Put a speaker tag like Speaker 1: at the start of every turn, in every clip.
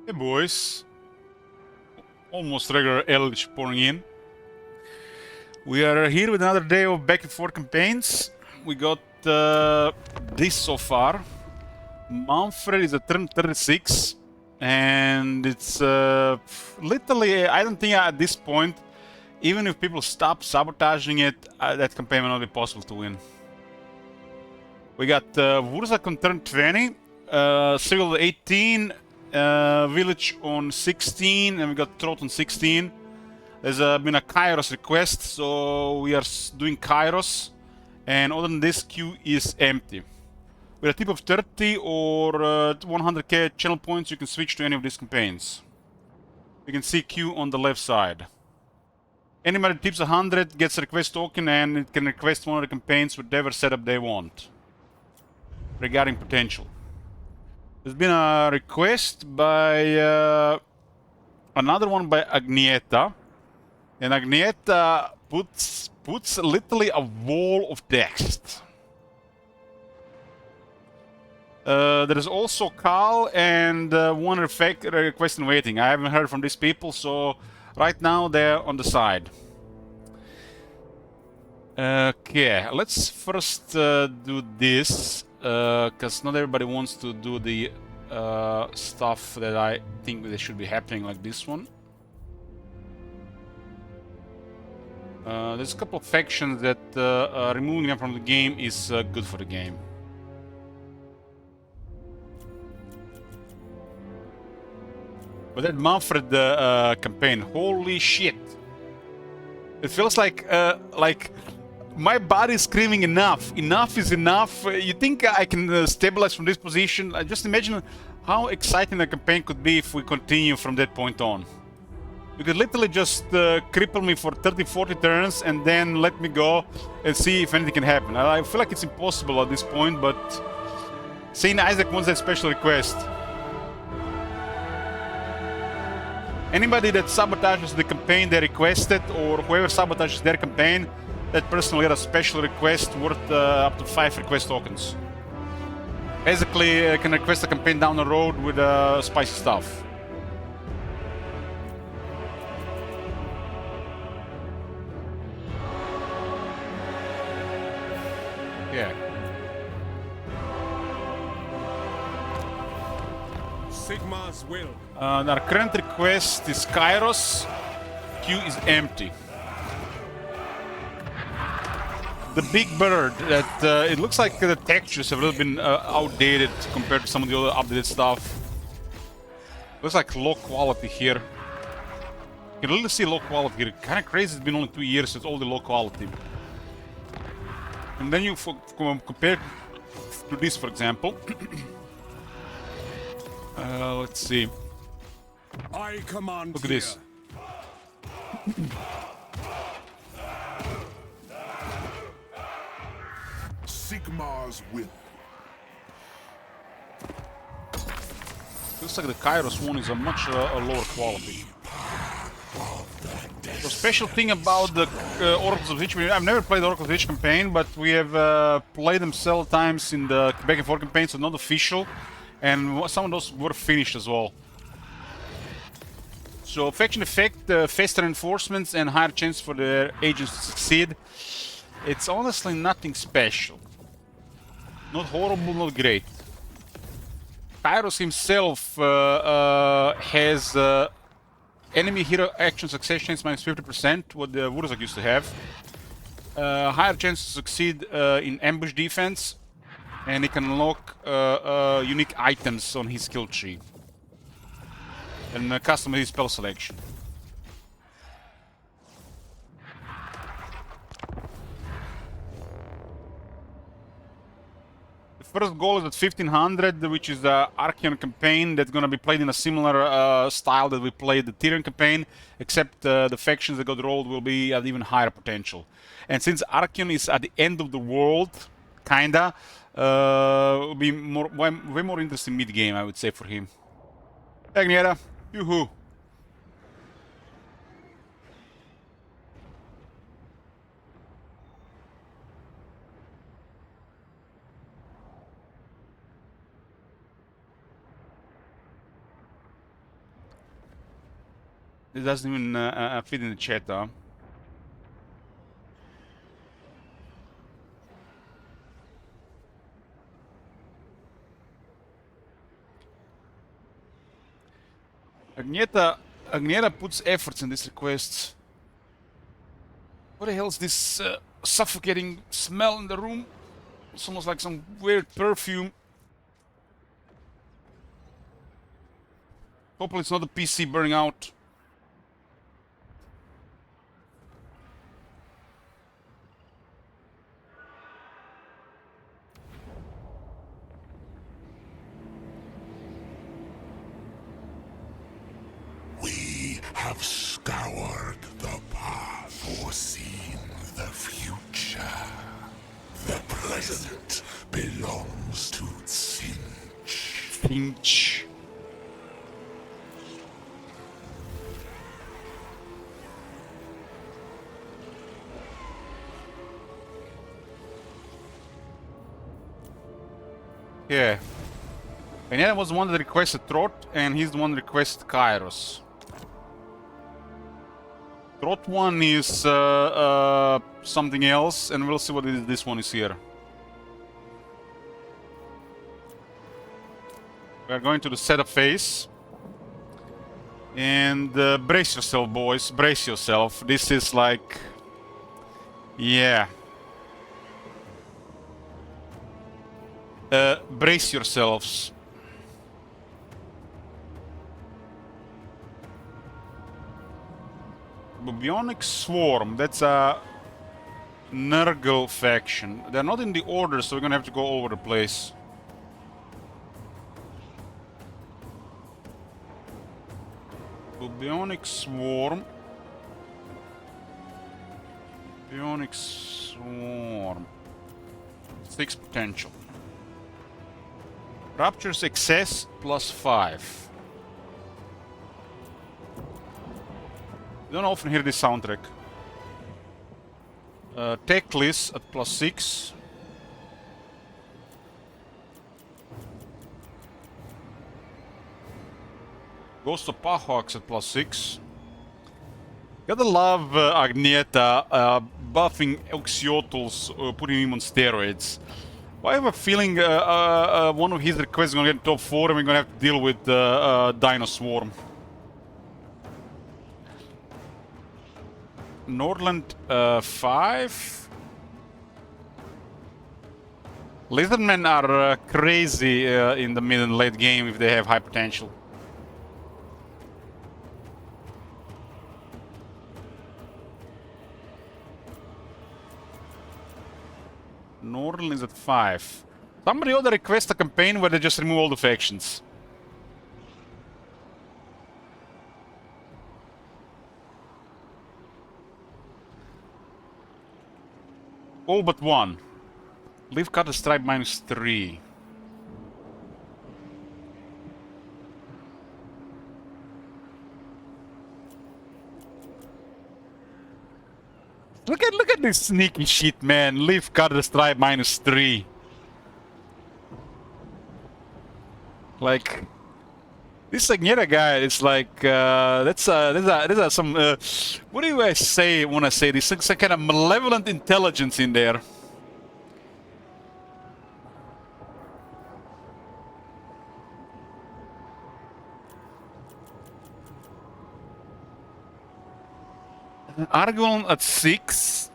Speaker 1: Hey boys, almost regular Eldritch pouring in. We are here with another day of back and forth campaigns. We got this so far. Manfred is at turn 36, and it's literally, I don't think at this point, even if people stop sabotaging it, that campaign will not be possible to win. We got Wurzak on turn 20, Civil 18, Village on 16, and we got Trot on 16. There's been a Kairos request, so we are doing Kairos. And other than this, queue is empty. With a tip of 30 or 100k channel points, you can switch to any of these campaigns. You can see queue on the left side. Anybody that tips 100 gets a request token, and it can request one of the campaigns with whatever setup they want. Regarding potential. There's been a request by another one by Agnieta. And Agnieta puts literally a wall of text. There is also Carl and one request in waiting. I haven't heard from these people, so right now they're on the side. Okay, let's first do this, because not everybody wants to do the stuff that I think that should be happening, like this one. There's a couple of factions that removing them from the game is good for the game. But that Manfred campaign, holy shit! It feels like my body is screaming enough. Enough is enough. You think I can stabilize from this position? Just imagine how exciting the campaign could be if we continue from that point on. You could literally just cripple me for 30-40 turns and then let me go and see if anything can happen. I feel like it's impossible at this point, but Saint Isaac wants that special request. Anybody that sabotages the campaign they requested, or whoever sabotages their campaign, that person will get a special request worth up to 5 request tokens. Basically, I can request a campaign down the road with spicy stuff. Yeah.
Speaker 2: Sigma's will.
Speaker 1: Our current request is Kairos. Queue is empty. The big bird, that it looks like the textures have a little been outdated compared to some of the other updated stuff. Looks like low quality here. You can really see low quality here. Kind of crazy, it's been only 2 years since all the low quality. And then you compare to this, for example. Let's see.
Speaker 2: I command.
Speaker 1: Look at this.
Speaker 2: Sigma's will.
Speaker 1: Looks like the Kairos one is a much lower quality. The special thing about the Oracles of Tzeentch, I've never played the Oracles of Tzeentch campaign, but we have played them several times in the back and forth campaign, so not official. And some of those were finished as well. So faction effect, faster reinforcements and higher chance for their agents to succeed. It's honestly nothing special. Not horrible, not great. Kairos himself has enemy hero action success chance minus 50%, what the Wurzak used to have. Higher chance to succeed in ambush defense. And he can unlock unique items on his skill tree. And customize his spell selection. The first goal is at 1500, which is the Archeon campaign that's gonna be played in a similar style that we played the Tyrion campaign, except the factions that got rolled will be at even higher potential. And since Archeon is at the end of the world, kinda, will be way more interesting mid-game, I would say, for him. Agnieta, yoo-hoo. It doesn't even fit in the chat, huh? Agneta puts efforts in these requests. What the hell is this suffocating smell in the room? It's almost like some weird perfume. Hopefully it's not the PC burning out.
Speaker 2: We have scoured the path, foreseen the future. The present belongs to Tzeentch.
Speaker 1: Tzeentch. Yeah. Agneta was the one that requested Trot, and he's the one that requested Kairos. Trot one is something else, and we'll see what this one is here. We are going to the setup phase. And brace yourself, boys. Brace yourself. This is like... Yeah. Brace yourselves. Bionic Swarm, that's a Nurgle faction. They're not in the order, so we're gonna have to go over the place. Bionic Swarm. Bionic Swarm. 6 potential. Rapture success +5. You don't often hear this soundtrack. Techless at +6. Ghost of Pahawks at +6. Gotta love Agneta buffing Oxyotls, putting him on steroids. I have a feeling one of his requests is gonna get top 4 and we're gonna have to deal with Dino Swarm. Nordland 5. Lizardmen are crazy in the mid and late game if they have high potential. Nordland is at 5. Somebody ought to request a campaign where they just remove all the factions. All but one. Leave cut a stripe -3. Look at this sneaky shit, man. Leave cut a stripe -3. Like this Agneta guy, it's like that's some what do I say when I say this? It's some kind of malevolent intelligence in there. Argon at 6,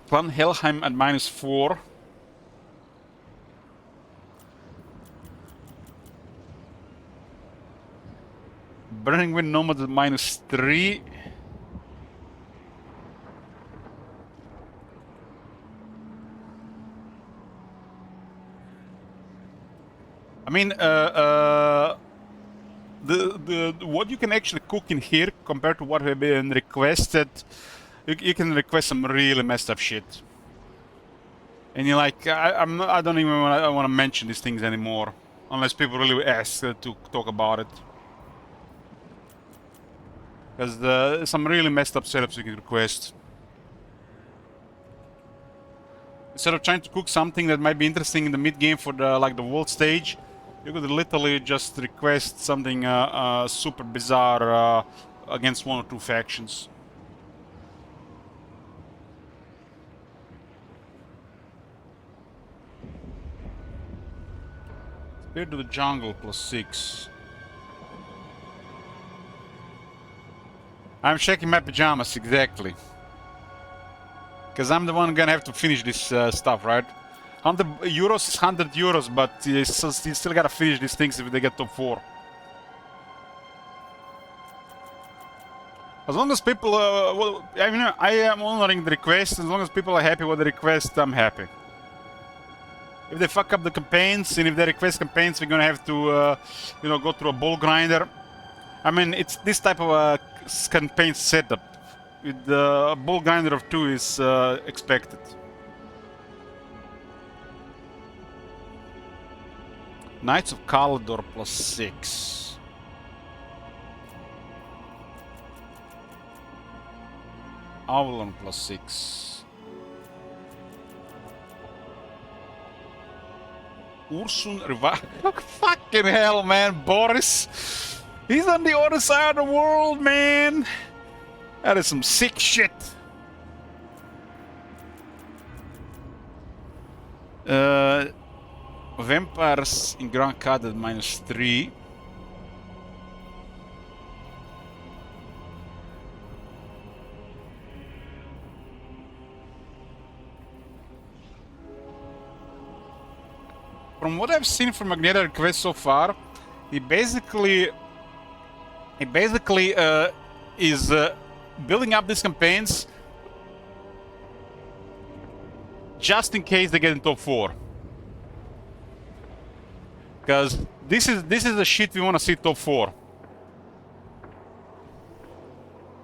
Speaker 1: Clan Helheim at -4. Burning Wind Nomad at -3. I mean, what you can actually cook in here compared to what have been requested, you can request some really messed up shit. And you're like, I don't even want to mention these things anymore, unless people really ask to talk about it. Because some really messed up setups you can request. Instead of trying to cook something that might be interesting in the mid game for the like the world stage, you could literally just request something super bizarre against one or two factions. Spirit to the jungle +6. I'm checking my pajamas, exactly. Because I'm the one gonna have to finish this stuff, right? 100 euros is 100 euros, but you still gotta finish these things if they get top 4. As long as people, well, I mean, I am honoring the request. As long as people are happy with the request, I'm happy. If they fuck up the campaigns, and if they request campaigns, we're gonna have to, you know, go through a ball grinder. I mean, it's this type of campaign setup. With the ball grinder of 2 is expected. Knights of Caledor +6. Avalon +6. Ursun fucking hell, man, Boris. He's on the other side of the world, man. That is some sick shit. Vampires in Grand Cadet -3. From what I've seen from Magneto request so far, he basically is building up these campaigns just in case they get in top 4. Because this is the shit we want to see top 4.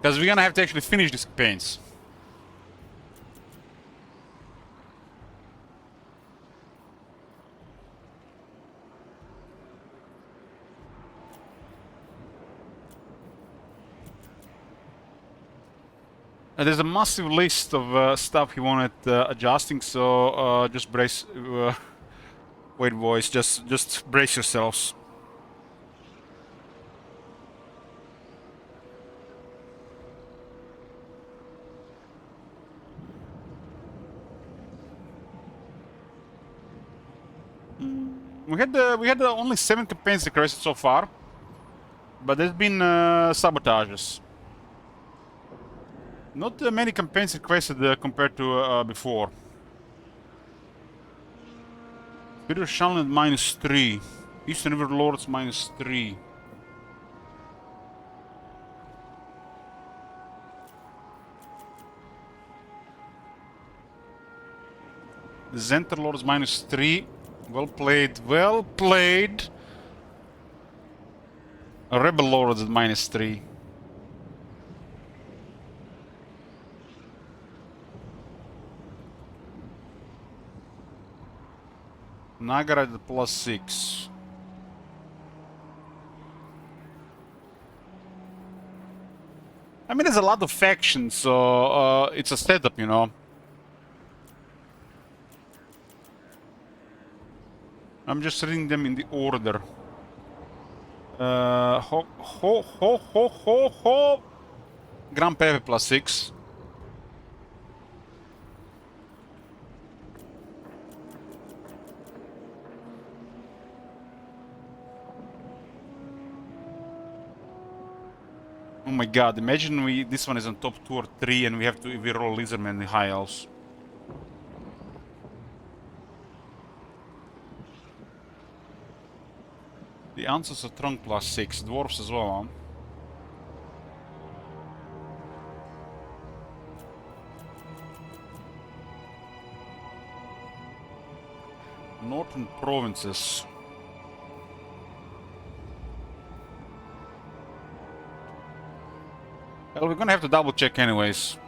Speaker 1: Because we're gonna have to actually finish these campaigns. There's a massive list of stuff he wanted adjusting, so just brace. Wait, boys, just brace yourselves. We had only 7 campaigns requested so far, but there's been sabotages. Not many campaigns requested compared to before. Peter Shannon -3. Eastern River Lords -3. The Zenter Lords -3. Well played, well played. Rebel Lords at -3. Nagar at +6. I mean, there's a lot of factions, so it's a setup, you know. I'm just reading them in the order. Grand Pepe +6. Oh my god, imagine this one is on top 2 or 3 and we roll Lizardmen in the High Elves. The Answers of Trunk +6, Dwarfs as well, huh? Northern Provinces. Well, we're gonna have to double check anyways.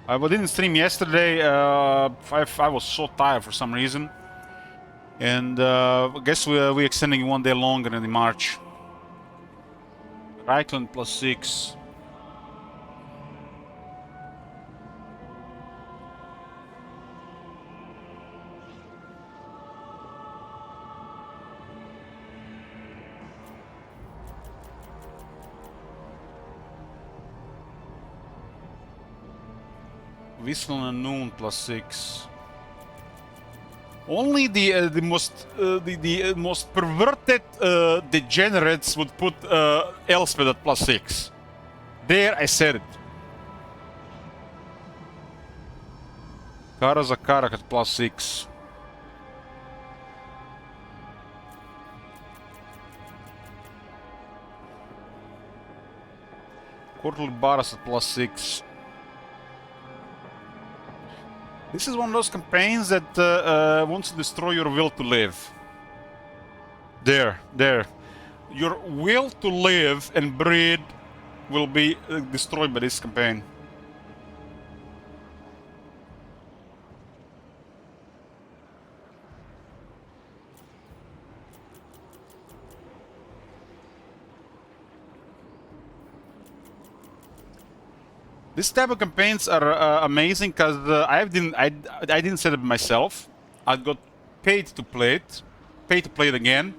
Speaker 1: I didn't stream yesterday. I was so tired for some reason. And I guess we're extending 1 day longer in March. Reichland +6. Whistle and Noon +6. Only the most perverted degenerates would put Elspeth at +6. There, I said it. Kara Zakarak at +6. Quarterly Baras at +6. This is one of those campaigns that wants to destroy your will to live. There. Your will to live and breed will be destroyed by this campaign. This type of campaigns are amazing because I didn't set it myself. I got paid to play it again,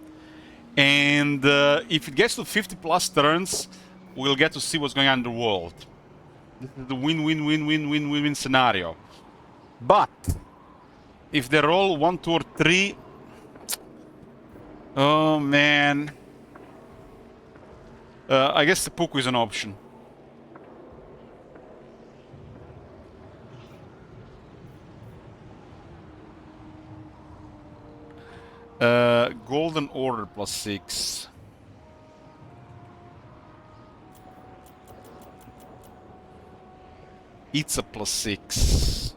Speaker 1: and if it gets to 50+ turns, we'll get to see what's going on in the world. This is the win-win-win-win-win-win-win scenario. But if they roll 1, 2, or 3, oh man, I guess the Puku is an option. Golden Order +6. It's a +6.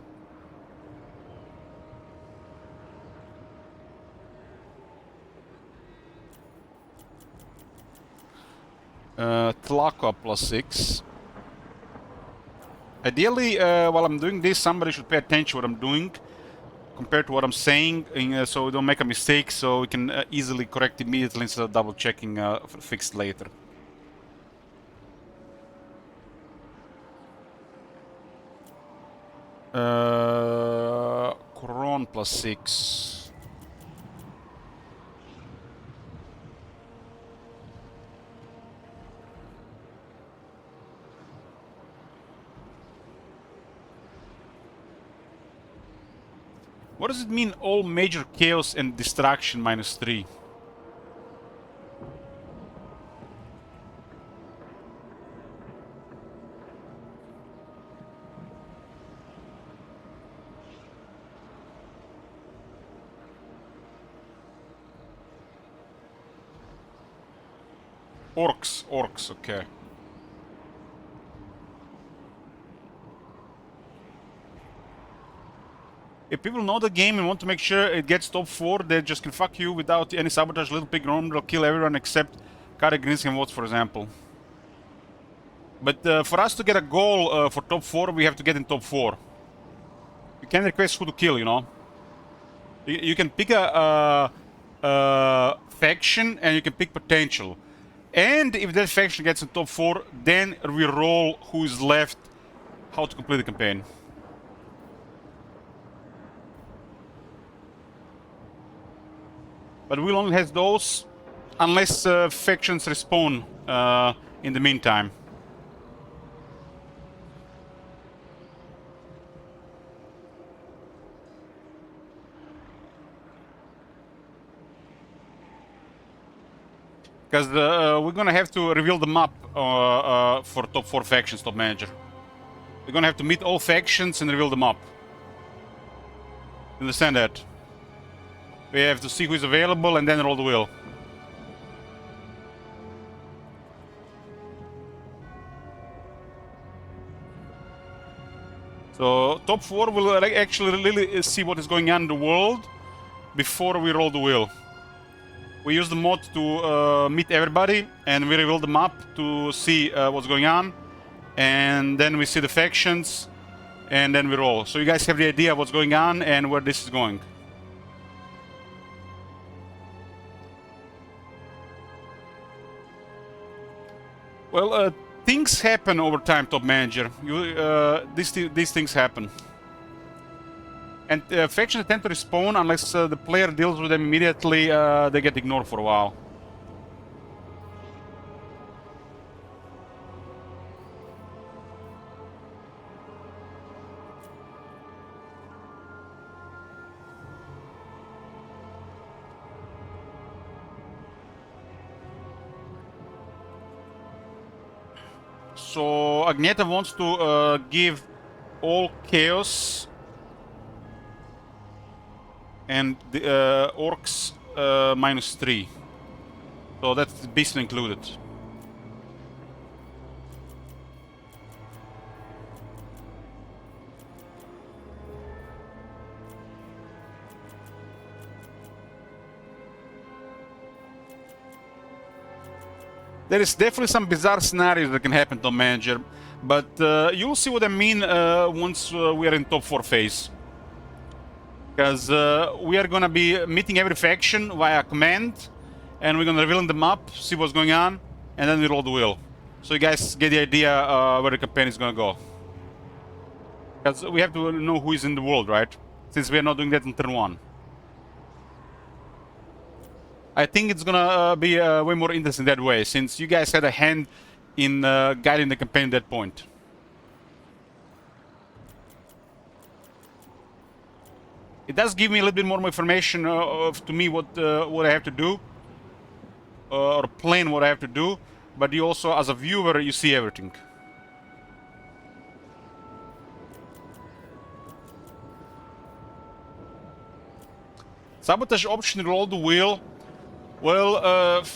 Speaker 1: Tlaka +6. Ideally, while I'm doing this, somebody should pay attention to what I'm doing compared to what I'm saying, so we don't make a mistake, so we can easily correct immediately instead of double checking fixed later. Coron +6. What does it mean, all major chaos and distraction -3? Orcs, okay. If people know the game and want to make sure it gets top 4, they just can fuck you without any sabotage. Little Pig Norm, they'll kill everyone except Kari Grinskin votes, for example. But for us to get a goal for top 4, we have to get in top 4. You can't request who to kill, you know. You can pick a faction and you can pick potential. And if that faction gets in top 4, then we roll who is left, how to complete the campaign. But we'll only have those unless factions respawn in the meantime. Because we're gonna have to reveal the map for top 4 factions, top manager. We're gonna have to meet all factions and reveal the map. Understand that? We have to see who is available and then roll the wheel. So top 4 will actually really see what is going on in the world before we roll the wheel. We use the mod to meet everybody and we reveal the map to see what's going on, and then we see the factions and then we roll. So you guys have the idea of what's going on and where this is going. Well, things happen over time, top manager. These things happen. And factions tend to respawn unless the player deals with them immediately, they get ignored for a while. So Agneta wants to give all chaos and the orcs -3. So that's the beast included. There is definitely some bizarre scenarios that can happen to manager, but you'll see what I mean once we are in top 4 phase. Because we are gonna be meeting every faction via command, and we're gonna reveal the map, see what's going on, and then we roll the wheel. So you guys get the idea where the campaign is gonna go. Because we have to know who is in the world, right? Since we are not doing that in turn 1. I think it's gonna be way more interesting that way, since you guys had a hand in guiding the campaign at that point. It does give me a little bit more information to me what I have to do, or plan what I have to do. But you also, as a viewer, you see everything. Sabotage option, roll the wheel. Well,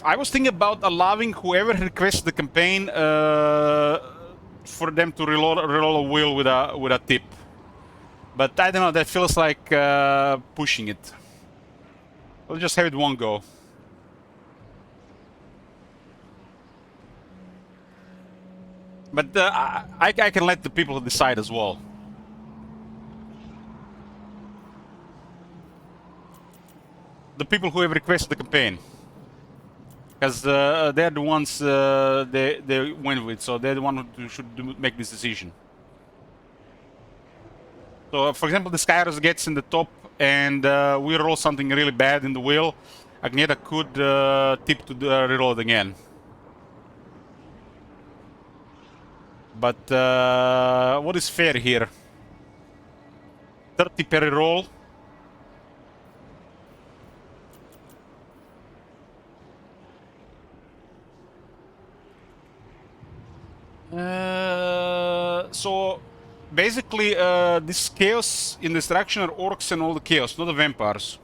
Speaker 1: I was thinking about allowing whoever requests the campaign for them to reroll a wheel with a tip. But I don't know, that feels like pushing it. We'll just have it one go. But I can let the people decide as well. The people who have requested the campaign. Because they're the ones they went with, so they're the one who should make this decision. So, for example, the Skyros gets in the top and we roll something really bad in the wheel. Agneta could tip to reroll it again. But what is fair here? 30 per roll. So basically, this chaos in destruction are orcs and all the chaos, not the vampires.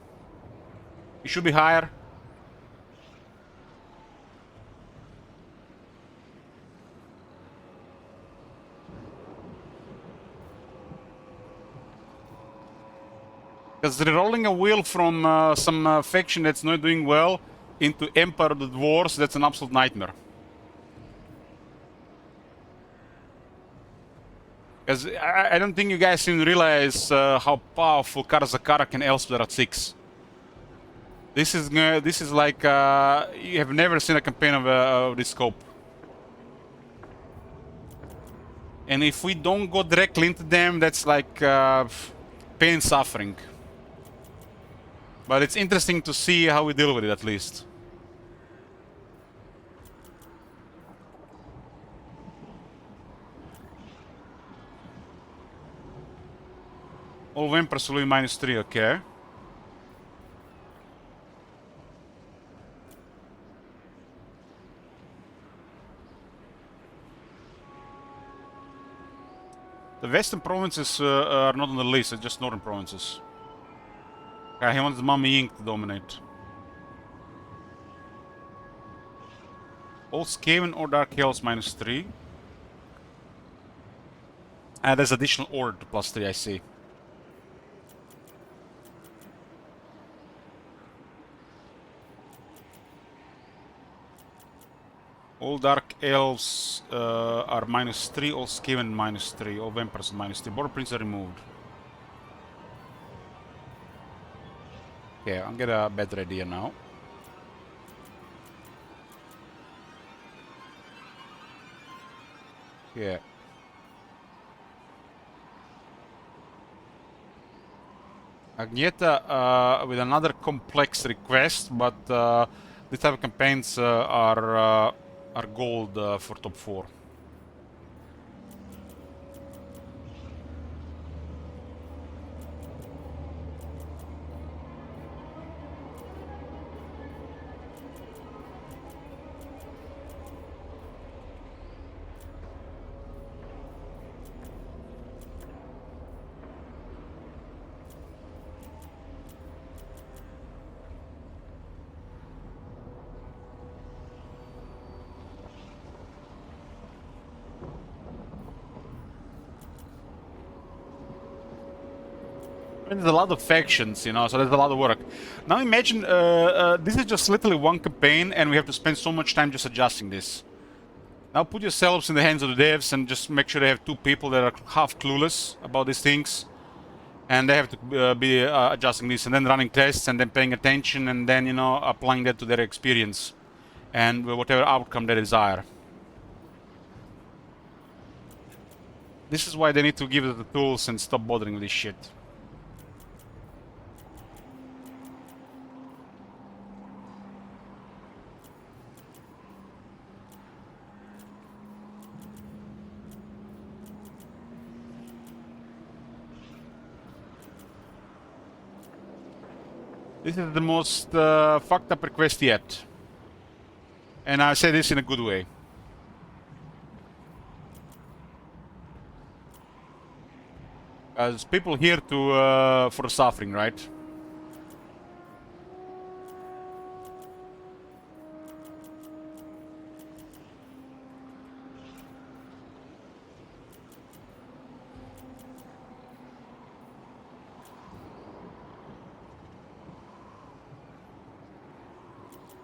Speaker 1: It should be higher. Because rerolling a wheel from some faction that's not doing well into Empire of the Dwarves, that's an absolute nightmare. Because I don't think you guys even realize how powerful Karazakara can elsewhere at 6. This is like you have never seen a campaign of this scope. And if we don't go directly into them, that's like pain and suffering. But it's interesting to see how we deal with it, at least. All vampires will be -3, okay. The western provinces are not on the list, it's just northern provinces. He wants the Mummy Ink to dominate. All Skaven or Dark Hells -3. And there's additional order to +3, I see. All Dark Elves are -3, all Skaven -3, all Vampires -3. Border Prince are removed. Okay, I'll get a better idea now. Yeah. Agneta with another complex request, but this type of campaigns are gold for top 4. There's a lot of factions, you know, so there's a lot of work. Now imagine, this is just literally one campaign and we have to spend so much time just adjusting this. Now put yourselves in the hands of the devs and just make sure they have 2 people that are half clueless about these things. And they have to be adjusting this and then running tests and then paying attention and then, you know, applying that to their experience. And whatever outcome they desire. This is why they need to give us the tools and stop bothering with this shit. This is the most fucked up request yet. And I say this in a good way. As people here to for suffering, right?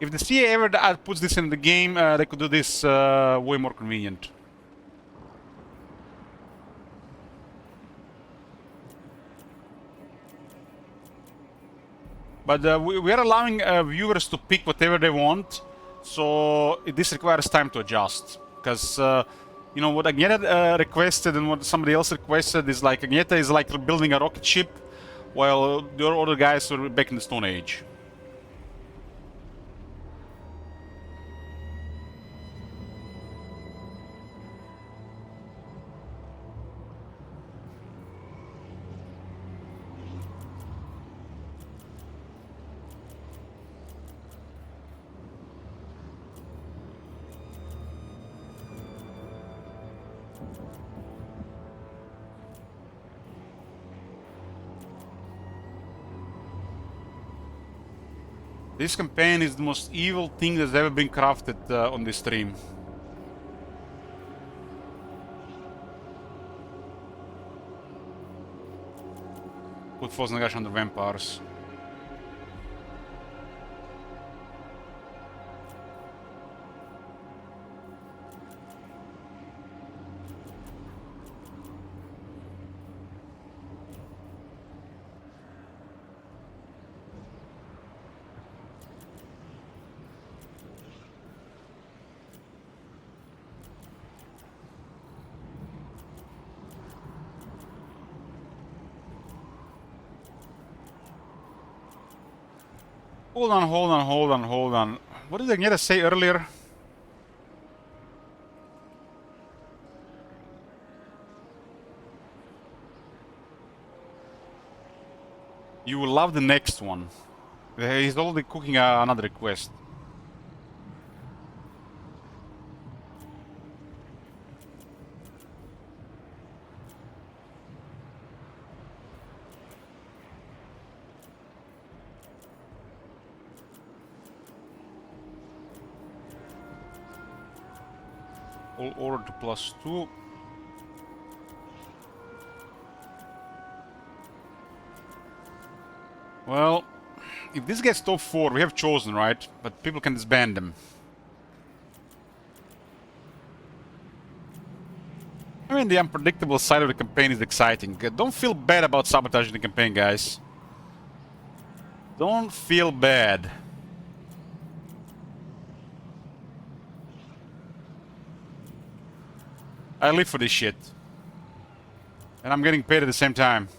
Speaker 1: If the CA ever puts this in the game, they could do this way more convenient. But we are allowing viewers to pick whatever they want, so this requires time to adjust. Because, you know, what Agneta requested and what somebody else requested is like, Agneta is like building a rocket ship, while the other guys are back in the Stone Age. This campaign is the most evil thing that's ever been crafted on this stream. Put False Nagash under vampires. Hold on, hold on, hold on, hold on. What did Agneta say earlier? You will love the next one. He's already cooking another request. All order to +2. Well, if this gets top 4, we have chosen, right? But people can disband them. I mean, the unpredictable side of the campaign is exciting. Don't feel bad about sabotaging the campaign, guys. Don't feel bad. I live for this shit. And I'm getting paid at the same time.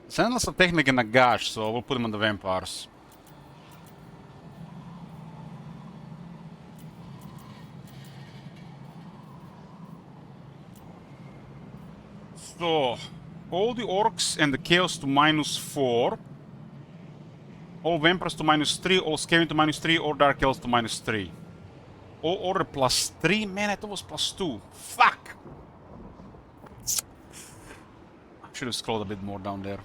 Speaker 1: Send us a technic and a gash, so we'll put him on the vampires. So, all the orcs and the chaos to -4. All vampires to -3, all skaven to -3, all dark elves to -3. All order +3? Man, I thought it was +2. Fuck! I should have scrolled a bit more down there.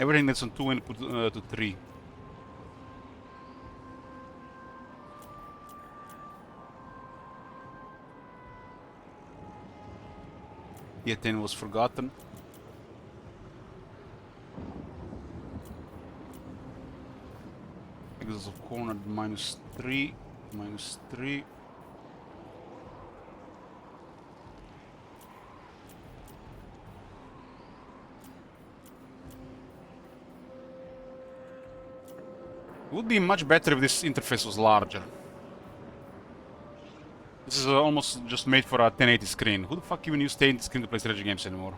Speaker 1: Everything that's on 2 and put to 3. Yet 10 was forgotten. Exos of corner -3, -3. It would be much better if this interface was larger. This is almost just made for a 1080 screen. Who the fuck even use 1080 screen to play strategy games anymore?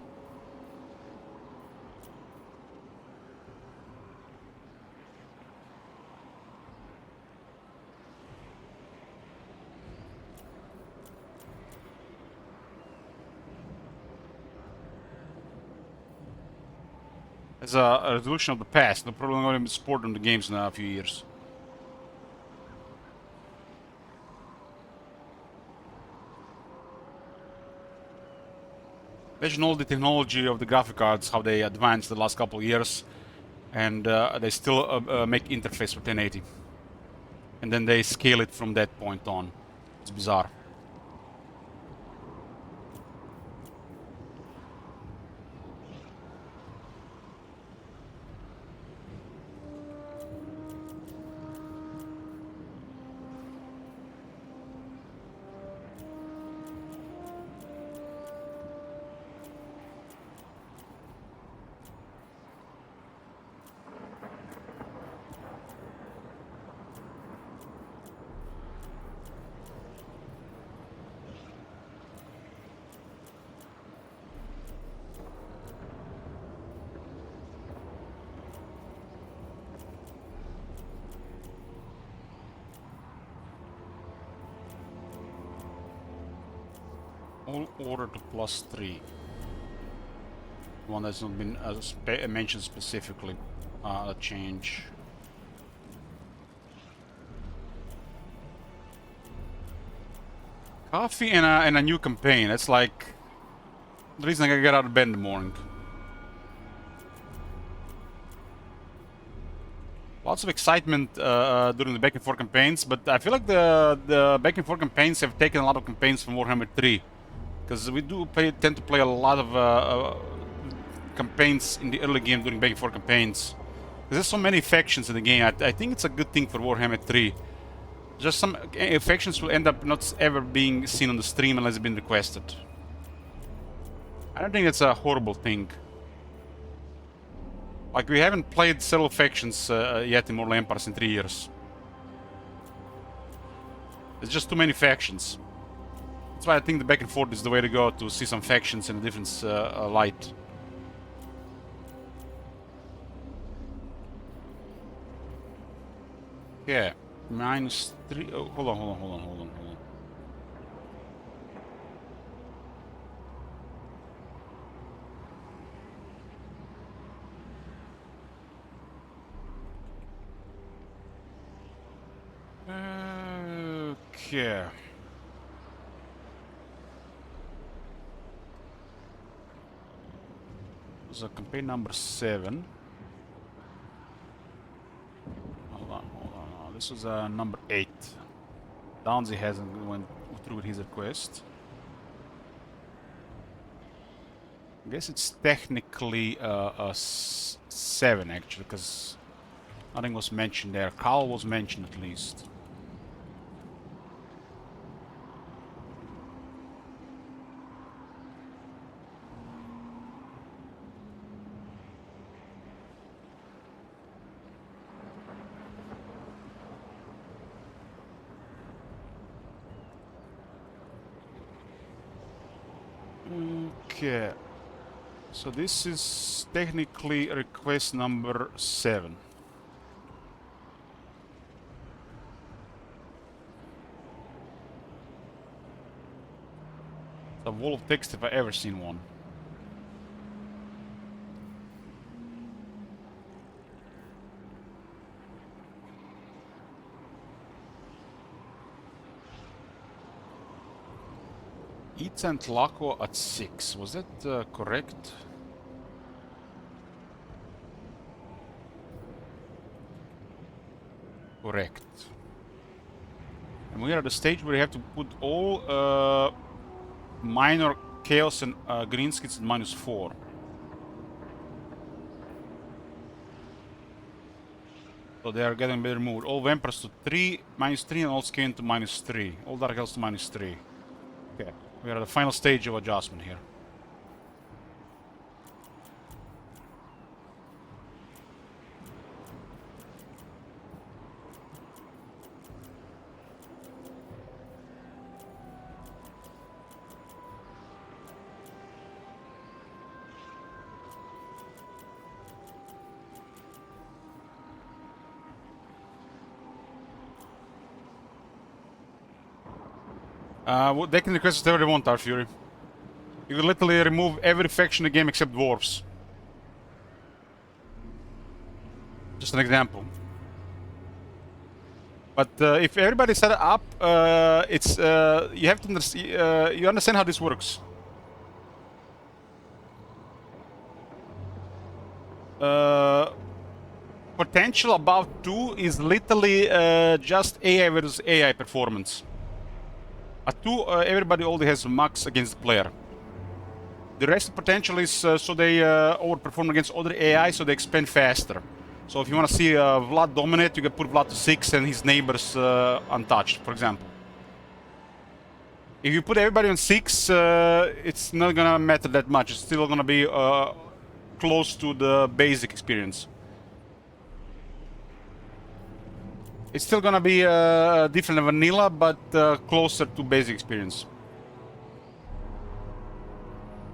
Speaker 1: As a resolution of the past, they're probably going to be supported on the games in a few years. Imagine all the technology of the graphic cards, how they advanced the last couple of years, and they still make interface for 1080. And then they scale it from that point on. It's bizarre. All order to +3. One that's not been mentioned specifically. A change. Coffee and a new campaign. That's like the reason I get out of bed in the morning. Lots of excitement during the back and forth campaigns, but I feel like the back and forth campaigns have taken a lot of campaigns from Warhammer 3. Because we do tend to play a lot of campaigns in the early game during back and forth campaigns. There's so many factions in the game. I think it's a good thing for Warhammer 3. Just some factions will end up not ever being seen on the stream unless they've been requested. I don't think that's a horrible thing. Like, we haven't played several factions yet in Mortal Empires in 3 years. There's just too many factions. That's why I think the back and forth is the way to go, to see some factions in a different light. Yeah, -3. Oh, hold on. Okay. So campaign number 7. Hold on. This was number 8. Downsy hasn't went through with his request. I guess it's technically a 7 actually, because nothing was mentioned there. Carl was mentioned at least. Okay. So this is technically request number 7. A wall of text if I ever seen one. Eats and Laco at 6. Was that correct? Correct. And we are at the stage where you have to put all minor chaos and green skits at -4. So they are getting better removed. All vampires to -3, and all skin to -3. All dark elves to -3. Okay, we are at the final stage of adjustment here. Well, they can request whatever they want, our Fury. You can literally remove every faction in the game except dwarves. Just an example. But if everybody set it up, it's you have to you understand how this works. Potential above 2 is literally just AI versus AI performance. At 2, everybody only has max against the player. The rest of potential is so they overperform against other AI, so they expand faster. So if you want to see Vlad dominate, you can put Vlad to 6 and his neighbors untouched, for example. If you put everybody on 6, it's not gonna matter that much. It's still gonna be close to the basic experience. It's still gonna be different than vanilla, but closer to basic experience.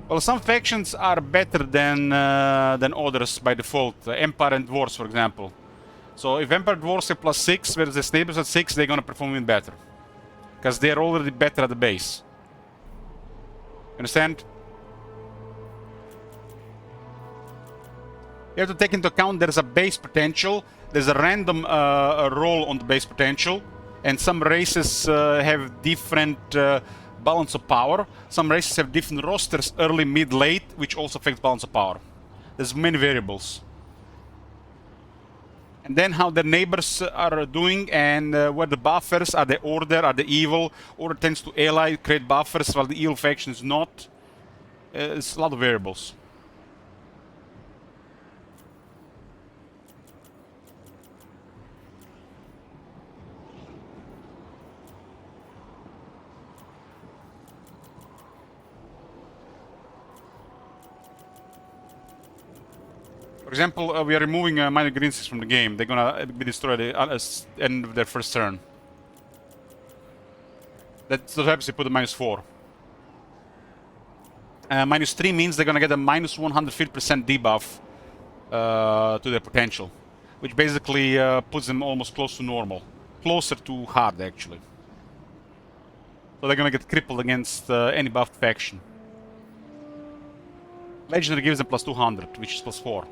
Speaker 1: Well, some factions are better than others by default. Empire and Dwarves, for example. So if Empire Dwarves have +6, whereas the neighbors at 6, they're gonna perform even better. Because they're already better at the base. Understand? You have to take into account there's a base potential, there's a random roll on the base potential, and some races have different balance of power. Some races have different rosters, early, mid, late, which also affects balance of power. There's many variables. And then how the neighbors are doing, and where the buffers, are they order, are they evil? Order tends to ally, create buffers, while the evil faction is not. It's a lot of variables. For example, we are removing minor green skins from the game. They're gonna be destroyed at the end of their first turn. That's what happens if you put a -4. -3 means they're gonna get a -150% debuff to their potential, which basically puts them almost close to normal. Closer to hard, actually. So they're gonna get crippled against any buffed faction. Legendary gives them +200, which is +4.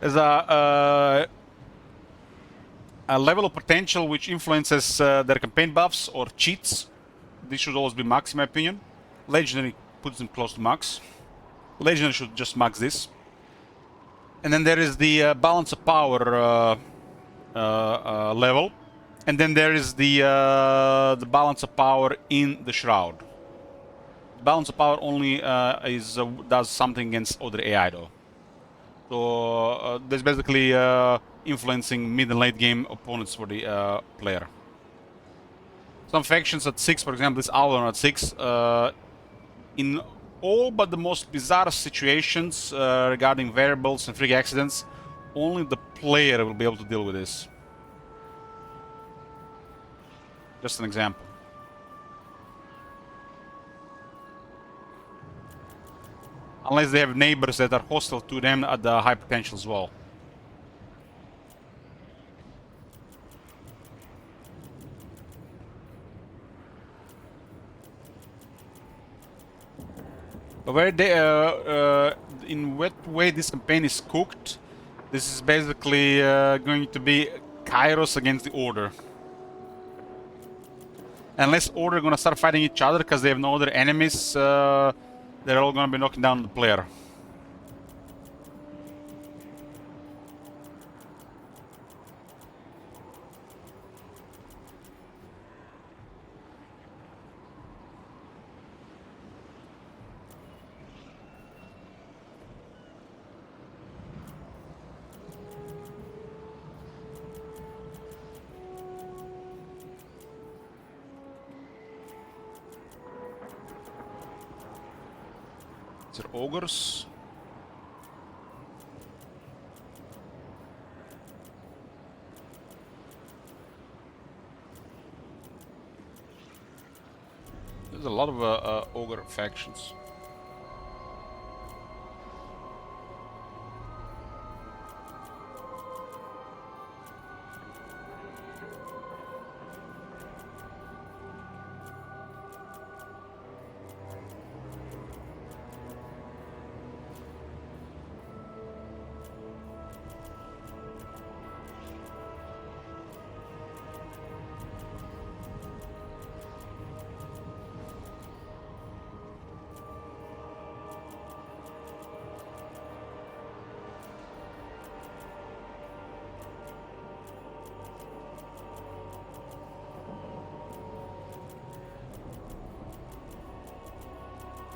Speaker 1: There's a level of potential which influences their campaign buffs or cheats. This should always be max, in my opinion. Legendary puts them close to max. Legendary should just max this. And then there is the balance of power level. And then there is the balance of power in the shroud. Balance of power only does something against other AI though. So there's basically influencing mid and late game opponents for the player. Some factions at 6, for example, this Owl at 6, in all but the most bizarre situations regarding variables and freak accidents, only the player will be able to deal with this. Just an example. Unless they have neighbors that are hostile to them at the high potential as well. Where they, in what way this campaign is cooked, this is basically going to be Kairos against the Order. Unless Order are gonna start fighting each other because they have no other enemies, they're all gonna be knocking down the player. These are ogres. There's a lot of ogre factions.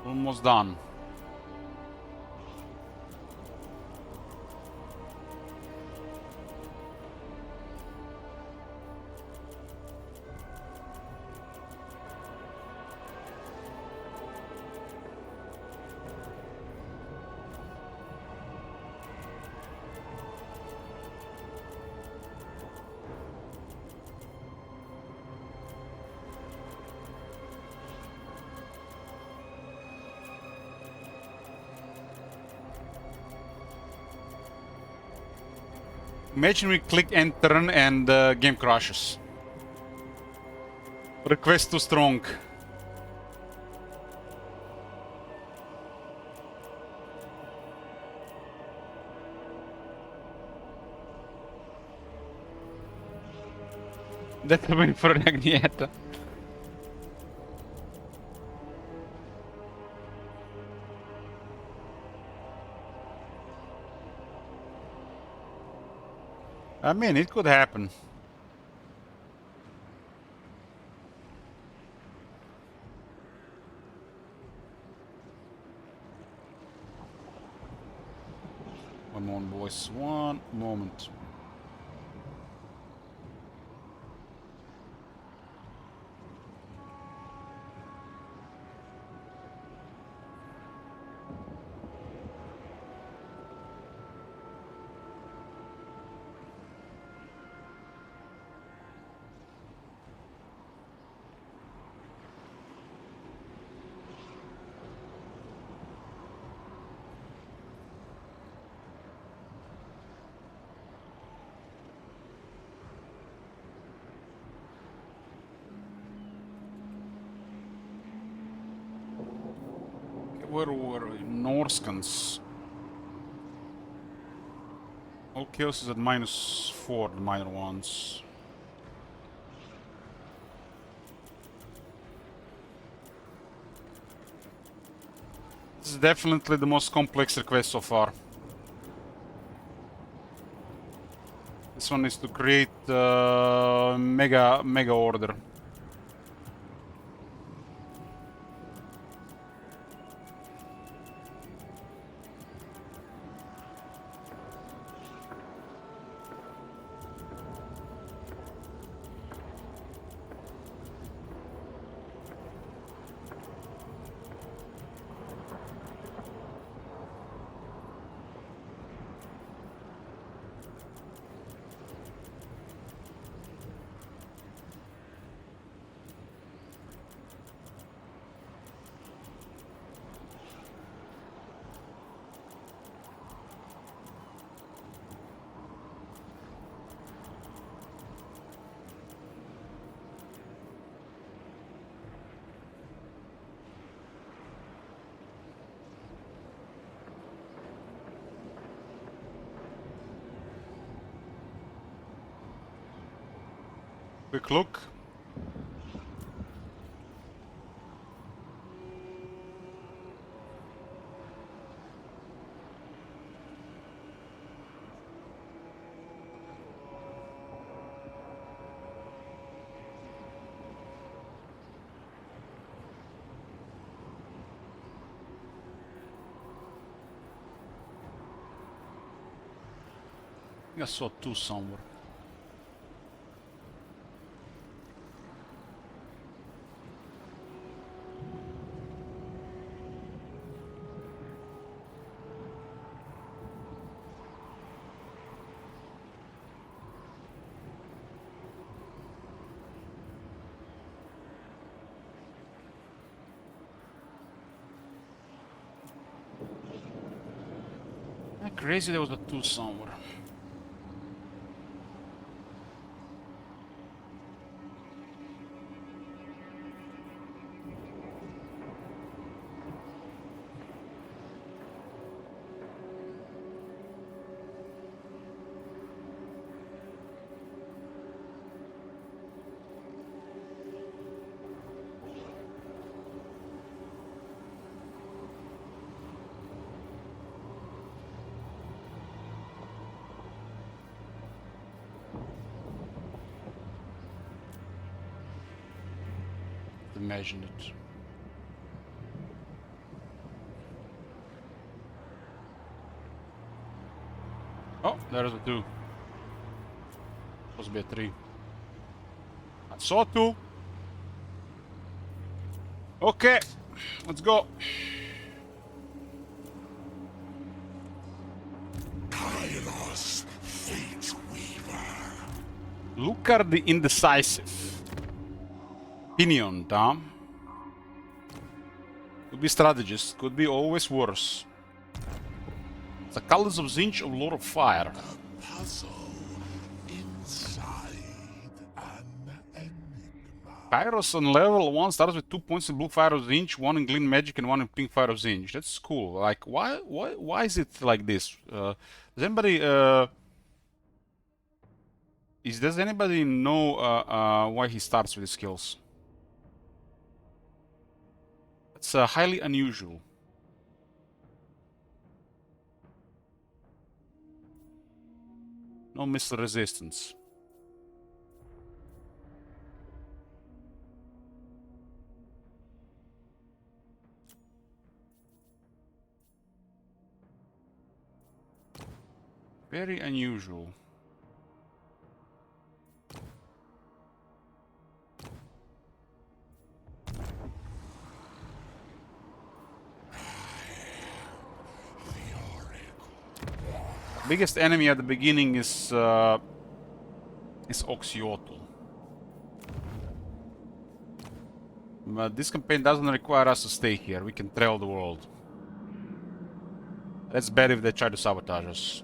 Speaker 1: Almost done. Imagine we click enter and game crashes. Request too strong. That's a win for Agnieta. I mean, it could happen. One moment, boys. One moment. Where were we? Norskans. All kills is at -4, the minor ones. This is definitely the most complex request so far. This one is to create mega order. Quick look. I think I saw two somewhere. Crazy, there was a two somewhere. Imagine it. Oh, there's a two. Supposed to be a three. I saw two. Okay, let's go.
Speaker 2: Kairos, Fate Weaver.
Speaker 1: Look at the indecisive. Pinion, Tom. Could be strategist, could be always worse. The colors of Tzeentch of Lord of Fire.
Speaker 2: A puzzle inside an enigma.
Speaker 1: Kairos on level 1 starts with 2 points in blue fire of Tzeentch, 1 in green magic and 1 in pink fire of Tzeentch. That's cool. Like, why is it like this? Does anybody does anybody know why he starts with his skills? It's highly unusual. No missile resistance. Very unusual. Biggest enemy at the beginning is Oxyotl. But this campaign doesn't require us to stay here. We can travel the world. That's bad if they try to sabotage us.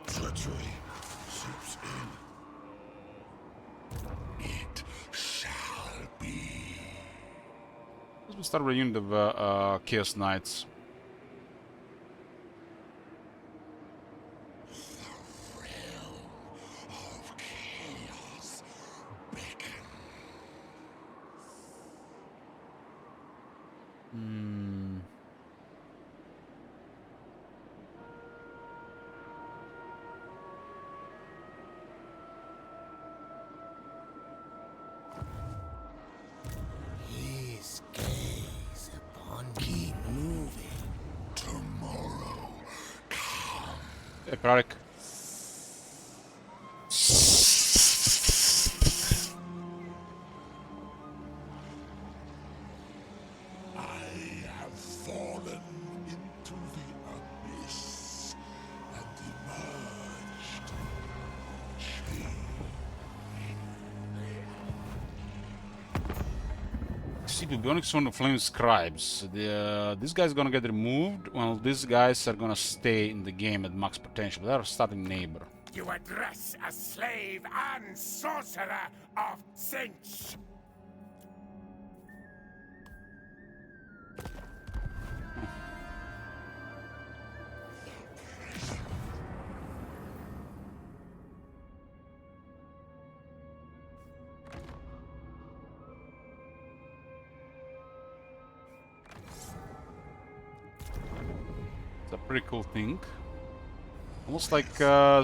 Speaker 2: Treachery seeps in. It shall be.
Speaker 1: Let's start with a unit of Chaos Knights.
Speaker 2: The realm of chaos beckons. His gaze upon keep moving. Tomorrow come.
Speaker 1: Hey, Prarik.
Speaker 2: I have fallen into the abyss and emerged changed.
Speaker 1: See, the Bionic Sword of Flame Scribes. This guy's gonna get removed, while these guys are gonna stay in the game at max potential. They are starting neighbor.
Speaker 2: You address a slave and sorcerer of Tzeentch.
Speaker 1: It's a pretty cool thing. Almost like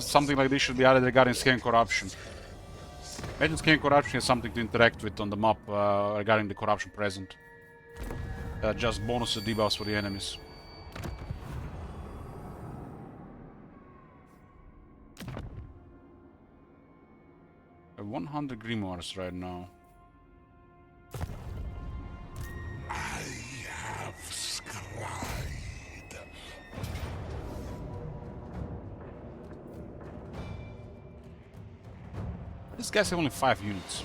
Speaker 1: something like this should be added regarding scan corruption. Imagine scan corruption has something to interact with on the map regarding the corruption present. Just bonus debuffs for the enemies. I have 100 grimoires right now.
Speaker 2: I have scried.
Speaker 1: This guy's only 5 units.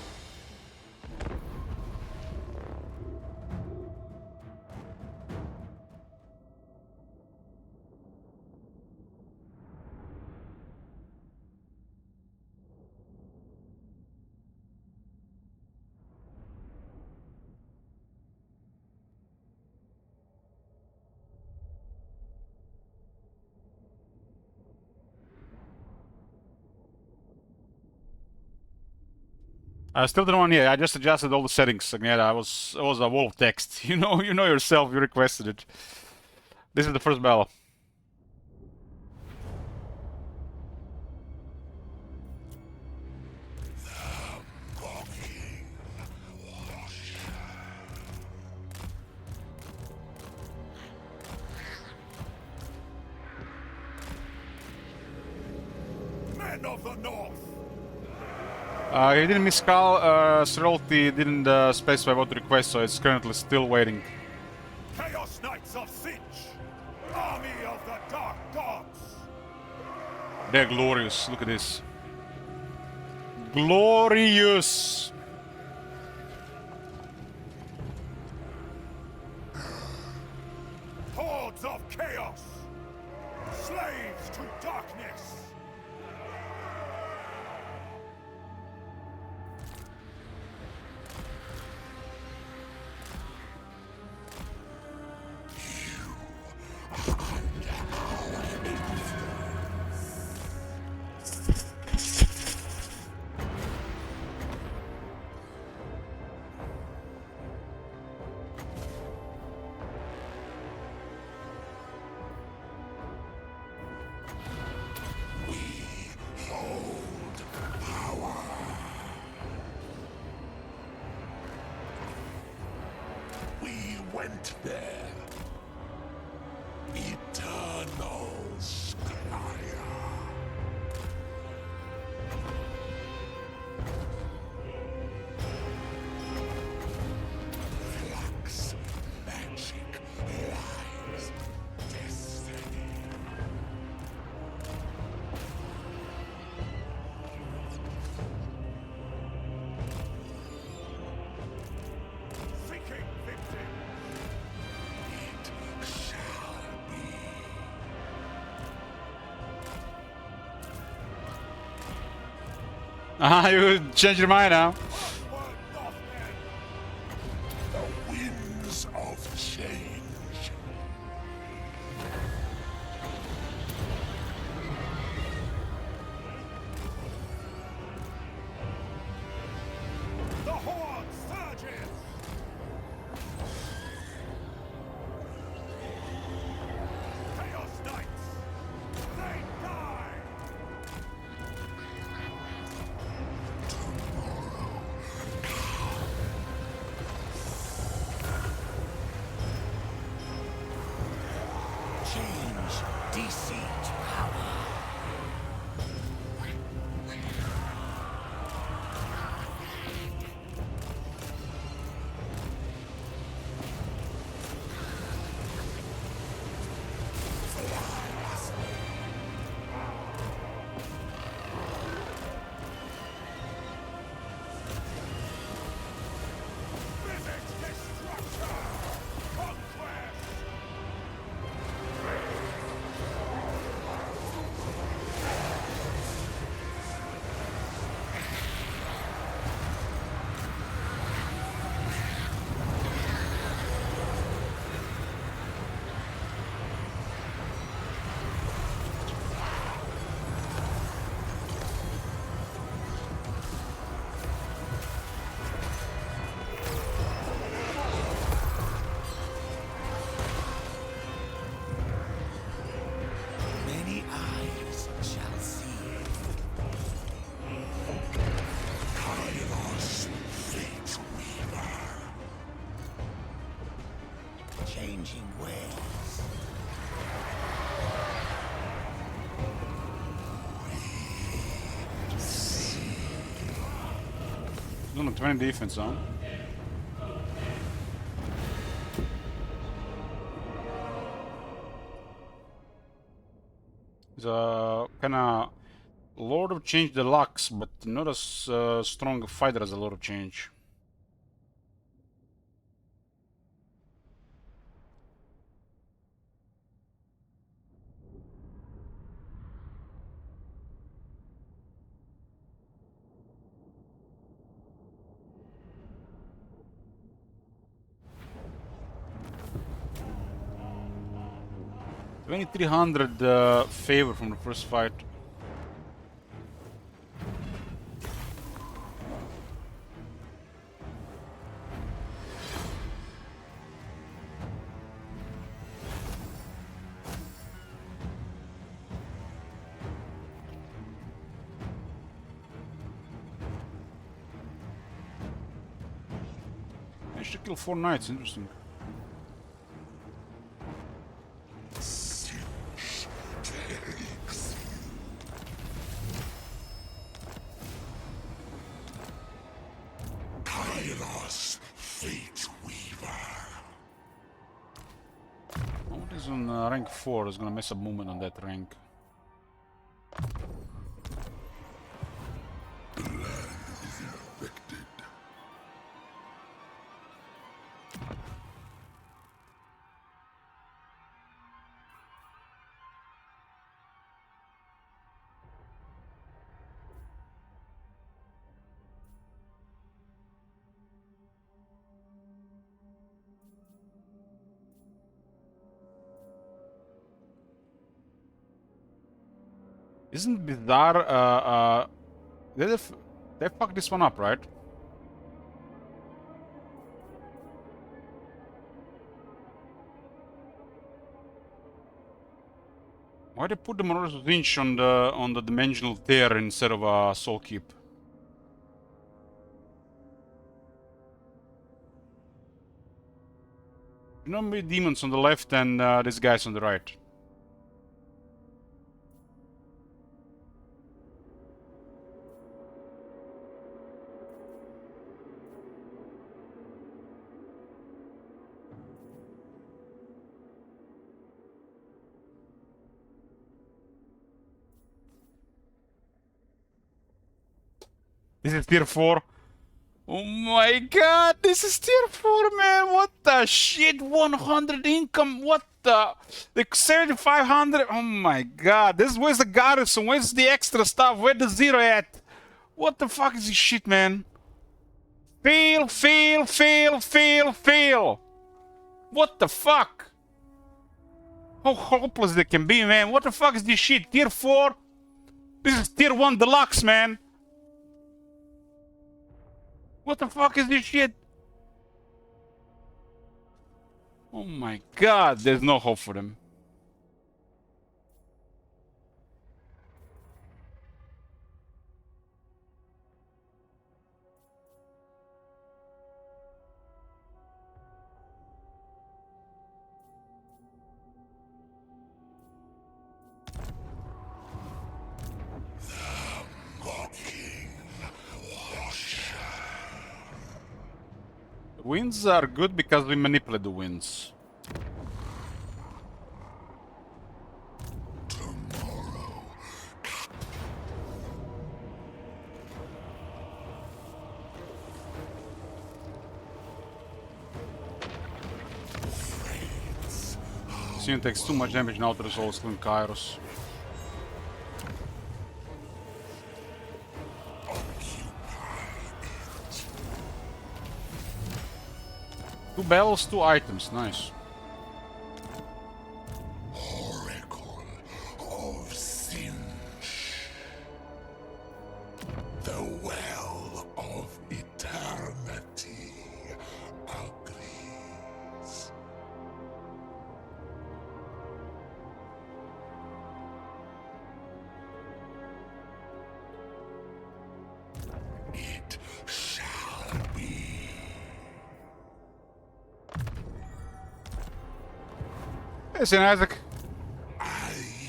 Speaker 1: I still don't want. Yeah, I just adjusted all the settings again. It was a wall of text. You know yourself. You requested it. This is the first battle.
Speaker 2: Men of the North.
Speaker 1: He didn't miss call. Srolti didn't specify what to request, so it's currently still waiting.
Speaker 2: Chaos Knights of Tzeentch. Army of the Dark Gods.
Speaker 1: They're glorious. Look at this. Glorious.
Speaker 2: Hordes of chaos. Slaves to darkness. Went there. Eternal Squire. Flux, magic, lies, destiny. Seeking victim.
Speaker 1: You changed your mind now.
Speaker 2: The winds of change. The horde surges. Chaos Knights. They die. Change, deceit, power. Visit destruction, conquest.
Speaker 1: on a 20 defense, huh? He's a kinda Lord of Change Deluxe, but not as strong a fighter as a Lord of Change. $2,300 favor from the first fight. Managed to kill 4 knights, interesting. What is on rank 4 is gonna mess up movement on that rank. Isn't bizarre? They fucked this one up, right? Why they put the Tzeentch on the dimensional tear instead of a soul keep? Normally demons on the left and this guy's on the right. This is tier 4. Oh my god, this is tier 4, man. What the shit? 100 income. What the? Like 7,500. Oh my god. Where's the garrison? Where's the extra stuff? Where's the 0 at? What the fuck is this shit, man? Fail, fail, fail, fail, fail. What the fuck? How hopeless they can be, man. What the fuck is this shit? Tier 4? This is tier 1 deluxe, man. What the fuck is this shit? Oh my god, there's no hope for them. Winds are good because we manipulate the winds.
Speaker 2: Tomorrow.
Speaker 1: Tzeentch takes too much damage now to the Soul Slim Kairos. Two bells, 2 items, nice.
Speaker 2: Oracle of Tzeentch. The well of eternity agrees. It shall be.
Speaker 1: Hey, St. Isaac.
Speaker 2: I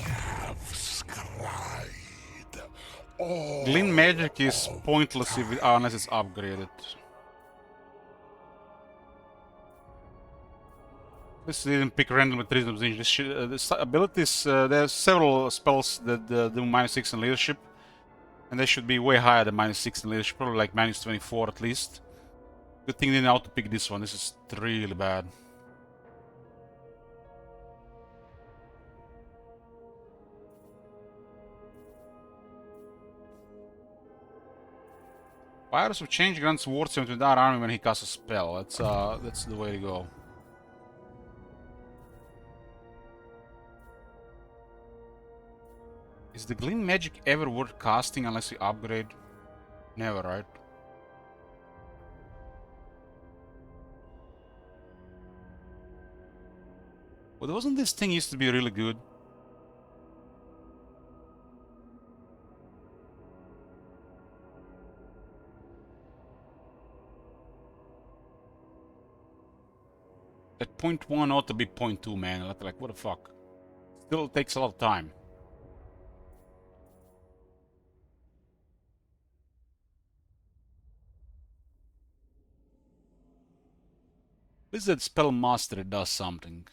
Speaker 2: have scried all
Speaker 1: Glint magic is pointless if unless it's upgraded. This didn't pick randomly treason of Tzeentch. This abilities, there are several spells that do -6 in leadership. And they should be way higher than -6 in leadership, probably like -24 at least. Good thing they know how to pick this one. This is really bad. Virus of Change grants ward 7 to that army when he casts a spell. That's the way to go. Is the Glint magic ever worth casting unless you upgrade? Never, right? But wasn't this thing used to be really good? At 0.1 ought to be 0.2, man. Like, what the fuck? Still takes a lot of time. At least that spell mastery does something.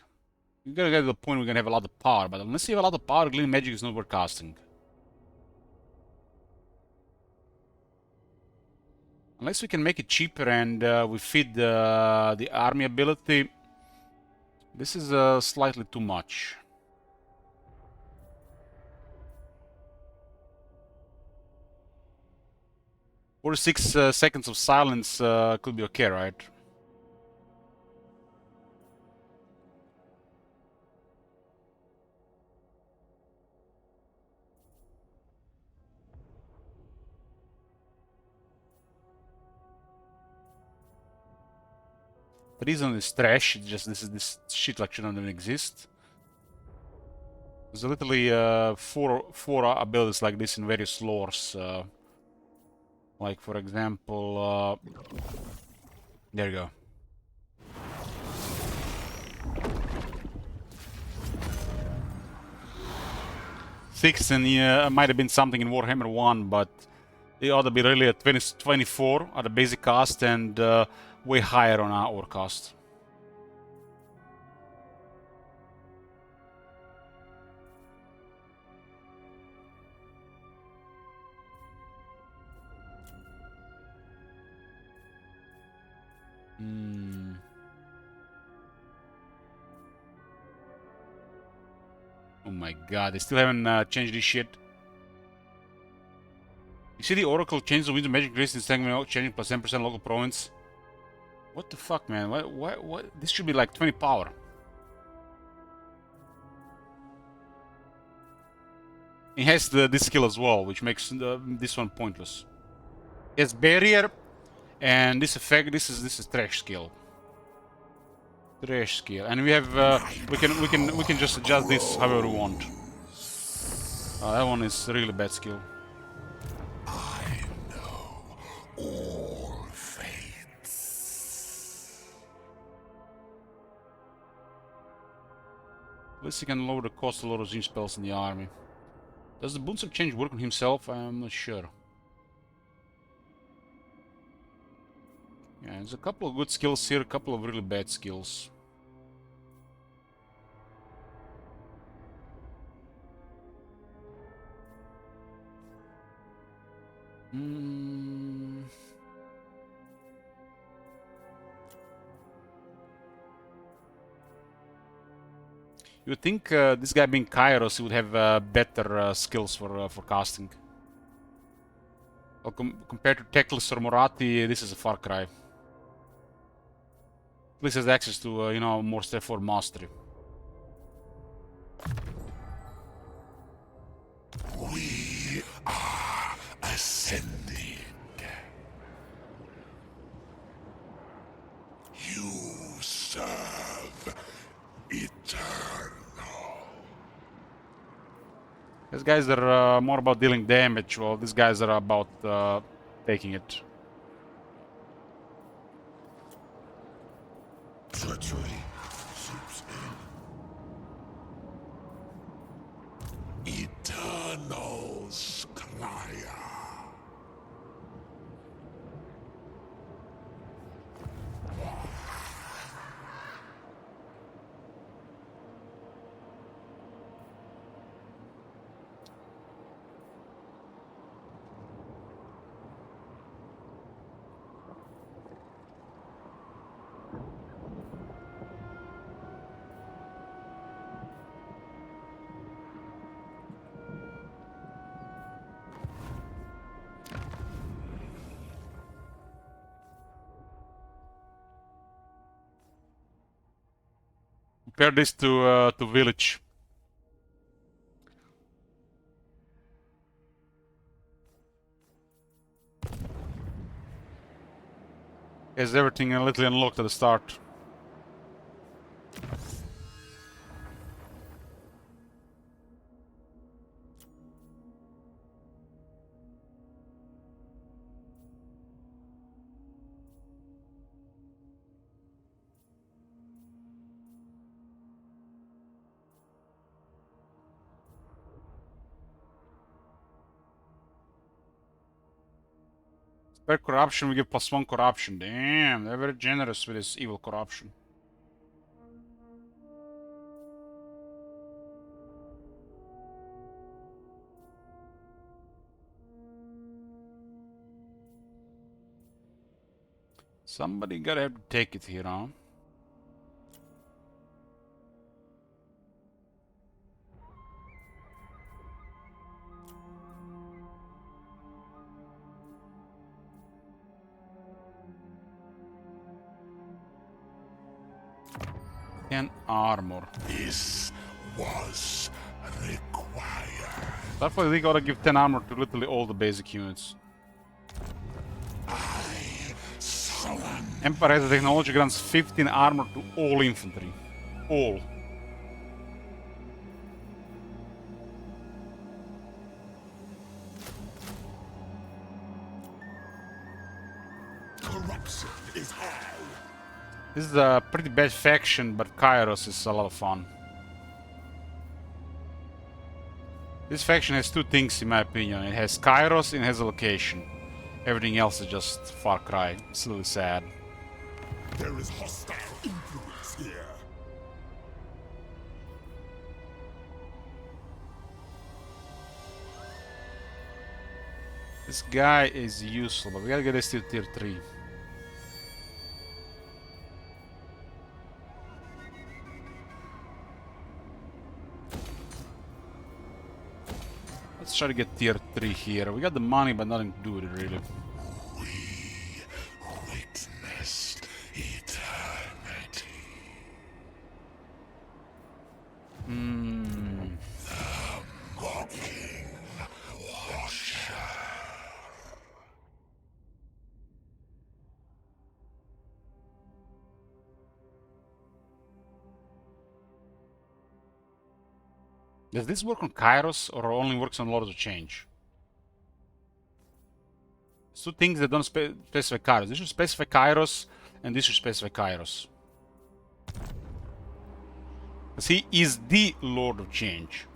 Speaker 1: You gotta get to the point where we're gonna have a lot of power, but unless you have a lot of power, Glint magic is not worth casting. Unless we can make it cheaper and we feed the army ability, this is slightly too much. 46 seconds of silence could be okay, right? The reason is trash. It's just this shit like shouldn't even exist. There's literally four abilities like this in various lores. Like for example, there you go. Six and might have been something in Warhammer 1, but it ought to be really at 24 at the basic cost and way higher on our cost. Oh my god, they still haven't changed this shit. You see the Oracle changes the winds of magic grace in segment changing plus 10% local province? What the fuck, man? What? This should be like 20 power. It has this skill as well, which makes this one pointless. It has barrier, and this effect. This is trash skill. Trash skill, and we have we can just adjust this however we want. That one is really bad skill.
Speaker 2: I know all fates.
Speaker 1: At least he can lower the cost of a lot of Tzeentch spells in the army. Does the Boons of Change work on himself? I'm not sure. Yeah, there's a couple of good skills here, a couple of really bad skills. You would think this guy being Kairos would have better skills for casting. Well, compared to Teclis or Morati, this is a far cry. At least has access to, you know, more straightforward mastery.
Speaker 2: We are ascending. You serve eternal.
Speaker 1: These guys are more about dealing damage, while these guys are about taking it.
Speaker 2: Treachery seeps in. Eternal Scryer.
Speaker 1: Compare this to village. Has everything a little unlocked at the start. Per corruption, we give +1 corruption. Damn, they're very generous with this evil corruption. Somebody gotta have to take it here, huh? And armor.
Speaker 2: This was required.
Speaker 1: Therefore, we gotta give 10 armor to literally all the basic units. Empire has a technology grants 15 armor to all infantry. All.
Speaker 2: Corruption is high.
Speaker 1: This is a pretty bad faction, but Kairos is a lot of fun. This faction has two things in my opinion. It has Kairos and it has a location. Everything else is just Far Cry. It's really sad.
Speaker 2: There is hostile influence here.
Speaker 1: This guy is useful, but we gotta get this to tier 3. Let's try to get tier 3 here. We got the money, but nothing to do with it, really.
Speaker 2: We witnessed eternity. The mocking washer.
Speaker 1: Does this work on Kairos or only works on Lords of Change? It's two things that don't specify Kairos. This should specify Kairos, and this should specify Kairos. Because he is the Lord of Change.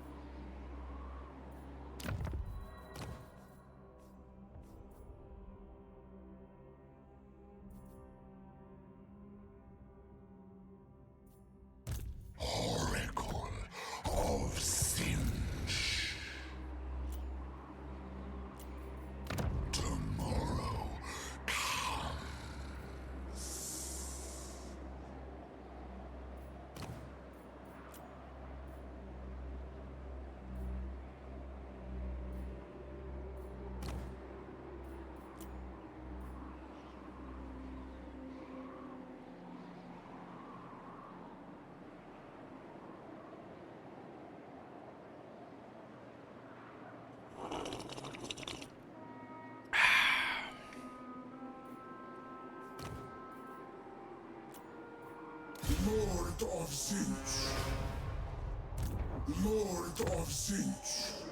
Speaker 2: Oracle of Tzeentch. Tomorrow comes. Lord of Tzeentch. Lord of Tzeentch.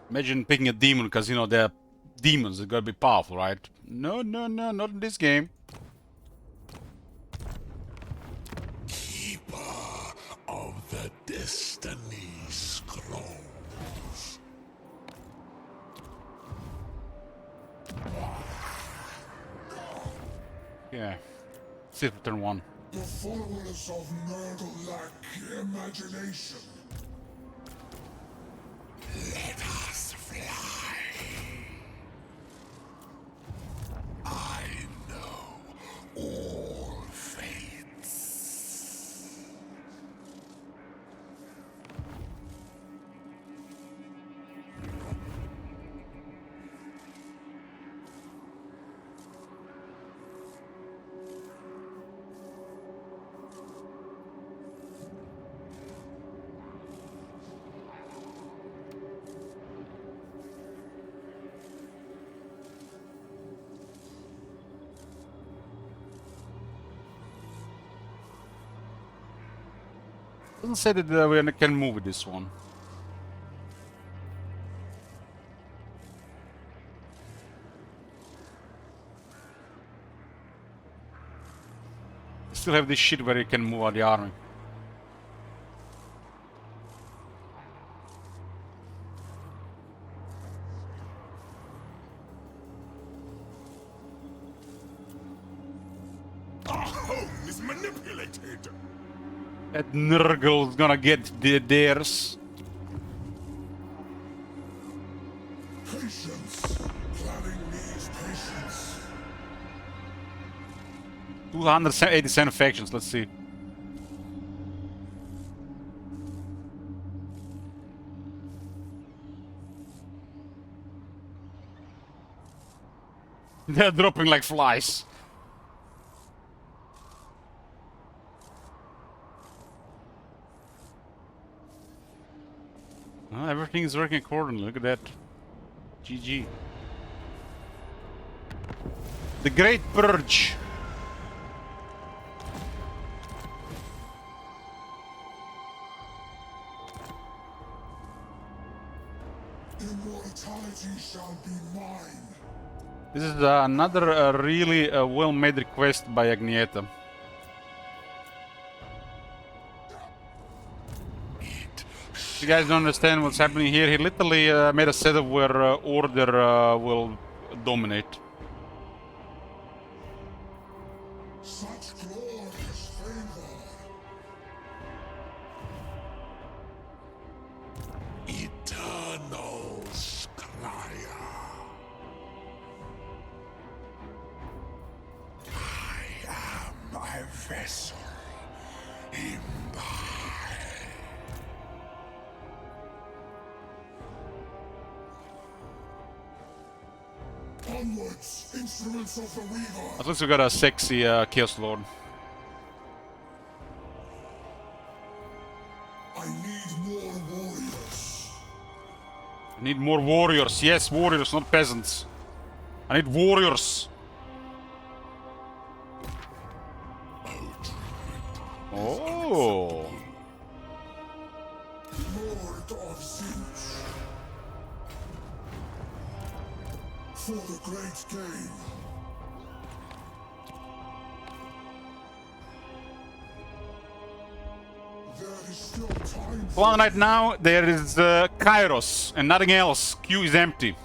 Speaker 1: Imagine picking a demon because, you know, they're demons. They gotta be powerful, right? No, no, no, not in this game.
Speaker 2: Keeper of the Destiny Scrolls.
Speaker 1: Yeah. See if we turn 1.
Speaker 2: The followers of Nurgle lack imagination. Let us fly. I know all fates.
Speaker 1: Doesn't say that we can move with this one. Still have this shit where you can move out the army.
Speaker 2: Our home is manipulated.
Speaker 1: That Nurgle's gonna get theirs.
Speaker 2: Patience. Planning needs patience.
Speaker 1: 287 factions, let's see. They're dropping like flies. Well, everything is working accordingly. Look at that. GG. The Great Purge.
Speaker 2: Immortality shall be mine.
Speaker 1: This is another really well-made request by Agnieta. If you guys don't understand what's happening here, he literally made a setup where order will dominate.
Speaker 2: Such glorious favor. Eternal Scryer. I am a vessel. Onwards, instruments of the Weaver.
Speaker 1: At least we got a sexy Chaos Lord.
Speaker 2: I need more warriors.
Speaker 1: I need more warriors. Yes, warriors, not peasants. I need warriors. Oh.
Speaker 2: Lord of Tzeentch. For the great game. There is still time.
Speaker 1: Well, right now there is Kairos and nothing else. Queue is empty.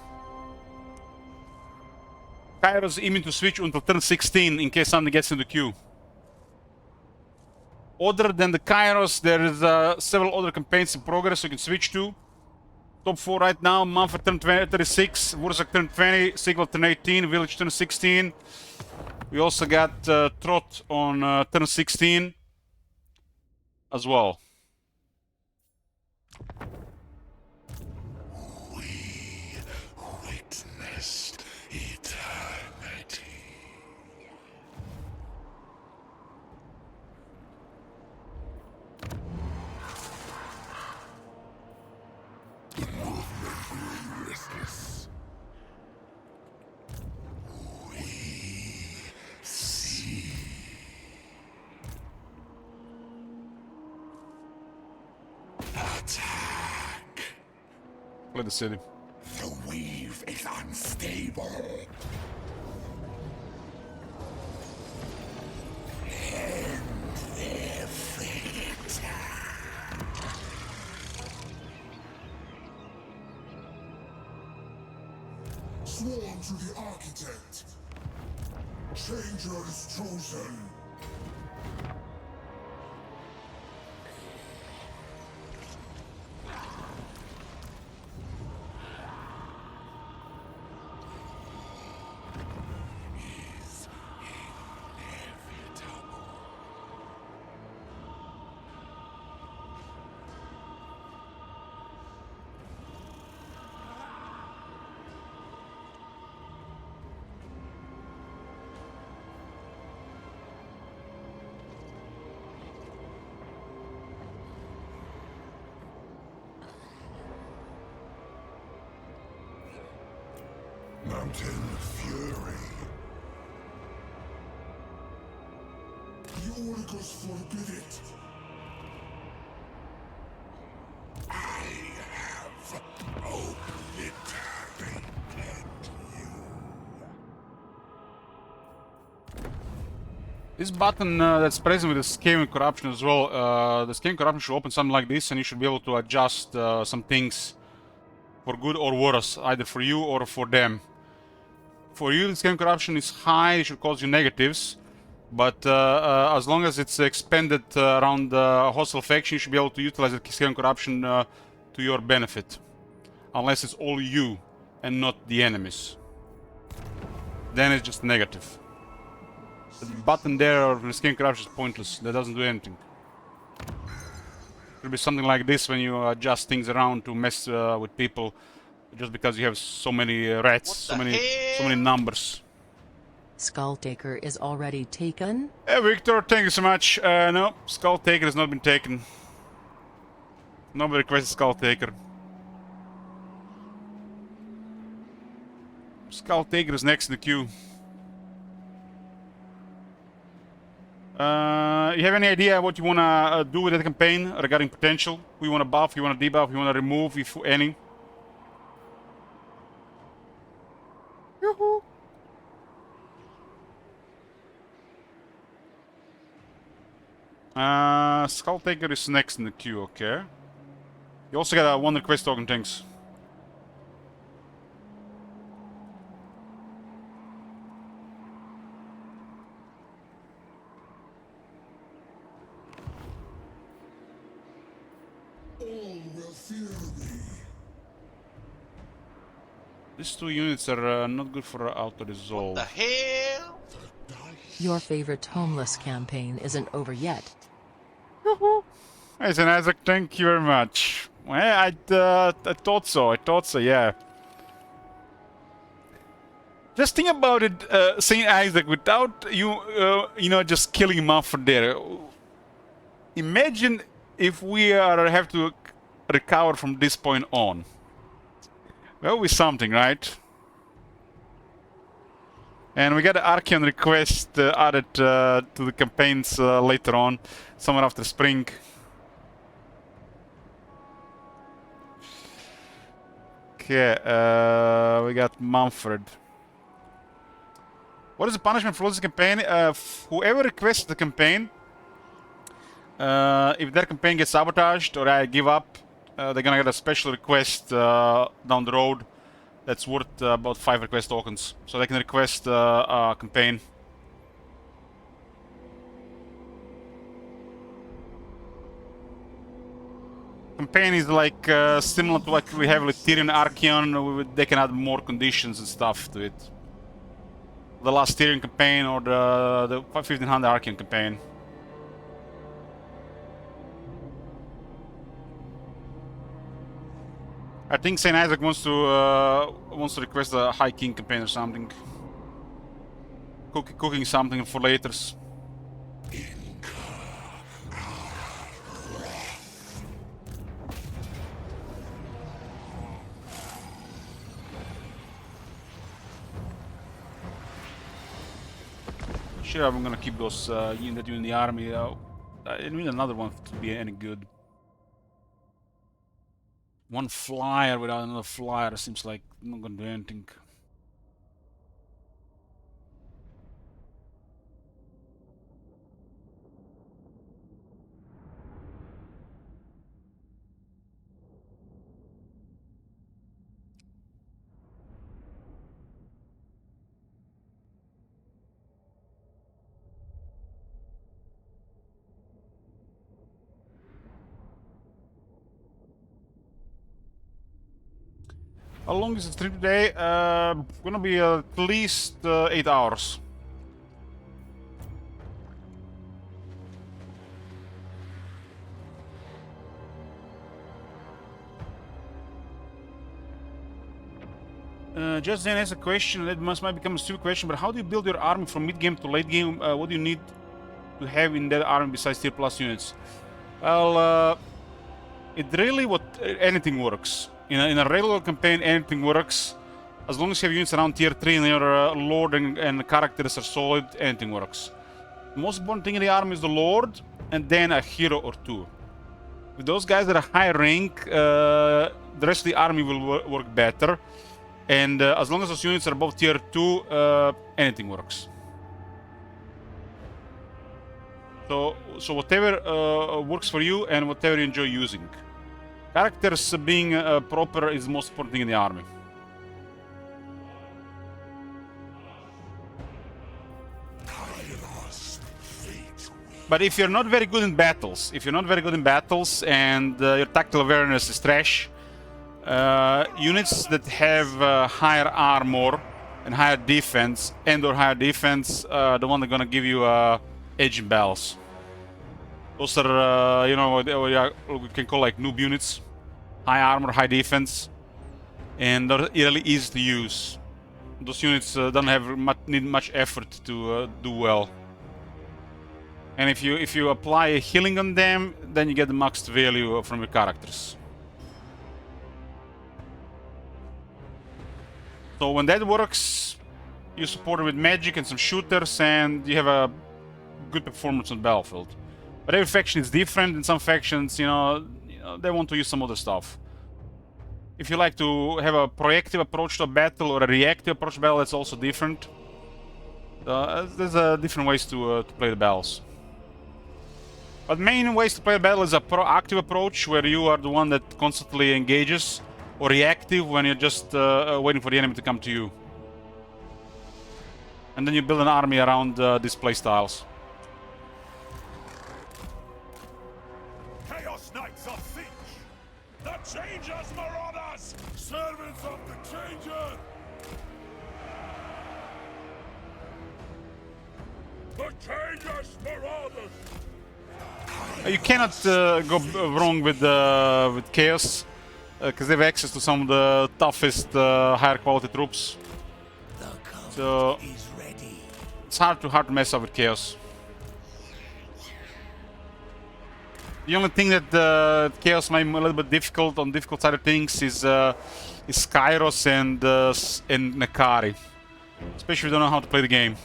Speaker 1: Kairos immune to switch until turn 16 in case something gets in the queue. Other than the Kairos, there is several other campaigns in progress you can switch to. Top 4 right now, Manfred turn 36, Wurzak turn 20, Sigval turn 18, Village turn 16. We also got Trot on turn 16 as well.
Speaker 2: We witnessed eternity. Restless. We see. Attack.
Speaker 1: Play the city.
Speaker 2: The weave is unstable. End their fate. Sworn to the architect. Changer is chosen. Is inevitable. Mountain Fury. The oracles forbid it.
Speaker 1: This button that's present with the scaling corruption as well, the scaling corruption should open something like this, and you should be able to adjust some things for good or worse, either for you or for them. For you, the scaling corruption is high, it should cause you negatives, but as long as it's expanded around the hostile faction, you should be able to utilize the scaling corruption to your benefit. Unless it's all you and not the enemies. Then it's just negative. The button there of the scaling corruption is pointless, that doesn't do anything. It should be something like this when you adjust things around to mess with people, just because you have so many rats, so many numbers.
Speaker 3: Skulltaker is already taken?
Speaker 1: Hey Victor, thank you so much. No, Skulltaker has not been taken. Nobody requested Skulltaker. Skulltaker is next in the queue. You have any idea what you wanna do with that campaign regarding potential? Who you wanna buff, you wanna debuff, you wanna remove, if any? Yoo-hoo! Skulltaker is next in the queue, okay. You also got one request token, thanks. These two units are not good for auto-resolve.
Speaker 4: What the hell?
Speaker 3: Your favorite homeless campaign isn't over yet.
Speaker 1: Hey, St. Isaac, thank you very much. Well, I thought so, yeah. Just think about it, St. Isaac, without you, you know, just killing him off for there. Imagine if we have to recover from this point on. That would be something, right? And we got an Archeon request added to the campaigns later on, somewhere after spring. Okay, we got Mumford. What is the punishment for losing campaign? Whoever requests the campaign, if their campaign gets sabotaged or I give up, they're gonna get a special request down the road that's worth about 5 request tokens. So they can request a campaign. Campaign is like similar to what we have with Tyrion Archeon. They can add more conditions and stuff to it. The last Tyrion campaign or the 1500 Archeon campaign. I think St. Isaac wants to request a High King campaign or something. Cooking something for laters. Sure, I'm gonna keep those units in the army. I need another one to be any good. One flyer without another flyer seems like I'm not gonna do anything. How long is the stream today? Gonna be at least 8 hours. Just then as a question, that might become a stupid question, but how do you build your army from mid-game to late game? What do you need to have in that army besides tier plus units? Well, it really anything works. In a regular campaign, anything works. As long as you have units around tier 3 and your lord and characters are solid, anything works. The most important thing in the army is the lord, and then a hero or two. With those guys that are high rank, the rest of the army will work better. And as long as those units are above tier 2, anything works. So whatever works for you and whatever you enjoy using. Characters being proper is the most important thing in the army. But if you're not very good in battles, and your tactical awareness is trash, units that have higher armor and higher defense, the one that's gonna give you edge in battles. Those are, you know, what we can call like noob units. High armor, high defense, and they're really easy to use. Those units don't need much effort to do well. And if you apply healing on them, then you get the maxed value from your characters. So when that works, you support it with magic and some shooters, and you have a good performance on the battlefield. But every faction is different. In some factions, you know, they want to use some other stuff. If you like to have a proactive approach to a battle or a reactive approach to battle, that's also different. There's different ways to play the battles. But main ways to play a battle is a proactive approach, where you are the one that constantly engages, or reactive, when you're just waiting for the enemy to come to you. And then you build an army around these playstyles.
Speaker 2: Chaos Knights of Tzeentch! The Changers, Marauders! Servants of the Changer! The Changers, Marauders!
Speaker 1: You cannot go wrong with Chaos, because they have access to some of the toughest, higher quality troops. So it's hard to mess up with Chaos. The only thing that Chaos might be a little bit difficult on difficult side of things is Kairos and Nekari, especially if you don't know how to play the game.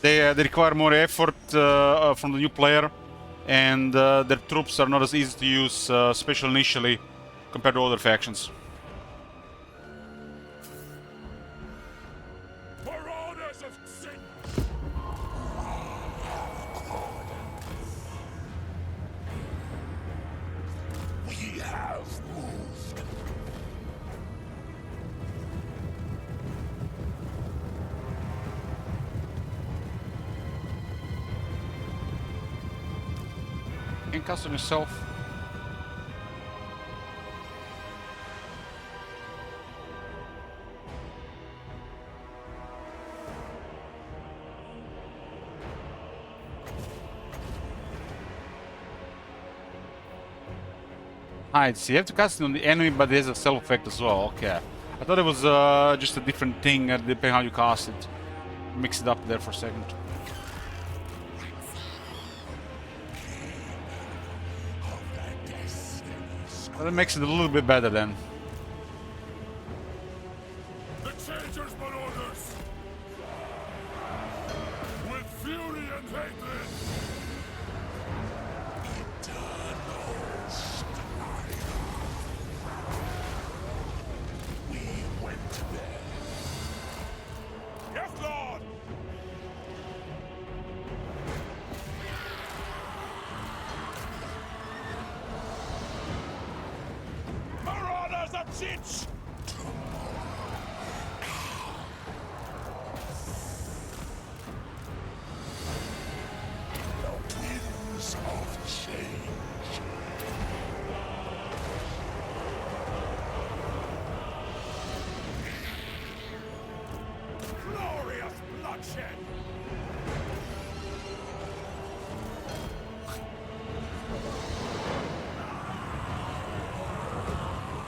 Speaker 1: They require more effort from the new player, and their troops are not as easy to use, especially initially, compared to other factions.
Speaker 2: Marauders of Tzeentch! We have moved.
Speaker 1: You can custom yourself. Hides. You have to cast it on the enemy, but there's a self effect as well. Okay. I thought it was just a different thing, depending how you cast it. Mix it up there for a second. That makes it a little bit better then.
Speaker 2: The Changers, Marauders! With fury and hatred! Eternal strife. We went there. Yes, Lord! Marauders of Tzeentch! The winds of change. Glorious bloodshed!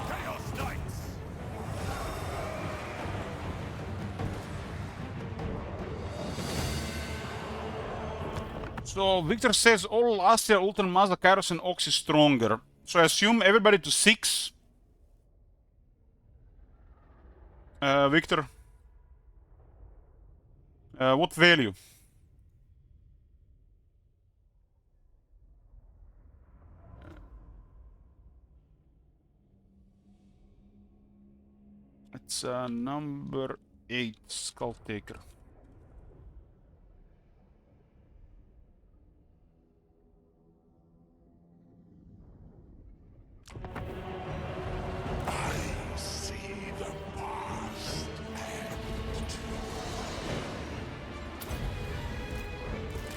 Speaker 2: Chaos Knights!
Speaker 1: So Victor says all last year Ultra Mazda, Kairos and Ox is stronger. So I assume everybody to 6. Victor. What value? It's number 8, Skulltaker.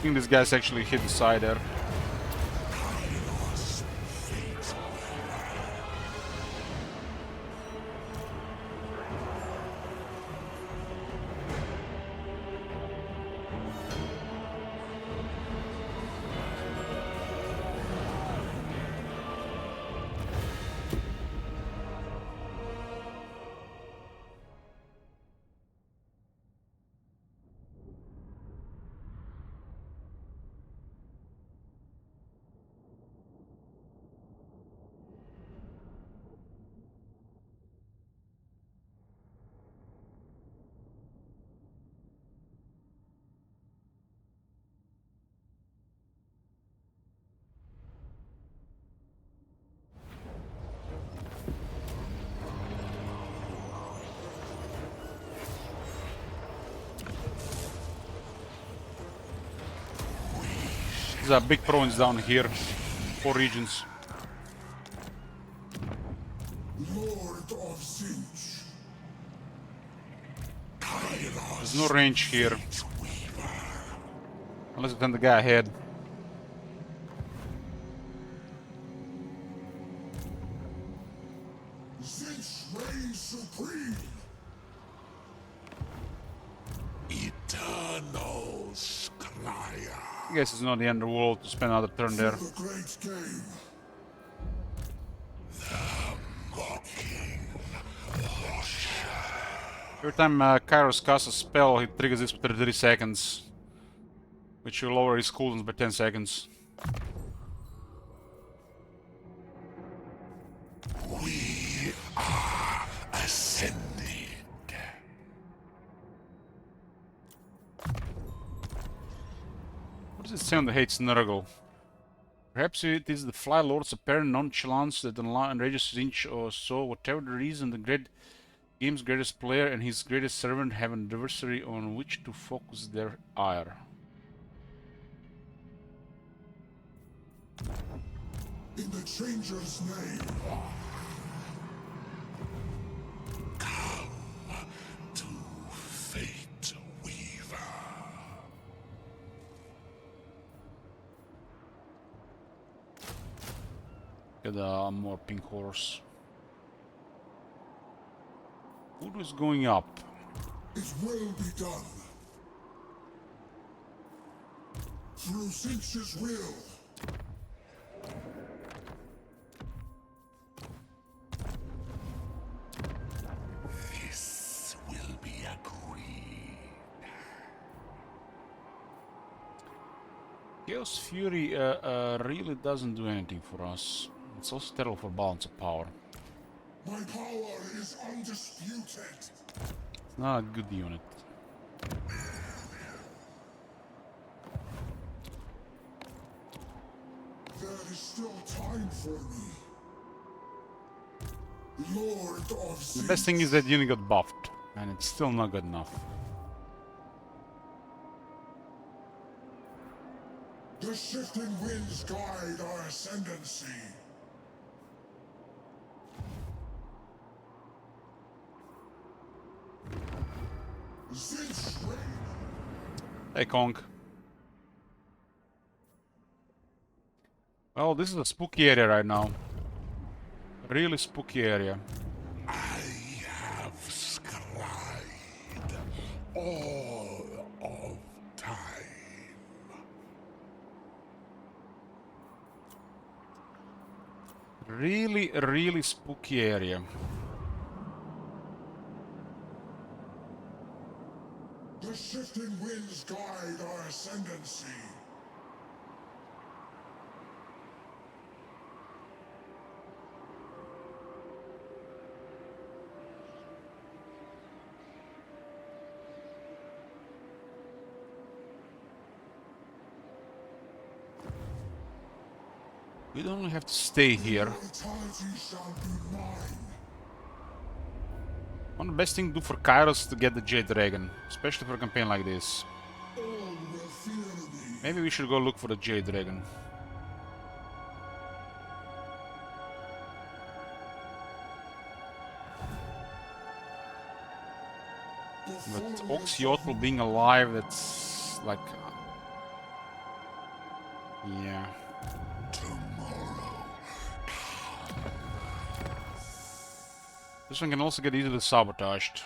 Speaker 1: I think this guy's actually hit the side there. There's a big province down here. 4 regions.
Speaker 2: Lord of Tzeentch.
Speaker 1: There's no range here. Unless we send the guy ahead.
Speaker 2: Tzeentch reigns supreme. Eternal Scryer.
Speaker 1: I guess it's not the end of the world to spend another turn there.
Speaker 2: The great game.
Speaker 1: Every time Kairos casts a spell, he triggers this for 33 seconds. Which will lower his cooldowns by 10 seconds.
Speaker 2: We are ascended.
Speaker 1: What does it say on the Hate Snurgle? Perhaps it is the Fly Lord's apparent nonchalance that enrages Tzeentch or so. Whatever the reason, the game's greatest player and his greatest servant have an adversary on which to focus their ire.
Speaker 2: In the Changer's name. Come to Fate Weaver.
Speaker 1: Get a more pink horse. Food is going up.
Speaker 2: It will be done. Through Tzeentch's will. This will be agreed.
Speaker 1: Chaos Fury really doesn't do anything for us. It's also terrible for balance of power.
Speaker 2: My power is undisputed.
Speaker 1: It's not a good unit.
Speaker 2: There is still time for me. Lord of
Speaker 1: The best thing is that unit got buffed, and it's still not good enough.
Speaker 2: The shifting winds guide our ascendancy. Tzeentch reign.
Speaker 1: Hey Kong. Well, this is a spooky area right now. Really spooky area.
Speaker 2: I have scried all of time.
Speaker 1: Really spooky area.
Speaker 2: The shifting winds guide our ascendancy.
Speaker 1: We don't only have to stay here.
Speaker 2: Immortality shall be mine.
Speaker 1: One of the best things to do for Kairos is to get the Jade Dragon, especially for a campaign like this.
Speaker 2: All will fear me.
Speaker 1: Maybe we should go look for the Jade Dragon. But Oxyotl being alive, that's like Yeah. This one can also get easily sabotaged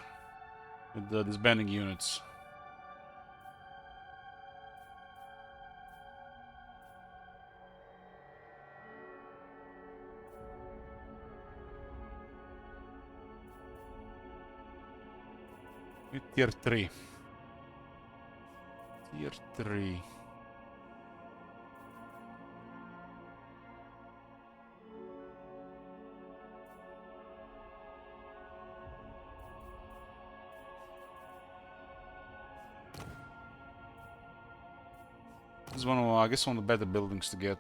Speaker 1: with the disbanding units. With tier 3. Tier 3. This is one of, I guess, one of the better buildings to get.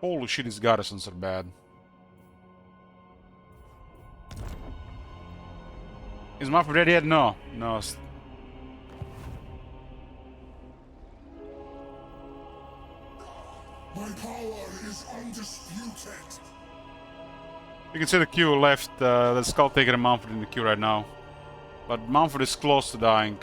Speaker 1: Holy shit, these garrisons are bad. Is map ready yet? No. No.
Speaker 2: My power is undisputed.
Speaker 1: You can see the queue left, the Skulltaker and Mumford in the queue right now. But Mumford is close to dying.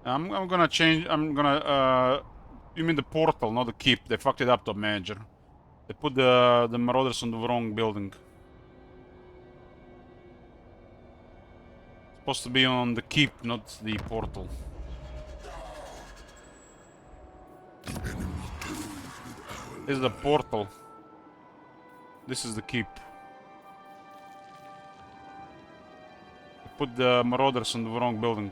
Speaker 1: I'm gonna change, you mean the portal, not the keep. They fucked it up, top manager. They put the marauders on the wrong building. Supposed to be on the keep, not the portal. This is the portal. This is the keep. They put the marauders on the wrong building.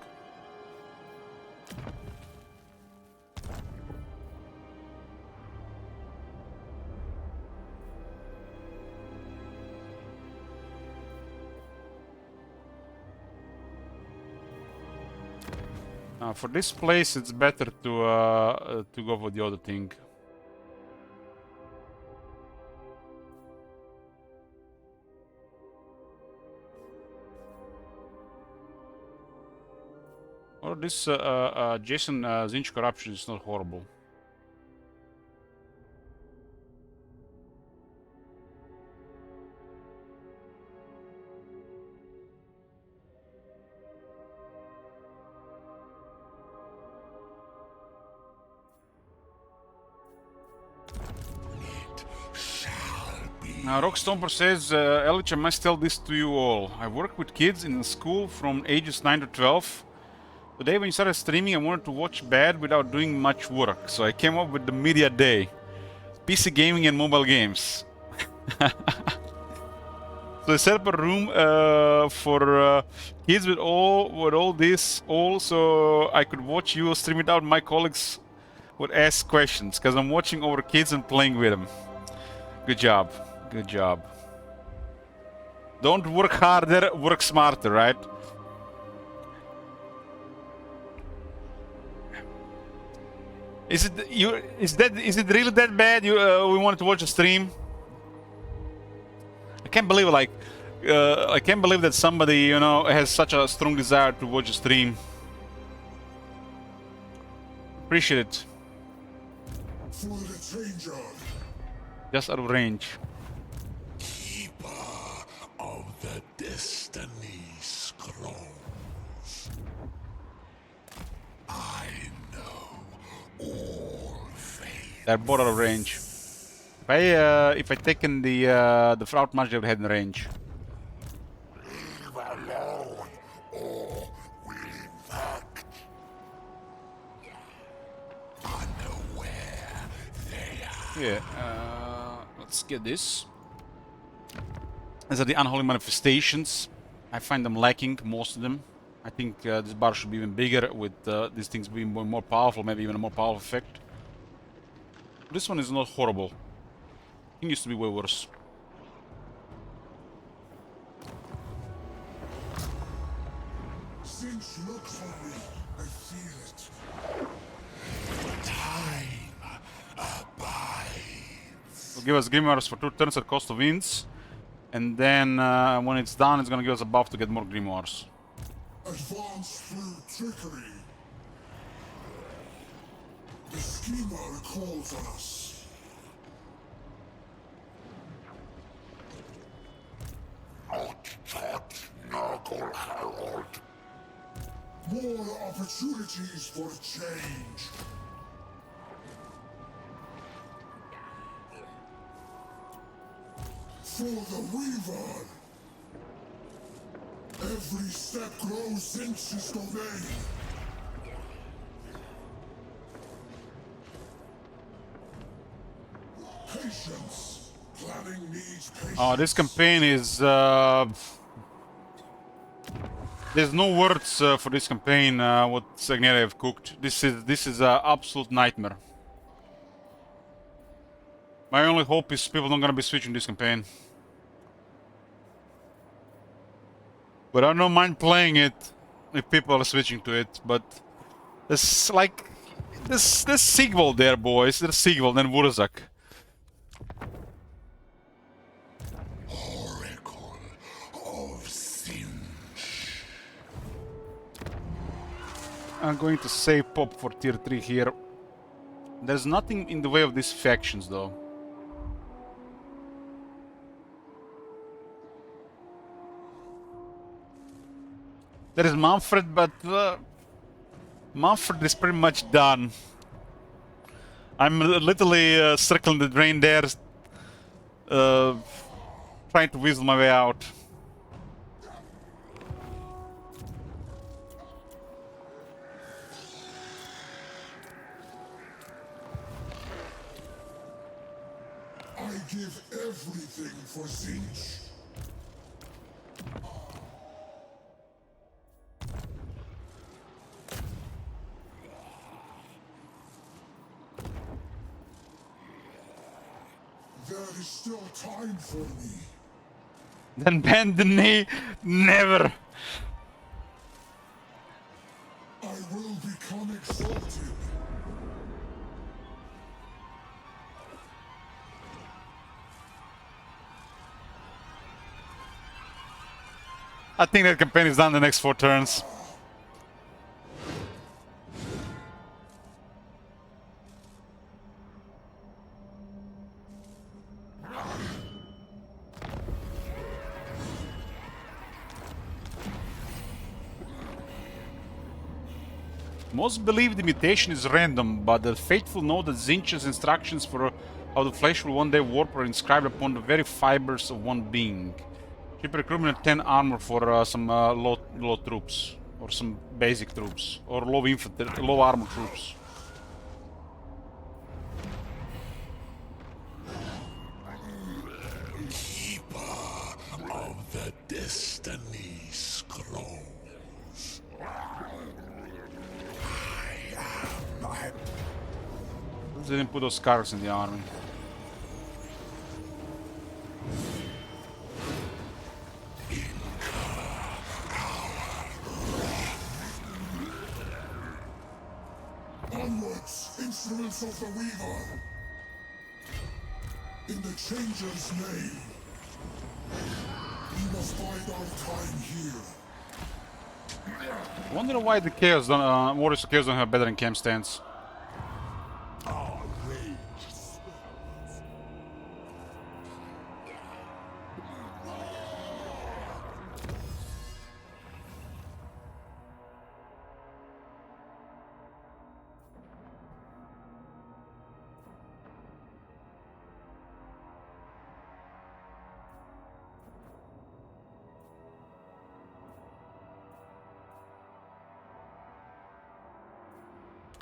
Speaker 1: For this place, it's better to go for the other thing. Or this Jason Tzeentch corruption is not horrible. Rockstomper says, Elich, I must tell this to you all. I work with kids in school from ages 9 to 12. Today when you started streaming, I wanted to watch bad without doing much work. So I came up with the media day. PC gaming and mobile games. So I set up a room for kids with all this, so I could watch you stream it out. My colleagues would ask questions, because I'm watching over kids and playing with them. Good job. Good job. Don't work harder, work smarter, right? Is it really that bad? We wanted to watch a stream. I can't believe I can't believe that somebody has such a strong desire to watch a stream. Appreciate it.
Speaker 2: For the changer.
Speaker 1: Just out of range.
Speaker 2: Keeper of the Destiny Scrolls. I know all faith.
Speaker 1: They're both out of range. If I taken the Fraud Mage, they would head in range.
Speaker 2: Leave alone, or will infect. Unaware they are.
Speaker 1: Yeah, let's get this. These are the unholy manifestations. I find them lacking, most of them. I think this bar should be even bigger with these things being more powerful, maybe even a more powerful effect. This one is not horrible. It used to be way worse.
Speaker 2: Tzeentch looks for me. I feel it. Time abides.
Speaker 1: Will give us Grimoires for 2 turns at cost of wins. And then when it's done, it's gonna give us a buff to get more grimoires.
Speaker 2: Advance through trickery. The schemer calls on us. More opportunities for change. For the Weaver. Every step grows Tzeentch's domain. Patience. Planning needs patience.
Speaker 1: Oh, this campaign is... there's no words for this campaign, what Sagneria have cooked. This is an absolute nightmare. My only hope is people not gonna be switching this campaign. But I don't mind playing it if people are switching to it, but there's like... There's Sigval there, boys. There's Sigval, then Wurzak.
Speaker 2: Oracle of Tzeentch.
Speaker 1: I'm going to save pop for tier 3 here. There's nothing in the way of these factions, though. There is Manfred, but Manfred is pretty much done. I'm literally circling the drain there, trying to weasel my way out.
Speaker 2: I give everything for Tzeentch. There is still time for me.
Speaker 1: Then bend the knee, never.
Speaker 2: I will become exalted.
Speaker 1: I think that campaign is done the next 4 turns. Most believe the mutation is random, but the faithful know that Tzeentch's instructions for how the flesh will one day warp are inscribed upon the very fibers of one being. Keep recruitment at 10 armor for some low troops, or some basic troops, or low infantry, low armor troops.
Speaker 2: Keeper of the Destiny Scrolls.
Speaker 1: They didn't put those cars in the army.
Speaker 2: Onwards, instruments of the Weaver. In the Changer's name. We must bide our time here.
Speaker 1: I wonder why the Chaos don't, Warriors of Chaos don't have better in camp stance.
Speaker 2: Our rage.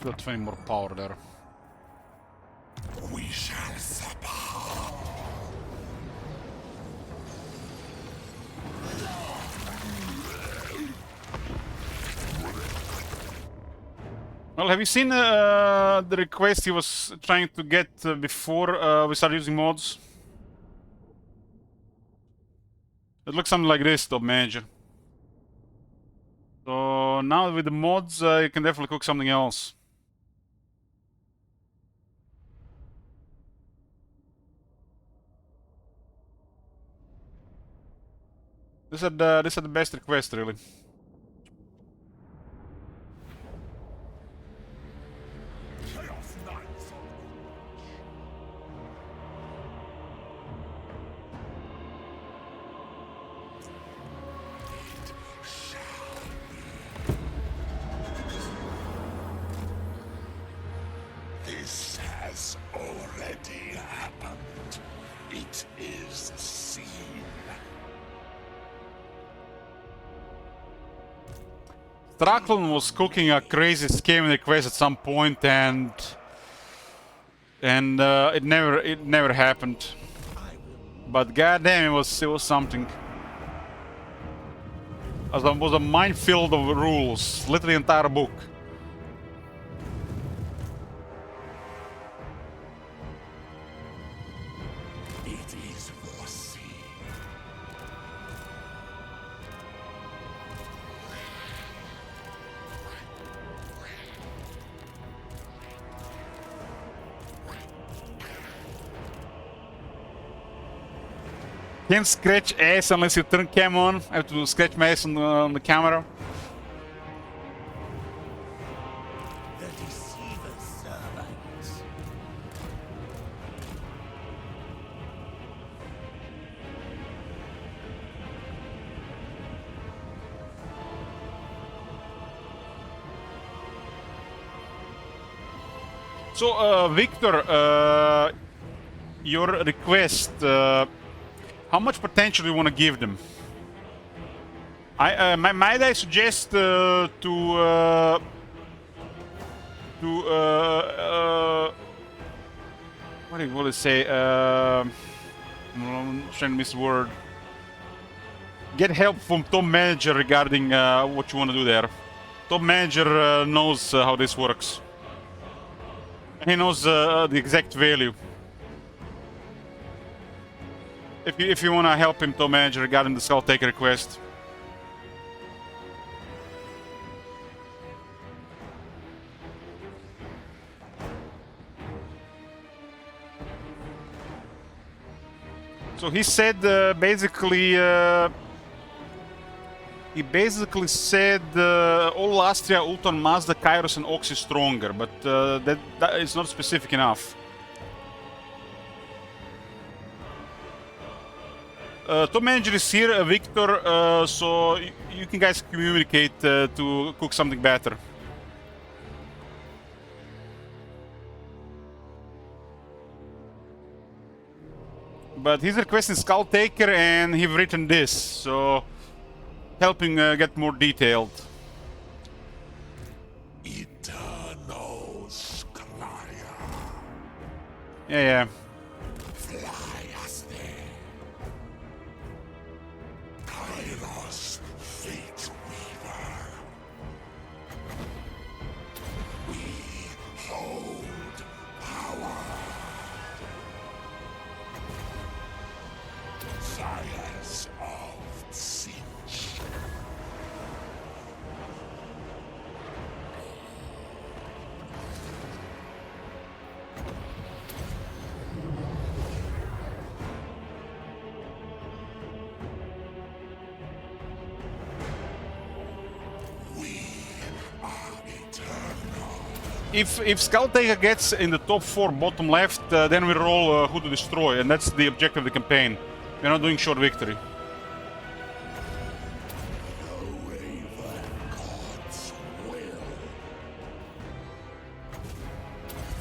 Speaker 1: Got 20 more power there.
Speaker 2: We shall succumb.
Speaker 1: Well, have you seen the request he was trying to get before we started using mods? It looks something like this, top manager. So now with the mods, you can definitely cook something else. these are the best requests, really.
Speaker 2: Chaos Knights. This has already happened. It is seen.
Speaker 1: Straklon was cooking a crazy scheme request at some point, and it never happened. But goddamn, it was something. It was a minefield of rules, literally entire book.
Speaker 2: It is foreseen.
Speaker 1: Can't scratch ass unless you turn cam on. I have to scratch my ass on the camera.
Speaker 2: The deceiver's servants.
Speaker 1: So, Victor, your request. How much potential do you want to give them? Might I suggest what do you say? I'm trying to miss the word. Get help from top manager regarding what you want to do there. Top manager knows how this works. He knows the exact value. If you want to help him, top manager, regarding the Skulltaker request. So he said basically. He basically said all Astria, Ulton, Mazda, Kairos, and Ox is stronger, but that is not specific enough. Top manager is here, Victor, so you can guys communicate to cook something better. But he's requesting Skulltaker, and he's written this, so helping get more detailed.
Speaker 2: Eternal Sklaya.
Speaker 1: Yeah.
Speaker 2: Fly us there. Kairos, Fate Weaver. We hold power. Science of Tzeentch.
Speaker 1: If Skulltaker gets in the top 4 bottom left, then we roll who to destroy, and that's the objective of the campaign. We're not doing short victory.
Speaker 2: God's will.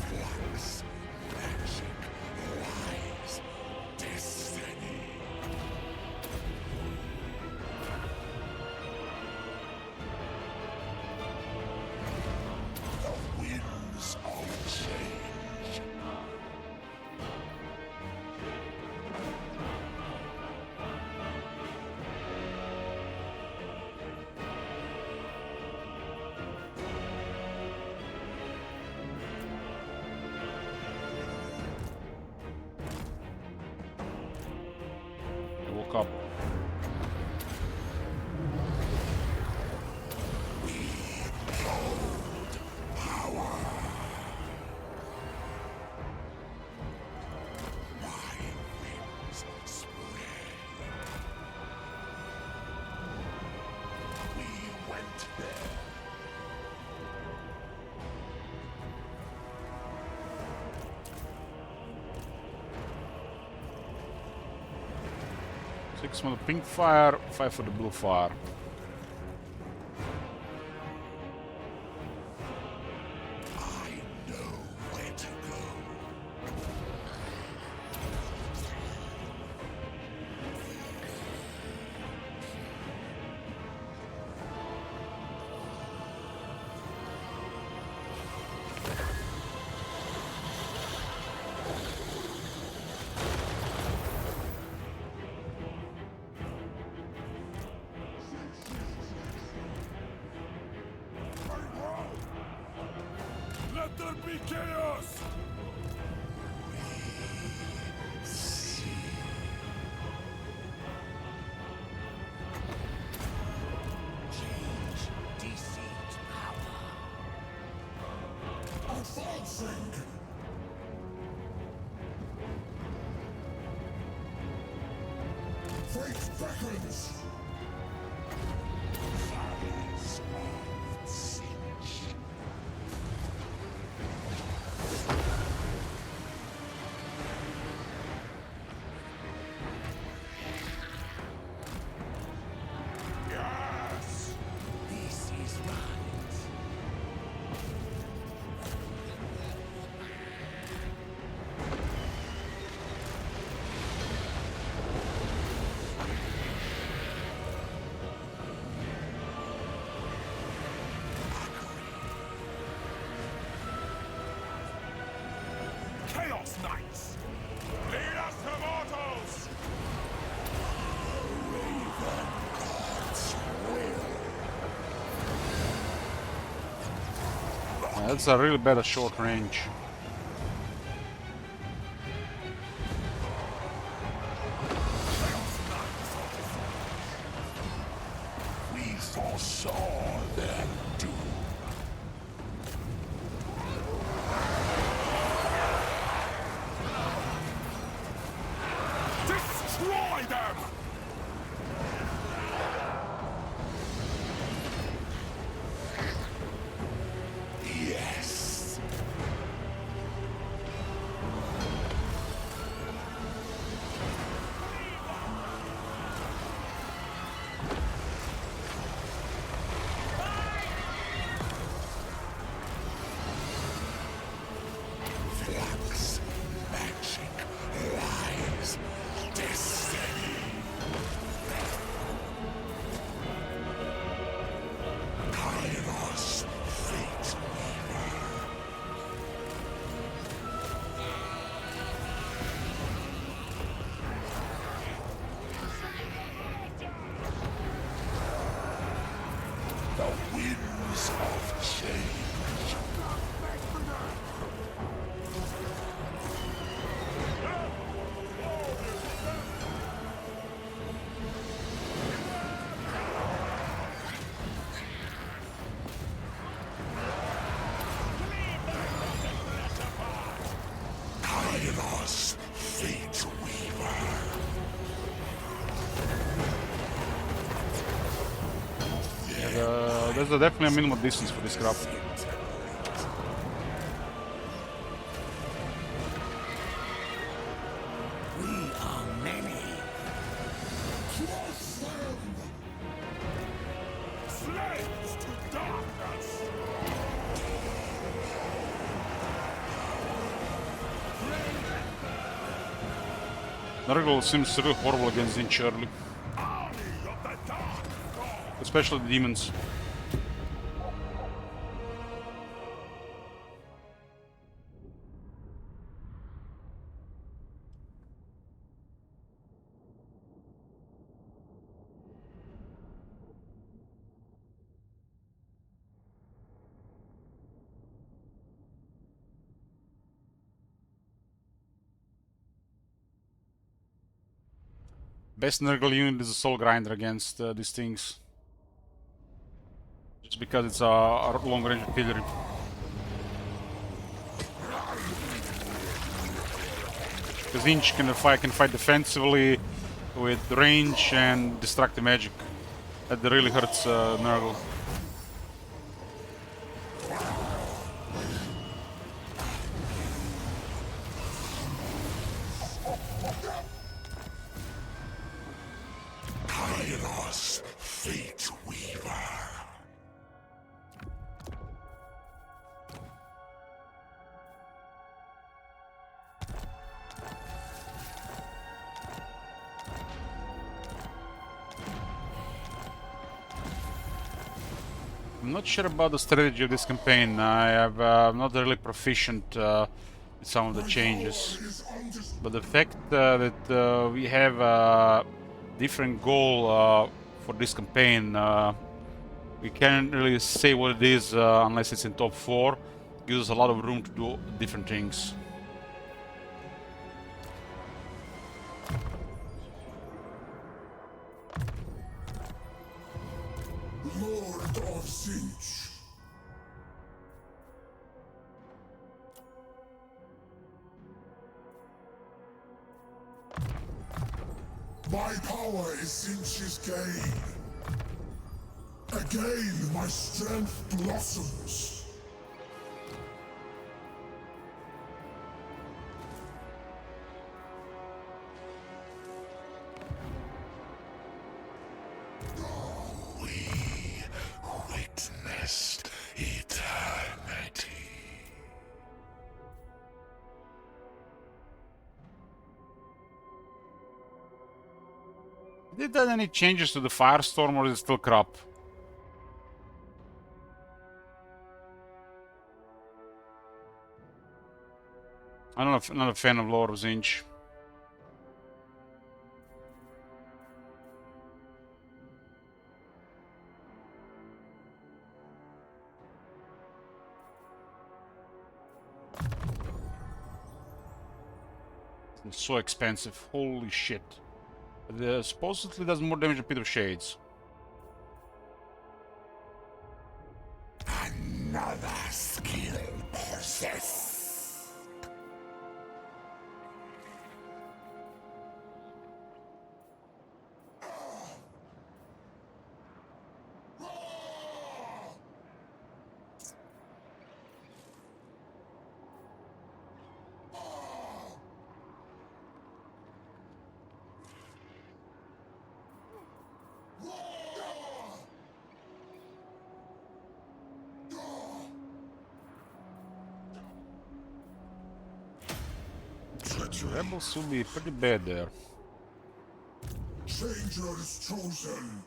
Speaker 2: Flux, magic, lies, destiny. The winds of change.
Speaker 1: I woke up. 6 for the pink fire, 5 for the blue fire.
Speaker 2: I know where to go. Let there be chaos! Change, deceit, power. Advancing! Fate beckons! Silence of Tzeentch. Yes! This is right. Chaos Knights! Lead us to mortals!
Speaker 1: That's a really bad at short range.
Speaker 2: We foresaw their doom. Destroy them! Yes. Flux, magic, lies, destiny. Kairos, fate weaver. The winds of change. Kairos, fate weaver.
Speaker 1: There's definitely a minimal distance for this crap.
Speaker 2: We are many. Crush them! Slaves to darkness!
Speaker 1: Nurgle seems really horrible against Tzeentch early,
Speaker 2: Army of the dark god!
Speaker 1: especially the demons. Best Nurgle unit is a Soul Grinder against these things. Just because it's a long range artillery. Because Tzeentch can fight defensively with range and destructive magic. That really hurts Nurgle. I'm not sure about the strategy of this campaign. I'm not really proficient with some of the changes. But the fact that we have a different goal for this campaign, we can't really say what it is unless it's in top 4. Gives us a lot of room to do different things.
Speaker 2: Lord of Tzeentch. My power is Tzeentch's gain. Again, my strength blossoms. We witnessed eternity.
Speaker 1: Did that any changes to the firestorm, or is it still crap? I'm not a fan of Lord of Tzeentch. It's so expensive. Holy shit. Supposedly does more damage than Pit of Shades.
Speaker 2: Another skill possessed.
Speaker 1: Rebels will be pretty bad there.
Speaker 2: Changers chosen.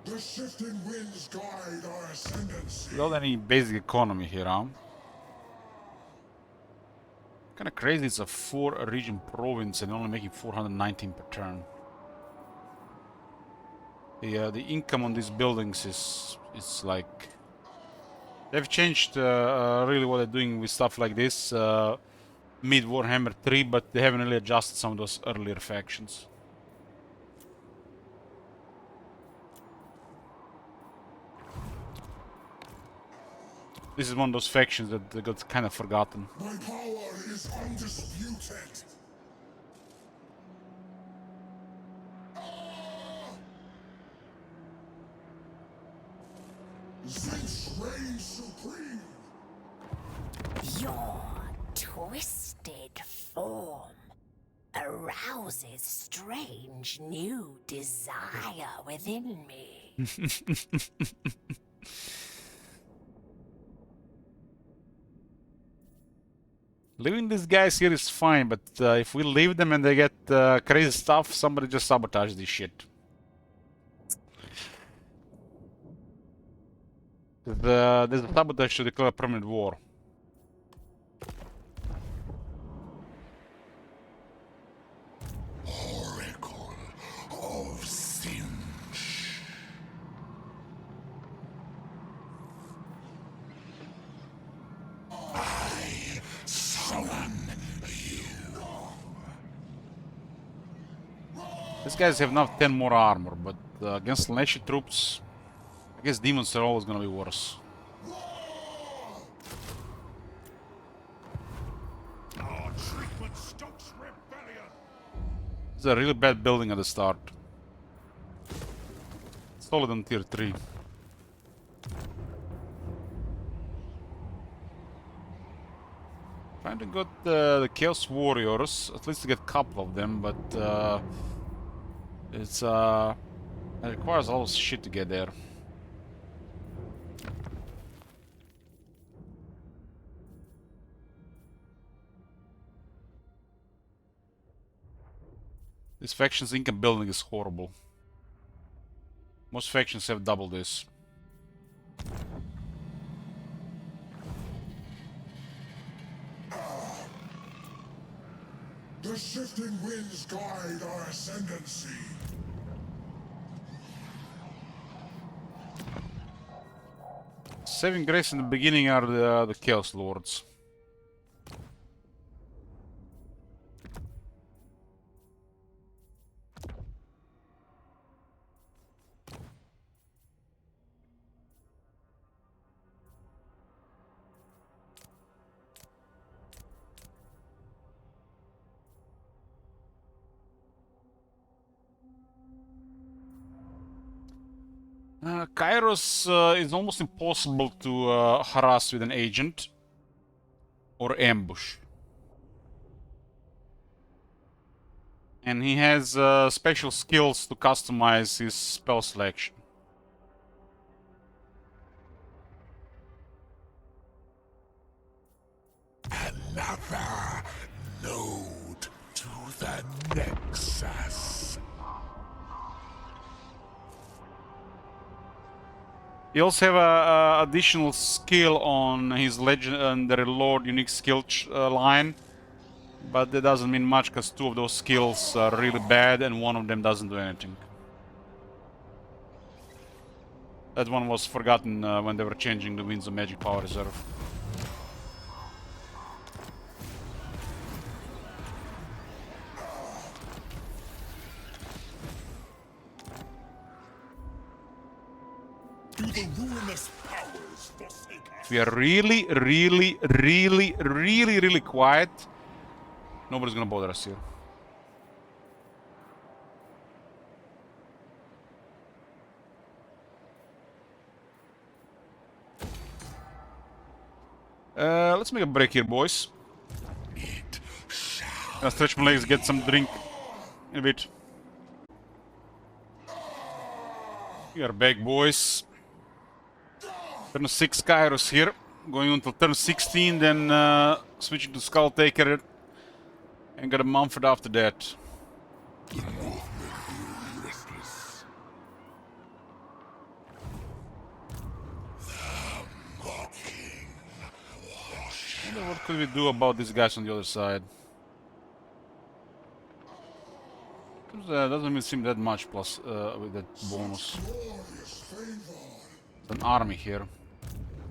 Speaker 2: The shifting winds guide our ascendancy.
Speaker 1: Without any basic economy here, huh? Kinda crazy it's a 4-region province and only making 419 per turn. The income on these buildings is like... They've changed really what they're doing with stuff like this mid Warhammer 3, but they haven't really adjusted some of those earlier factions. This is one of those factions that got kind of forgotten.
Speaker 2: My power is undisputed. Tzeentch reigns supreme.
Speaker 4: Your twisted form arouses strange new desire within me.
Speaker 1: Leaving these guys here is fine, but if we leave them and they get crazy stuff, somebody just sabotage this shit. There's a sabotage to declare a permanent war.
Speaker 2: Oracle of Tzeentch. I summon you.
Speaker 1: These guys have now 10 more armor, but against Leshi troops, I guess demons are always gonna be worse.
Speaker 2: Our treatment stokes rebellion.
Speaker 1: It's a really bad building at the start. Solid on tier 3. Trying to get the Chaos Warriors, at least to get a couple of them, but it requires all this shit to get there. This faction's income building is horrible. Most factions have double this.
Speaker 2: The shifting winds guide our ascendancy.
Speaker 1: Saving grace in the beginning are the Chaos Lords. Kairos is almost impossible to harass with an agent or ambush. And he has special skills to customize his spell selection.
Speaker 2: Another node to the Nexus.
Speaker 1: He also have a additional skill on his legendary lord unique skill line, but that doesn't mean much because two of those skills are really bad and one of them doesn't do anything. That one was forgotten when they were changing the Winds of Magic Power Reserve.
Speaker 2: Do the ruinous powers forsake us?
Speaker 1: We are really quiet. Nobody's gonna bother us here. Let's make a break here, boys.
Speaker 2: It shall.
Speaker 1: Gonna stretch my legs, get some drink in a bit. We are back, boys. Turn 6 Kairos here. Going until turn 16, then switching to Skulltaker. And got a Mumford after that.
Speaker 2: The movement grew restless. The mocking wash.
Speaker 1: What could we do about these guys on the other side? Doesn't even seem that much plus with that bonus.
Speaker 2: Glorious favor.
Speaker 1: An army here.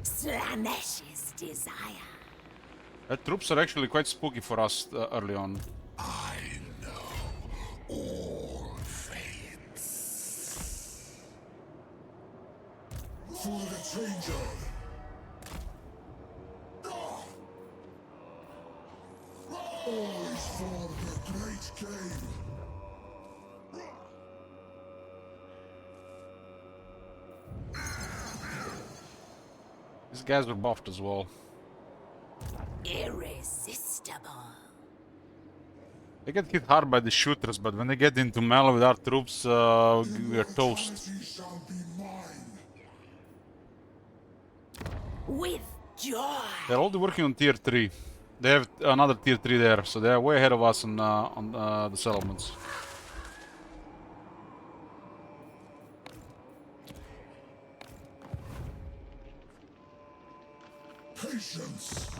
Speaker 4: Slanesh's desire.
Speaker 1: Troops are actually quite spooky for us early on.
Speaker 2: I know all fates. For the changer. Always for the great game.
Speaker 1: These guys were buffed as well.
Speaker 4: Irresistible.
Speaker 1: They get hit hard by the shooters, but when they get into melee with our troops, we are toast.
Speaker 2: Immortality shall be mine.
Speaker 4: With joy.
Speaker 1: They're already working on tier 3. They have another tier 3 there, so they are way ahead of us on the settlements.
Speaker 2: Patience.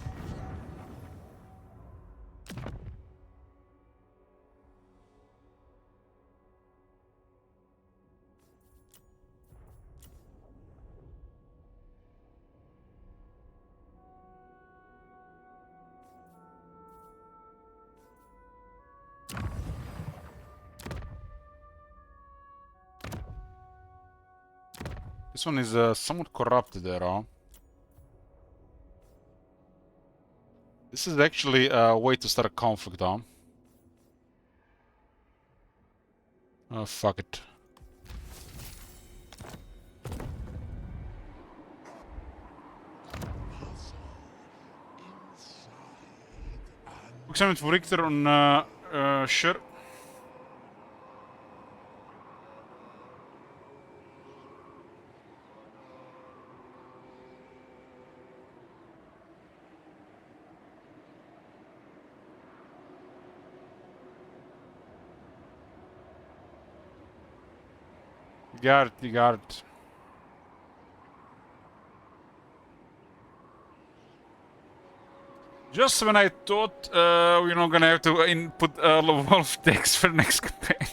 Speaker 1: This one is somewhat corrupted there, huh? This is actually a way to start a conflict, huh? Oh, fuck it. Examine for Richter on sure. You got it, you got it. Just when I thought we're not gonna have to input a lot of text for the next campaign.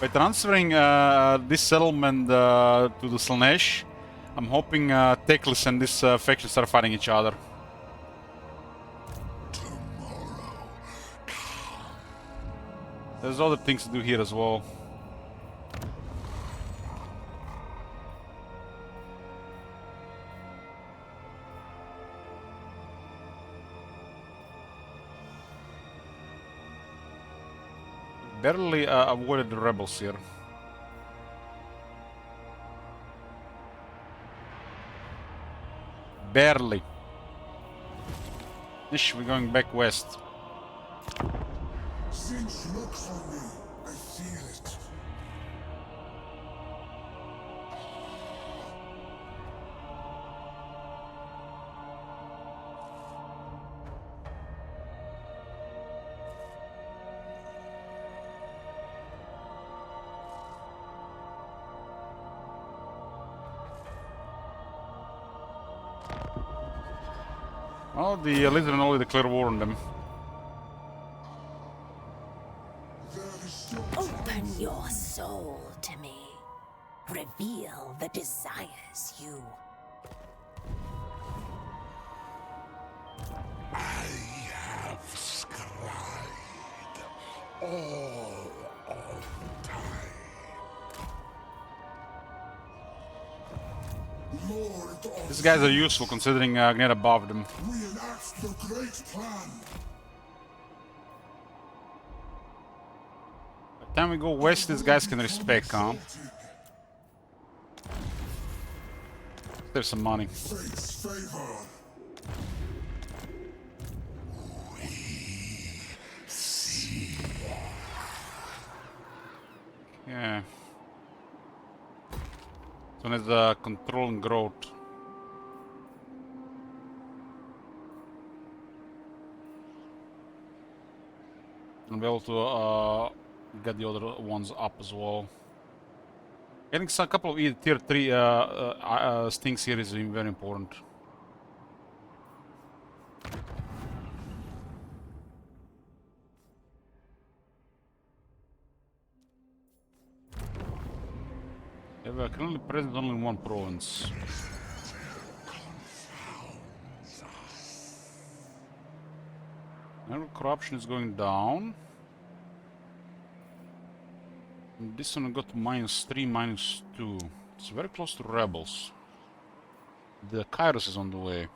Speaker 1: By transferring this settlement to the Tzeentch, I'm hoping Teclis and this faction start fighting each other. There's other things to do here as well. Barely avoided the rebels here. Barely. Ish, we're going back west.
Speaker 2: Tzeentch looks on me. I feel it.
Speaker 1: Oh, the Elite and only declare war on them.
Speaker 4: Open your soul to me. Reveal the desires you.
Speaker 2: I have scribed all of time. Lord of
Speaker 1: These guys are useful considering I can get above them.
Speaker 2: reenact the great plan.
Speaker 1: By the time we go west, these guys can respect, huh? There's some money.
Speaker 2: Fate's favor.
Speaker 1: Yeah. So it's control and growth. And be able to get the other ones up as well. Getting a couple of tier 3 stings here is very important. Yeah, we are currently present only in one province. Now corruption is going down. And this one got -3, -2. It's very close to rebels. The Kairos is on the way.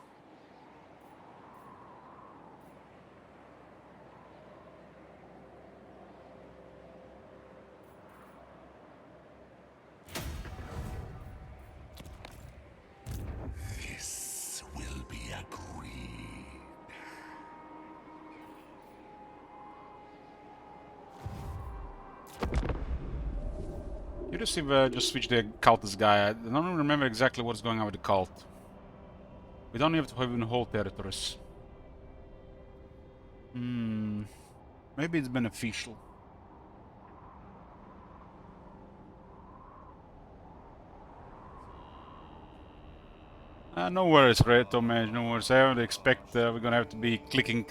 Speaker 2: This will be agreed.
Speaker 1: You just see just switch the cultist guy. I don't even remember exactly what's going on with the cult. We don't have to have even whole territories. Maybe it's beneficial. No worries, Reto, man. No worries. I don't expect we're gonna have to be clicking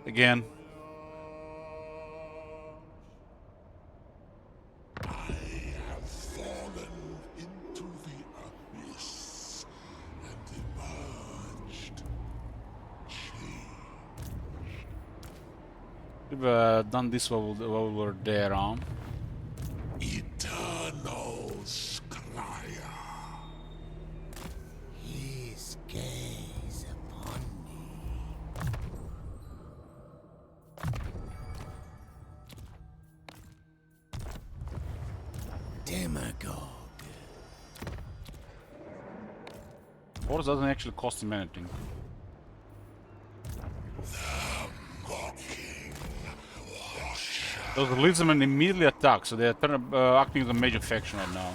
Speaker 1: again.
Speaker 2: I have fallen into the abyss and emerged changed.
Speaker 1: We've done this while we were there, huh?
Speaker 2: Eternal Scryer.
Speaker 4: His gaze upon me. Demagogue.
Speaker 1: Force doesn't actually cost him anything.
Speaker 2: Mocking was
Speaker 1: Those release them and immediately attack, so they are acting as a major faction right now.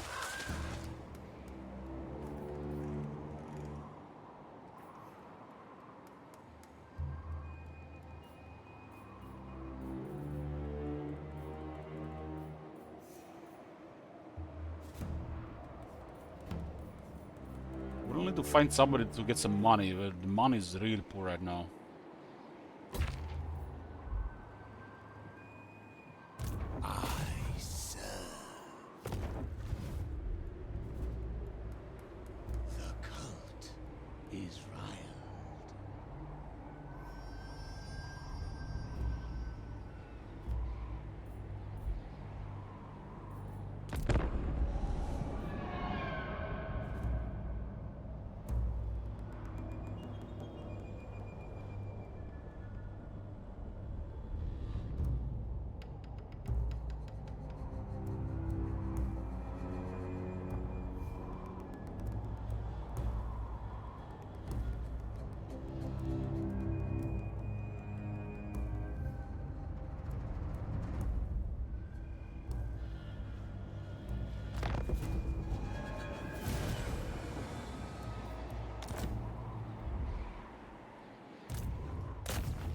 Speaker 1: We'll need to find somebody to get some money, but the money is really poor right now.
Speaker 2: I serve. The cult is riled.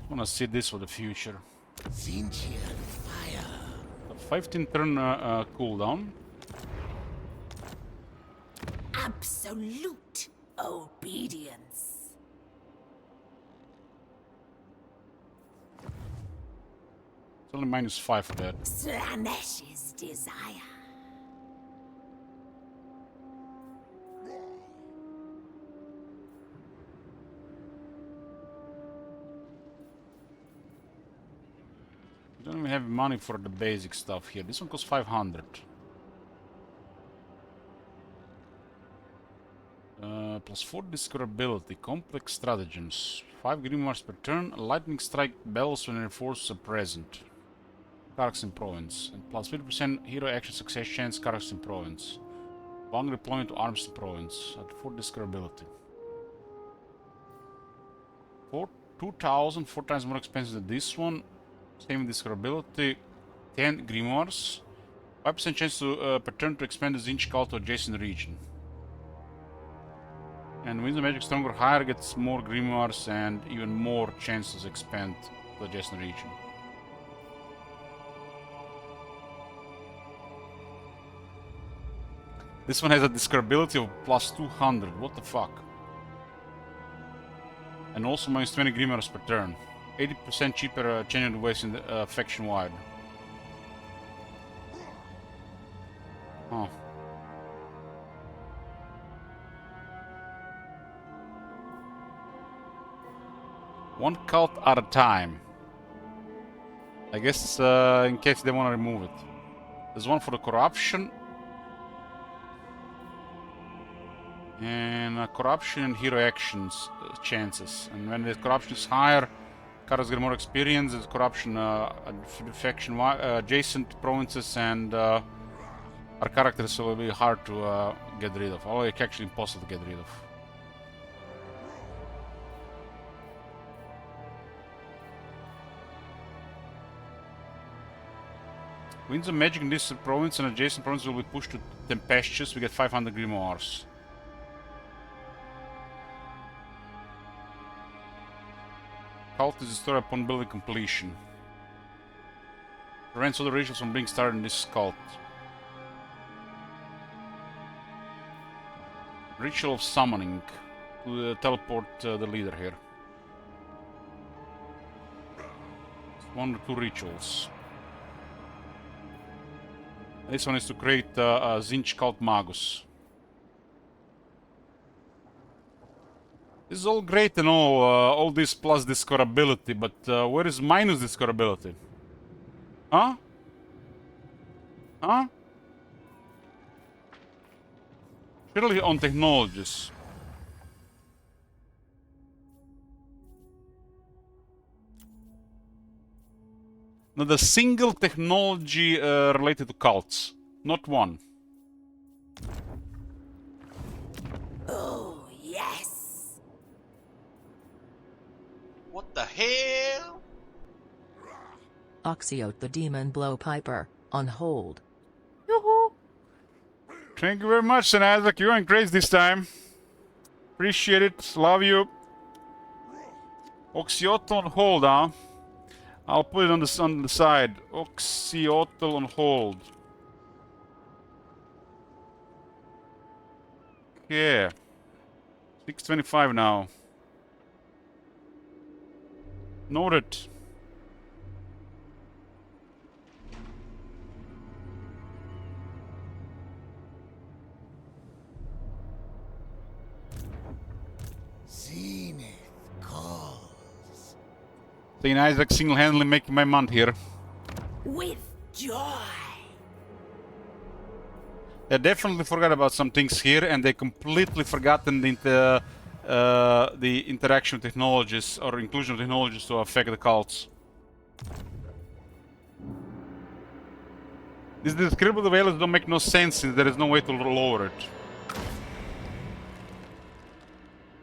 Speaker 1: I wanna see this for the future.
Speaker 2: Tzeentch fire.
Speaker 1: A 15 turn cooldown.
Speaker 4: Absolute obedience.
Speaker 1: It's only -5 for that.
Speaker 4: Slanesh's desire.
Speaker 1: We don't even have money for the basic stuff here. This one costs 500. Plus 4 discoverability, complex stratagems, 5 grimoires per turn, lightning strike bells when reinforcements are present. Characters in province, and plus 50% hero action success chance characters in province. Long deployment to arms in province at 4 discoverability. 2,000, 4 times more expensive than this one. Same discoverability, 10 grimoires, 5% chance to per turn to expand the Tzeentch cult to adjacent region. And wins the magic stronger or higher gets more grimoires and even more chances to expand to adjacent region. This one has a discoverability of plus 200, what the fuck? And also minus 20 grimoires per turn. 80% cheaper changing ways in the faction wide. Oh. One cult at a time. I guess in case they want to remove it. There's one for the corruption. And corruption and hero actions chances. And when the corruption is higher, characters get more experience. There's corruption faction adjacent provinces, and our characters will be hard to get rid of. Or actually impossible to get rid of. Winds of magic in this province and adjacent province will be pushed to tempestuous. We get 500 grimoires. Cult is destroyed upon building completion. Prevents other rituals from being started in this cult. Ritual of summoning to teleport the leader here. One or two rituals. This one is to create a Tzeentch cult magus. This is all great and all this plus discoverability, but where is minus discoverability? Huh? Huh? Surely on technologies. Not a single technology related to cults. Not one.
Speaker 4: Oh, yes.
Speaker 5: What the hell?
Speaker 3: Oxiote the Demon Blowpiper, on hold.
Speaker 1: Yoo-hoo! Thank you very much, St. Isaac. You're in grace this time. Appreciate it. Love you. Oxyotl on hold, huh? I'll put it on the side. Oxyotl on hold. Okay. 6:25 now. Noted.
Speaker 2: Zenith calls.
Speaker 1: St. Isaac single-handedly making my month here.
Speaker 4: With joy.
Speaker 1: They definitely forgot about some things here, and they completely forgotten the interaction of technologies or inclusion of technologies to affect the cults. These describable values don't make no sense since there is no way to lower it.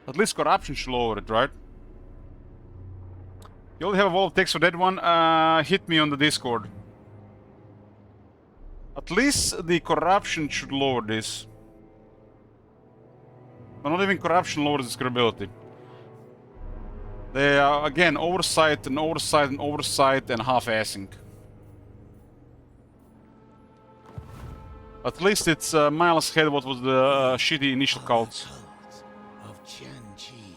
Speaker 1: At least corruption should lower it, right? You only have a wall of text for that one. Hit me on the Discord. At least the corruption should lower this. But not even corruption lowers describability. They are, again, oversight and oversight and oversight and half-assing. At least it's miles ahead of what was the shitty initial cults.
Speaker 2: Of Qianqi.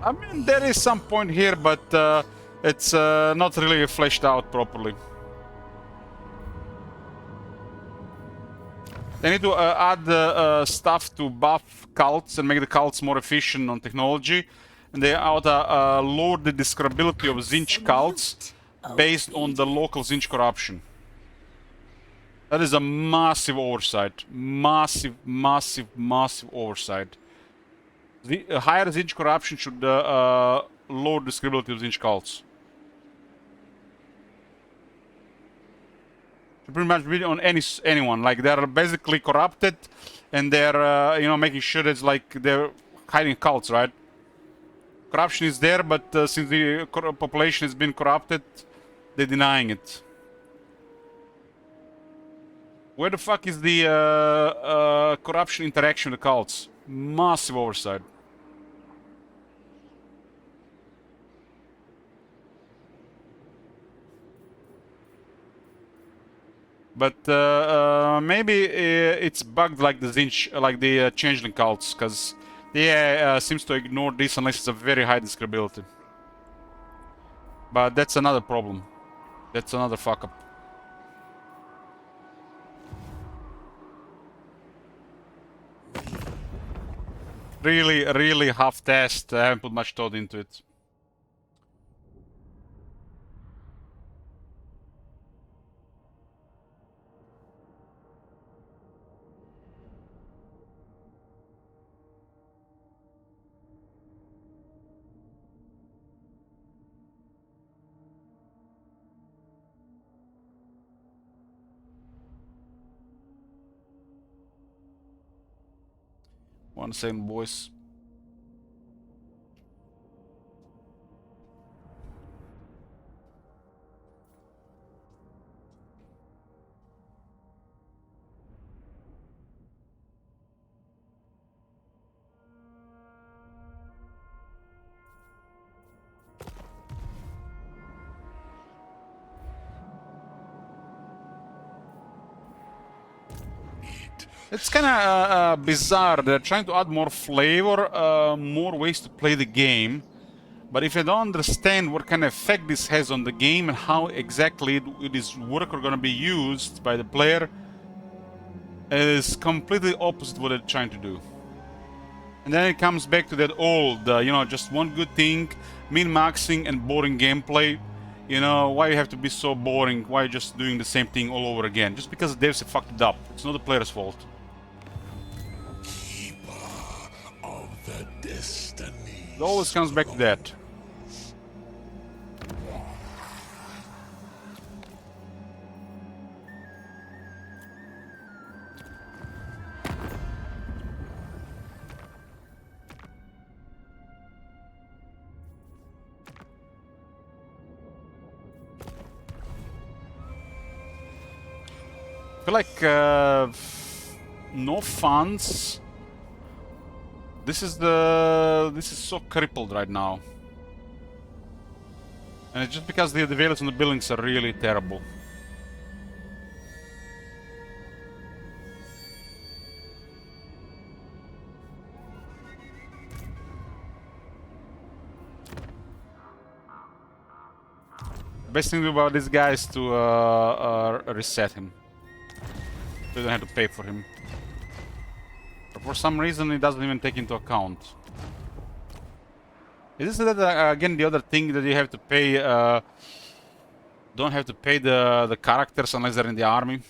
Speaker 1: I mean, there is some point here, but it's not really fleshed out properly. They need to add stuff to buff cults and make the cults more efficient on technology. And they ought to lower the describability of Tzeentch cults based on the local Tzeentch corruption. That is a massive oversight. Massive, massive, massive oversight. The higher Tzeentch corruption should lower the describability of Tzeentch cults. Pretty much be on anyone. Like, they're basically corrupted, and they're you know, making sure that it's like they're hiding cults, right? Corruption is there, but since the population has been corrupted, they're denying it. Where the fuck is the corruption interaction with the cults? Massive oversight. But maybe it's bugged like the Tzeentch, like the changeling cults, because they seems to ignore this unless it's a very high describability. But that's another problem. That's another fuck up. Really, really half-test. I haven't put much thought into it. One second, boys. It's kind of bizarre. They're trying to add more flavor, more ways to play the game. But if you don't understand what kind of effect this has on the game and how exactly it is work are going to be used by the player, it is completely opposite what they're trying to do. And then it comes back to that old, you know, just one good thing, min-maxing and boring gameplay. You know, why you have to be so boring? Why are you just doing the same thing all over again? Just because devs have fucked it up. It's not the player's fault.
Speaker 2: Of the destiny.
Speaker 1: It always comes back to that. feel like no funds. This is so crippled right now. And it's just because the values on the buildings are really terrible. Best thing about this guy is to reset him. So you don't have to pay for him. But for some reason it doesn't even take into account. Isn't that again the other thing that you have to pay? Don't have to pay the characters unless they're in the army.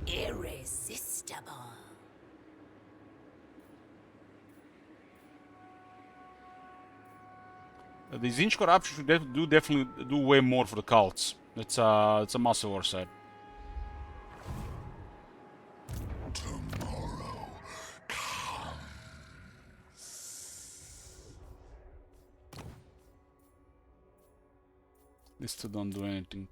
Speaker 4: Irresistible.
Speaker 1: The Tzeentch corruption should definitely do way more for the cults. It's a massive oversight.
Speaker 2: Tomorrow comes.
Speaker 1: These two don't do anything.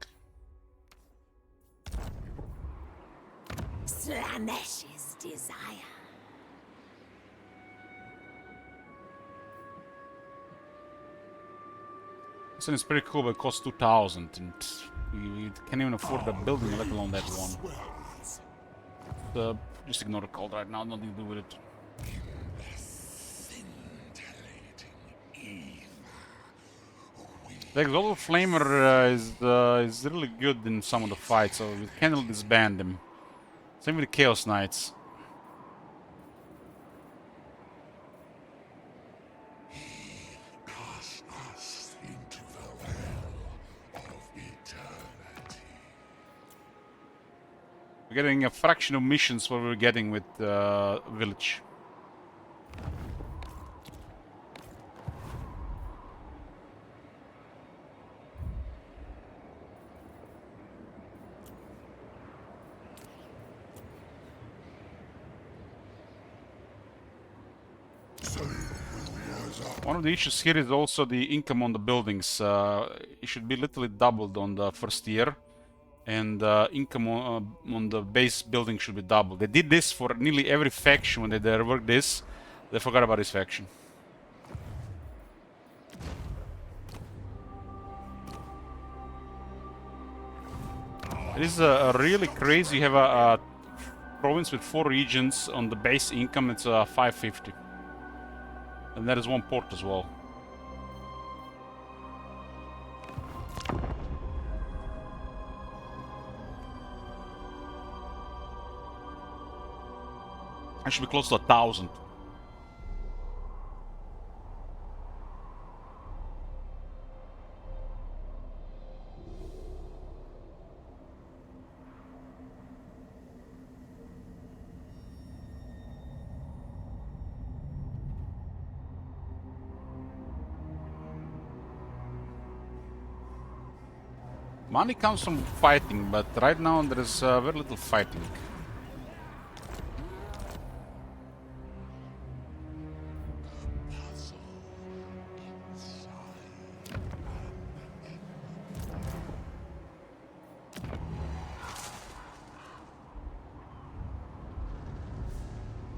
Speaker 4: Slanesh's desire.
Speaker 1: This one is pretty cool, but it costs 2,000, and we can't even afford the building, let alone that one. Just ignore the cult right now, nothing to do with it. The Exalted Flamer is really good in some of the fights, so we can't disband him. Same with the Chaos Knights. We're getting a fraction of missions what we're getting with Village. One of the issues here is also the income on the buildings. It should be literally doubled on the first year. And income on the base building should be doubled. They did this for nearly every faction when they reworked this. They forgot about this faction. It is really crazy. You have a province with 4 regions on the base income. It's 550. And that is 1 port as well. I should be close to 1,000. Money comes from fighting, but right now there is very little fighting.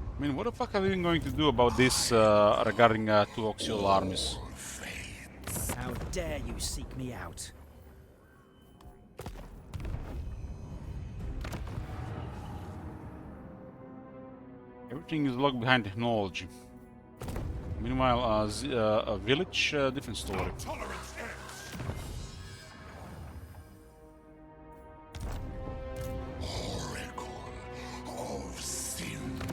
Speaker 1: I mean, what the fuck are we even going to do about this regarding 2 Oxial armies?
Speaker 5: How dare you seek me out?
Speaker 1: Everything is locked behind technology. Meanwhile, a village, different story.
Speaker 2: Tolerance ends. Oracle of Tzeentch.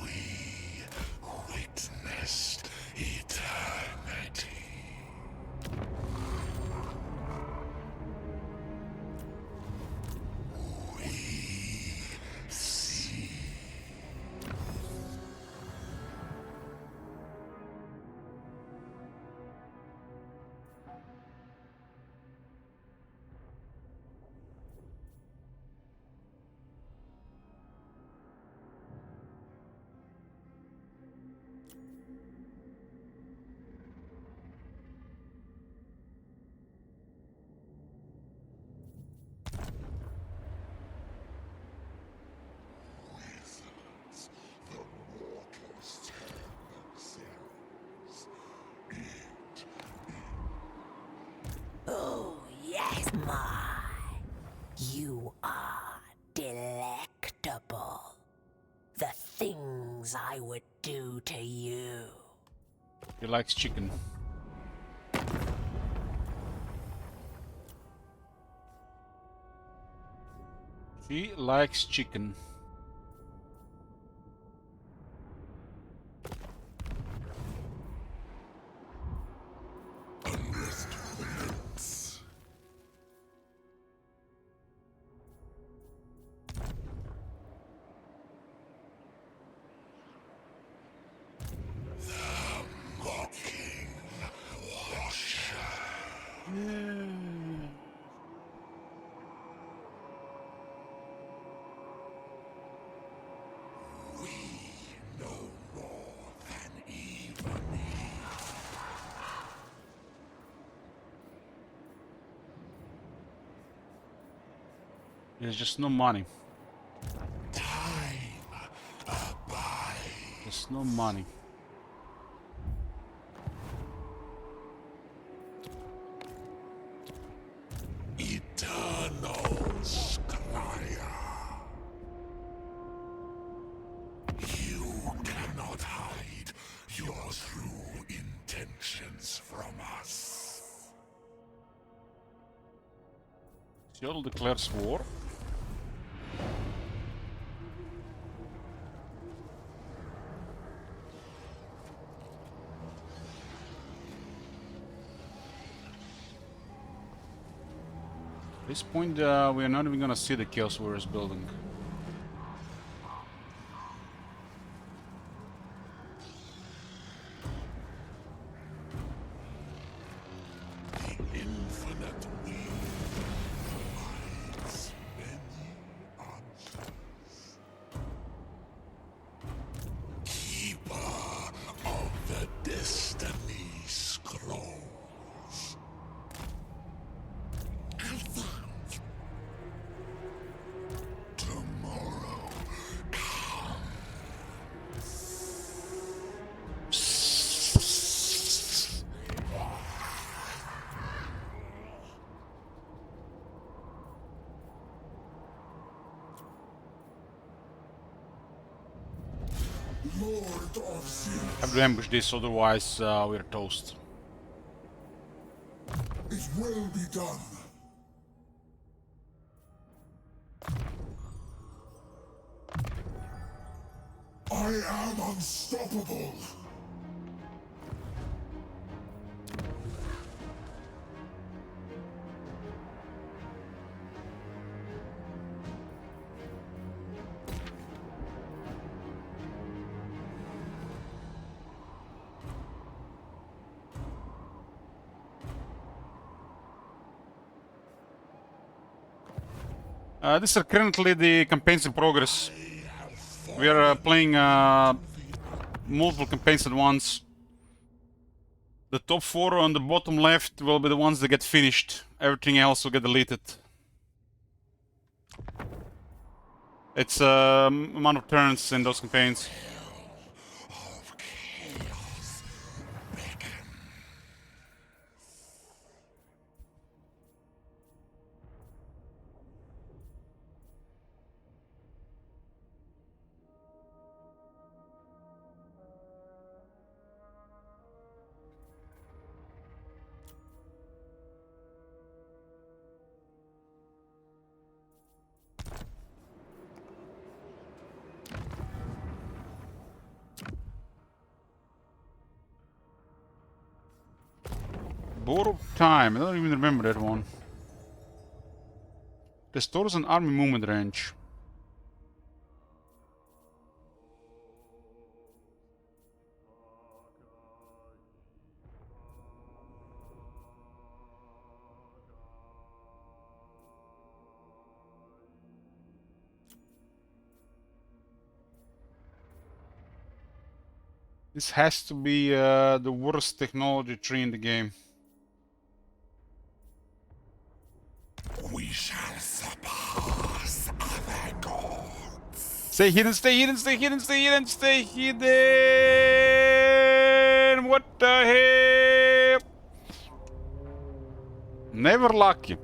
Speaker 2: We witnessed eternity. We
Speaker 4: You are delectable. The things I would do to you.
Speaker 1: He likes chicken. She likes chicken. There's just no money. There's no money.
Speaker 2: Eternal Scryer. You cannot hide your true intentions from us.
Speaker 1: Seattle declares war. At this point, we are not even gonna see the Chaos Warriors building.
Speaker 2: The infinite wheel provides many answers. Keeper of the Destiny Scrolls. Tomorrow Lord of Tzeentch,
Speaker 1: Have to ambush this, otherwise we're toast.
Speaker 2: it will be done. I am unstoppable.
Speaker 1: These are currently the campaigns in progress. We are playing multiple campaigns at once. The top 4 on the bottom left will be the ones that get finished. Everything else will get deleted. It's amount of turns in those campaigns.
Speaker 2: Of chaos beckon.
Speaker 1: Board of Time, I don't even remember that one. Restores an army movement range. This has to be the worst technology tree in the game.
Speaker 2: We shall surpass other gods.
Speaker 1: Stay hidden, stay hidden, stay hidden, stay hidden, stay hidden! What the hell? Never lucky.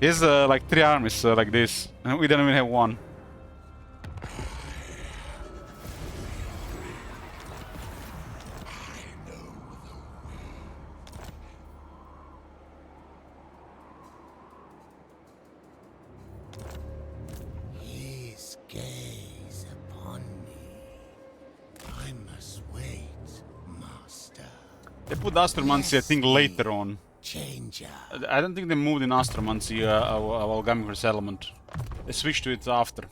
Speaker 1: He has like 3 armies like this, and we don't even have one.
Speaker 6: His gaze upon me. I must wait, master.
Speaker 1: They put Astromancy, I think, later on.
Speaker 6: Changer.
Speaker 1: I don't think they moved in Astromancy, Alchemical Resettlement. They switched to it after.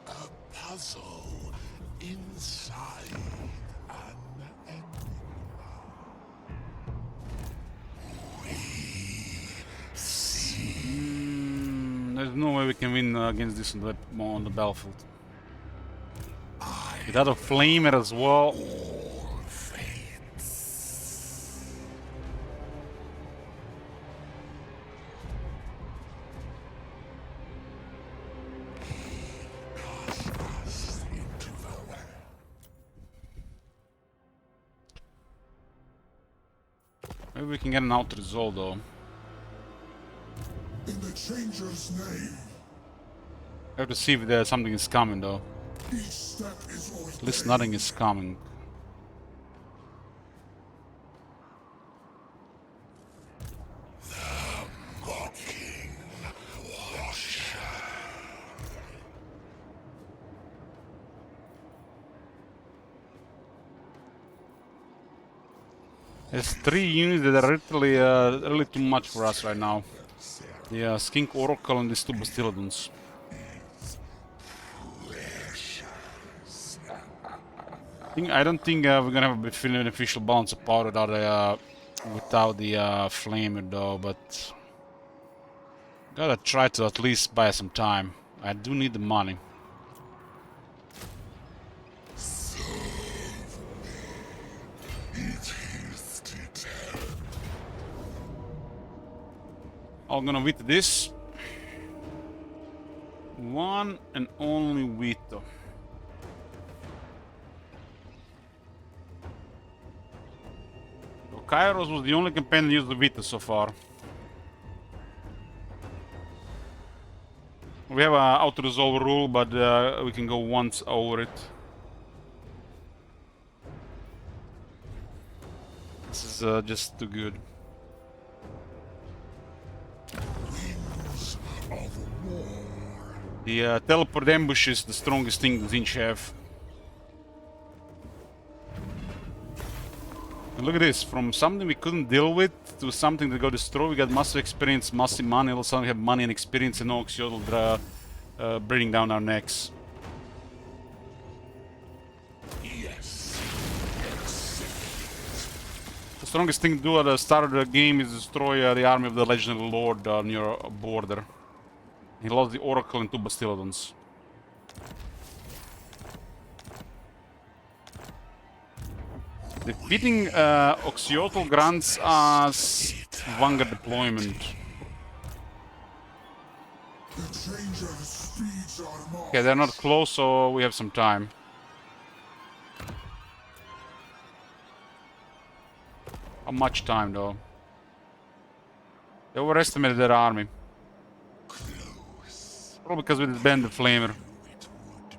Speaker 2: A puzzle inside an enigma.
Speaker 1: There's no way we can win against this on the battlefield. Without a flamer as well. Maybe we can get an out result though.
Speaker 2: In the Changer's name,
Speaker 1: I have to see if there's something is coming though.
Speaker 2: each step is ordained.
Speaker 1: At least nothing is coming.
Speaker 2: Mocking washer.
Speaker 1: There's 3 units that are really too much for us right now. The Skink Oracle and these 2 Bastiladons. I don't think we're gonna have a beneficial balance of power without the flamer though, but gotta try to at least buy some time. I do need the money. I'm gonna veto this. One and only veto. Kairos was the only campaign that used the veto so far. We have a auto-resolve rule, but we can go once over it. This is just too good. The teleport ambush is the strongest thing the Tzeentch have. And look at this, from something we couldn't deal with to something that got destroyed, we got massive experience, massive money, all of a sudden we have money and experience and no Oxiodal breathing down our necks.
Speaker 2: Yes.
Speaker 1: The strongest thing to do at the start of the game is destroy the army of the Legendary Lord on your border. He lost the Oracle and 2 Bastiladons. Defeating Oxiotl grants us Vanguard deployment.
Speaker 2: The Changer speeds our march.
Speaker 1: Okay, they're not close, so we have some time. How much time, though? They overestimated their army. Probably because we disbanded the Flamer.
Speaker 2: It would be.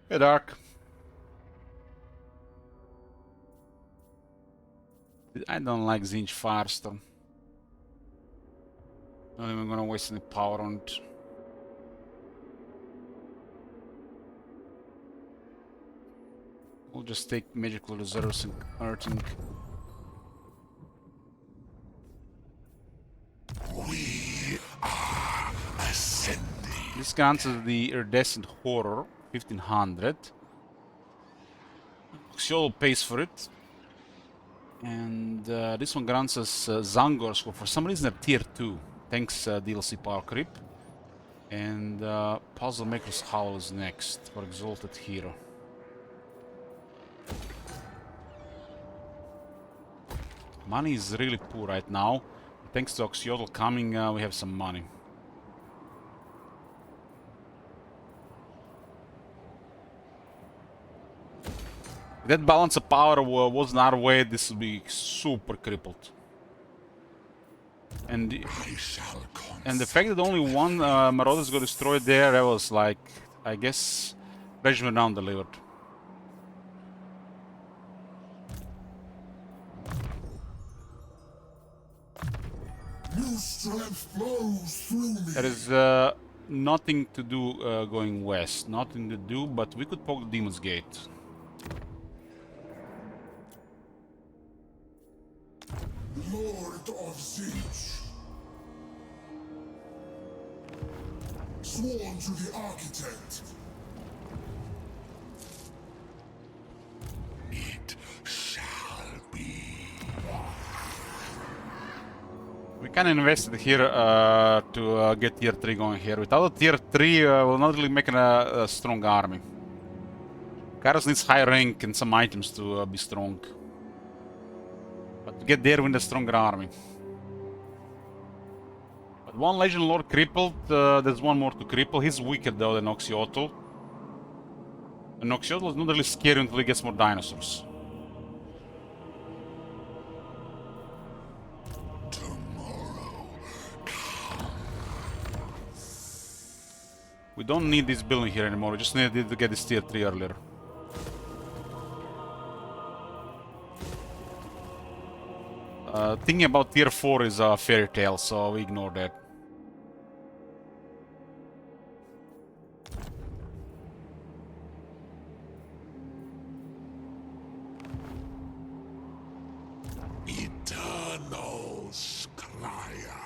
Speaker 1: Hey, Dark. I don't like Tzeentch Firestorm. Not even gonna waste any power on it. We'll just take magical reserves and earthing.
Speaker 2: We are ascending.
Speaker 1: This cancels the iridescent horror, 1500. Oxiol pays for it. And this one grants us Zangors, who for some reason are tier 2. Thanks DLC Power Creep. And Puzzle Maker's Howl is next for Exalted Hero. Money is really poor right now. Thanks to Oxiotl coming, we have some money. If that balance of power wasn't our way, this would be super crippled. And the fact that only one Marauder's got destroyed there, that was like, I guess, Regiment Round delivered.
Speaker 2: New strength flows through me.
Speaker 1: There is nothing to do going west. Nothing to do, but we could poke the Demon's Gate.
Speaker 2: Lord of Tzeentch. Sworn to the Architect. It shall be.
Speaker 1: We can invest here to get tier 3 going here. Without a tier 3, we're not really making a strong army. Kairos needs high rank and some items to be strong. But to get there, we need a stronger army. But one Legend Lord crippled, there's one more to cripple. He's weaker though than Oxiotl. And Oxiotl is not really scary until he gets more dinosaurs. We don't need this building here anymore, we just needed to get this tier 3 earlier. Thinking about tier 4 is a fairy tale, so we ignore that.
Speaker 2: Eternal Scryer.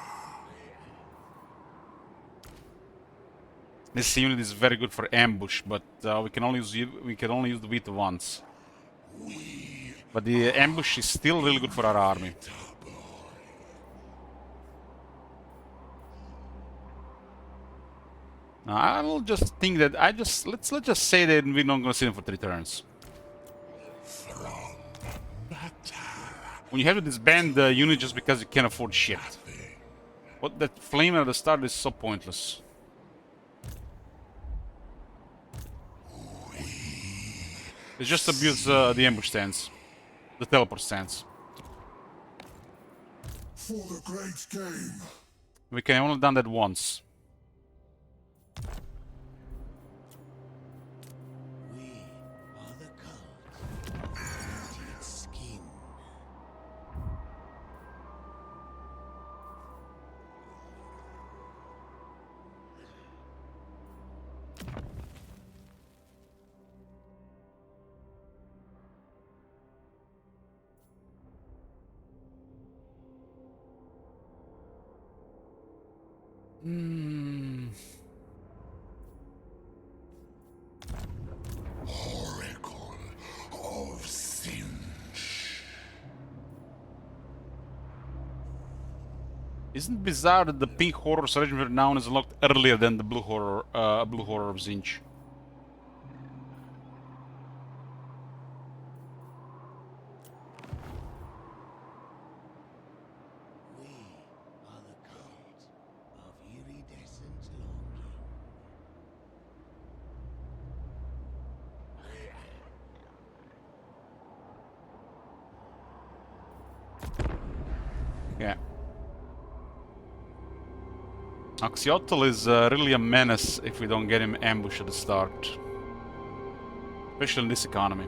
Speaker 1: This unit is very good for ambush, but we can only use the wheat once. But the ambush is still really good for our army. Now, I will just think that let's just say that we're not gonna see them for 3 turns. When you have to disband the unit just because you can't afford shit. What that flame at the start is so pointless. Let's just abuse the ambush stance. The teleport stance.
Speaker 2: For the great game.
Speaker 1: We can only done that once.
Speaker 6: We are the cult of painted skin.
Speaker 2: Oracle of Tzeentch.
Speaker 1: Isn't it bizarre that the pink horror regiment renown is unlocked earlier than the blue horror of Tzeentch?
Speaker 6: We are the cult of iridescent longing.
Speaker 1: Yeah. Oxiotl is really a menace if we don't get him ambushed at the start. Especially in this economy.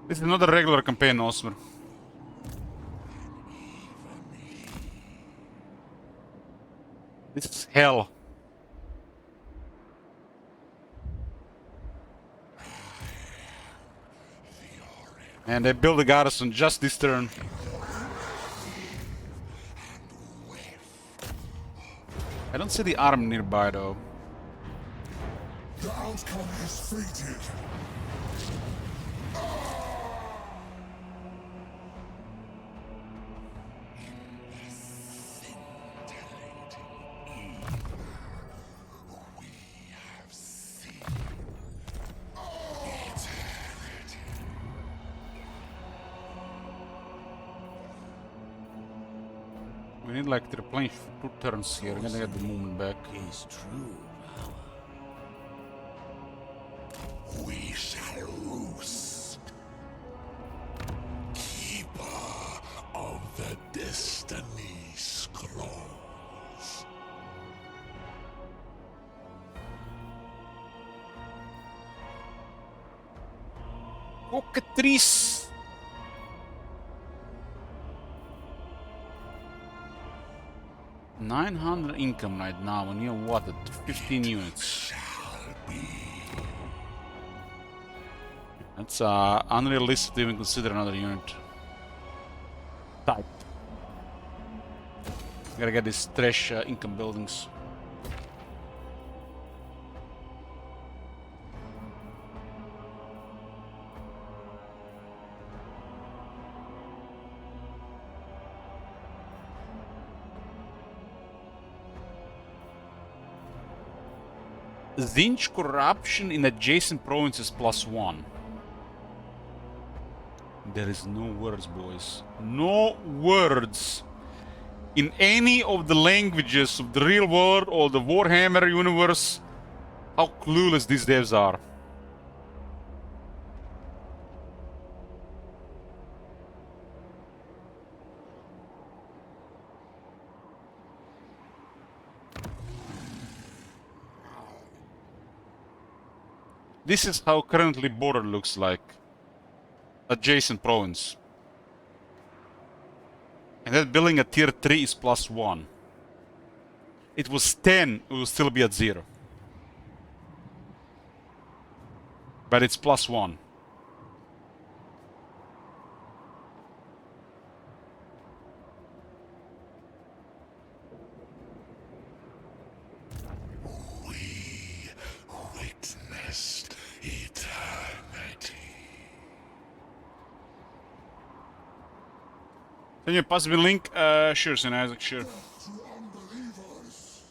Speaker 1: This is not a regular campaign, Osmer. This is hell. And they build a garrison just this turn. I don't see the army nearby though.
Speaker 2: The outcome is fated.
Speaker 1: We need like to replenish 2 turns here. We're gonna get the movement back.
Speaker 6: Is true power. We shall roost. Keeper of the Destiny Scrolls.
Speaker 1: Cockatrice! 900 income right now, and you're what, at 15 units. That's unrealistic to even consider another unit. Type. Gotta get these trash income buildings. Tzeentch corruption in adjacent provinces +1. There is no words, boys. No words. In any of the languages of the real world or the Warhammer universe, how clueless these devs are. This is how currently border looks like. Adjacent province. And that building at tier 3 is +1. It was 10, it will still be at 0. But it's +1.
Speaker 2: We witnessed eternity.
Speaker 1: Can you pass me a link? Sure, St. Isaac, sure.
Speaker 2: To unbelievers.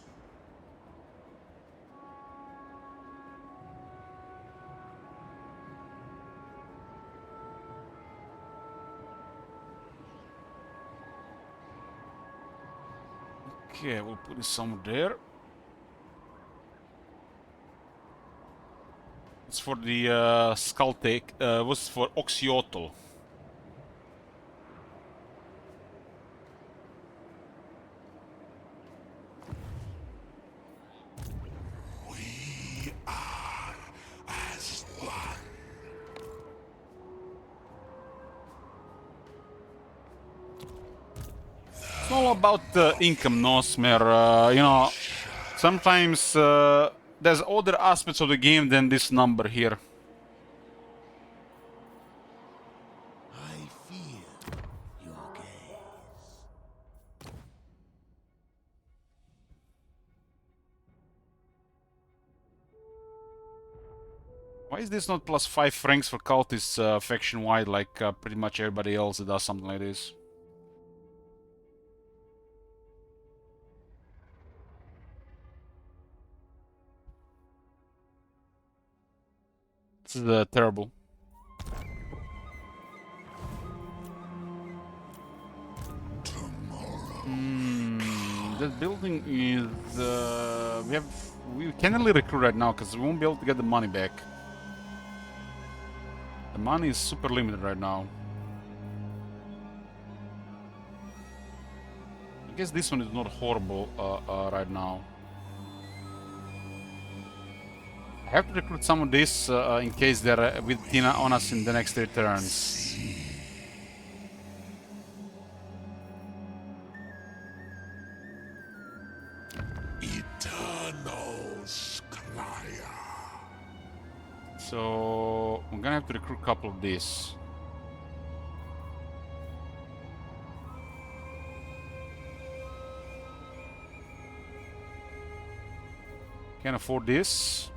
Speaker 1: Okay, we'll put it somewhere there. It's for the Skulltaker. Was for Oxyotl.
Speaker 2: We are as one.
Speaker 1: It's all about income, Nosmer. You know, sometimes there's other aspects of the game than this number here.
Speaker 6: I feel your gaze.
Speaker 1: Why is this not +5 francs for cultists faction-wide like pretty much everybody else that does something like this? This is terrible. That building is we can't really recruit right now because we won't be able to get the money back. The money is super limited right now. I guess this one is not horrible right now. I have to recruit some of this in case they're with Tina on us in the next 3 turns.
Speaker 2: Eternal Scryer.
Speaker 1: So I'm gonna have to recruit a couple of these. Can't afford this.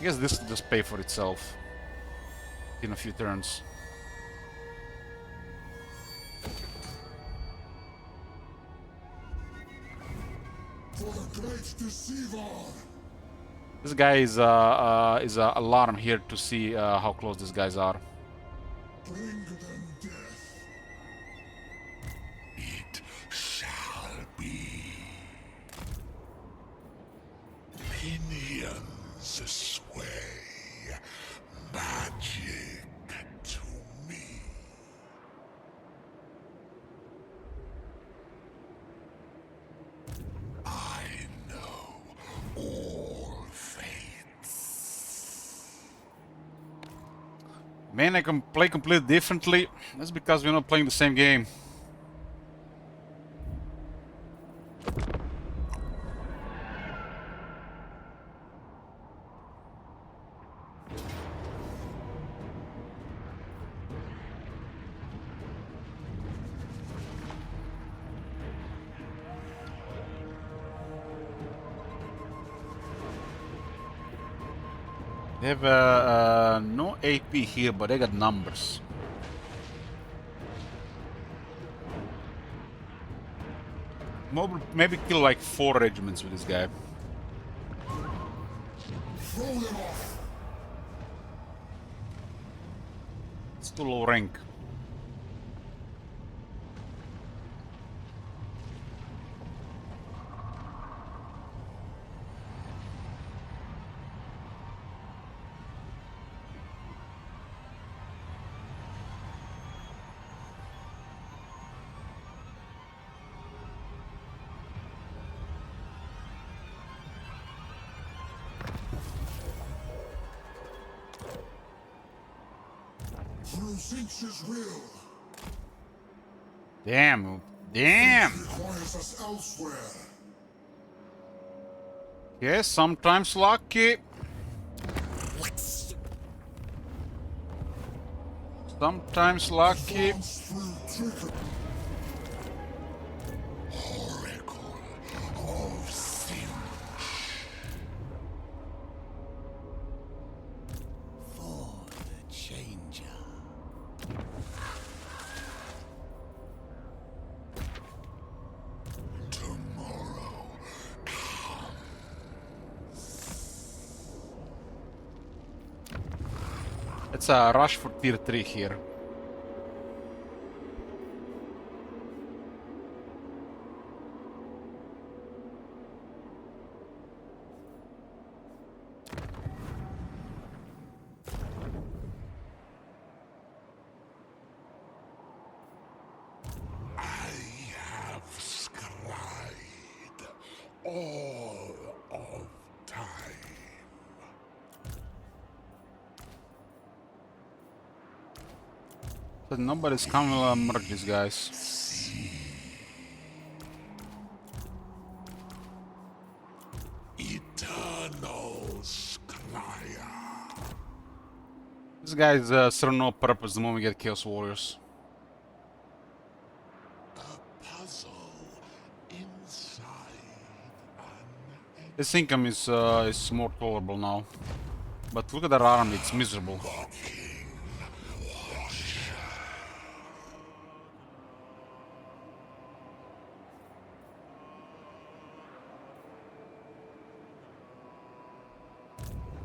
Speaker 1: I guess this will just pay for itself in a few turns.
Speaker 2: For the great deceiver.
Speaker 1: This guy is a alarm here to see how close these guys are.
Speaker 2: Bring them death. It shall be. Pinions sway magic to me. I know all fates.
Speaker 1: Man, I can play completely differently. That's because we're not playing the same game. They have no AP here, but they got numbers. Maybe kill like 4 regiments with this guy.
Speaker 2: Throw them off.
Speaker 1: It's too low rank.
Speaker 2: Through Tzeentch's will.
Speaker 1: Damn. Damn.
Speaker 2: Requires us elsewhere.
Speaker 1: Yes, sometimes lucky. Sometimes lucky.
Speaker 2: Advance through trickery. Oracle of Tzeentch.
Speaker 6: For the changer.
Speaker 2: Tomorrow.
Speaker 1: It's a rush for tier 3 here.
Speaker 2: I have scried all of time.
Speaker 1: But nobody's coming to merge these guys.
Speaker 2: Eternal Scryer.
Speaker 1: This guy's serve no purpose the moment we get Chaos Warriors.
Speaker 2: A puzzle inside an
Speaker 1: This income is more tolerable now. But look at their army, it's miserable.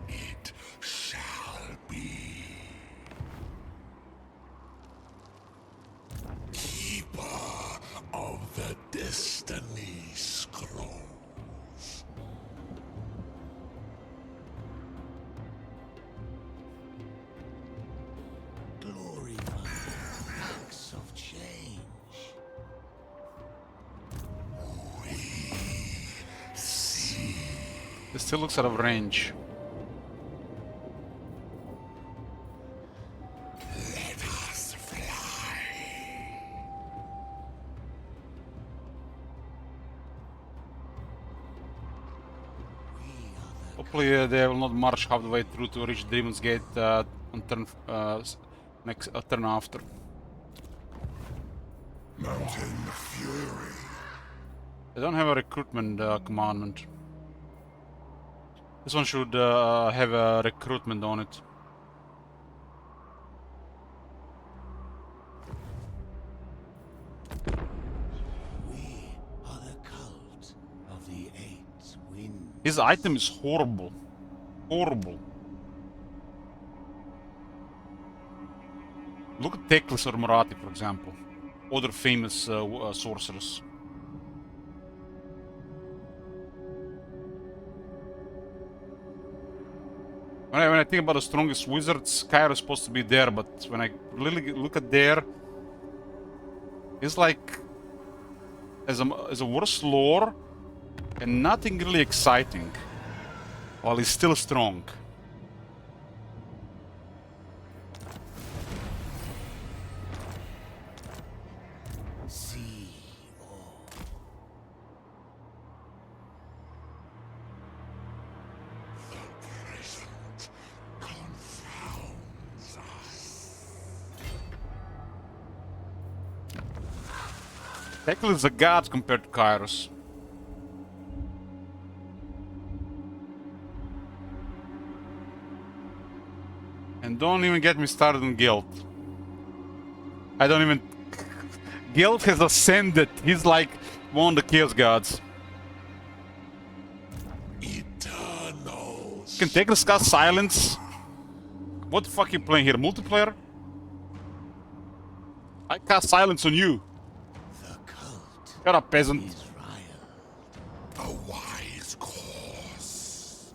Speaker 2: It shall be. Keeper of the Destiny Scrolls.
Speaker 1: still looks out of range.
Speaker 2: Let us fly.
Speaker 1: Hopefully they will not march half the way through to reach Demon's Gate on turn next turn after.
Speaker 2: Mountain Fury.
Speaker 1: They don't have a recruitment commandment. This one should have a recruitment on it.
Speaker 6: We are the cult of the eight winds.
Speaker 1: His item is horrible. Horrible. Look at Teclis or Morati, for example. Other famous sorcerers. When I think about the strongest wizards, Kyra is supposed to be there, but when I really look at there, it's like as a worse lore and nothing really exciting, while he's still strong.
Speaker 6: See all.
Speaker 2: The present confounds us.
Speaker 1: Teclis is a god compared to Kairos. And don't even get me started on Guild. I don't even... Guild has ascended. He's like one of the Chaos Gods.
Speaker 2: Eternals.
Speaker 1: Can Teclis cast Silence? What the fuck are you playing here? Multiplayer? I cast Silence on you.
Speaker 6: The cult
Speaker 1: You're a peasant.
Speaker 6: is riled.
Speaker 2: A wise course.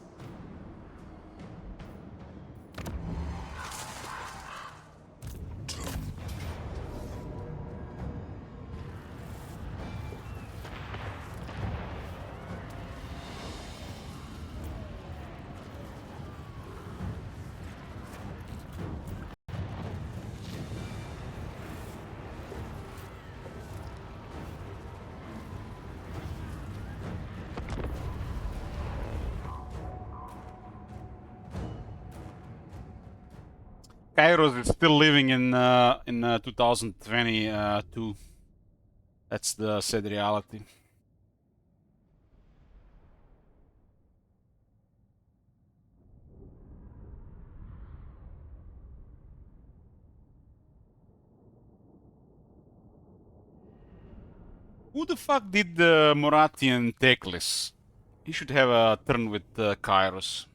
Speaker 1: Kairos is still living in 2022. That's the sad reality. Who the fuck did the Moratian Teclis? He should have a turn with Kairos.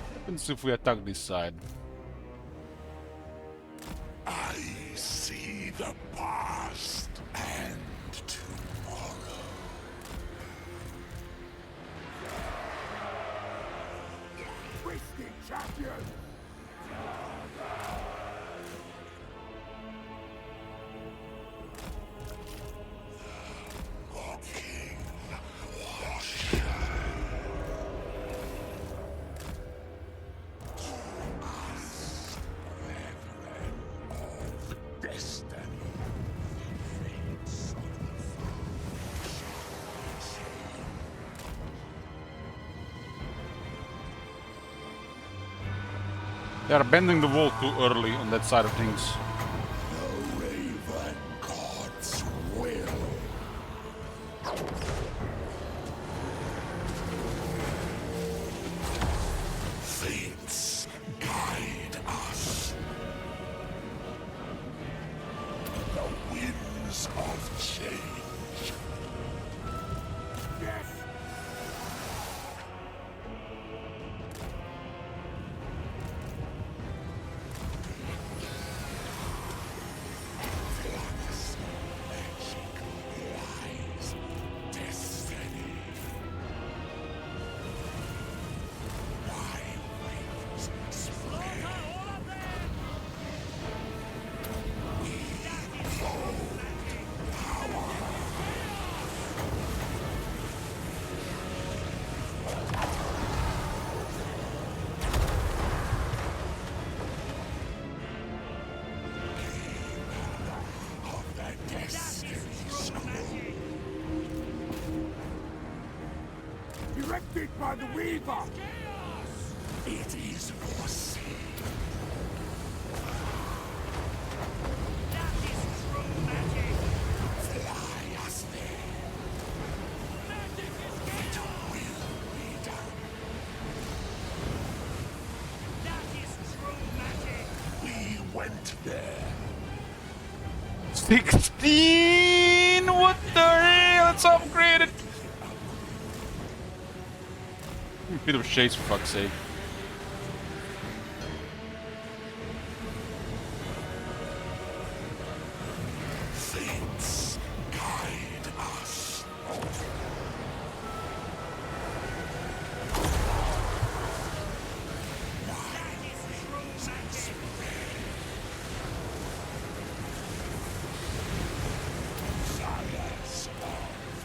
Speaker 1: What happens if we attack this side?
Speaker 2: I see the past and tomorrow. Risky champion! Mocking washer. Us, brethren of destiny. Fates of
Speaker 1: They are bending the wall too early on that side of things.
Speaker 2: the Raven God's will. Fates guide us. The winds of change. Yes. by the Weaver! It is foreseen. That is true magic! Fly us there. Magic is it will be done. That is true magic! We went there.
Speaker 1: 16! What the hell? Let's upgrade it! Bit of shades, for fuck's sake.
Speaker 2: Fates guide us. Science of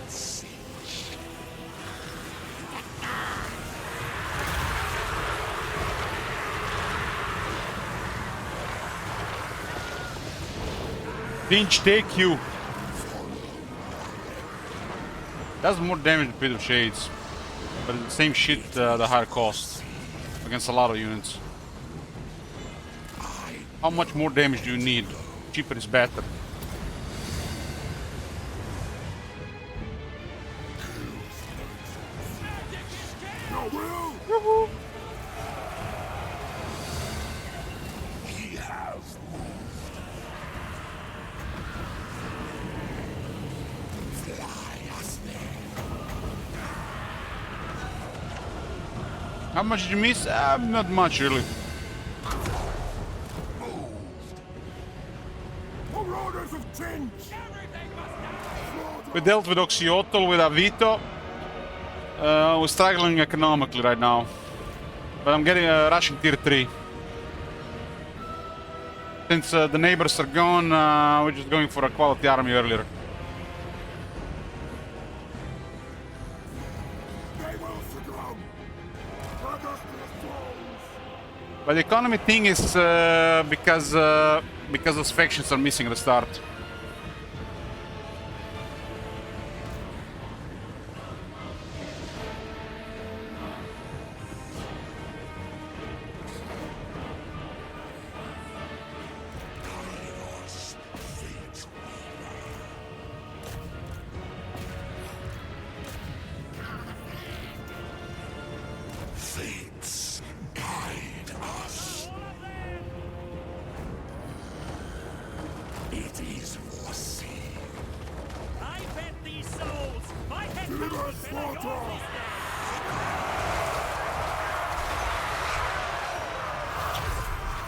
Speaker 2: Tzeentch.
Speaker 1: Tzeentch, take you! Does more damage than Pit of Shades, but it's the same shit, the higher cost against a lot of units. How much more damage do you need? Cheaper is better.
Speaker 2: He has moved. Fly us there.
Speaker 1: How much did you miss? Not much, really.
Speaker 2: Marauders of Tzeentch!
Speaker 1: We dealt with Oxiotl, with Avito. We're struggling economically right now. But I'm getting rushing tier 3. Since the neighbors are gone, we're just going for a quality army earlier.
Speaker 2: They will succumb. Brothers to the thrones.
Speaker 1: But the economy thing is because those factions are missing at the start.
Speaker 2: Fates guide us. It is foreseen.
Speaker 5: I bet these souls! My head
Speaker 2: Deliver slaughter!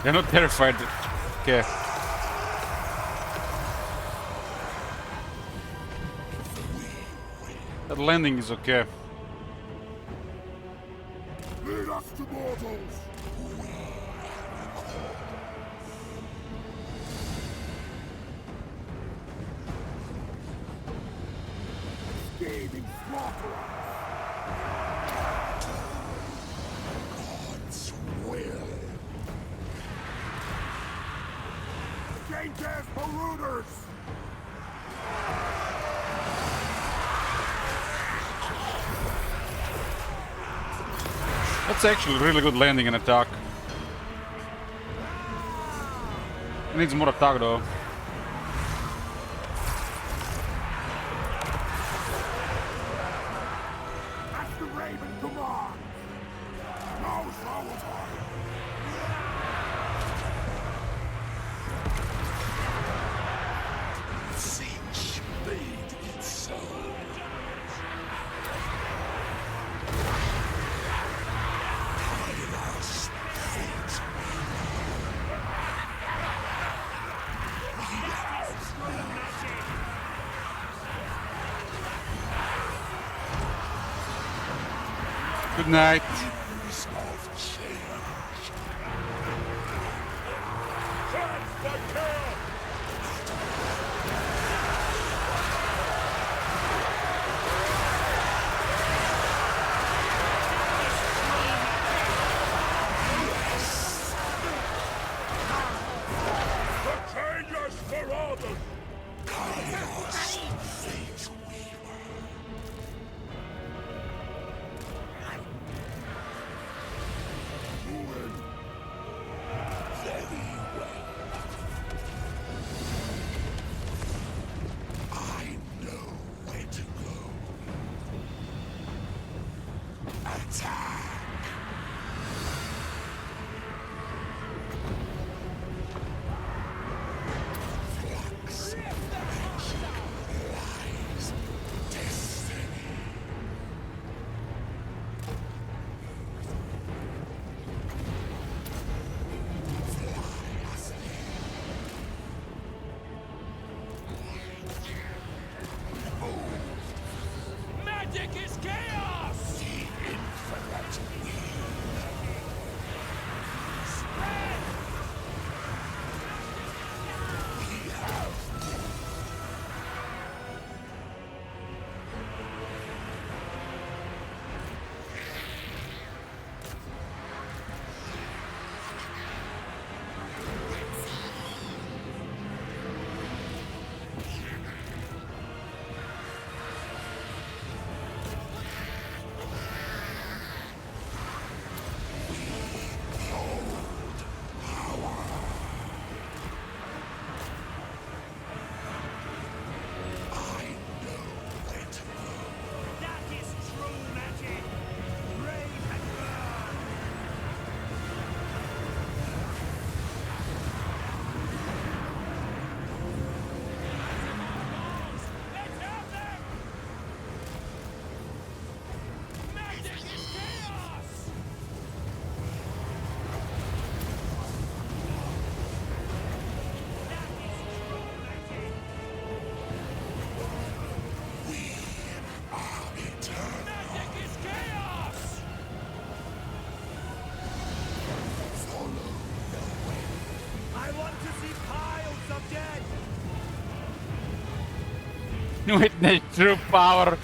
Speaker 1: They're not terrified. Okay. That landing is okay.
Speaker 2: Lead us to mortals. Scathing slaughter. God's will. Tzeentch's marauders.
Speaker 1: That's actually a really good landing and attack. It needs more attack though.
Speaker 2: That's the Raven command. No Salvatore. Tzeentch made it so. Guide us, fate.
Speaker 1: Good night.
Speaker 2: Years of change. Chance the kill! The changes for others! Guide us, fate weaver.
Speaker 1: Witness true power.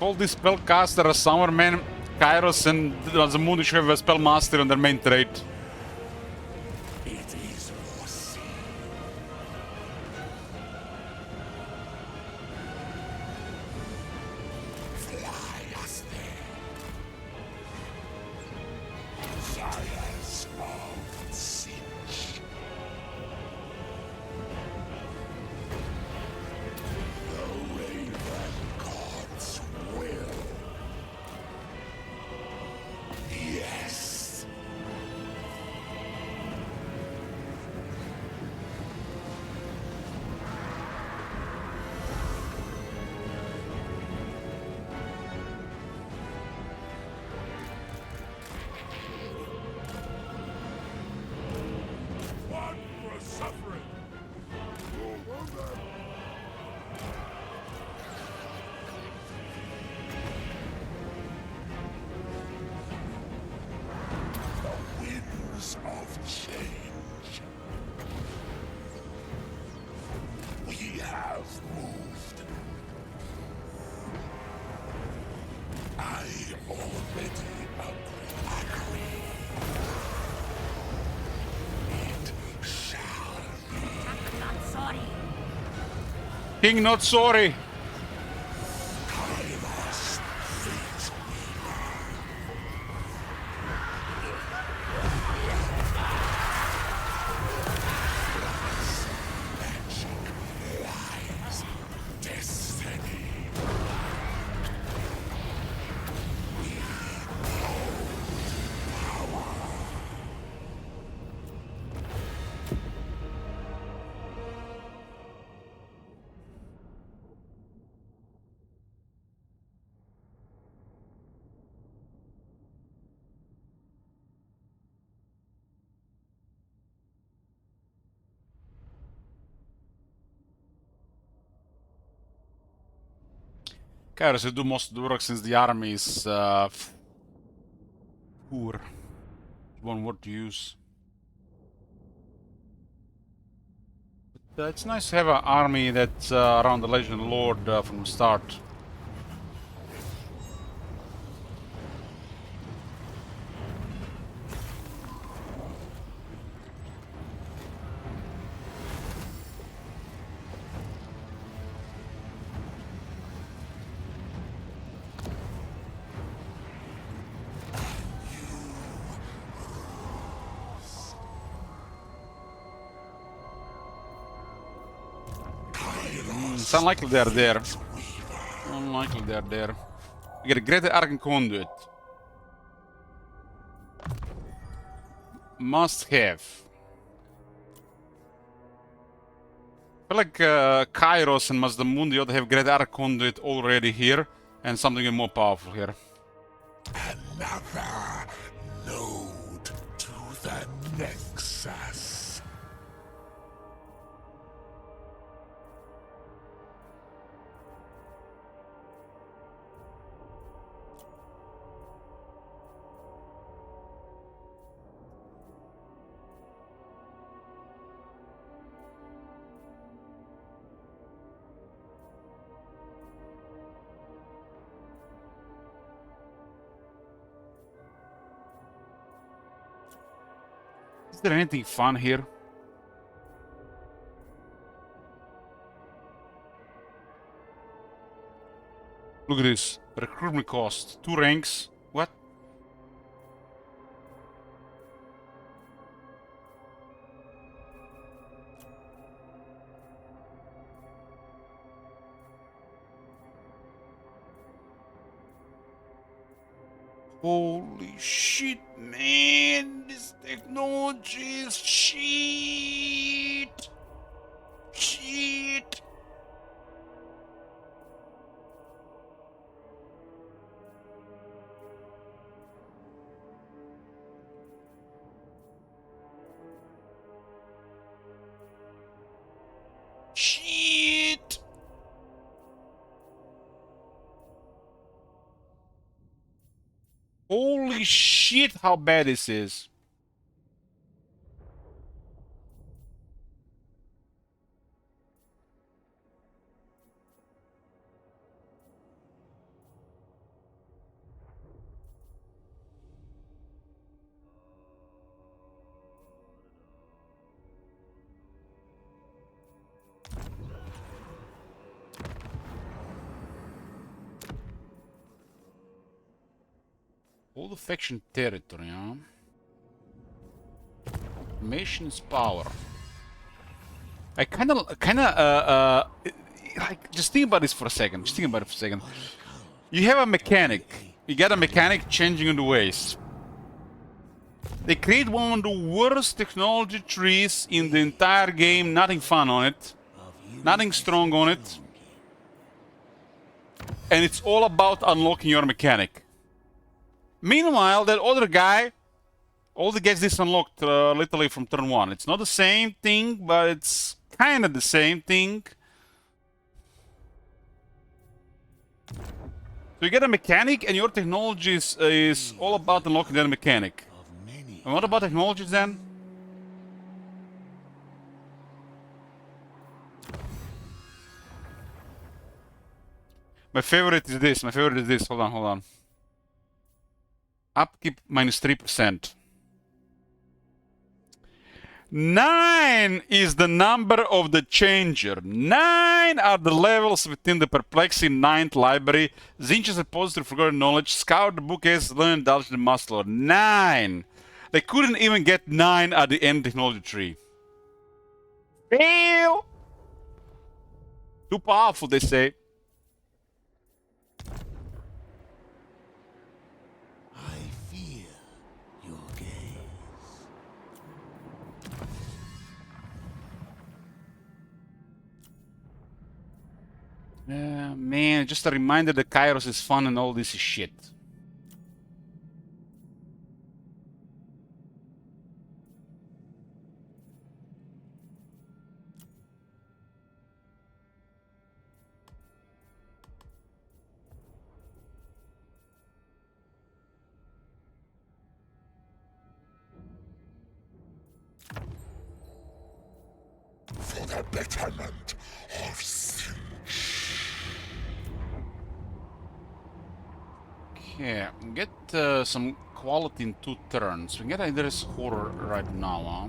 Speaker 1: All these spellcaster, Summerman, Kairos, and the moon should have a spellmaster on their main trait.
Speaker 2: It is foreseen. Fly us there. Sires of Tzeentch. The Raven God's will. Yes. One for suffering. The winds of change. We have moved. I already agree. It shall be.
Speaker 4: Not sorry.
Speaker 1: King not sorry.
Speaker 2: Kairos fate magic lies destiny.
Speaker 1: Kairos will do most of the work since the army is poor. One word to use. But it's nice to have an army that's around the Legend Lord from the start. It's unlikely they're there. Unlikely they're there. We get a greater Arcane Conduit. Must have. I feel like Kairos and Mazdamundi ought to have greater Arcane Conduit already here, and something more powerful here.
Speaker 2: Another node to the Nexus.
Speaker 1: Is there anything fun here? Look at this. Recruitment cost. 2 ranks. What? Holy shit, man! This technology is shit! Shit! Shit! Holy shit, how bad this is. All the faction territory, huh? Nation's power. I like, just think about this for a second. Just think about it for a second. You have a mechanic. You get a mechanic changing in the ways. They create one of the worst technology trees in the entire game. Nothing fun on it. Nothing strong on it. And it's all about unlocking your mechanic. Meanwhile, that other guy only gets this unlocked literally from turn 1. It's not the same thing, but it's kind of the same thing. So you get a mechanic, and your technology is all about unlocking that mechanic. And what about technologies then? My favorite is this. My favorite is this. Hold on, hold on. Upkeep minus 3%. 9 is the number of the changer. 9 are the levels within the perplexing 9th library. Tzeentch is a repository for forgotten knowledge. Scout the bookcase, learn, indulge the muscle. 9. They couldn't even get 9 at the end technology tree. Fail! Too powerful, they say.
Speaker 6: I feel your gaze.
Speaker 1: Man, just a reminder that Kairos is fun and all this is shit.
Speaker 2: For the betterment of Tzeentch.
Speaker 1: Okay, get some quality in 2 turns. We can get either horror right now, huh?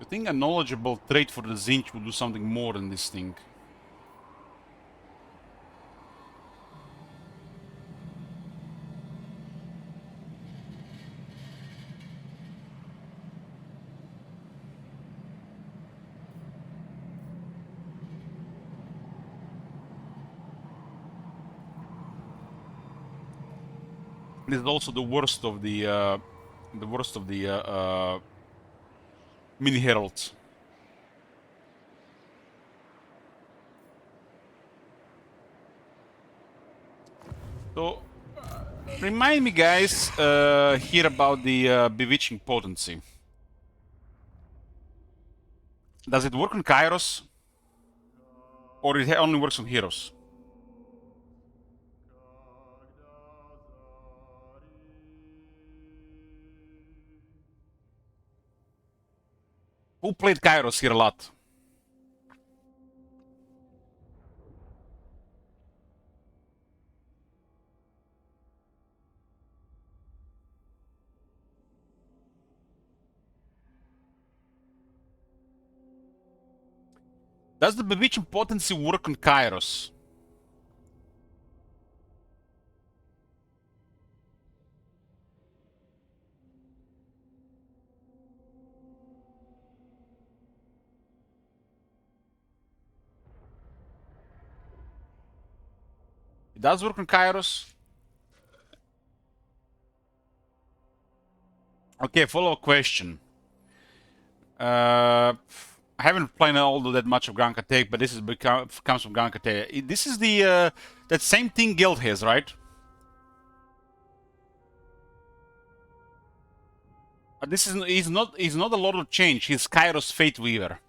Speaker 1: I think a knowledgeable trait for the Tzeentch will do something more than this thing. This is also the worst of the mini heralds. So, remind me, guys, here about the bewitching potency. Does it work on Kairos, or it only works on heroes? Who played Kairos here a lot? Does the bewitching potency work on Kairos? It does work on Kairos. Okay, follow-up question. I haven't played all that much of Grand Cathay, but this is comes from Grand Cathay. This is the that same thing Guild has, right? This is he's not a lot of change. He's Kairos Fate Weaver.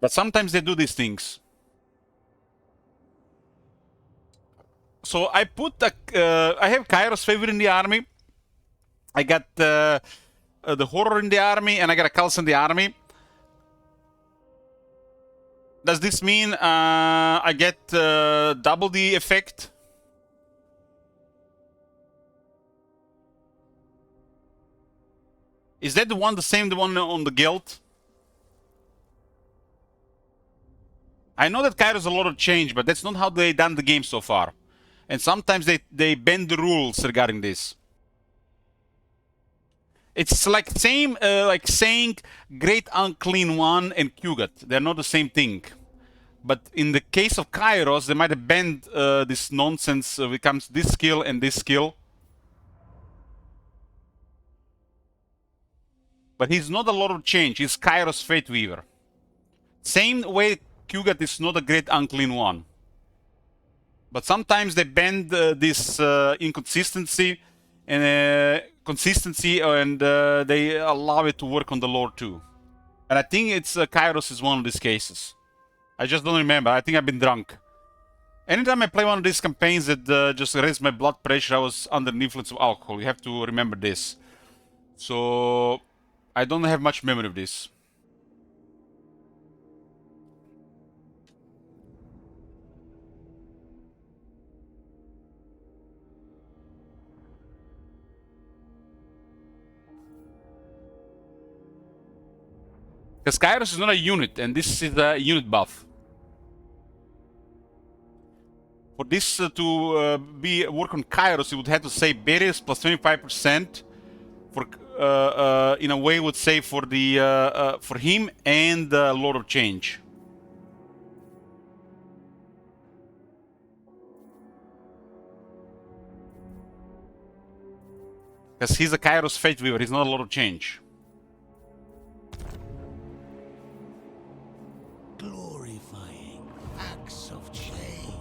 Speaker 1: But sometimes they do these things. So I put I have Kairos Favor in the army. I got the Horror in the army, and I got a Cults in the army. Does this mean I get double the effect? Is that the one the one on the guild? I know that Kairos a lot of change, but that's not how they done the game so far. And sometimes they bend the rules regarding this. It's like same like saying Great Unclean One and Kugat. They're not the same thing. But in the case of Kairos, they might have bent this nonsense when it comes to this skill and this skill. But he's not a lot of change. He's Kairos Fate Weaver. Same way Kugat is not a Great Unclean One. But sometimes they bend this inconsistency and consistency, and they allow it to work on the lore too. And I think it's Kairos is one of these cases. I just don't remember. I think I've been drunk. Anytime I play one of these campaigns that just raised my blood pressure, I was under the influence of alcohol. You have to remember this. So I don't have much memory of this. Because Kairos is not a unit, and this is a unit buff. For this to work on Kairos, you would have to say barriers plus 25% for in a way would say for the for him and Lord of Change. Because he's a Kairos Fate Weaver, he's not a Lord of Change.
Speaker 6: Glorifying acts of change.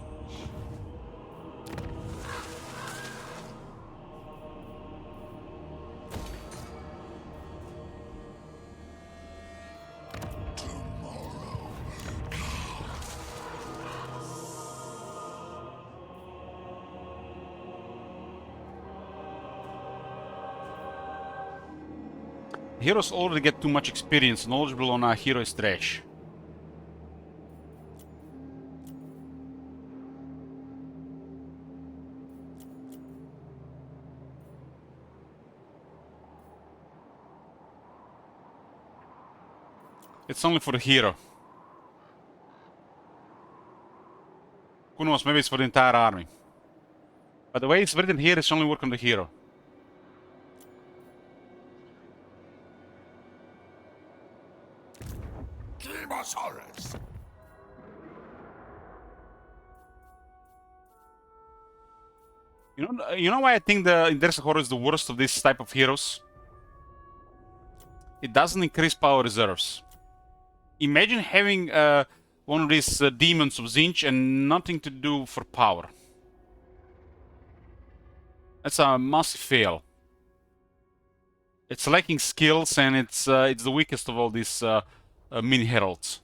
Speaker 1: Heroes already get too much experience. Knowledgeable on a hero is trash. It's only for the hero. Who knows, maybe it's for the entire army. But the way it's written here, it's only work on the hero.
Speaker 2: Demosaurus!
Speaker 1: You know why I think the Index Horror is the worst of this type of heroes? It doesn't increase power reserves. Imagine having one of these demons of Tzeentch and nothing to do for power. That's a massive fail. It's lacking skills, and it's the weakest of all these mini heralds.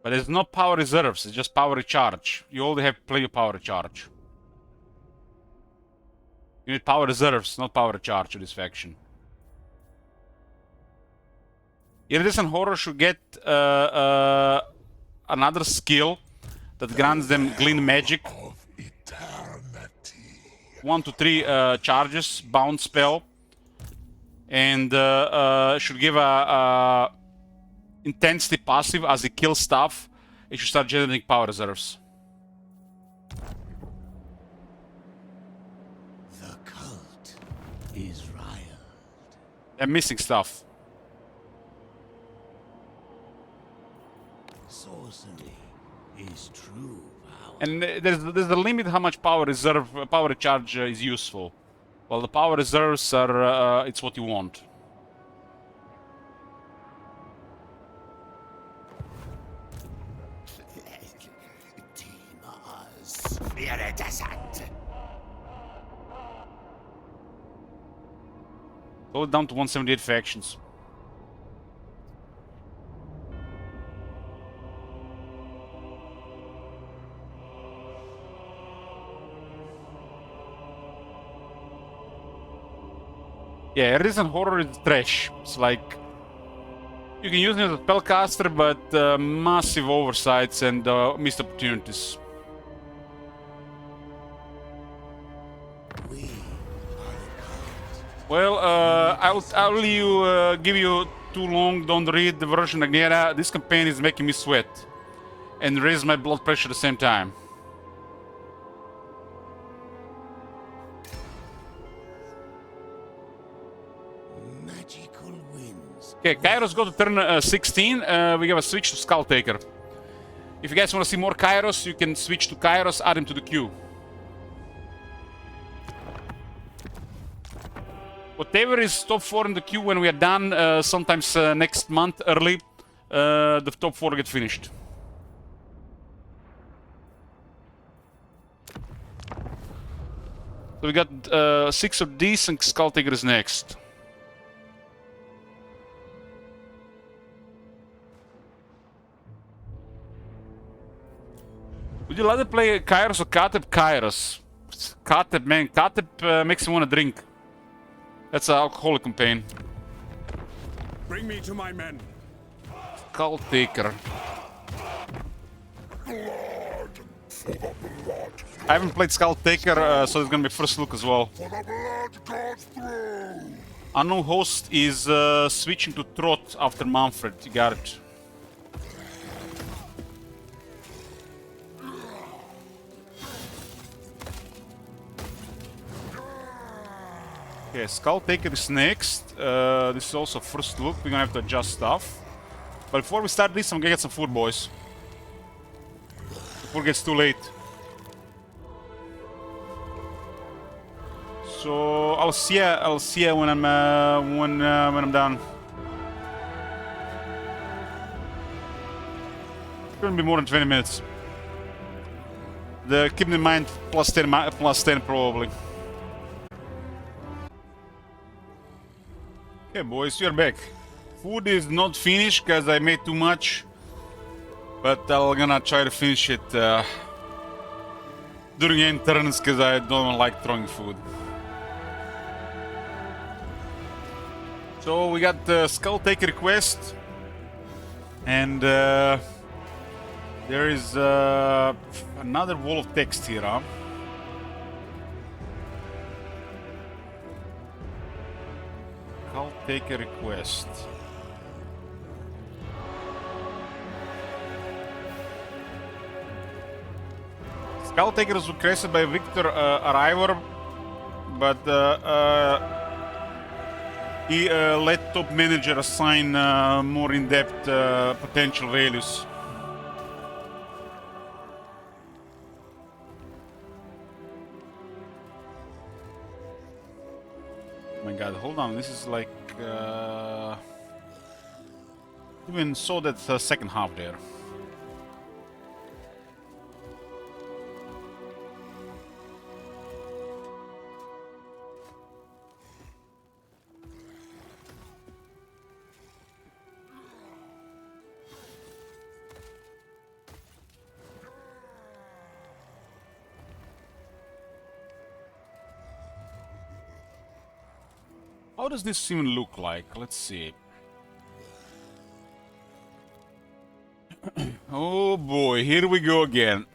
Speaker 1: But there's no power reserves, it's just power recharge. You only have to play your power recharge. You need power reserves, not power recharge to this faction. Iridescent Horror should get another skill that grants them Glean Magic. 1 to 3 charges, bound spell. And should give a intensity passive as it kills stuff. It should start generating power reserves.
Speaker 6: The cult is riled.
Speaker 1: They're missing stuff.
Speaker 6: Sorcery is true power.
Speaker 1: And there's a limit how much power recharge is useful. Well, the power reserves are it's what you want.
Speaker 2: iridescent.
Speaker 1: Go down to 178 factions. Yeah, Arisen Horror is trash. It's like you can use it as a spellcaster, but massive oversights and missed opportunities.
Speaker 6: We are the cult.
Speaker 1: Well, I'll give you too long. Don't read the version again. This campaign is making me sweat and raise my blood pressure at the same time.
Speaker 6: Magical winds.
Speaker 1: Okay, Kairos go to turn 16. We have a switch to Skulltaker. If you guys want to see more Kairos, you can switch to Kairos, add him to the queue. Whatever is top 4 in the queue when we are done, sometimes next month early, the top 4 get finished. So we got 6 of these and Skulltaker is next. Would you rather play Kairos or Kateb? Kairos. Kateb, man. Kateb makes me want to drink. That's an alcoholic campaign.
Speaker 2: Bring me to my men.
Speaker 1: Skulltaker. I haven't played Skulltaker, so it's gonna be first look as well.
Speaker 2: For the blood goes through.
Speaker 1: Unknown host is switching to Trot after Manfred. You got it. Okay, Skulltaker is next. This is also first look. We're gonna have to adjust stuff. But before we start this, I'm gonna get some food, boys. Before it gets too late. So I'll see ya when I'm done. It's gonna be more than 20 minutes. Keep in mind plus 10 probably. Okay, boys, you're back. Food is not finished because I made too much, but I'm gonna try to finish it during end turns because I don't like throwing food. So we got the Skulltaker request, and there is another wall of text here, huh? Skulltaker request. Skulltaker is requested by Victor Arriver, but he let top manager assign more in-depth potential values. Oh my god, hold on, this is like... even saw that second half there. How does this even look like? Let's see. Oh boy, here we go again.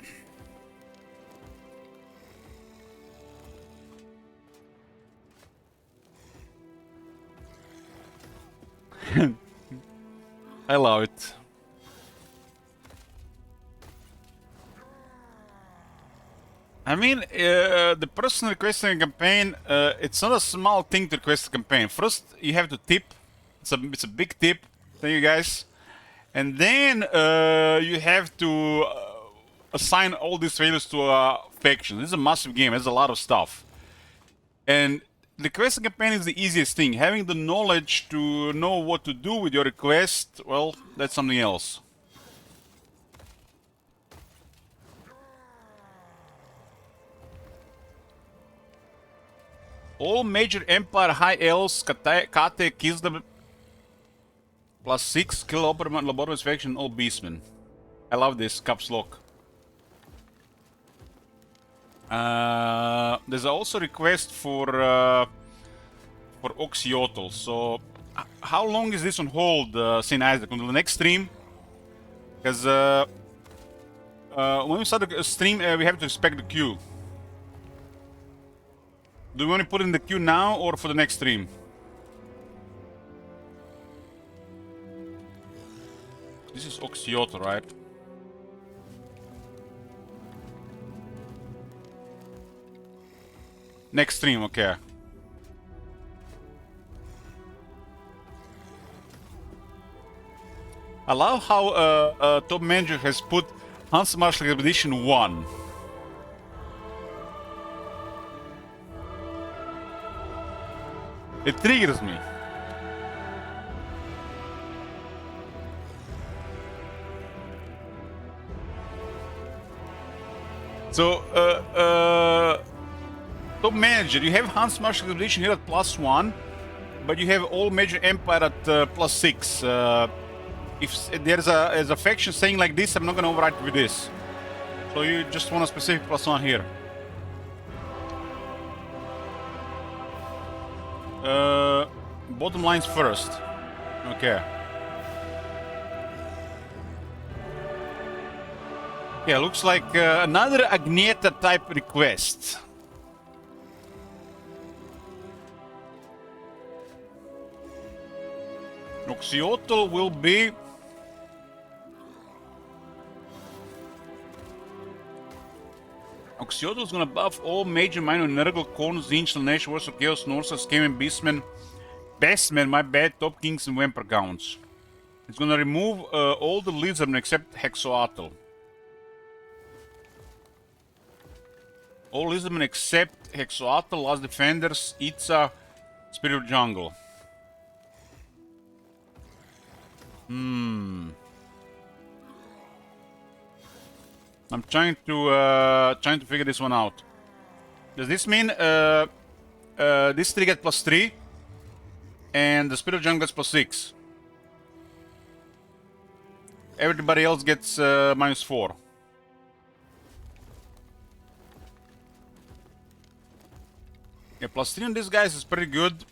Speaker 1: I love it. I mean, the person requesting a campaign, it's not a small thing to request a campaign. First, you have to tip. It's a big tip. Thank you guys. And then you have to assign all these values to a faction. This is a massive game. There's a lot of stuff. And the quest campaign is the easiest thing. Having the knowledge to know what to do with your request, well, that's something else. All major Empire High Elves, Kate kills them. +6, kill Laboratories faction, all beastmen. I love this, caps lock. There's also a request for Oxyotl. So, how long is this on hold, St. Isaac? Until the next stream? Because when we start the stream, we have to respect the queue. Do we want to put in the queue now or for the next stream? This is Oxyotl, right? Next stream, okay. I love how Top Manager has put Hans Marshall Expedition 1. It triggers me. So, Top Manager, you have Hans Marshall Expedition here at +1, but you have all major empire at +6. If there's a faction saying like this, I'm not gonna override with this. So you just want a specific +1 here. Bottom lines first. Okay. Yeah, looks like another Agneta type request. Oxyotl will be... Oxyotl is gonna buff all major minor Nurgle, Korn, Tzeentch, Lanesh, Warsaw, Chaos, Norsa, Skaven, Beastmen, Bestmen, my bad, Top Kings and Vampire Counts. It's gonna remove all the Lizardmen except Hexoatl. All Lizardmen except Hexoatl, Last Defenders, Itza, Spirit of Jungle. I'm trying to figure this one out. Does this mean this 3 gets +3 and the Spirit of Jungle gets +6? Everybody else gets -4. Yeah, +3 on this guys is pretty good.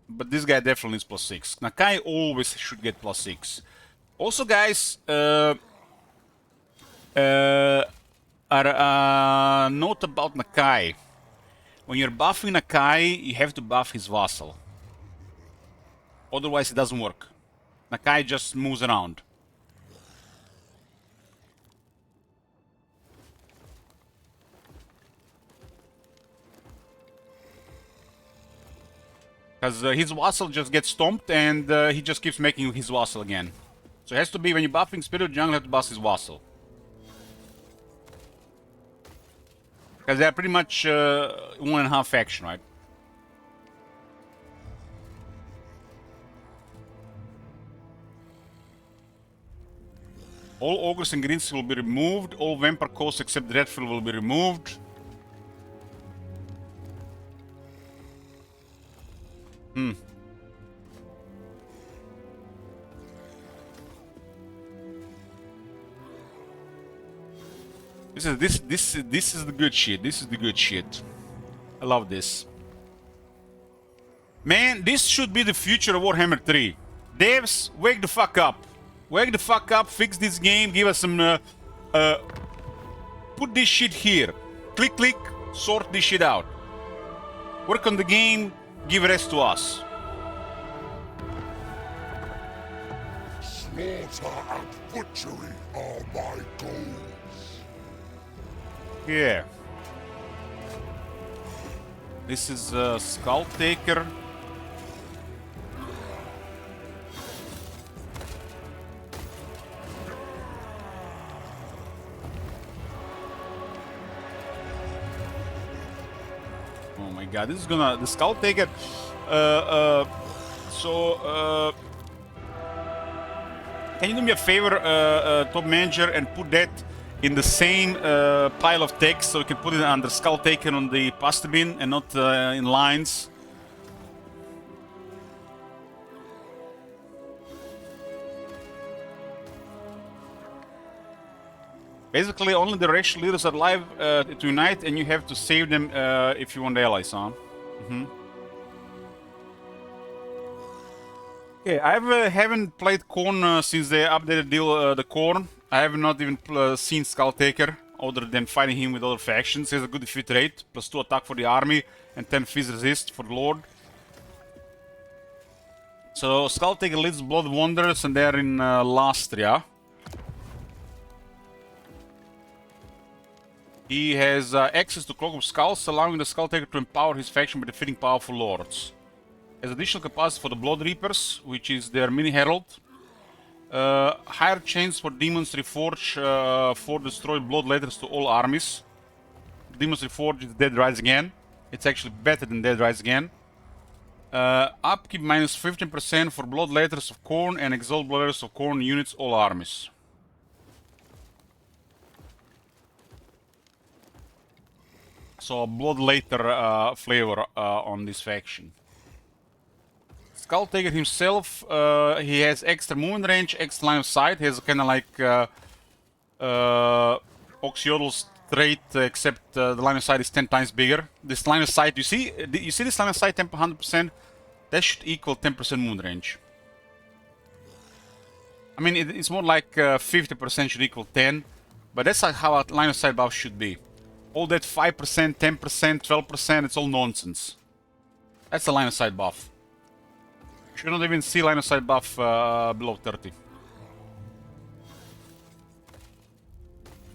Speaker 1: But this guy definitely is +6. Nakai always should get +6. Also, guys, note about Nakai. When you're buffing Nakai, you have to buff his vassal. Otherwise, it doesn't work. Nakai just moves around. Because his vassal just gets stomped and he just keeps making his vassal again. So it has to be, when you're buffing Spirit of Jungle, you have to buff his vassal. Because they're pretty much 1.5 faction, right? All ogres and greens will be removed. All vampire coasts except Dreadfield will be removed. This is the good shit. This is the good shit. I love this. Man, this should be the future of Warhammer 3. Devs, wake the fuck up. Wake the fuck up, fix this game, give us some put this shit here. Click click, sort this shit out. Work on the game, give rest to us.
Speaker 2: Slaughter and butchery are my goals.
Speaker 1: Yeah. This is Skulltaker. Oh my god, this is gonna... The Skulltaker... Can you do me a favor, Top Manager, and put that in the same pile of text, so you can put it under Skulltaker on the pasta bin and not in lines. Basically, only the racial leaders are alive to unite, and you have to save them if you want allies, huh? Okay, I haven't played Khorne since they updated the Khorne. I have not even seen Skulltaker, other than fighting him with other factions. He has a good defeat rate, +2 attack for the army, and 10 phys resist for the Lord. So Skulltaker leads Blood Wanderers, and they're in Lastria. He has access to Cloak of Skulls, allowing the Skulltaker to empower his faction by defeating powerful lords. Has additional capacity for the Blood Reapers, which is their mini herald. Higher chance for Demons Reforge for destroyed blood letters to all armies. Demons Reforge is Dead Rise Again. It's actually better than Dead Rise Again. Upkeep minus 15% for Blood Letters of Khorne and Exalt Blood Letters of Khorne units, all armies. So a Blood Letter flavor on this faction. Skulltaker himself, he has extra movement range, extra line of sight. He has kind of like Oxyodal's trait, except the line of sight is 10 times bigger. This line of sight, you see this line of sight 100%? That should equal 10% movement range. I mean, it's more like 50% should equal 10, but that's like how a line of sight buff should be. All that 5%, 10%, 12%, it's all nonsense. That's a line of sight buff. Should not even see line of sight buff below 30.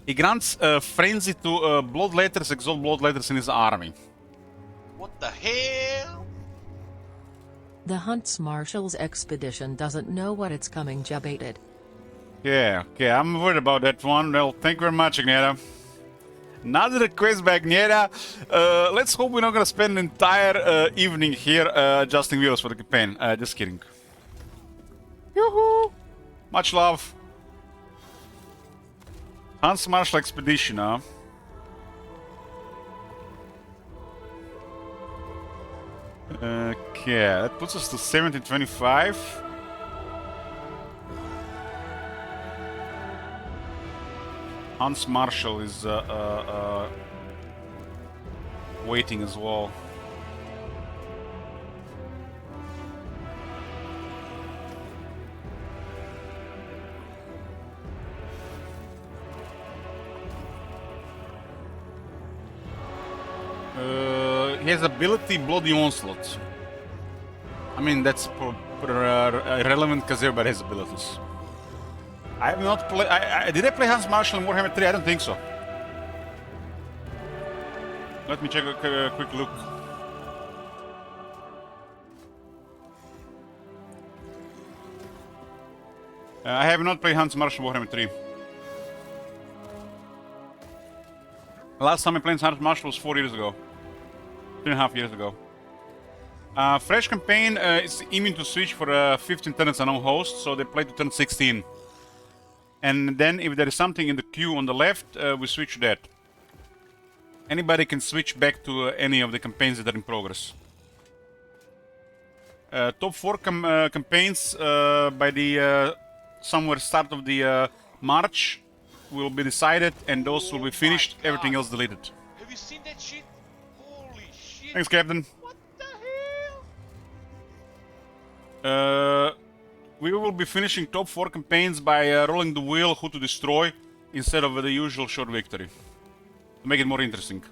Speaker 1: He grants frenzy to blood letters, exalt blood letters in his army.
Speaker 7: What the hell?
Speaker 3: The Hunts Marshal's expedition doesn't know what it's coming, Jebaited.
Speaker 1: Yeah, okay, I'm worried about that one. Well, thank you very much, Agneta. Another request by Agneta. Let's hope we're not gonna spend the entire evening here adjusting wheels for the campaign. Just kidding. Yoo-hoo! Much love. Hunts Marshal Expedition, huh? Okay, that puts us to 1725. Hans Marshal is waiting as well. He has ability Bloody Onslaught. I mean, that's irrelevant because everybody has abilities. I have not played. Did I play Hans Marshal in Warhammer 3? I don't think so. Let me check a quick look. I have not played Hans Marshal in Warhammer 3. The last time I played Hans Marshal was 4 years ago. 3.5 years ago. Fresh campaign is immune to switch for 15 turns unknown host, so they play to turn 16. And then if there is something in the queue on the left, we switch to that. Anybody can switch back to any of the campaigns that are in progress. Top 4 campaigns by the somewhere start of the March will be decided, and those will be finished, everything else deleted.
Speaker 7: Have you seen that shit? Holy shit.
Speaker 1: Thanks, Captain.
Speaker 7: What the hell?
Speaker 1: We will be finishing top 4 campaigns by rolling the wheel who to destroy instead of the usual short victory. To make it more interesting.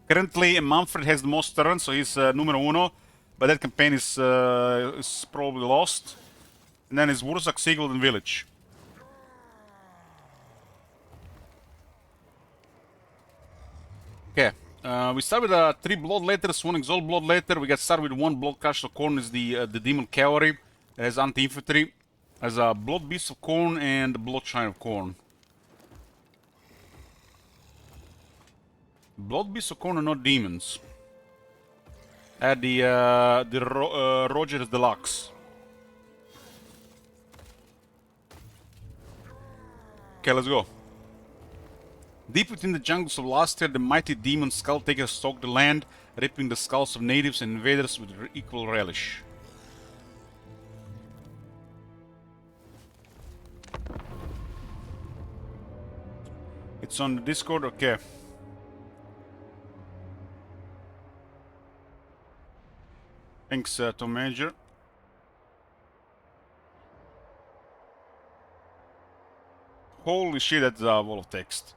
Speaker 1: Currently, Manfred has the most turns, so he's numero uno, but that campaign is probably lost. And then it's Wursak, Sigurd, and Village. Okay. We start with 3 blood letters, 1 exalt blood letter. We get started with 1 blood cache of Khorne is the demon cavalry. It has anti-infantry. Has a blood beast of Khorne and the blood shine of Khorne. Blood beasts of Khorne are not demons. The Roger's Deluxe. Okay, let's go. Deep within the jungles of last year, the mighty demon Skulltaker stalked the land, ripping the skulls of natives and invaders with equal relish. It's on the Discord, okay. Thanks, Tom Major. Holy shit, that's a wall of text.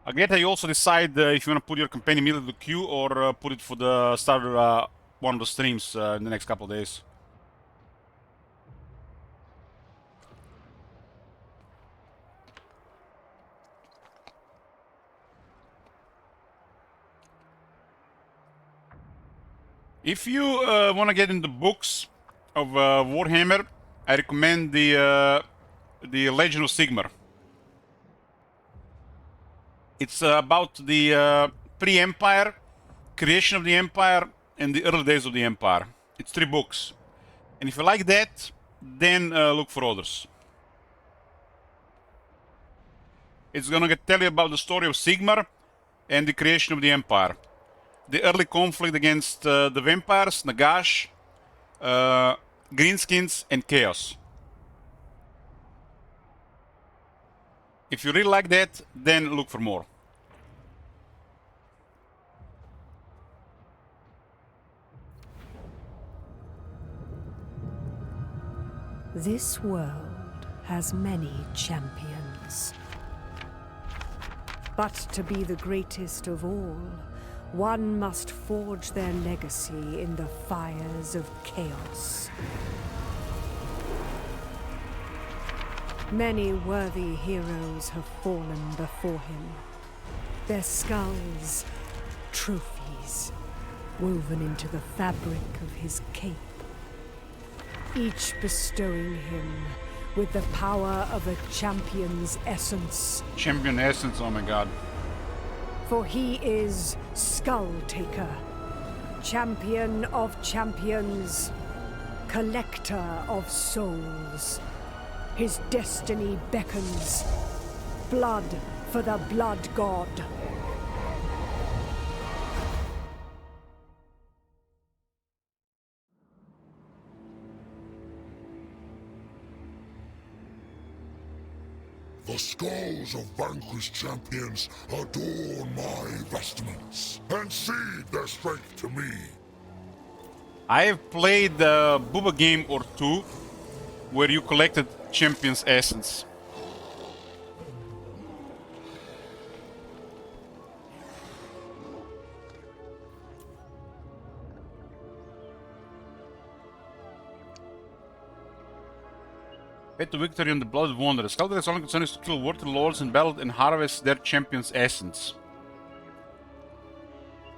Speaker 1: Again, you also decide if you want to put your campaign immediately to queue or put it for the start of one of the streams in the next couple of days. If you want to get into books of Warhammer, I recommend the Legend of Sigmar. It's about the pre-Empire, creation of the Empire, and the early days of the Empire. It's 3 books. And if you like that, then look for others. It's gonna tell you about the story of Sigmar and the creation of the Empire. The early conflict against the vampires, Nagash, Greenskins, and Chaos. If you really like that, then look for more.
Speaker 8: This world has many champions. But to be the greatest of all, one must forge their legacy in the fires of chaos. Many worthy heroes have fallen before him. Their skulls, trophies, woven into the fabric of his cape. Each bestowing him with the power of a champion's essence.
Speaker 1: Champion essence, oh my god.
Speaker 8: For he is Skulltaker, champion of champions, collector of souls. His destiny beckons. Blood for the blood god.
Speaker 2: The skulls of vanquished champions adorn my vestments and cede their strength to me.
Speaker 1: I have played a Booba game or 2 where you collected champion's essence. Head to victory on the Blood Wanderer. Skulltaker's only concern is to kill worthy lords in battle and harvest their champion's essence,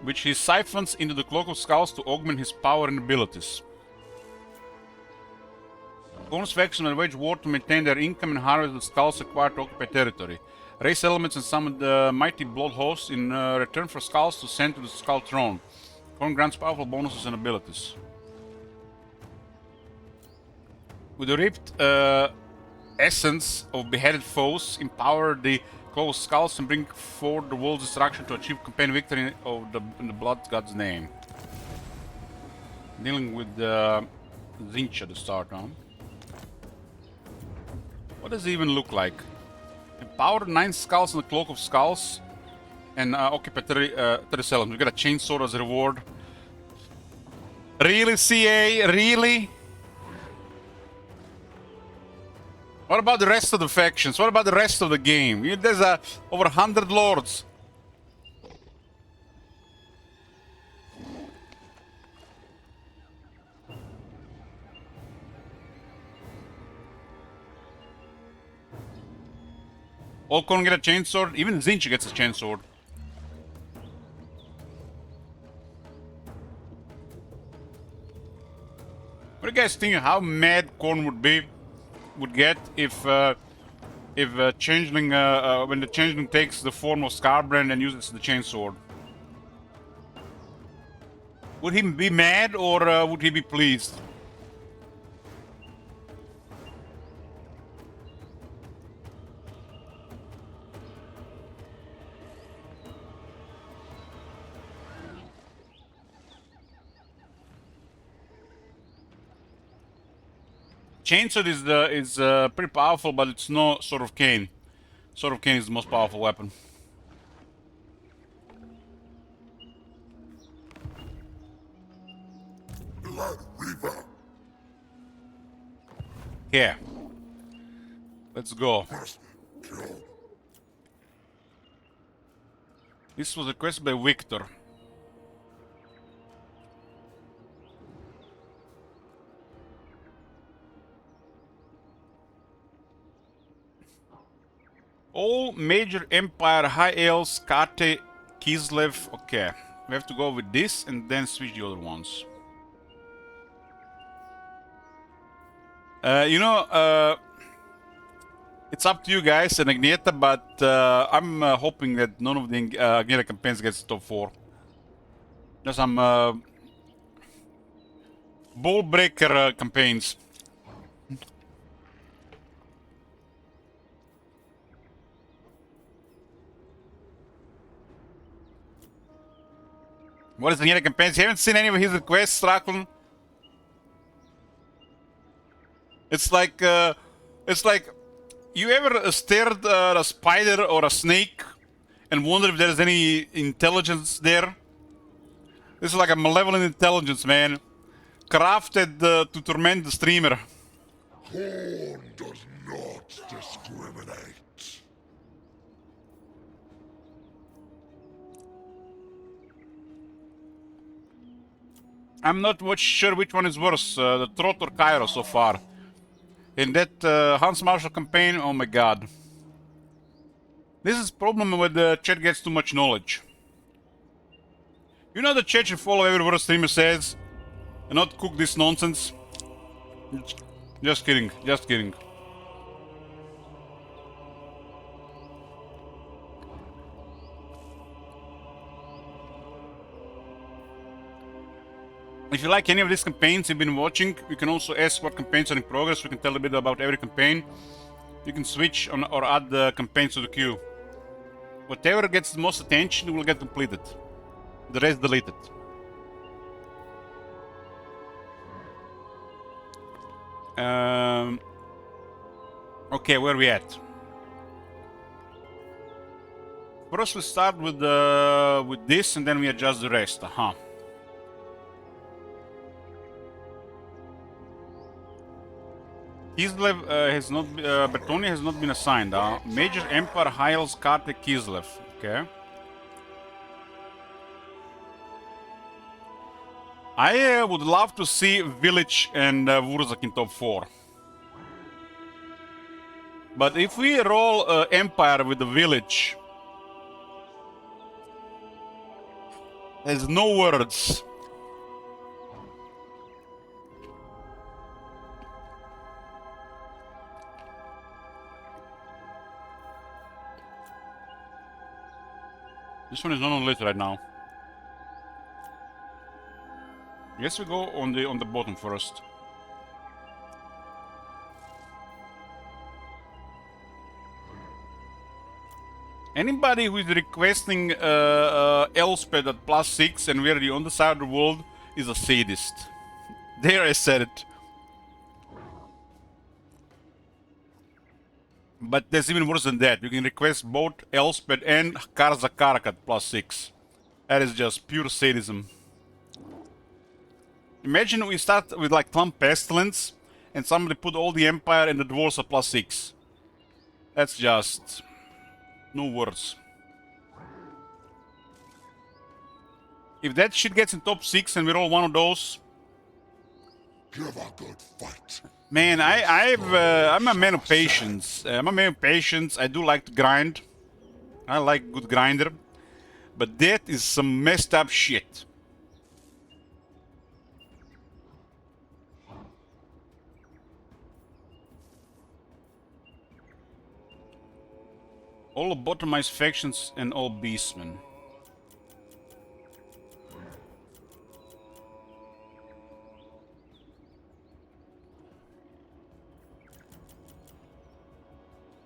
Speaker 1: which he siphons into the Cloak of Skulls to augment his power and abilities. Corn's faction will wage war to maintain their income and harvest the skulls acquired to occupy territory. Raise elements and summon the mighty blood host in return for skulls to send to the Skull Throne. Corn grants powerful bonuses and abilities. With the ripped essence of beheaded foes, empower the Cloak of Skulls and bring forth the world's destruction to achieve campaign victory in the Blood God's name. Dealing with Tzeentch at the start, huh? What does it even look like? Empower 9 skulls in the Cloak of Skulls and occupy 30 elements. We got a chainsaw as a reward. Really, CA? Really? What about the rest of the factions? What about the rest of the game? There's over 100 lords. All Corn get a chainsword. Even Tzeentch gets a chainsword. What do you guys think? How mad Corn would get if changeling when the changeling takes the form of Scarbrand and uses the chainsword? Would he be mad or would he be pleased? Chainsaw is pretty powerful, but it's no Sword of Cain. Sword of Cain is the most powerful weapon. Yeah. Let's go. This was requested by Victor. All major Empire High Elves, Kate, Kislev. Okay, we have to go with this and then switch the other ones. It's up to you guys and Agneta, but I'm hoping that none of the Agneta campaigns gets top 4. There's some ball breaker campaigns. What is the Agneta campaigns? You haven't seen any of his requests, Rakun? It's like you ever stared at a spider or a snake and wonder if there's any intelligence there? This is like a malevolent intelligence, man. Crafted to torment the streamer.
Speaker 6: Horn does not discriminate.
Speaker 1: I'm not much sure which one is worse, the Trot or Cairo so far. In that Hans Marshall campaign, oh my god. This is problem when the chat gets too much knowledge. You know the chat should follow every word a streamer says and not cook this nonsense. Just kidding, just kidding. If you like any of these campaigns you've been watching, you can also ask what campaigns are in progress. We can tell a bit about every campaign. You can switch on or add the campaigns to the queue. Whatever gets the most attention will get completed. The rest deleted. Okay, where are we at? First we start with this and then we adjust the rest. Kislev has not, Bertoni has not been assigned. Major Empire Hiles Karte Kislev. Okay. I would love to see Village and Wurzak in top 4. But if we roll Empire with the Village, there's no words. This one is not on lit right now. Yes, we go on the bottom first. Anybody who is requesting Elspeth at +6 and we're on the side of the world is a sadist. There, I said it. But there's even worse than that. You can request both Elspeth and Karzakarak at +6. That is just pure sadism. Imagine we start with like Clump Pestilence and somebody put all the Empire and the Dwarves at +6. That's just... no words. If that shit gets in top 6 and we roll one of those...
Speaker 6: Give a good fight.
Speaker 1: Man, I'm a man of patience. I'm a man of patience. I do like to grind. I like good grinder. But that is some messed up shit. All bottomized factions and all beastmen.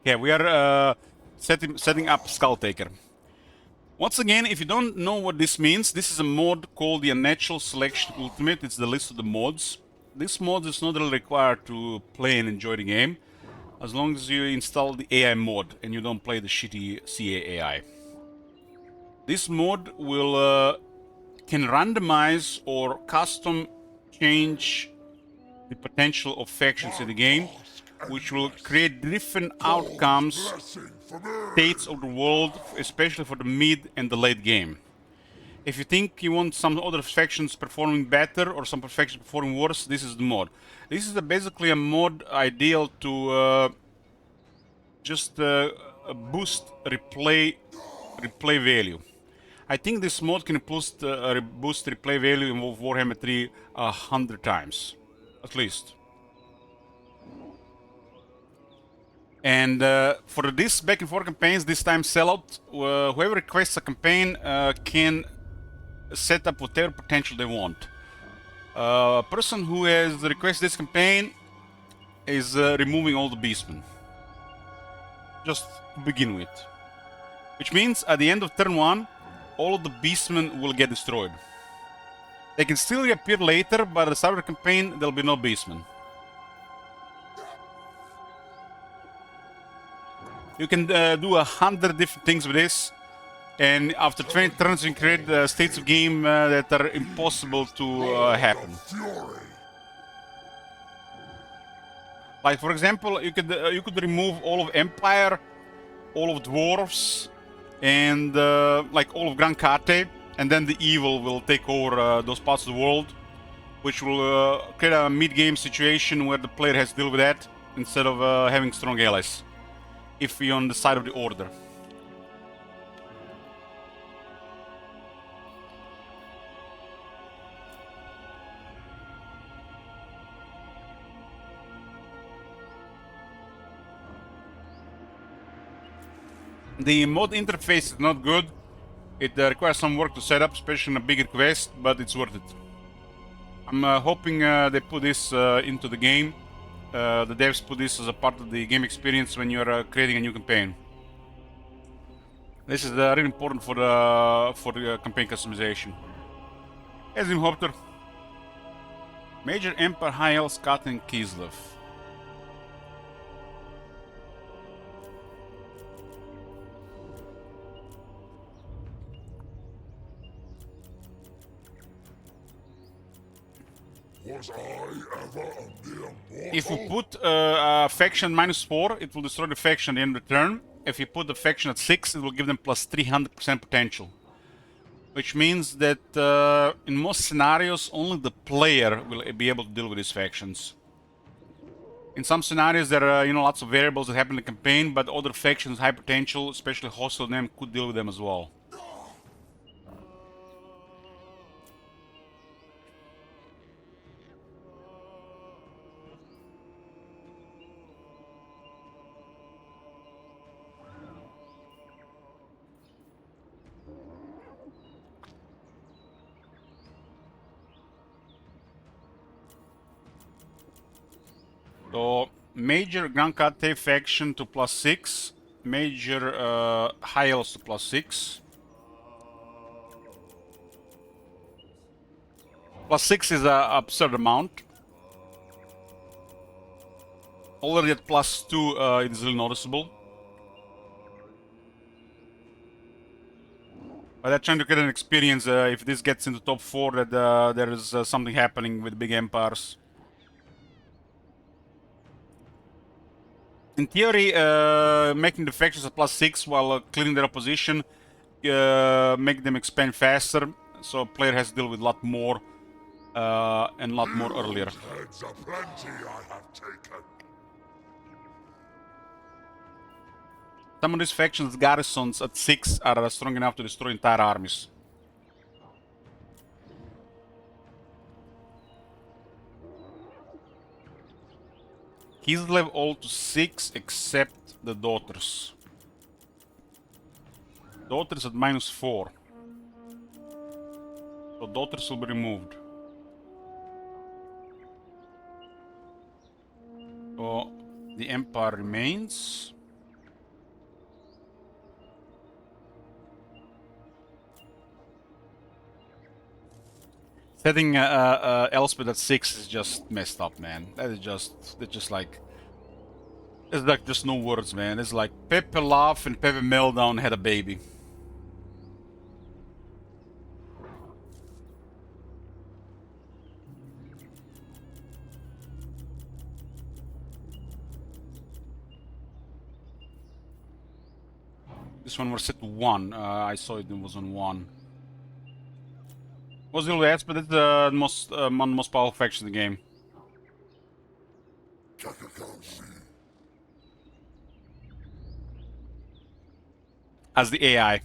Speaker 1: Yeah, we are setting up Skulltaker. Once again, if you don't know what this means, this is a mod called the Unnatural Selection Ultimate. It's the list of the mods. this mod is not really required to play and enjoy the game, as long as you install the AI mod and you don't play the shitty CA AI. This mod will can randomize or custom change the potential of factions in the game, which will create different outcomes, states of the world, especially for the mid and the late game. If you think you want some other factions performing better or some factions performing worse, this is the mod. This is basically a mod ideal to just boost replay value. I think this mod can boost replay value in Warhammer 3 100 times, at least. And for this back and forth campaigns, this time sellout, whoever requests a campaign can set up whatever potential they want. A person who has requested this campaign is removing all the beastmen, just to begin with. Which means at the end of turn 1, all of the beastmen will get destroyed. They can still reappear later, but at the start of the campaign, there'll be no beastmen. You can do 100 different things with this, and after 20 turns, you can create states of game that are impossible to happen. Like for example, you could remove all of Empire, all of Dwarves, and like all of Grand Kate, and then the evil will take over those parts of the world, which will create a mid-game situation where the player has to deal with that instead of having strong allies, if you're on the side of the order. The mod interface is not good. It requires some work to set up, especially in a bigger quest, but it's worth it. I'm hoping they put this into the game. The devs put this as a part of the game experience when you're creating a new campaign. This is really important for the campaign customization. As in Hopter, Major Empire High Elf Scott and Kislev. If you put a faction -4, it will destroy the faction at the end of the turn. If you put the faction at 6, it will give them plus 300% potential. Which means that in most scenarios, only the player will be able to deal with these factions. In some scenarios, there are lots of variables that happen in the campaign, but other factions, high potential, especially hostile them, could deal with them as well. So, Major Grand Kate faction to +6, Major High Elves to +6. +6 is an absurd amount. Already at +2, it is really noticeable. But they're trying to get an experience if this gets into top 4 that there is something happening with big empires. In theory, making the factions at +6 while clearing their opposition make them expand faster, so a player has to deal with a lot more and a lot more earlier. Some of these factions' garrisons at 6 are strong enough to destroy entire armies. Kislev all to 6 except the daughters. Daughters at -4. So daughters will be removed. So the empire remains. Setting Elspeth at 6 is just messed up, man. That's just like... It's like just no words, man. It's like Pepe Laugh and Pepe Meltdown had a baby. This one was set to 1. I saw it was on 1. Was the Elspeth? It's the most most powerful faction in the game. As the AI.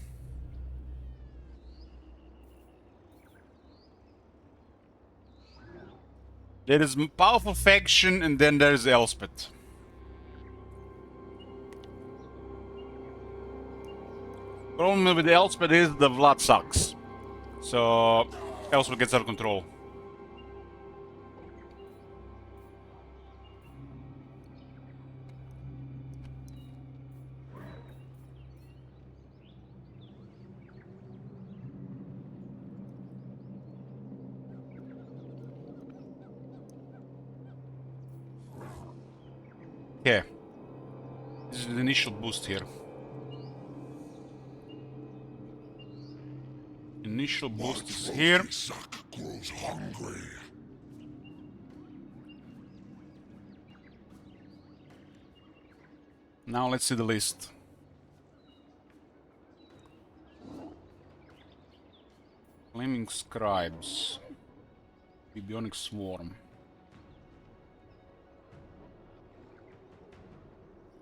Speaker 1: There is powerful faction and then there is Elspeth. Problem with Elspeth is the Vlad sucks. So Elspeth gets out of control. Okay. This is the initial boost here. Initial boost is here.
Speaker 2: Grows hungry.
Speaker 1: Now let's see the list. Flaming Scribes. Bionic Swarm.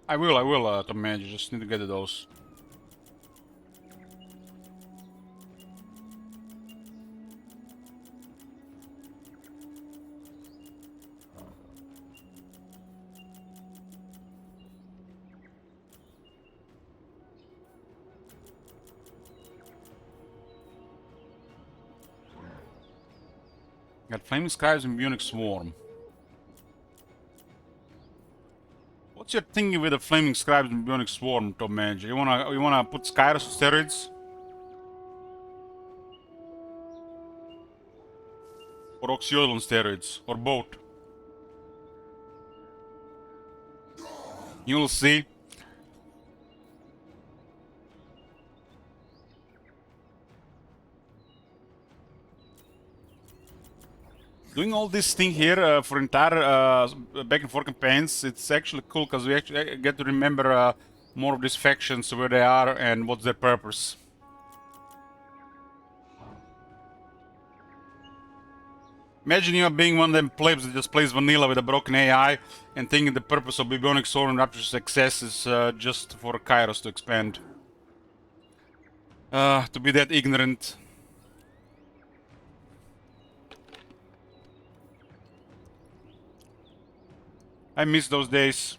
Speaker 1: I will, Tom Manager, just need to get those. Got Flaming Scribes and Bionic Swarm. What's your thinking with the Flaming Scribes and Bionic Swarm, Top Manager? You wanna put Skyros on steroids? Or Oxyodal on steroids? Or both? You'll see. Doing all this thing here for entire back and forth campaigns, it's actually cool because we actually get to remember more of these factions, where they are and what's their purpose. Imagine you being one of them plebs that just plays vanilla with a broken AI and thinking the purpose of Bionic Sword and Rapture Success is just for Kairos to expand. To be that ignorant. I miss those days.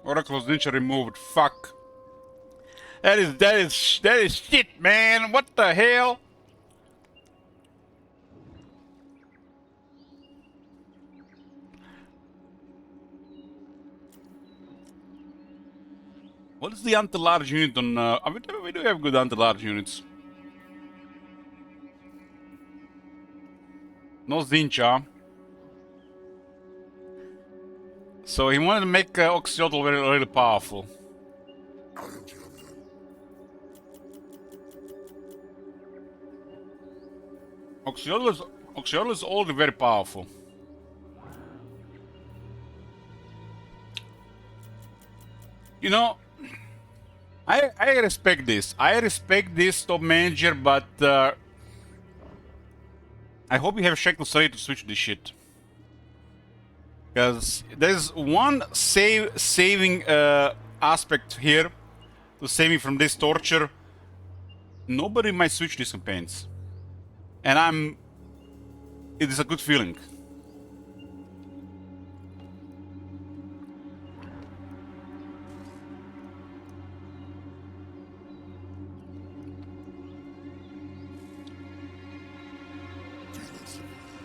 Speaker 1: Oracle's Ninja removed. Fuck. That is shit, man. What the hell? What is the anti-large unit on... we do have good anti-large units. No Tzeentch, huh? So he wanted to make Oxyodal really powerful. Oxyodal is already very powerful. You know, I respect this. I respect this, Top Manager, but I hope you have Shackles ready to switch this shit. Because there's one saving aspect here to save me from this torture. Nobody might switch these campaigns. And it is a good feeling.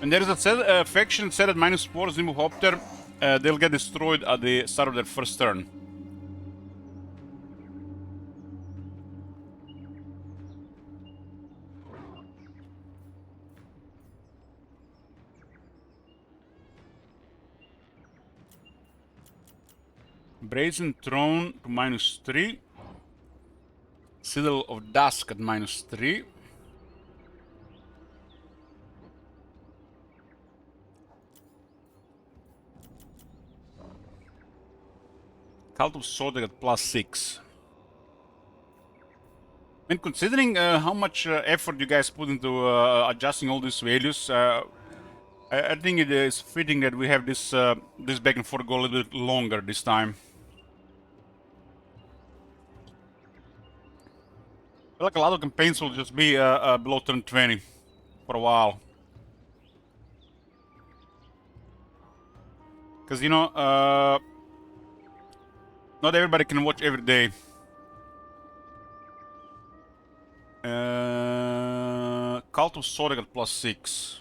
Speaker 1: And there is a faction set at -4, remove Hopter. They'll get destroyed at the start of their first turn. Brazen Throne to -3. Citadel of Dusk at -3. Cult of Skulls at +6. And considering how much effort you guys put into adjusting all these values, I think it is fitting that we have this this back and forth go a little bit longer this time. I feel like a lot of campaigns will just be below turn 20 for a while. Because, you know, not everybody can watch every day. Cult of Skulls at +6.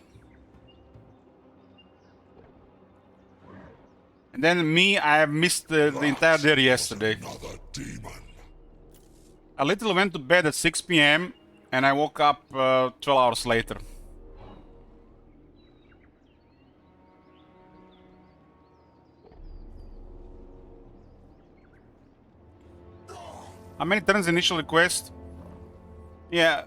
Speaker 1: And then me, I have missed the entire day yesterday.
Speaker 6: Another demon.
Speaker 1: I literally went to bed at 6 p.m. and I woke up 12 hours later. How many turns initial request? Yeah,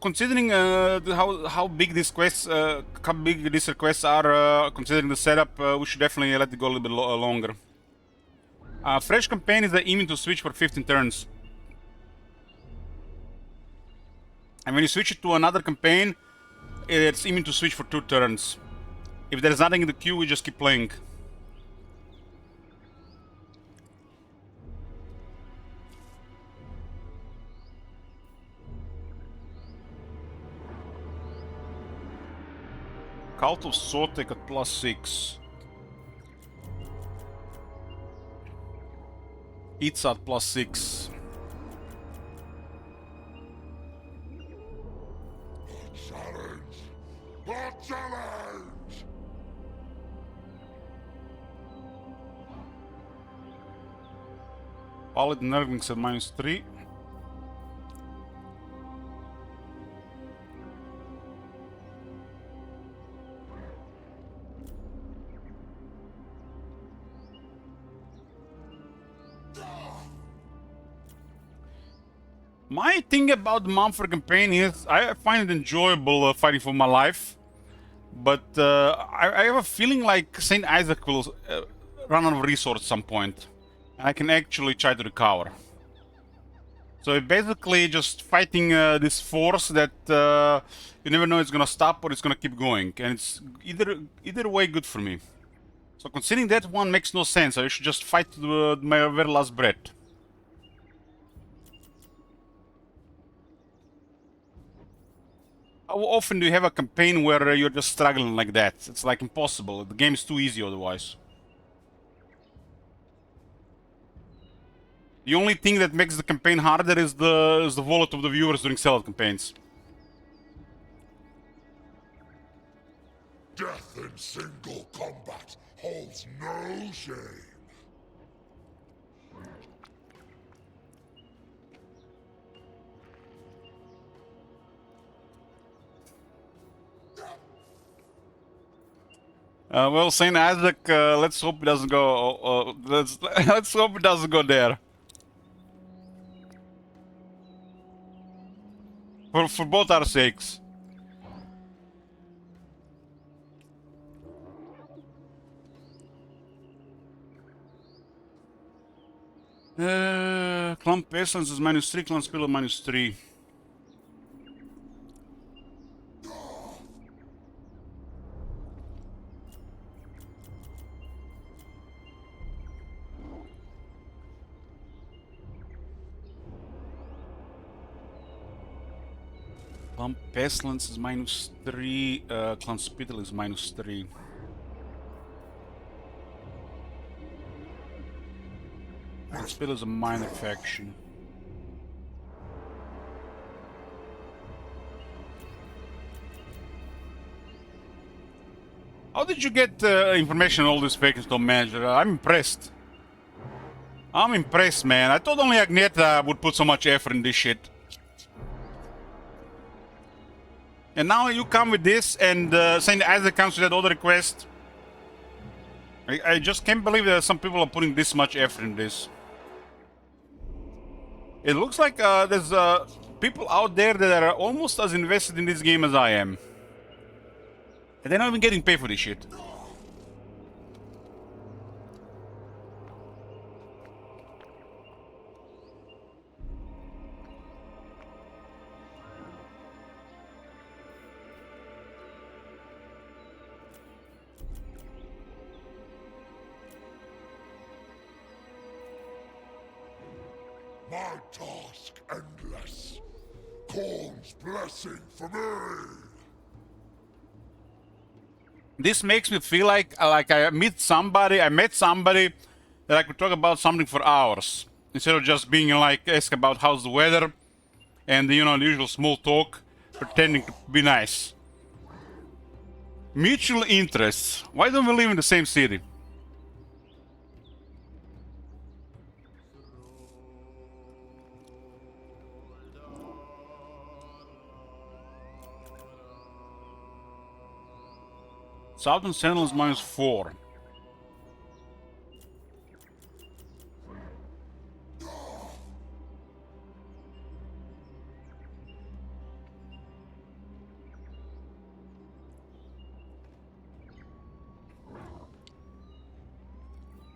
Speaker 1: considering how big these quests, how big these requests are, considering the setup, we should definitely let it go a little bit longer. Fresh campaign is immune to switch for 15 turns. And when you switch it to another campaign, it's immune to switch for 2 turns. If there's nothing in the queue, we just keep playing. Cult of Skulls at +6. It's at +6.
Speaker 6: Challenge! A challenge!
Speaker 1: Pallet Nerglings at -3. My thing about the Mumford campaign is I find it enjoyable fighting for my life, but I have a feeling like St. Isaac will run out of resources at some point, and I can actually try to recover. So it's basically just fighting this force that you never know it's gonna stop or it's gonna keep going, and it's either way good for me. So considering that one makes no sense, I should just fight to my very last breath. How often do you have a campaign where you're just struggling like that? It's like impossible. The game is too easy otherwise. The only thing that makes the campaign harder is the wallet of the viewers during sellout campaigns.
Speaker 6: Death in single combat holds no shame.
Speaker 1: Well, Saint Isaac, let's hope it doesn't go. Let's hope it doesn't go there. For both our sakes. Clan Pestilence is -3, Clan Spiller -3. Clan Pestilence is -3, Clan Spittle is -3. Clan Spittle is a minor faction. How did you get information on all these vacancies, Tom Manager? I'm impressed. I'm impressed, man. I thought only Agneta would put so much effort in this shit. And now you come with this and saying Isaac comes with that other request. I just can't believe that some people are putting this much effort in this. It looks like there's people out there that are almost as invested in this game as I am. And they're not even getting paid for this shit.
Speaker 2: My task endless. Corn's blessing for me.
Speaker 1: This makes me feel like I met somebody that I could talk about something for hours. Instead of just being like, ask about how's the weather and, you know, the usual small talk, pretending to be nice. Mutual interests. Why don't we live in the same city? Southern Sentinel is -4.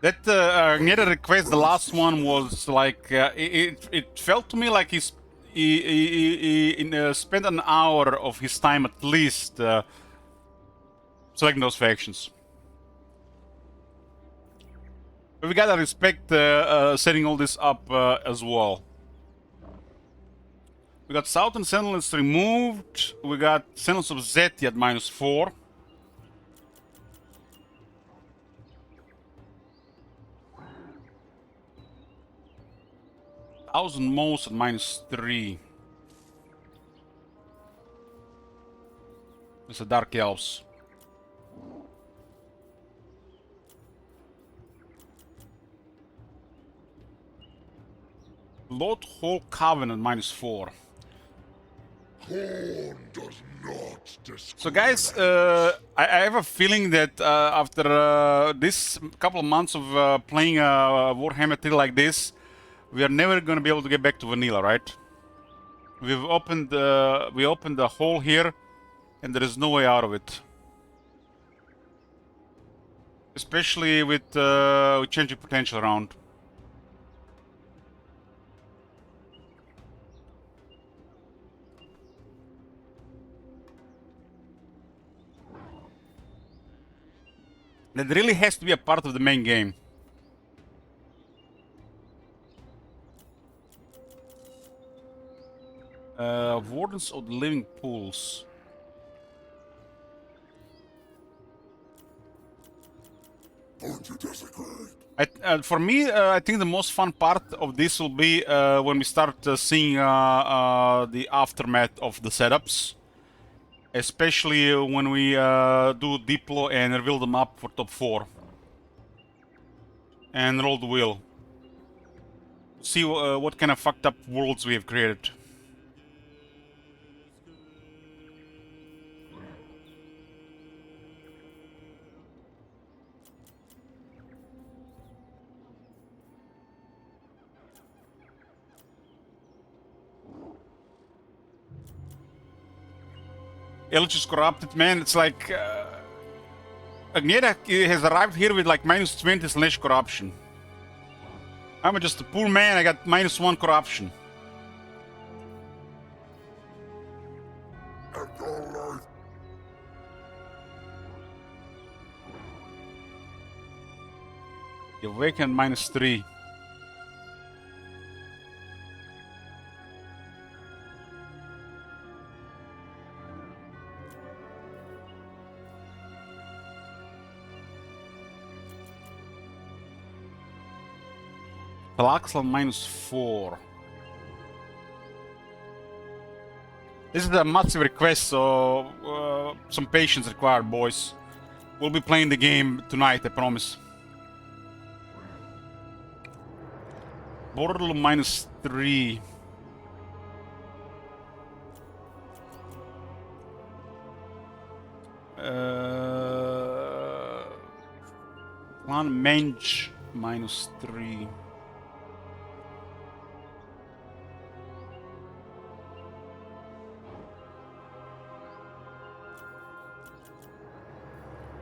Speaker 1: That Agneta request, the last one, was like it felt to me like he spent an hour of his time at least selecting those factions. But we gotta respect setting all this up as well. We got Southern Sentinels removed. We got Sentinels of Zeti at -4. Thousand Moles at -3. It's the Dark Elves. Lord Hall Covenant -4.
Speaker 2: Corn does not discriminate.
Speaker 1: So guys, I have a feeling that after this couple of months of playing Warhammer 3 like this, we are never going to be able to get back to vanilla, right? We opened the hole here, and there is no way out of it. Especially with changing potential around. That really has to be a part of the main game. Wardens of the Living Pools.
Speaker 2: Don't you disagree?
Speaker 1: For me, I think the most fun part of this will be when we start seeing the aftermath of the setups. Especially when we do Diplo and reveal them up for top 4. And roll the wheel. See what kind of fucked up worlds we have created. Eldritch is corrupted, man. It's like Agneta has arrived here with like -20 / corruption. I'm just a poor man. I got -1 corruption.
Speaker 2: And your life
Speaker 1: You awaken -3. Palaxlan -4. This is a massive request, so some patience required, boys. We'll be playing the game tonight, I promise. Border -3. Clan Menge -3.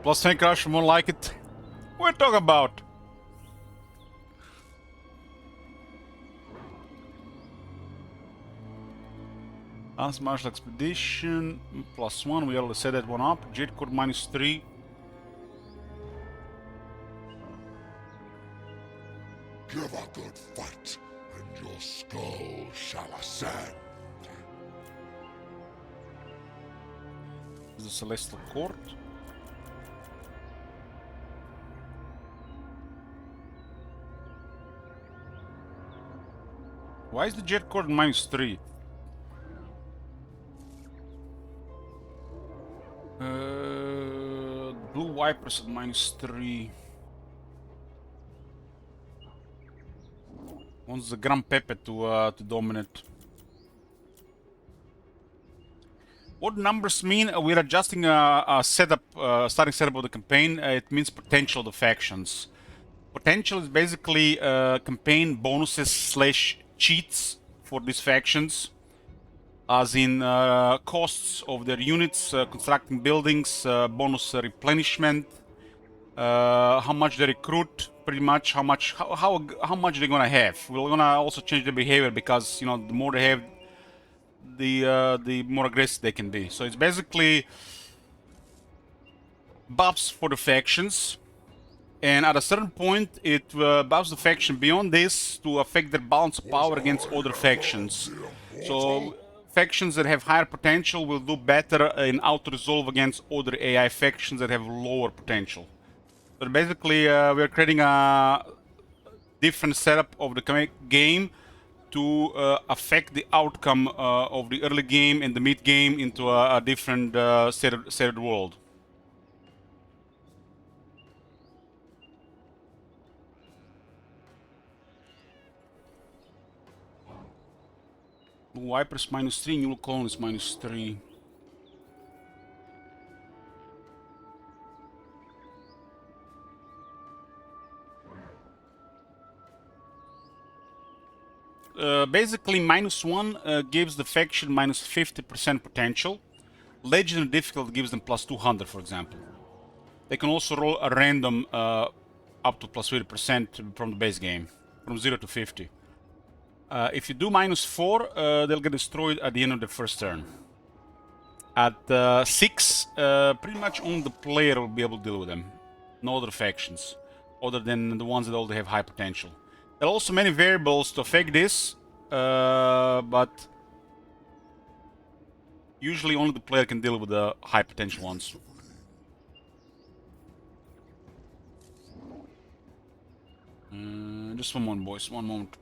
Speaker 1: Plus 10 crush, more like it. What are you talking about? Lance Martial Expedition +1. We already set that one up. Jet Cord -3.
Speaker 2: Give a good fight, and your skull shall ascend.
Speaker 1: The Celestial Court. Why is the Jet Cord -3? Blue Wipers at -3. Wants the Gran Pepe to dominate. What numbers mean? We're adjusting a setup, starting setup of the campaign. It means potential of the factions. Potential is basically campaign bonuses / cheats for these factions, as in costs of their units, constructing buildings, bonus replenishment, how much they recruit, pretty much how much they're gonna have. We're gonna also change the behavior because, you know, the more they have, the more aggressive they can be. So it's basically buffs for the factions, and at a certain point it buffs the faction beyond this to affect their balance of power against other factions. So factions that have higher potential will do better in auto-resolve against other AI factions that have lower potential. So basically we're creating a different setup of the game to affect the outcome of the early game and the mid game into a different set world. Blue Vipers -3, New Colonies -3. Basically, -1 gives the faction -50% potential. Legendary difficulty gives them +200, for example. They can also roll a random up to +50% from the base game, from 0 to 50. If you do -4, they'll get destroyed at the end of the first turn. At 6, pretty much only the player will be able to deal with them. No other factions, other than the ones that already have high potential. There are also many variables to affect this, but usually only the player can deal with the high potential ones. Just one moment, boys, one moment.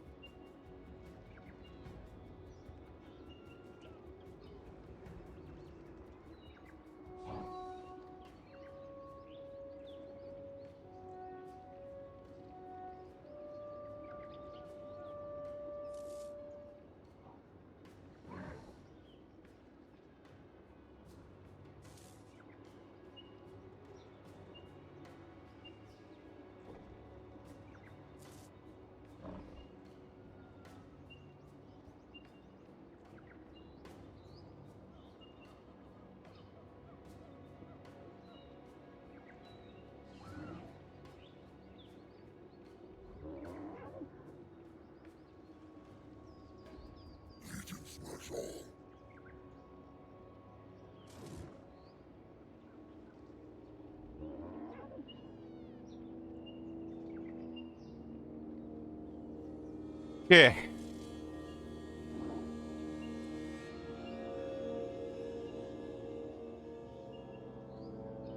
Speaker 1: Okay.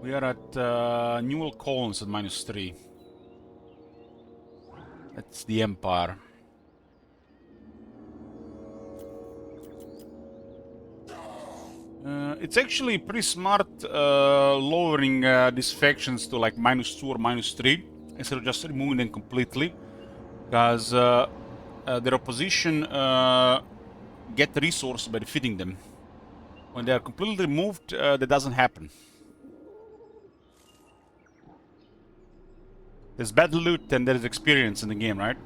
Speaker 1: We are at Newell Collins at -3. That's the Empire. It's actually pretty smart lowering these factions to like -2 or -3 instead of just removing them completely, because their opposition get resources by defeating them. When they are completely removed, that doesn't happen. There's bad loot and there's experience in the game, right?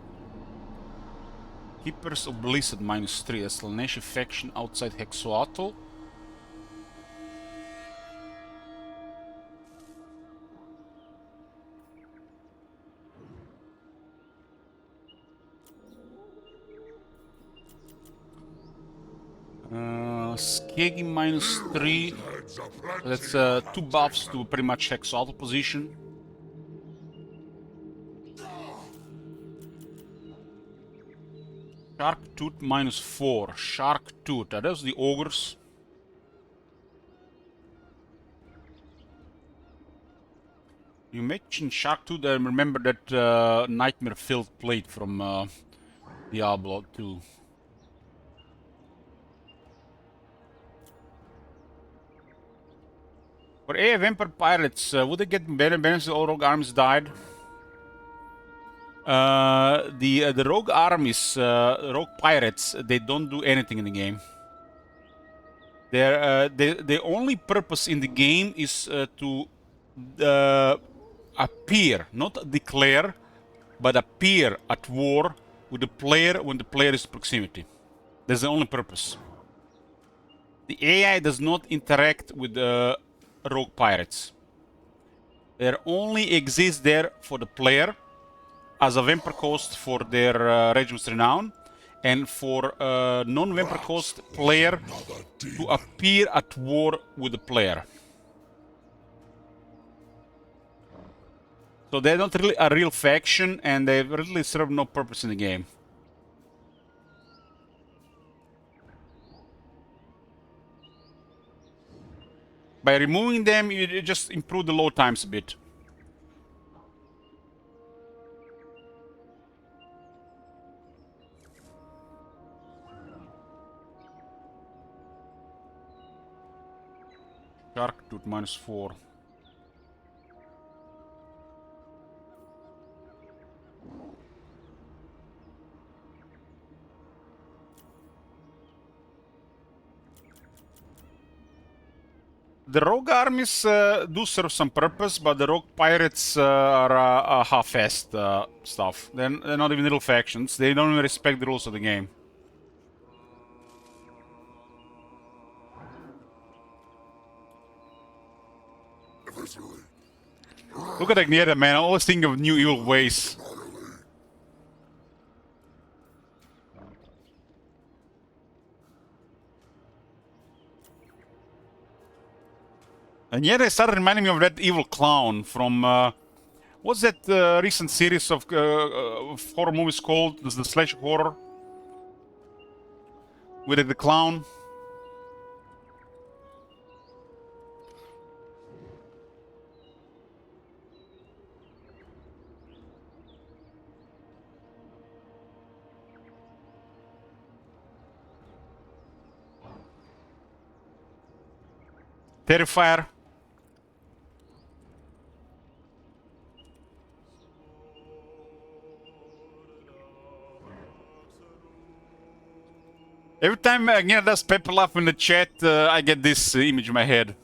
Speaker 1: Keepers of Bliss at -3. That's the Slaneshi faction outside Hexoatl. Skeggy -3. That's 2 buffs to pretty much Hexoatl position. Shark Tooth -4. Shark Tooth. Are those the ogres? You mentioned Shark Tooth. I remember that nightmare-filled plate from Diablo 2. For AI Vampire Pirates, would they get benefits if all rogue armies died? The rogue armies, rogue pirates, they don't do anything in the game. The only purpose in the game is to appear, not declare, but appear at war with the player when the player is in proximity. That's the only purpose. The AI does not interact with the rogue pirates. They only exist there for the player, as a Vampire Coast for their Regiment's Renown, and for non-Vampire Coast player to appear at war with the player. So they're not really a real faction, and they really serve no purpose in the game. By removing them, you just improve the load times a bit. Shark Tooth -4. The rogue armies do serve some purpose, but the rogue pirates are half-assed stuff. They're not even little factions. They don't even respect the rules of the game. Look at Agnieta, man. I always think of new evil ways. And yet I started reminding me of that evil clown from... what's that recent series of horror movies called? The slash horror? With the clown? Terrifier. Every time Agnieta does pepper laugh in the chat, I get this image in my head.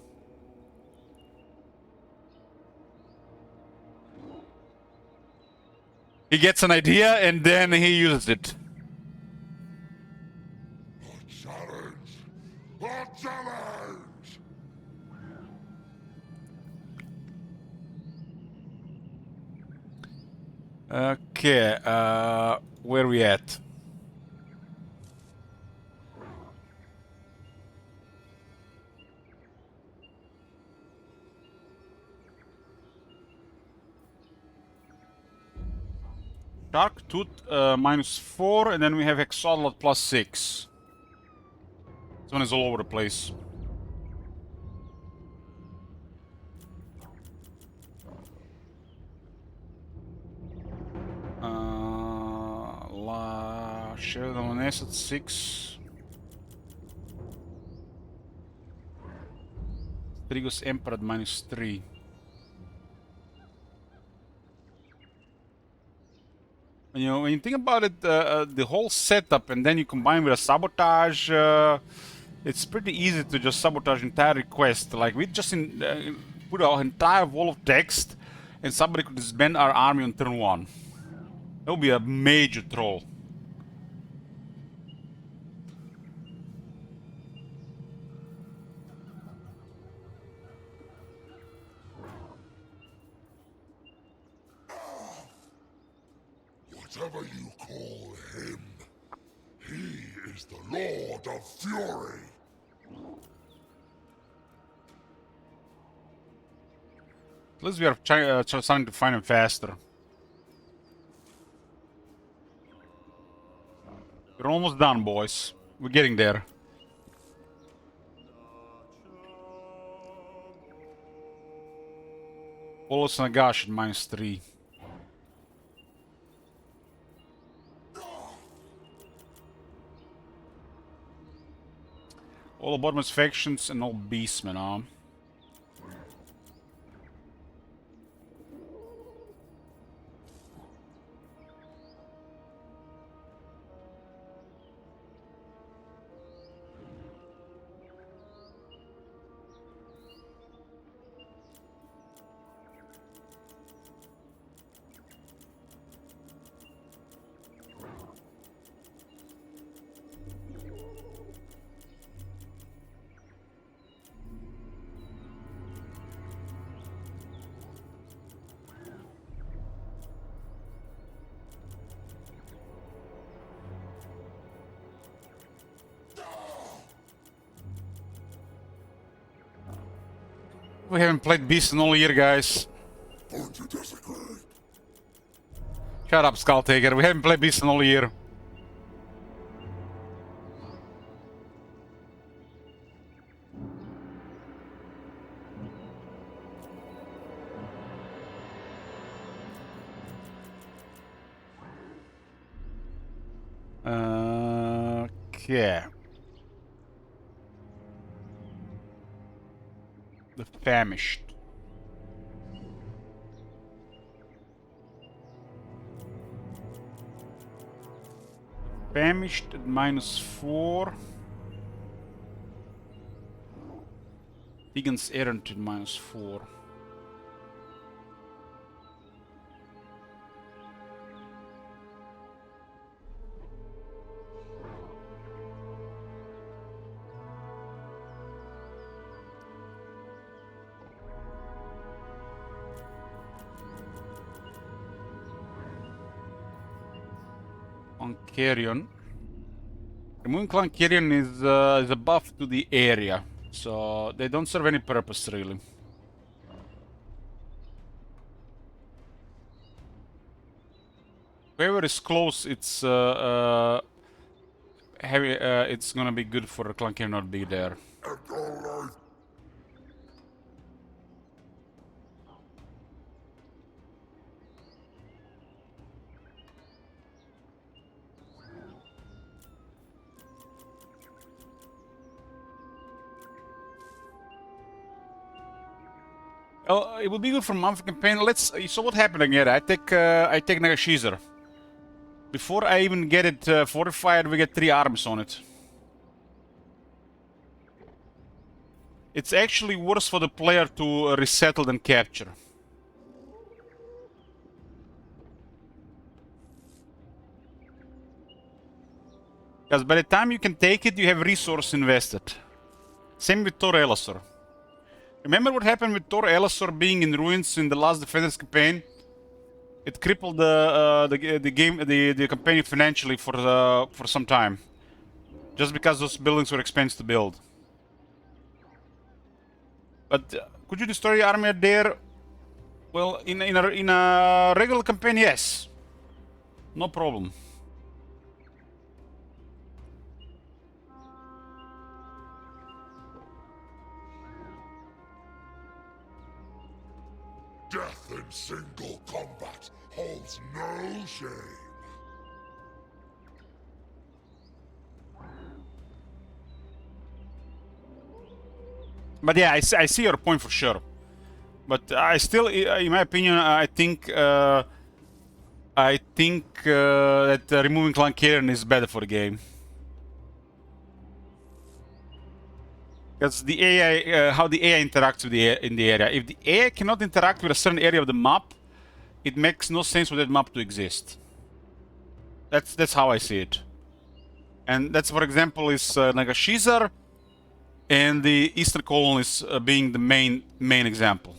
Speaker 1: He gets an idea and then he uses it.
Speaker 2: A challenge! A challenge!
Speaker 1: Okay, where are we at? Shark Tooth -4, and then we have Hexoatl at +6. This one is all over the place. Sheridan at 6. Trigo's Emperor at -3. You know, when you think about it, the whole setup, and then you combine with a sabotage, it's pretty easy to just sabotage entire request. Like, we just put our entire wall of text, and somebody could disband our army on turn 1. That would be a major troll.
Speaker 2: Whatever you call him, he is the Lord of Fury.
Speaker 1: At least we are trying to find him faster. We're almost done, boys. We're getting there. Polos Nagash at -3. All bottomless factions and all beastmen, huh? We haven't played Beast in all year, guys.
Speaker 2: Don't you disagree?
Speaker 1: Shut up, Skulltaker. We haven't played Beast in all year. Okay. The Famished. Famished at -4. Vegan's Errant at -4. Carrion. Removing Clan Carrion is a buff to the area, so they don't serve any purpose really. Whoever is close, it's heavy. It's gonna be good for Clan Carrion not be there. Oh, it would be good for monthly campaign. Let's. So what happened again? I take Nagashizer. Before I even get it fortified, we get 3 armies on it. It's actually worse for the player to resettle than capture. Because by the time you can take it, you have resource invested. Same with Tor Elasor. Remember what happened with Tor Elasor being in ruins in the last Defenders campaign? It crippled the campaign financially for some time, just because those buildings were expensive to build. But could you destroy your army there? Well, in a regular campaign, yes, no problem.
Speaker 2: Death in single combat holds no shame.
Speaker 1: But yeah, I see your point for sure. But I still, in my opinion, I think that removing Clan Carrion is better for the game. Because the AI, how the AI interacts with in the area. If the AI cannot interact with a certain area of the map, it makes no sense for that map to exist. That's how I see it. And that's, for example, is Nagashizar and the Eastern Colonies being the main example.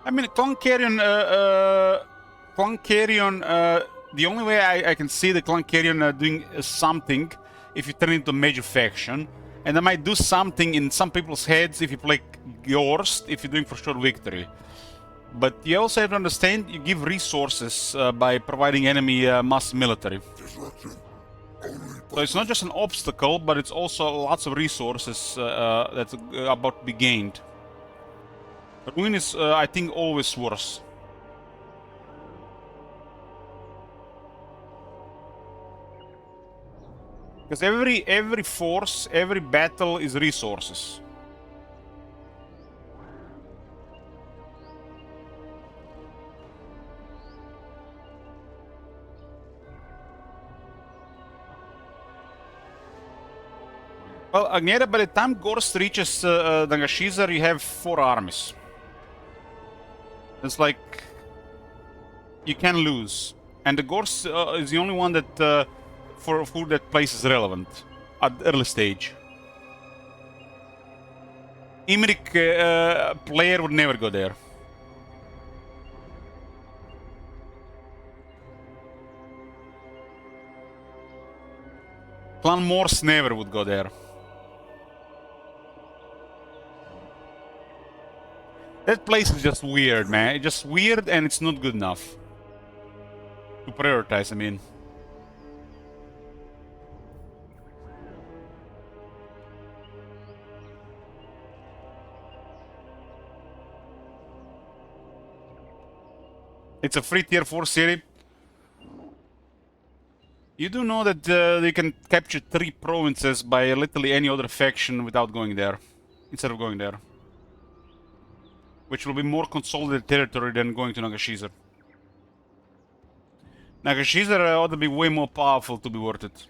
Speaker 1: I mean, Clan Carrion, the only way I can see the Clan Carrion doing something if you turn it into a major faction, and I might do something in some people's heads if you play yours, if you're doing for sure victory. But you also have to understand, you give resources by providing enemy mass military. So it's not just an obstacle, but it's also lots of resources that's about to be gained. Ruin is, I think, always worse. Because every force, every battle is resources. Well, Agnera, by the time Gorst reaches Nagashizar, you have 4 armies. It's like you can lose, and the Gorst is the only one that for who that place is relevant at the early stage. Imrik player would never go there. Clan Morse never would go there. That place is just weird, man. It's just weird and it's not good enough to prioritize, I mean. It's a free tier 4 city. You do know that they can capture 3 provinces by literally any other faction without going there, instead of going there. Which will be more consolidated territory than going to Nagashizar. Nagashizar ought to be way more powerful to be worth it.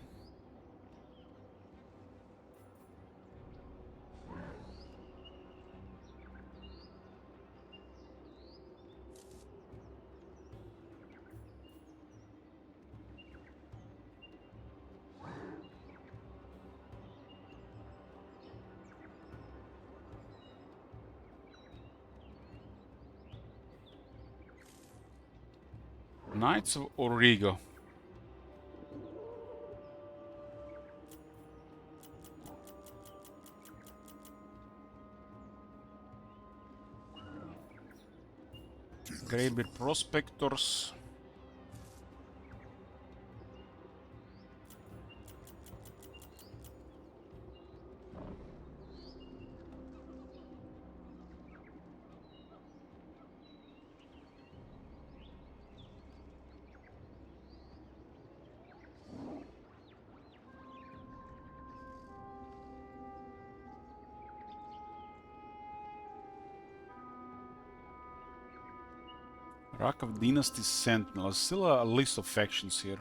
Speaker 1: Knights of Origo. Greybeard Prospectors. Rock of Dynasty Sentinel. Still a list of factions here.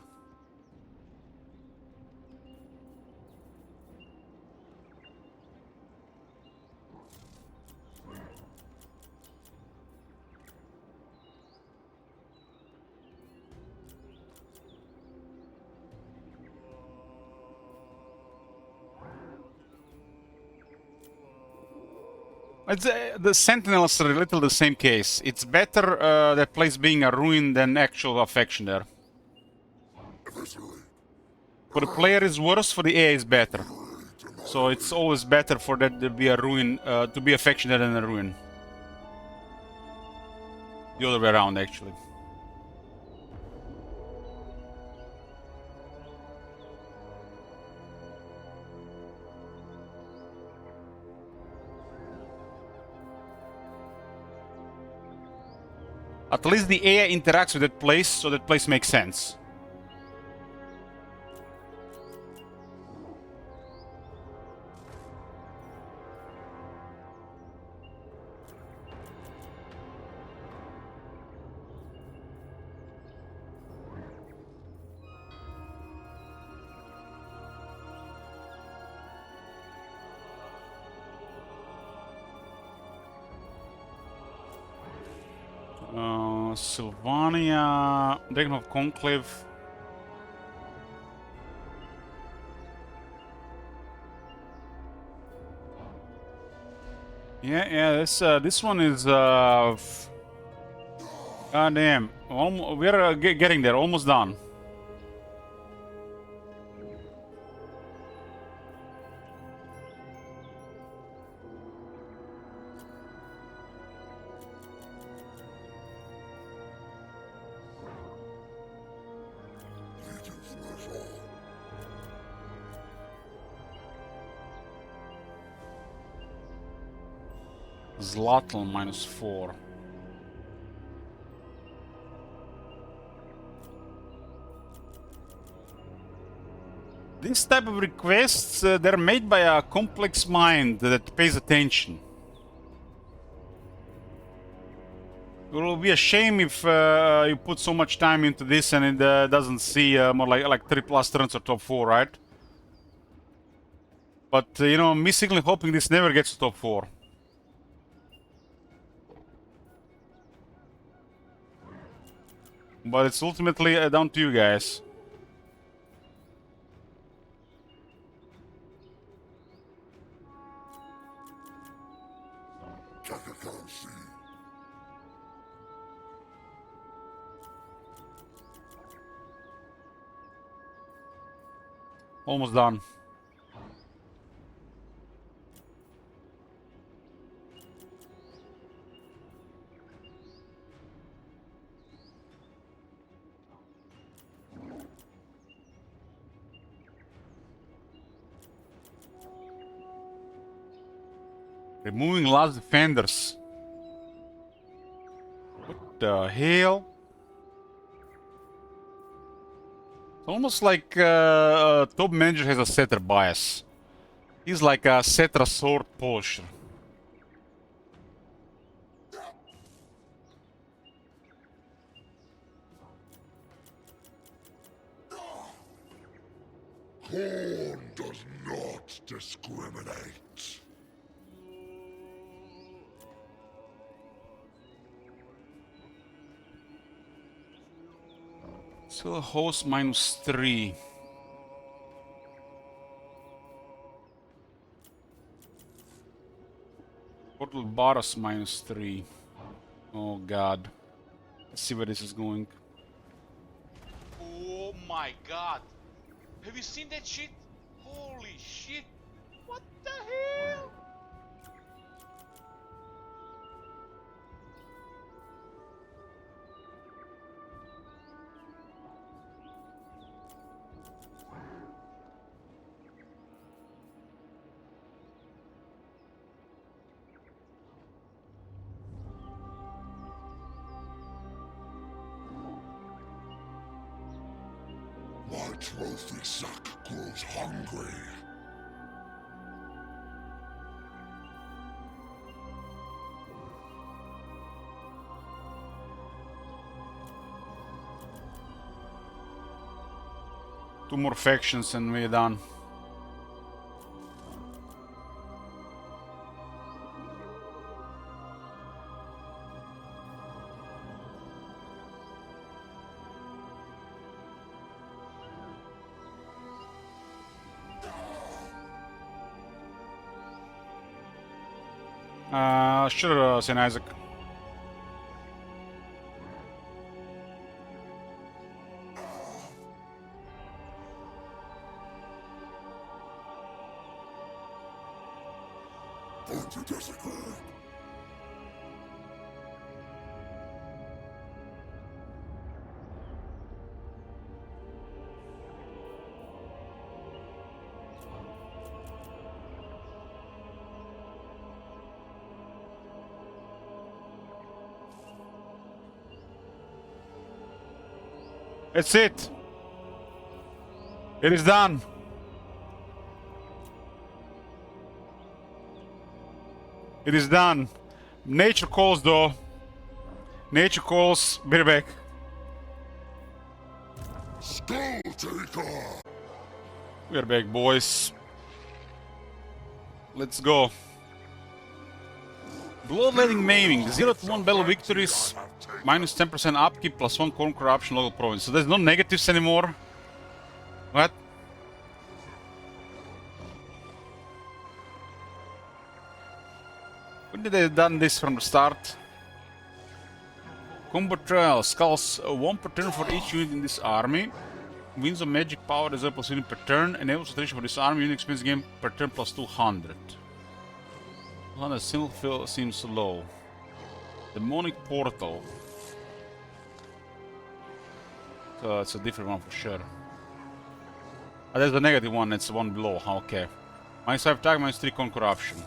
Speaker 1: It's, the Sentinels are a little the same case. It's better that place being a ruin than actual affection there. For the player is worse, for the AI is better. So it's always better for that to be a ruin, to be affection than a ruin. The other way around, actually. At least the AI interacts with that place, so that place makes sense. Sylvania, Dragon of Conclave. Yeah, this one is god damn. We're getting there, almost done. Zlatl -4. This type of requests, they're made by a complex mind that pays attention. It will be a shame if you put so much time into this and it doesn't see more like 3+ turns or top 4, right? But you know, me secretly hoping this never gets to top 4. But it's ultimately down to you guys. Almost done. Removing last defenders. What the hell? It's almost like top manager has a setter bias. He's like a setter sword polisher.
Speaker 6: Corn does not discriminate.
Speaker 1: Still host -3. Portal Baras -3. Oh god. Let's see where this is going.
Speaker 7: Oh my god. Have you seen that shit? Holy shit. What the hell?
Speaker 6: My trophy sack grows hungry.
Speaker 1: Two more factions and we're done. Sure, St. Isaac.
Speaker 6: Don't you disagree?
Speaker 1: That's it. It is done. It is done. Nature calls though. Nature calls. Be right back.
Speaker 6: Skulltaker!
Speaker 1: We're back, boys. Let's go. Bloodletting maiming. 0 to 1 battle victories.
Speaker 6: I have
Speaker 1: Minus 10% upkeep plus 1 corn corruption local province. So there's no negatives anymore. What? When did they have done this from the start? Combo trial. Skulls 1 per turn for each unit in this army. Wins of magic power is a plus unit per turn. Enables rotation for this army. Unit experience game per turn plus 200. 200 still seems low. Demonic portal. So it's a different one for sure. Ah, there's the negative one, it's the one below. Okay. Minus 5 attack, minus 3 con corruption.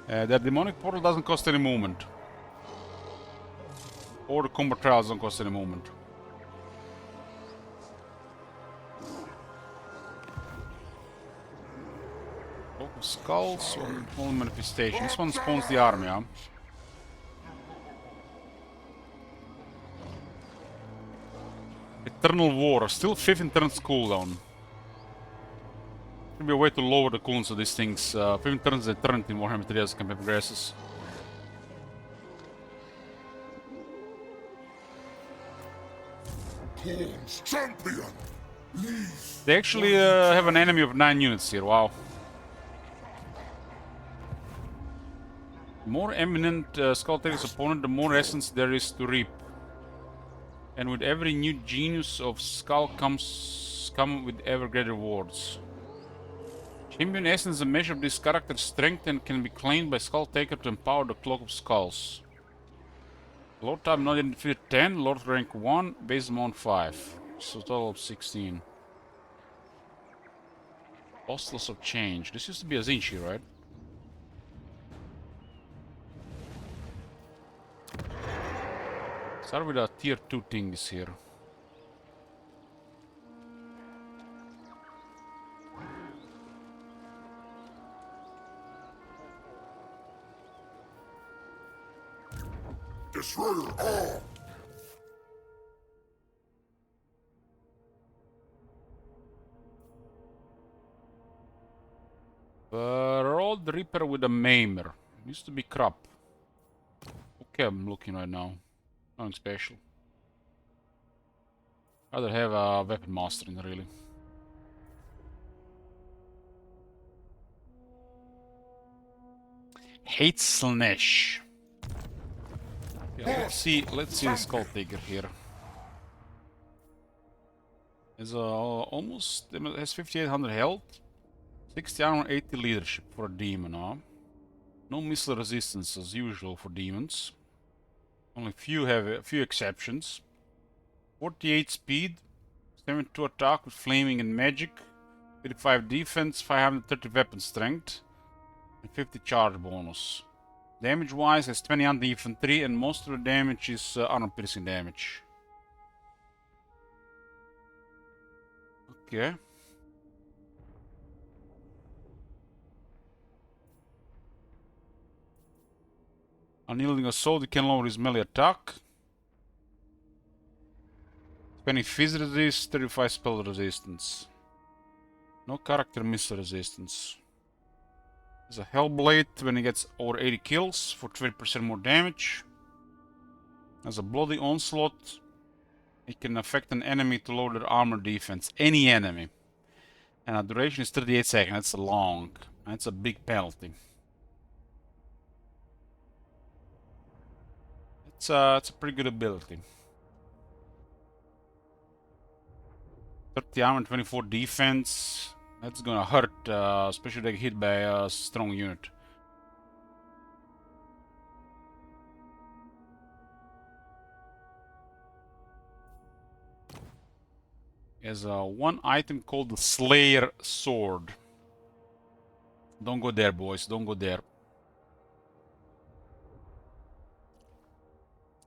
Speaker 1: The demonic portal doesn't cost any movement. Or the combat trials don't cost any movement. Cloak of Skulls or Holy Manifestation. This one spawns the army, huh? Eternal War. Still 15 turns cooldown. Should be a way to lower the cooldowns of these things. 15 turns eternity in Warhammer 3 as the campaign progresses.
Speaker 2: Horns champion!
Speaker 1: They actually have an enemy of 9 units here, wow. The more eminent Skulltaker's opponent, the more essence there is to reap. And with every new genius of Skull come with ever greater rewards. Champion essence is a measure of this character's strength and can be claimed by Skulltaker to empower the Cloak of Skulls. Lord type not identified 10, Lord rank 1, base amount 5. So total of 16. Hostels of Change. This used to be a Tzeentch, right? Start with a tier 2 things here.
Speaker 2: Destroyer all!
Speaker 1: Rolled Reaper with a Maimer. Used to be crap. Okay, I'm looking right now. Nothing special. Rather have a weapon mastering, really. Hate Slanesh. Yeah, let's see the Skulltaker here. Has almost has 5800 health, 60 armor, 80 leadership for a demon, huh? No missile resistance as usual for demons. Only a few exceptions. 48 speed, 72 attack with flaming and magic, 35 defense, 530 weapon strength, and 50 charge bonus. Damage wise has 20 on the infantry and most of the damage is armor piercing damage. Okay. Unyielding Assault, you can lower his melee attack. 20 phys resist, 35 spell resistance. No character missile resistance. There's a Hellblade when he gets over 80 kills for 20% more damage. There's a Bloody Onslaught. It can affect an enemy to lower their armor defense. Any enemy. And the duration is 38 seconds. That's long. That's a big penalty. It's a pretty good ability. 30 armor, 24 defense. That's gonna hurt, especially if they get hit by a strong unit. There's one item called the Slayer Sword. Don't go there, boys. Don't go there.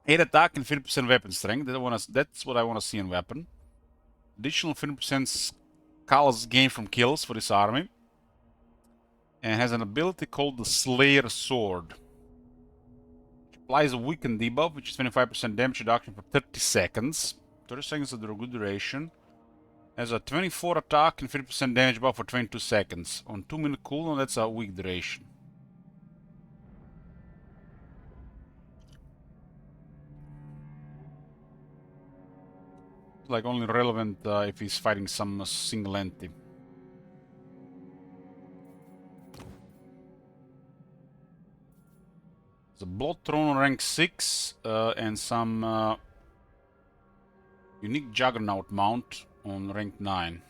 Speaker 1: 8 attack and 50% weapon strength. That's what I want to see in weapon. Additional 50% skulls gained from kills for this army. And has an ability called the Slayer Sword. It applies a weaken debuff, which is 25% damage reduction for 30 seconds. 30 seconds of the good duration. Has a 24 attack and 50% damage buff for 22 seconds. On 2-minute cooldown, that's a weak duration. Like only relevant if he's fighting some single entity. The Blood Throne on rank 6 and some unique Juggernaut mount on rank 9.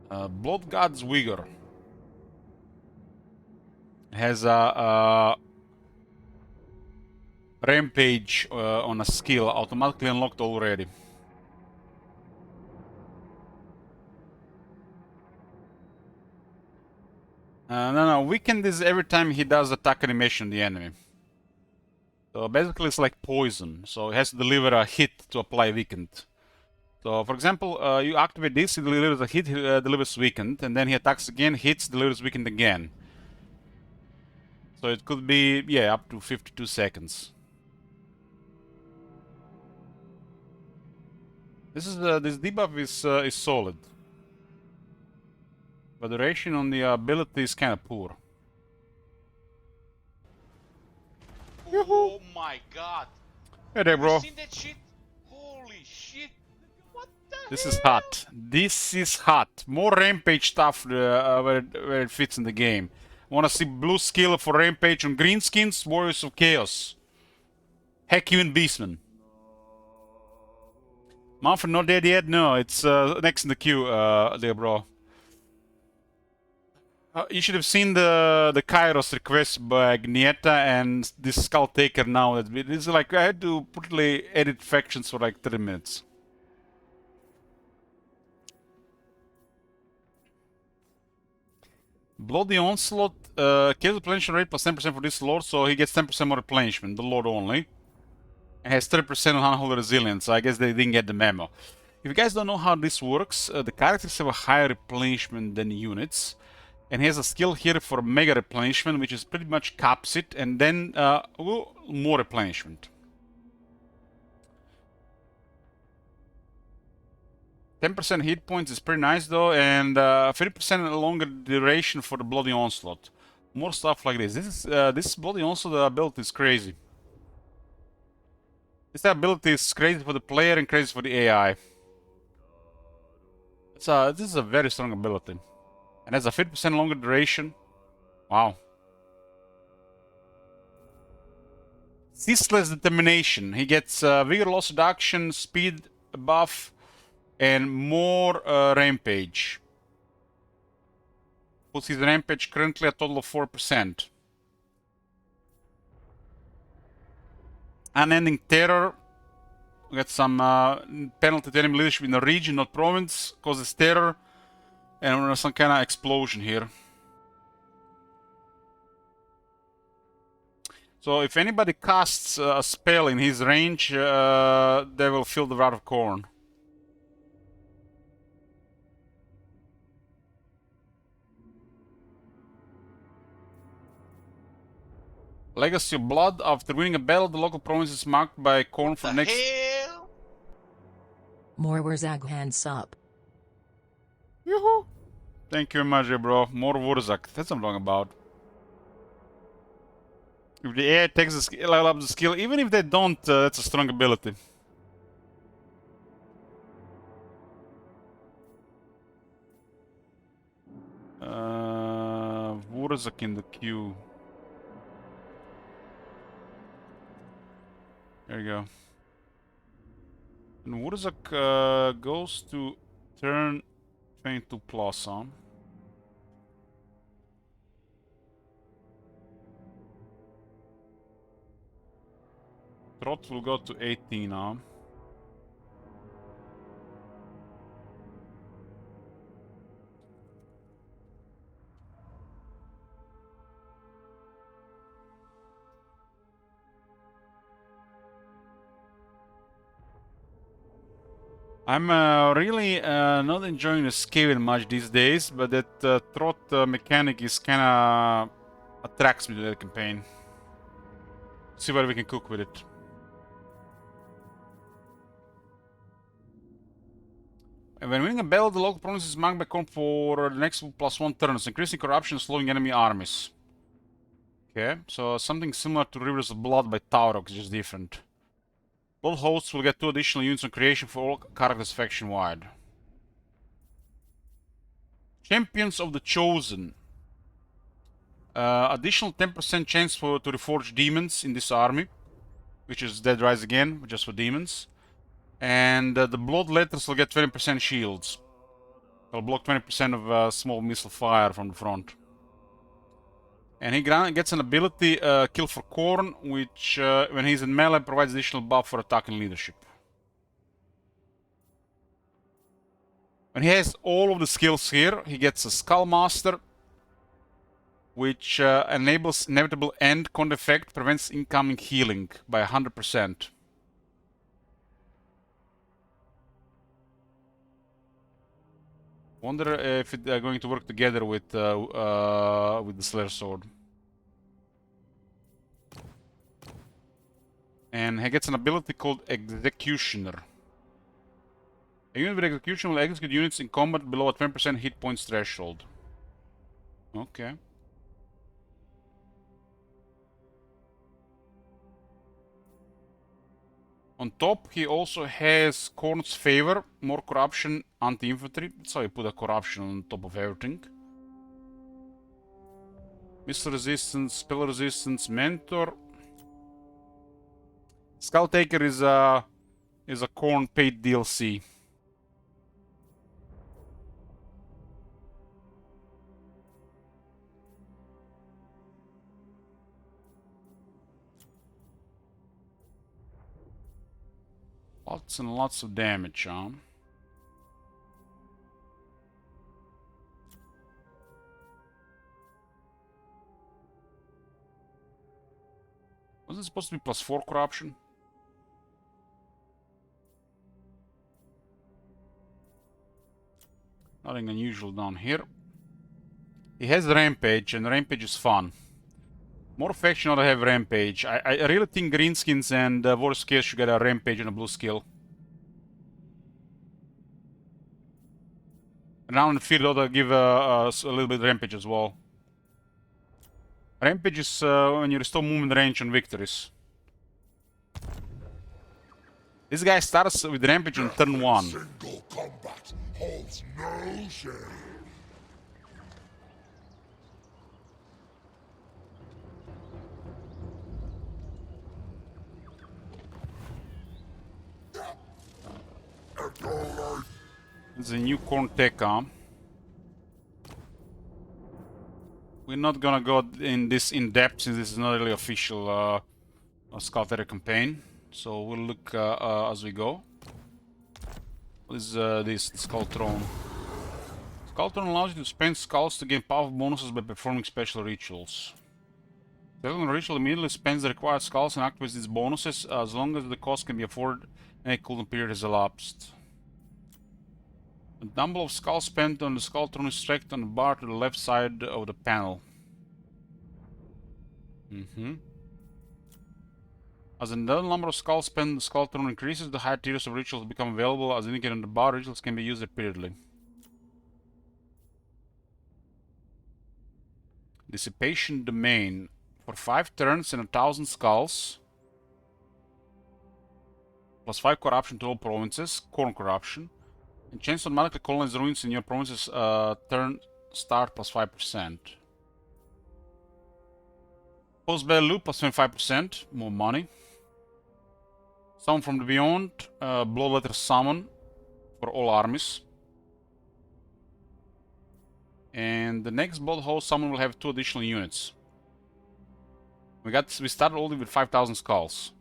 Speaker 1: Blood God's Vigor has a rampage on a skill automatically unlocked already. No, weakened is every time he does attack animation on the enemy. So basically it's like poison, so it has to deliver a hit to apply weakened. So for example, you activate this, he delivers a hit, he delivers weakened, and then he attacks again, hits, delivers weakened again. So it could be, yeah, up to 52 seconds. This debuff is solid. But the duration on the ability is kind of poor.
Speaker 7: Oh my god!
Speaker 1: Hey there,
Speaker 7: Have
Speaker 1: bro.
Speaker 7: you seen that shit? Holy shit! What the
Speaker 1: This
Speaker 7: hell?
Speaker 1: is hot. This is hot. More rampage stuff where it fits in the game. Wanna see blue skill for rampage on greenskins? Warriors of Chaos. Heck, even Beastman. Manfred not dead yet? No, it's next in the queue, there, bro. You should have seen the Kairos request by Agnieta and this Skulltaker now. This is like, I had to putly edit factions for like 30 minutes. Bloody Onslaught, kills replenishment rate plus 10% for this lord, so he gets 10% more replenishment, the lord only. And has 30% on Unholy Resilience, so I guess they didn't get the memo. If you guys don't know how this works, the characters have a higher replenishment than units. And he has a skill here for mega replenishment, which is pretty much caps it, and then more replenishment. 10% hit points is pretty nice though, and 50% longer duration for the Bloody Onslaught. More stuff like this. This Bloody Onslaught ability is crazy. This ability is crazy for the player and crazy for the AI. This is a very strong ability. And has a 50% longer duration. Wow. Ceaseless Determination. He gets Vigor Loss Reduction, Speed buff, and more Rampage. Puts his Rampage currently a total of 4%. Unending Terror. We got some penalty to enemy leadership in the region, not province. Causes terror. And some kind of explosion here. So if anybody casts a spell in his range, they will fill the Vat of Corn. Legacy of Blood. After winning a battle, the local province is marked by corn for
Speaker 7: The
Speaker 1: next...
Speaker 7: hell?
Speaker 3: More Warzag hands up.
Speaker 1: Yoo-hoo! Thank you very much, bro. More Warzak. That's what I'm talking about. If the AI takes the skill, level up the skill, even if they don't, that's a strong ability. Warzak in the queue. There you go. And Warzak goes to turn 22 plus, huh? Trot will go to 18 now. I'm really not enjoying the scaling much these days, but that trot mechanic is kinda attracts me to that campaign. See what we can cook with it. And when winning a battle, the local province is marked by comp for the next +1 turns, increasing corruption and slowing enemy armies. Okay, so something similar to Rivers of Blood by Taurok, just different. Blood hosts will get 2 additional units on creation for all characters faction-wide. Champions of the Chosen. Additional 10% chance to reforge demons in this army, which is Dead Rise again, just for demons. And the Blood Letters will get 20% shields. They'll block 20% of small missile fire from the front. And he gets an ability, Kill for Corn, which when he's in melee provides additional buff for attack and leadership. When he has all of the skills here, he gets a Skull Master, which enables inevitable end con effect, prevents incoming healing by 100%. Wonder if they're going to work together with the Slayer Sword. And he gets an ability called Executioner. A unit with Execution will execute units in combat below a 20% hit points threshold. Okay. On top, he also has Korn's Favor, more corruption, anti-infantry. That's how you put a corruption on top of everything. Missile resistance, spell resistance, mentor. Skulltaker is a Korn paid DLC. Lots and lots of damage, huh? Wasn't it supposed to be +4 corruption? Nothing unusual down here. He has Rampage, and Rampage is fun. More faction ought to have Rampage. I really think Greenskins and War Scales should get a Rampage and a blue skill. And now in the field ought to give a little bit of Rampage as well. Rampage is when you restore movement range on victories. This guy starts with Rampage on turn 1.
Speaker 2: Single combat holds no shame.
Speaker 1: It's a new Korn tech arm. We're not gonna go in this in depth since this is not really official Skulltaker campaign. So we'll look as we go. What is this? The Skull Throne. Skull Throne allows you to spend skulls to gain powerful bonuses by performing special rituals. Selecting a ritual immediately spends the required skulls and activates these bonuses as long as the cost can be afforded and a cooldown period has elapsed. The number of skulls spent on the Skull Throne is tracked on the bar to the left side of the panel. As the number of skulls spent on the Skull Throne increases, the higher tiers of rituals become available. As indicated on the bar, rituals can be used repeatedly. Dissipation Domain. For 5 turns and 1,000 skulls. +5 corruption to all provinces. Korn corruption. And chance to automatically colonize ruins in your province's turn start +5%. Post-battle loot +25%. More money. Summon from the Beyond. Blood Letter Summon. For all armies. And the next Blood Host Summon will have 2 additional units. We started only with 5,000 skulls.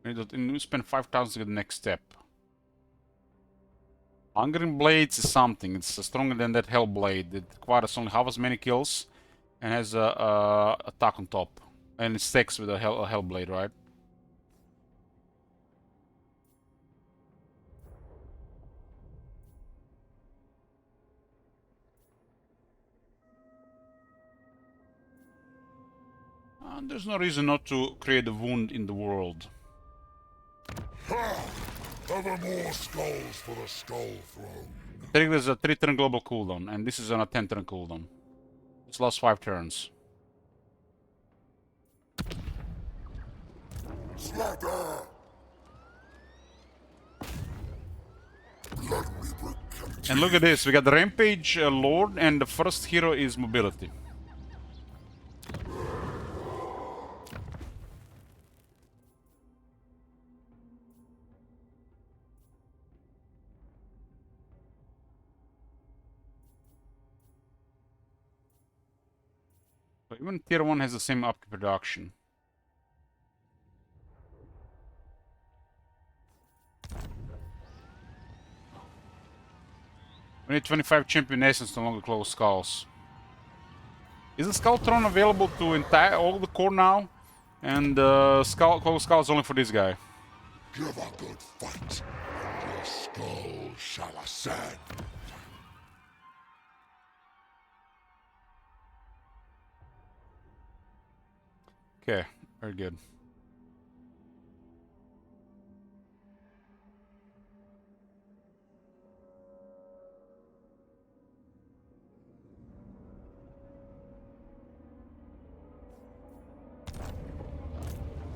Speaker 1: We spend 5,000 to get the next step. Hungering Blades is something. It's stronger than that Hellblade. It requires only half as many kills. And has a attack on top. And it stacks with a Hellblade, right? There's no reason not to create a wound in the world.
Speaker 2: Ever more skulls for the Skull Throne.
Speaker 1: Triggers a 3-turn global cooldown, and this is on a 10-turn cooldown. This lasts 5 turns.
Speaker 2: Slaughter! Let me bring
Speaker 1: And look at this, we got the Rampage Lord, and the first hero is Mobility. So even tier 1 has the same upkeep reduction. We need 25 champion essence to unlock the Cloak of Skulls. Is the Skull Throne available to entire all the core now? And Cloak of Skulls only for this guy.
Speaker 2: Give a good fight, and your skull shall ascend.
Speaker 1: Okay, very good.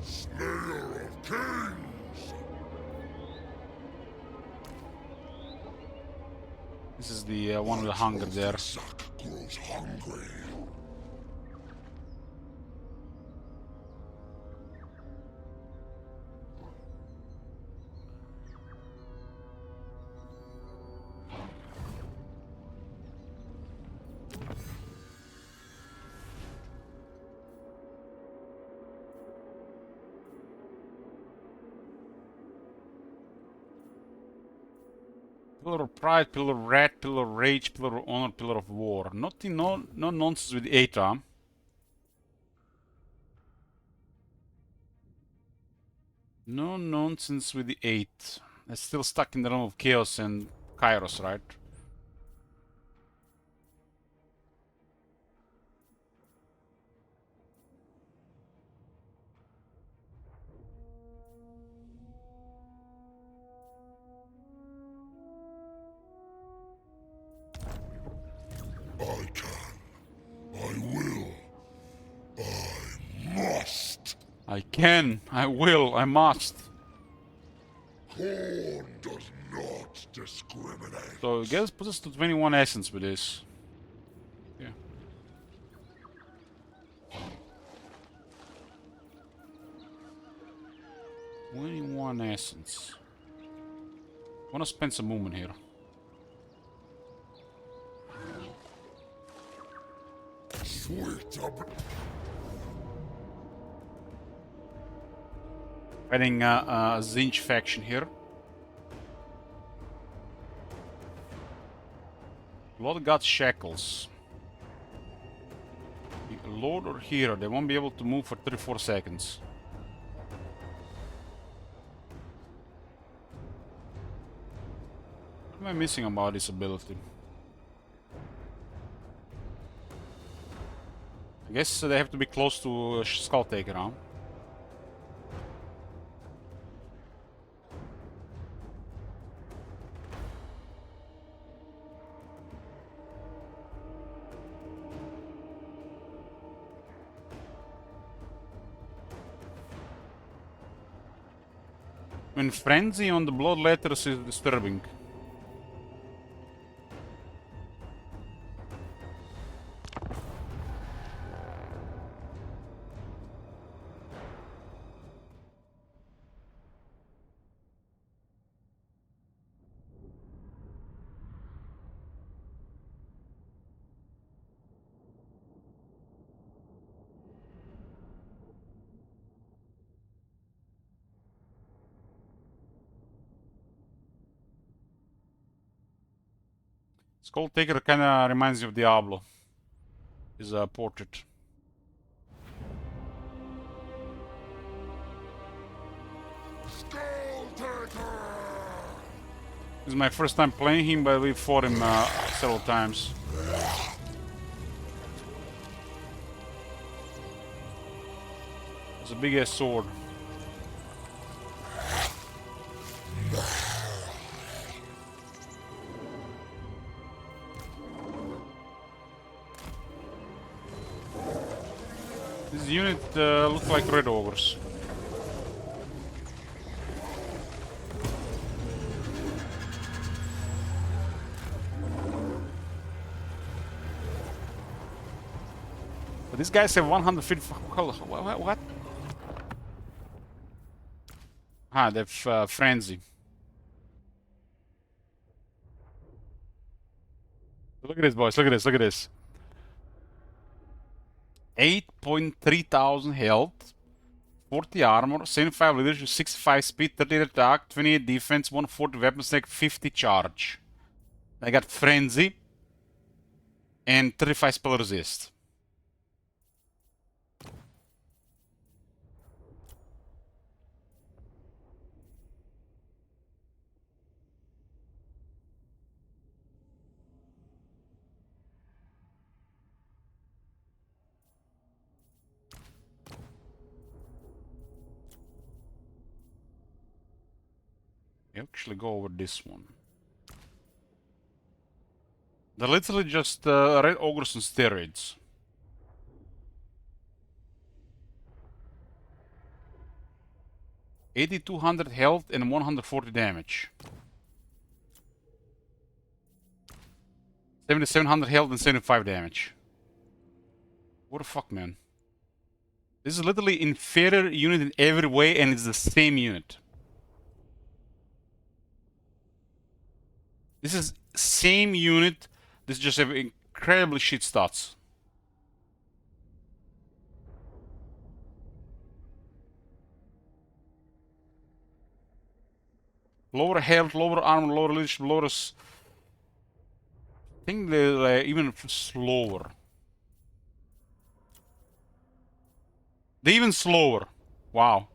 Speaker 2: Slayer of kings!
Speaker 1: This is the one with the hunger there.
Speaker 2: Sack grows hungry.
Speaker 1: Pillar of Pride, Pillar of Wrath, Pillar of Rage, Pillar of Honor, Pillar of War. No nonsense with 8, huh? No nonsense with the 8. It's still stuck in the realm of Chaos and Kairos, right?
Speaker 2: I can. I will. I must.
Speaker 1: I can, I will, I must.
Speaker 2: Corn does not discriminate.
Speaker 1: So I guess puts us to 21 essence with this. Yeah. Twenty-one essence. Wanna spend some movement here.
Speaker 2: Sweet
Speaker 1: Fighting a Tzeentch faction here. Lord got shackles. Lord or hero, they won't be able to move for 34 seconds. What am I missing about this ability? I guess they have to be close to Skulltaker, huh? When frenzy on the blood letters is disturbing. Skulltaker kinda reminds me of Diablo. Is a portrait. This is my first time playing him, but we fought him several times. It's a big ass sword. This unit looks like red ogres. But these guys have 150. What? Ah, they have frenzy. Look at this, boys. Look at this. Look at this. 8.3 thousand health, 40 armor, 75 leadership, 65 speed, 38 attack, 28 defense, 140 weapon stack, 50 charge. I got frenzy and 35 spell resist. Actually go over this one. They're literally just red ogres on steroids. $8,200 health and 140 damage. 7,700 health and 75 damage. What the fuck, man? This is literally inferior unit in every way, and it's the same unit. This is same unit. This just have incredibly shit stats. Lower health, lower armor, lower leadership, lower. I think they're even slower. They're even slower. Wow.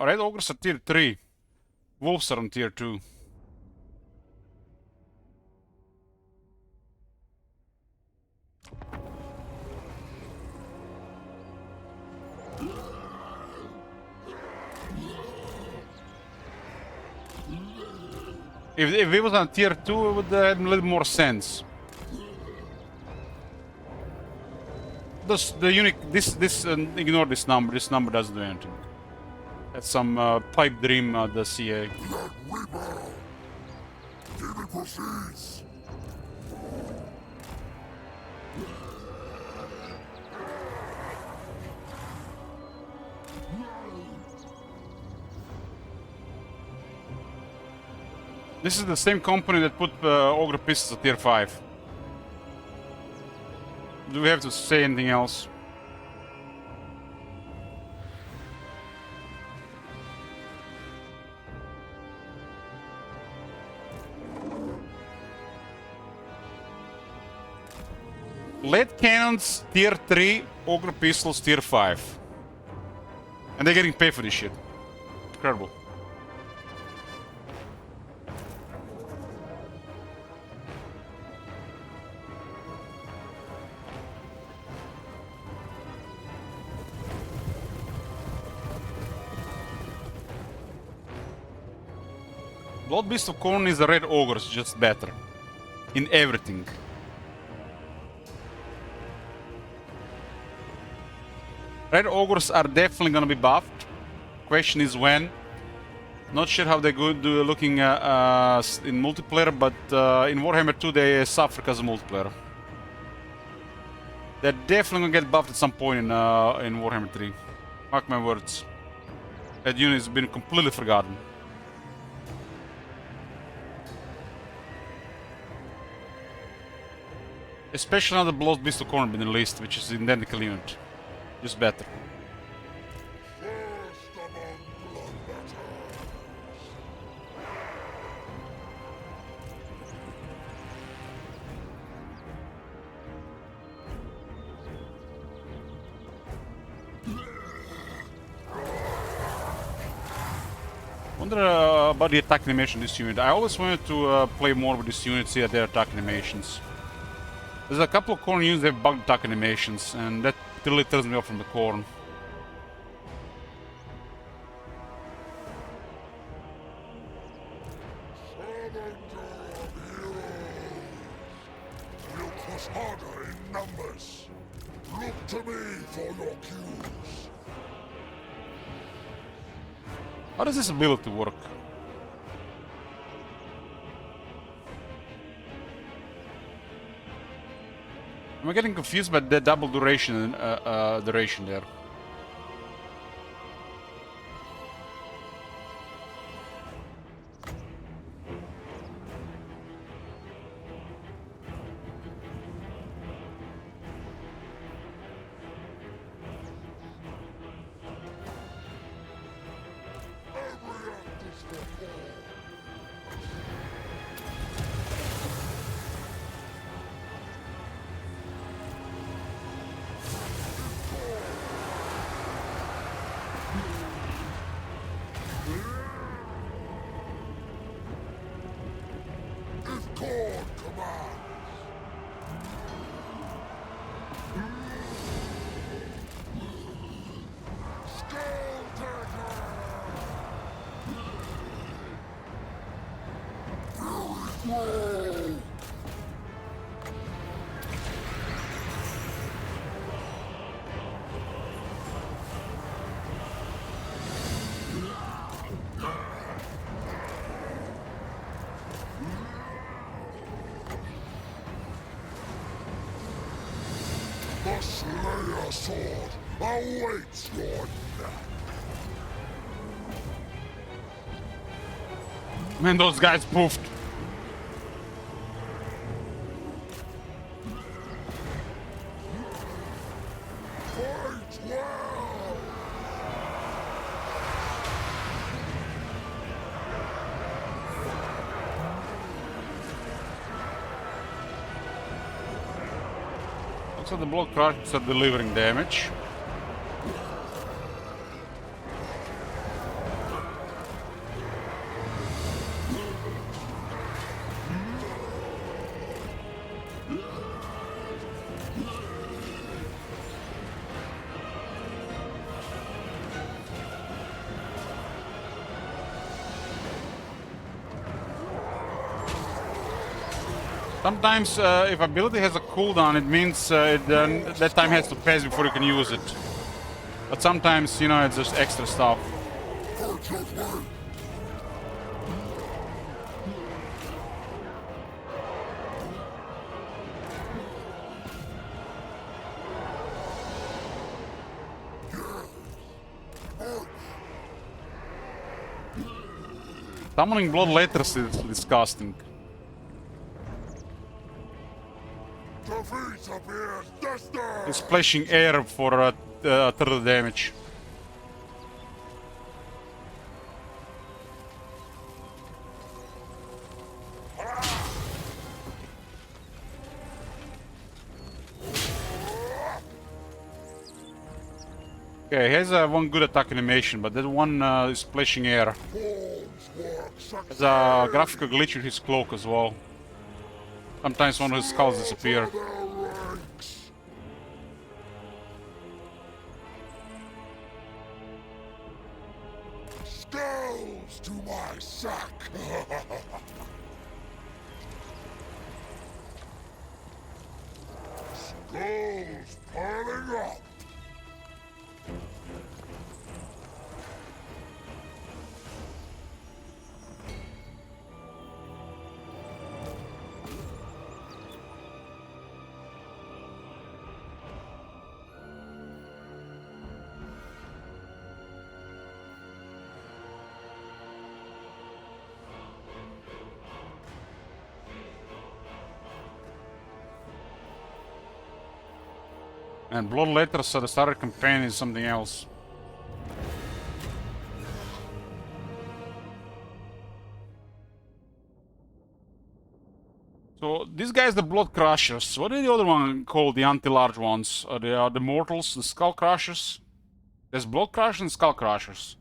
Speaker 1: Red ogres are tier 3. Wolves are on tier 2. If it was on tier 2, it would have a little more sense. The unique, ignore this number. This number doesn't do anything. That's some pipe dream the CA. This is the same company that put ogre pistols at tier 5. Do we have to say anything else? Lead cannons tier 3, ogre pistols tier 5. And they're getting paid for this shit. Incredible. Blood Beast of Corn is a red ogre, just better. In everything. Red ogres are definitely gonna be buffed. Question is when. Not sure how they're good looking in multiplayer, but in Warhammer 2 they suffer because of multiplayer. They're definitely gonna get buffed at some point in Warhammer 3. Mark my words. That unit has been completely forgotten. Especially now the Blood Beast of Corn been released, which is identical unit. Just better.
Speaker 2: First among bloodbatters.
Speaker 1: Wonder about the attack animation of this unit. I always wanted to play more with this unit, see their attack animations. There's a couple of corn units that have bugged attack animations, and that really turns me off from the corn.
Speaker 2: You'll crush harder in numbers. Look to me for your cues.
Speaker 1: How does this ability work? Am I getting confused by the double duration there?
Speaker 2: Every act is for all. If God commands. Skulltaker! The Slayer Sword awaits your death.
Speaker 1: Man, those guys poofed.
Speaker 2: Fight well!
Speaker 1: Looks like the block crashes are delivering damage. Sometimes, if ability has a cooldown, it means that time has to pass before you can use it. But sometimes, you know, it's just extra stuff. Summoning blood letters is disgusting.
Speaker 2: Defeat appears destined!
Speaker 1: It's splashing air for third damage. Okay, he has one good attack animation, but that one is splashing air.
Speaker 2: Form's work
Speaker 1: There's a graphical glitch with his cloak as well. Sometimes one of his skulls disappear.
Speaker 2: their ranks. Skulls to my sack! Skulls piling up!
Speaker 1: And blood letters at the start of the campaign is something else. So these guys, the blood crushers. What is the other one called? The anti-large ones? They are the mortals, the skull crushers. There's blood crushers and skull crushers.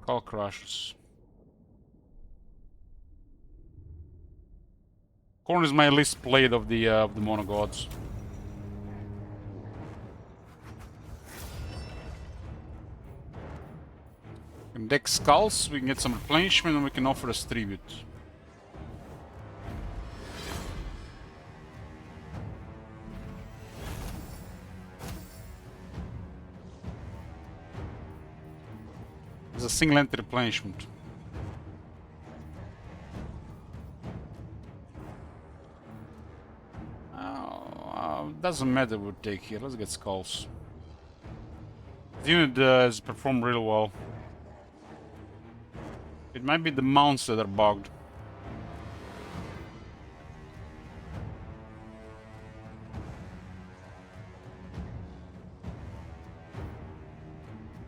Speaker 1: Skull crushers. Corn is my least played of the monogods. We can deck skulls, we can get some replenishment, and we can offer us tribute. There's a single entry replenishment. Doesn't matter what we take here. Let's get skulls. The unit has performed really well. It might be the mounts that are bugged.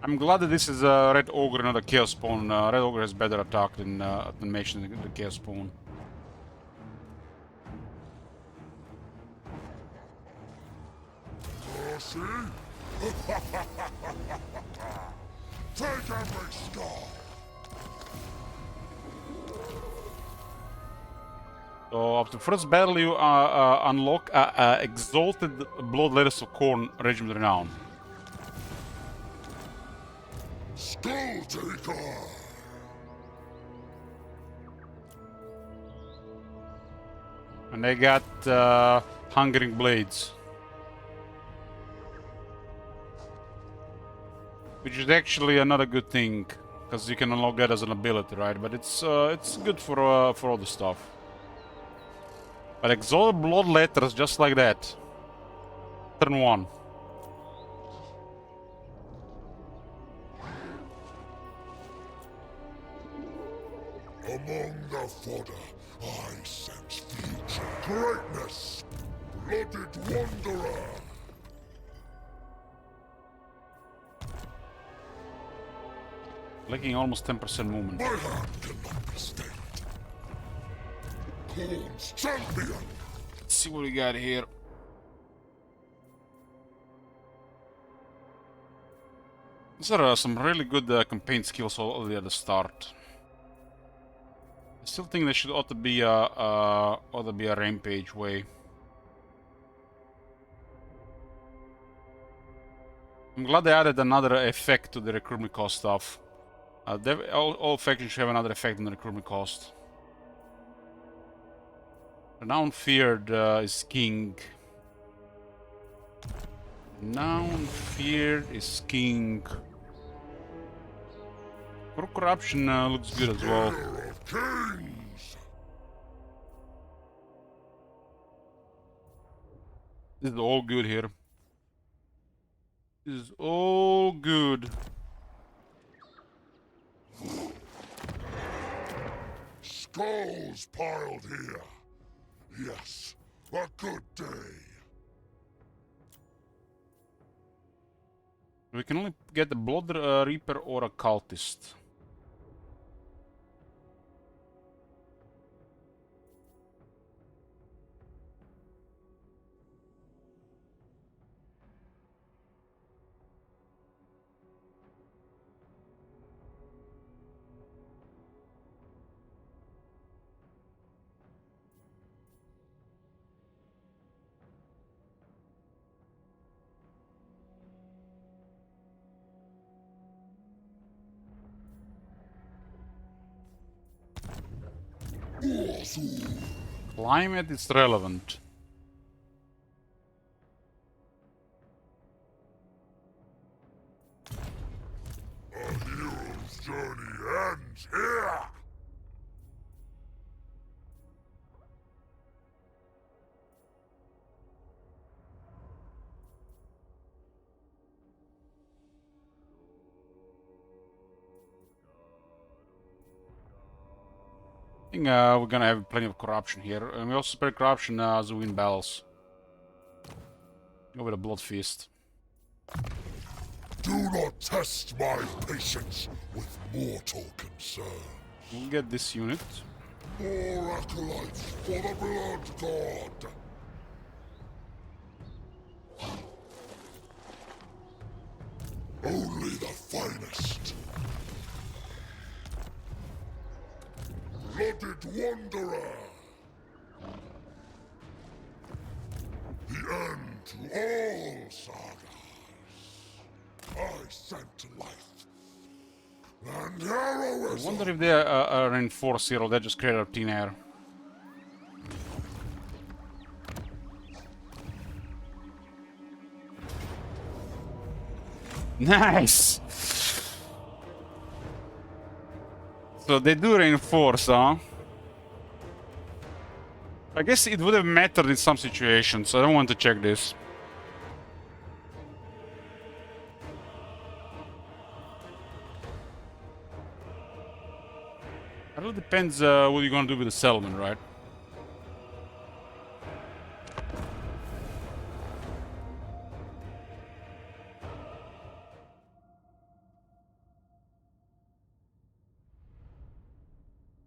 Speaker 1: I'm glad that this is a Red Ogre, not a Chaos Spawn. Red Ogre has better attack than animation than the Chaos Spawn.
Speaker 2: See? Take every skull!
Speaker 1: So after the first battle you unlock Exalted Blood Letters of Khorne Regiment Renown.
Speaker 2: Skulltaker!
Speaker 1: And they got Hungering Blades. Which is actually another good thing, because you can unlock that as an ability, right? But it's good for all the stuff. But Exalted Blood Letters, just like that. Turn 1.
Speaker 2: Among the fodder, I sense future greatness! Blooded Wanderer!
Speaker 1: Lacking almost 10% movement.
Speaker 2: My hand cannot be stayed. Khorne's champion!
Speaker 1: Let's see what we got here. These are some really good campaign skills already at the start. I still think there should ought to be a rampage way. I'm glad they added another effect to the recruitment cost stuff. All factions should have another effect on the recruitment cost. Renowned Feared is king. Renowned Feared is king. Corruption looks good as well.
Speaker 2: Heir of kings!
Speaker 1: This is all good here. This is all good.
Speaker 2: Skulls piled here. Yes, a good day.
Speaker 1: We can only get the Blood Reaper or a Cultist. Climate is relevant.
Speaker 2: A hero's journey ends here!
Speaker 1: think we're gonna have plenty of corruption here. And we also spread corruption as we win battles. Go with a blood feast.
Speaker 2: Do not test my patience with mortal concern.
Speaker 1: We'll get this unit.
Speaker 2: More acolytes for the blood god. Only the finest. Blooded wanderer. The end to all sagas. I sent life and
Speaker 1: I
Speaker 2: heroism.
Speaker 1: wonder if they are reinforced here or they just create a thin air. Nice! So they do reinforce, huh? I guess it would have mattered in some situations. I don't want to check this. It really depends what you're gonna do with the settlement, right?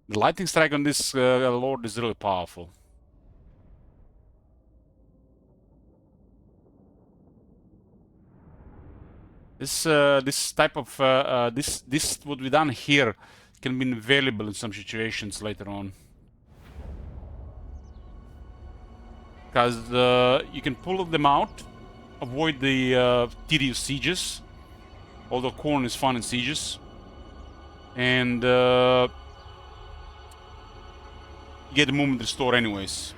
Speaker 1: The lightning strike on this lord is really powerful. This type of this what we done here can be invaluable in some situations later on, because you can pull them out, avoid the tedious sieges, although corn is fun in sieges, and get the movement restored anyways.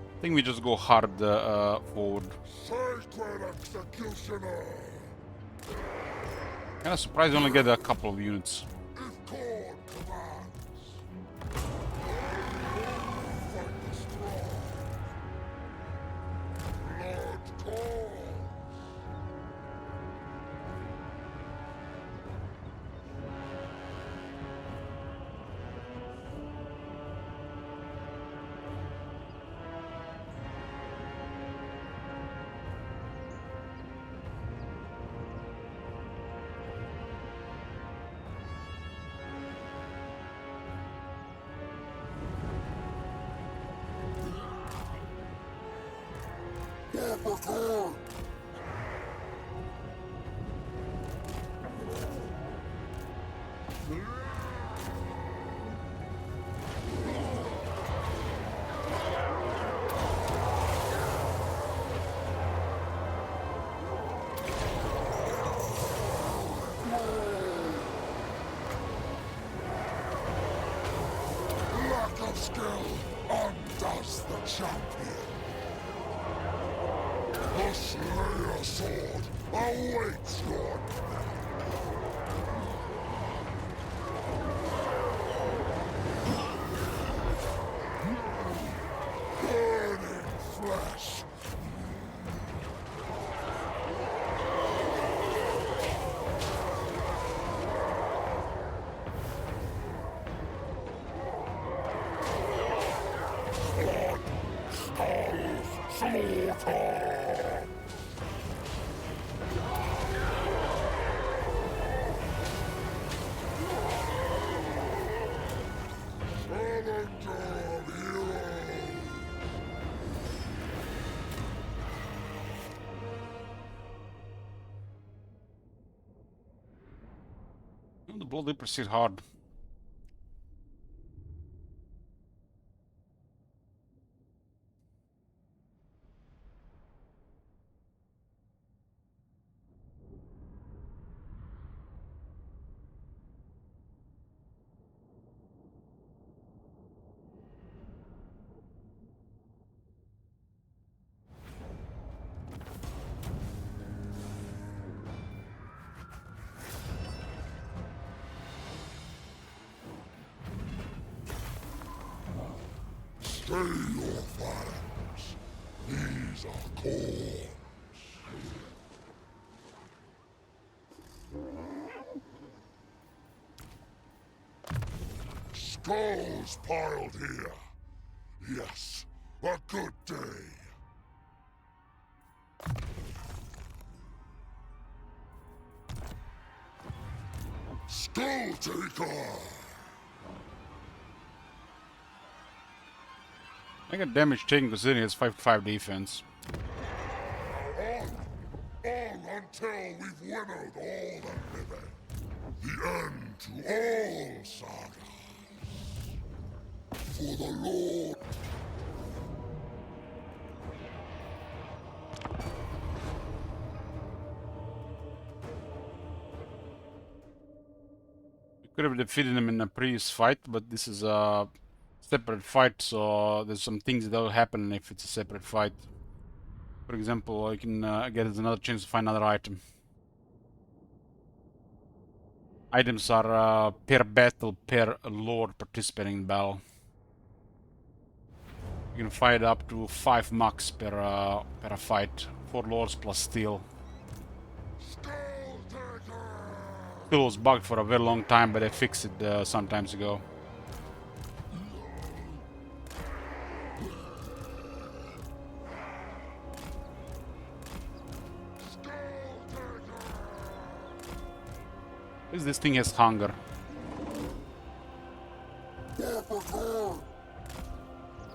Speaker 1: I think we just go hard forward.
Speaker 2: Sacred executioner.
Speaker 1: Kind of surprised we only get a couple of units.
Speaker 2: If Corn commands. Fight the strong. Blood calls. For Corn. Lack of skill undoes the champion. The Slayer Sword awaits your burning flesh. Blood, skulls, slaughter.
Speaker 1: The blood did proceed hard.
Speaker 2: Stay your violence. These are corns. skulls piled here. Yes, a good day. Skulltaker!
Speaker 1: I got damage taken considering it's 5-5 defense.
Speaker 2: On until we've winnowed all that liveth. The end to all sagas. For the Lord.
Speaker 1: We could have defeated him in a previous fight, but this is a separate fight, so there's some things that will happen if it's a separate fight. For example, I can get another chance to find another item. Items are per battle, per lord participating in battle. You can fight up to 5 mucks per a fight. 4 lords plus steel. Steel was bugged for a very long time, but they fixed it some times ago. This thing has hunger.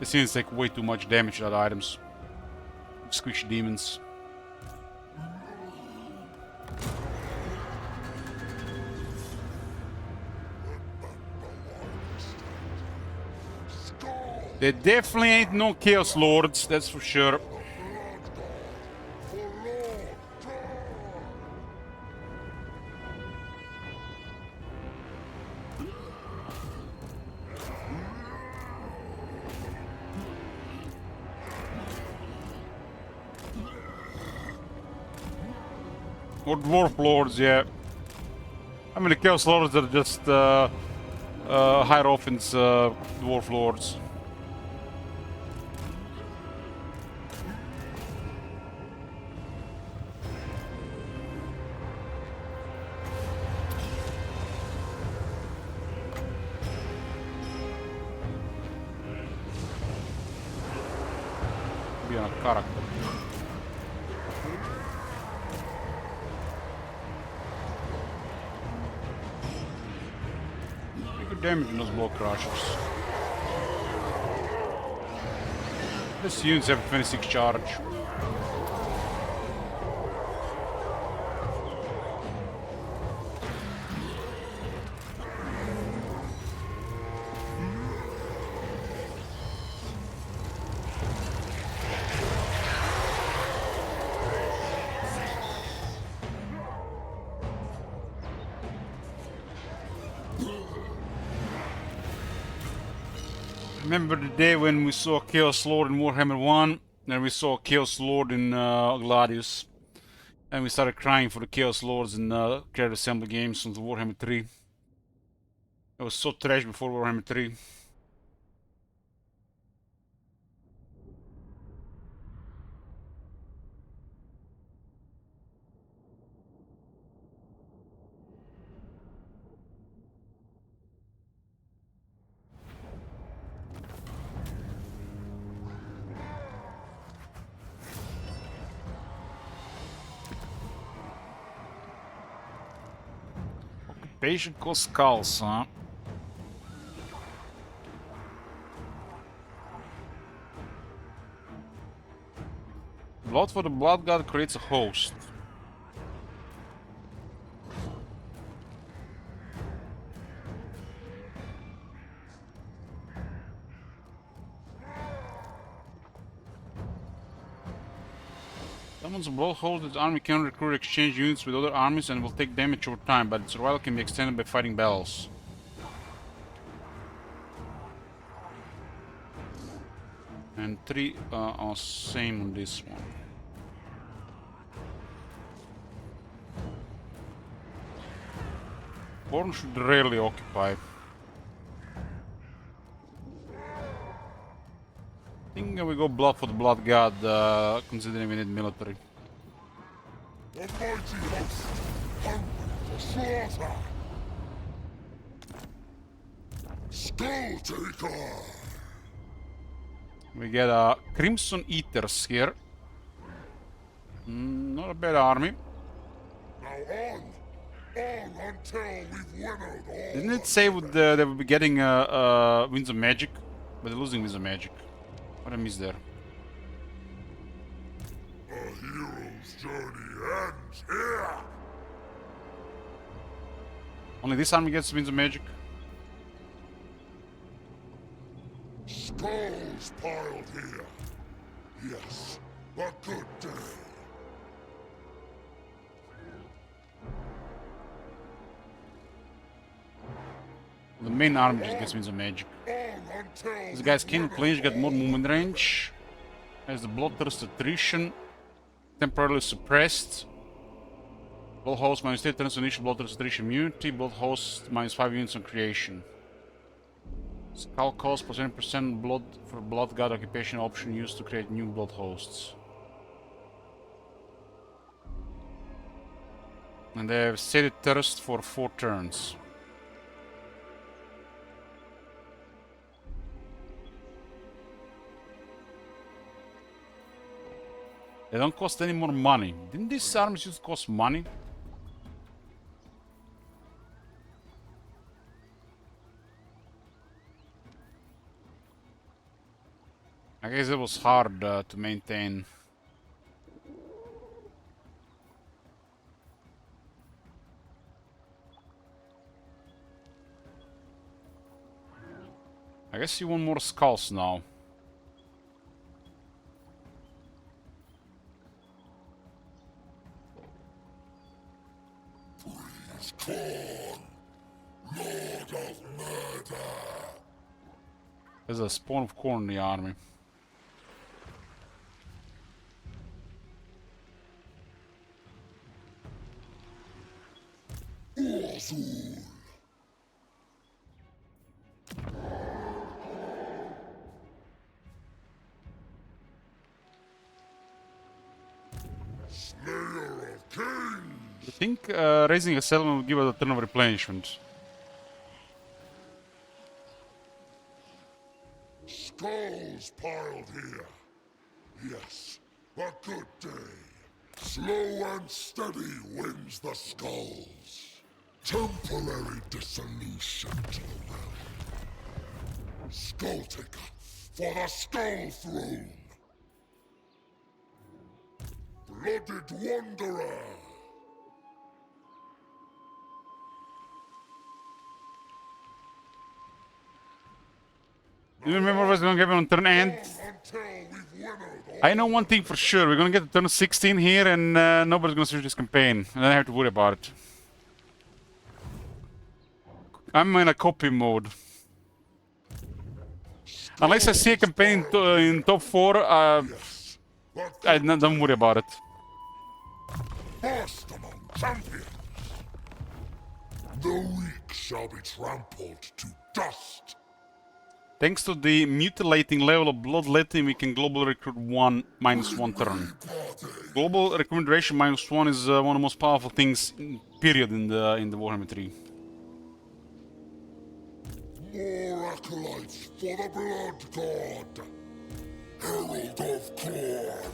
Speaker 1: This seems like way too much damage to other items. Squishy demons. There definitely ain't no Chaos Lords, that's for sure. Or Dwarf Lords, yeah. I mean, the Chaos Lords are just Hierophant's Dwarf Lords. Be on a character. Damage in those block crushers. This units have 26 charge. Remember the day when we saw Chaos Lord in Warhammer 1, and we saw Chaos Lord in Gladius, and we started crying for the Chaos Lords in Creative Assembly games on the Warhammer 3. It was so trash before Warhammer 3. Cloak of Skulls, huh? Blood for the Blood God creates a host. Someone's blood holds its army can recruit exchange units with other armies and will take damage over time, but its survival can be extended by fighting battles. And 3 are same on this one. Born should rarely occupy. I think we go blood for the Blood God, considering we need military.
Speaker 2: A mighty host, hungry for slaughter.
Speaker 6: Skulltaker!
Speaker 1: We get Crimson Eaters here. Not a bad army.
Speaker 6: Now on until we've winnowed all.
Speaker 1: Didn't it say they would be getting Winds of Magic? But they're losing Winds of Magic. What I missed there?
Speaker 6: A hero's journey ends here!
Speaker 1: Only this army gets Winds of Magic?
Speaker 6: Skulls piled here. Yes, a good day.
Speaker 1: The main army just gets Winds of Magic. This guy's King Flinch got more movement range. Has the Bloodthirst Attrition. Temporarily suppressed. Blood host minus 3 turns initial Bloodthirst Attrition immunity. Blood host minus 5 units on creation. Skull cost plus 20% blood for Blood God occupation option used to create new blood hosts. And they have Sated Thirst for 4 turns. They don't cost any more money. Didn't these arms just cost money? I guess it was hard to maintain. I guess you want more skulls now. There's a spawn of corn in the army.
Speaker 6: Slayer of Kings!
Speaker 1: I think raising a settlement will give us a turn of replenishment.
Speaker 6: Skulls piled here. Yes, a good day. Slow and steady wins the skulls. Temporary dissolution to the realm. Skulltaker for the Skull Throne. Blooded Wanderer.
Speaker 1: Do you remember what's gonna happen on turn end? I know one thing for sure. We're gonna get to turn 16 here and nobody's gonna switch this campaign. And then I have to worry about it. I'm in a copy mode. Unless I see a campaign in top 4, don't worry about it.
Speaker 6: First among champions. The weak shall be trampled to dust.
Speaker 1: Thanks to the mutilating level of bloodletting, we can global recruit -1 turn. Global recruitment ratio -1 is one of the most powerful things, period, in the Warhammer 3.
Speaker 6: More acolytes for the Blood God. Herald of Corn.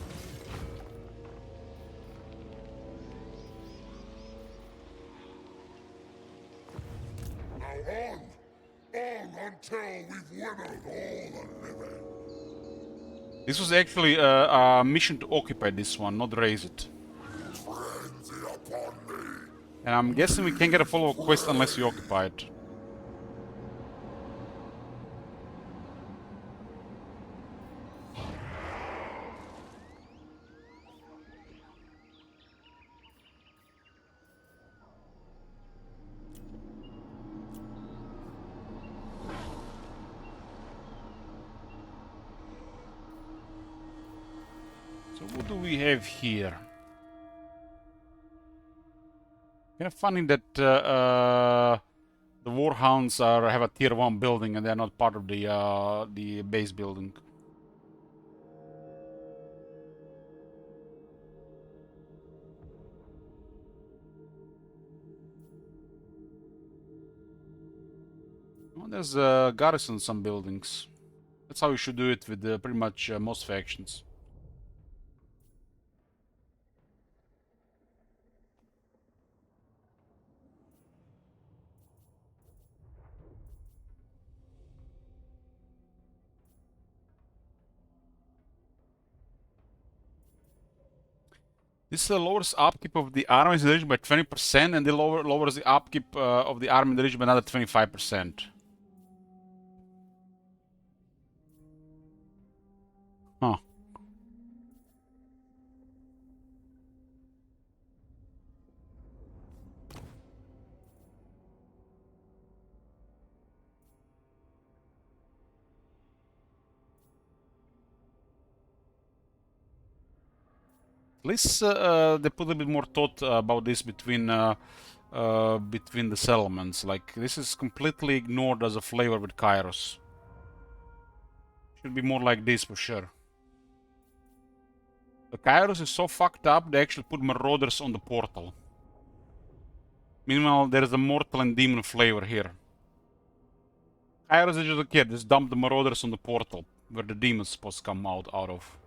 Speaker 6: Now on until we've winnowed all the living.
Speaker 1: This was actually a mission to occupy this one, not raise it.
Speaker 6: Frenzy upon me.
Speaker 1: And I'm guessing we can't get a follow-up quest unless we occupy it. So what do we have here? Kind of funny that the Warhounds have a tier 1 building and they're not part of the base building. there's a garrison in some buildings. That's how you should do it with pretty much most factions. This lowers upkeep of the armies in the region by 20%, and it lowers the upkeep of the army in the region by another 25%. Huh. At least they put a bit more thought about this between the settlements. Like, this is completely ignored as a flavor with Kairos. Should be more like this for sure. The Kairos is so fucked up, they actually put Marauders on the portal. Meanwhile, there is a mortal and demon flavor here. Kairos is just a kid, just dump the Marauders on the portal, where the demon's supposed to come out of.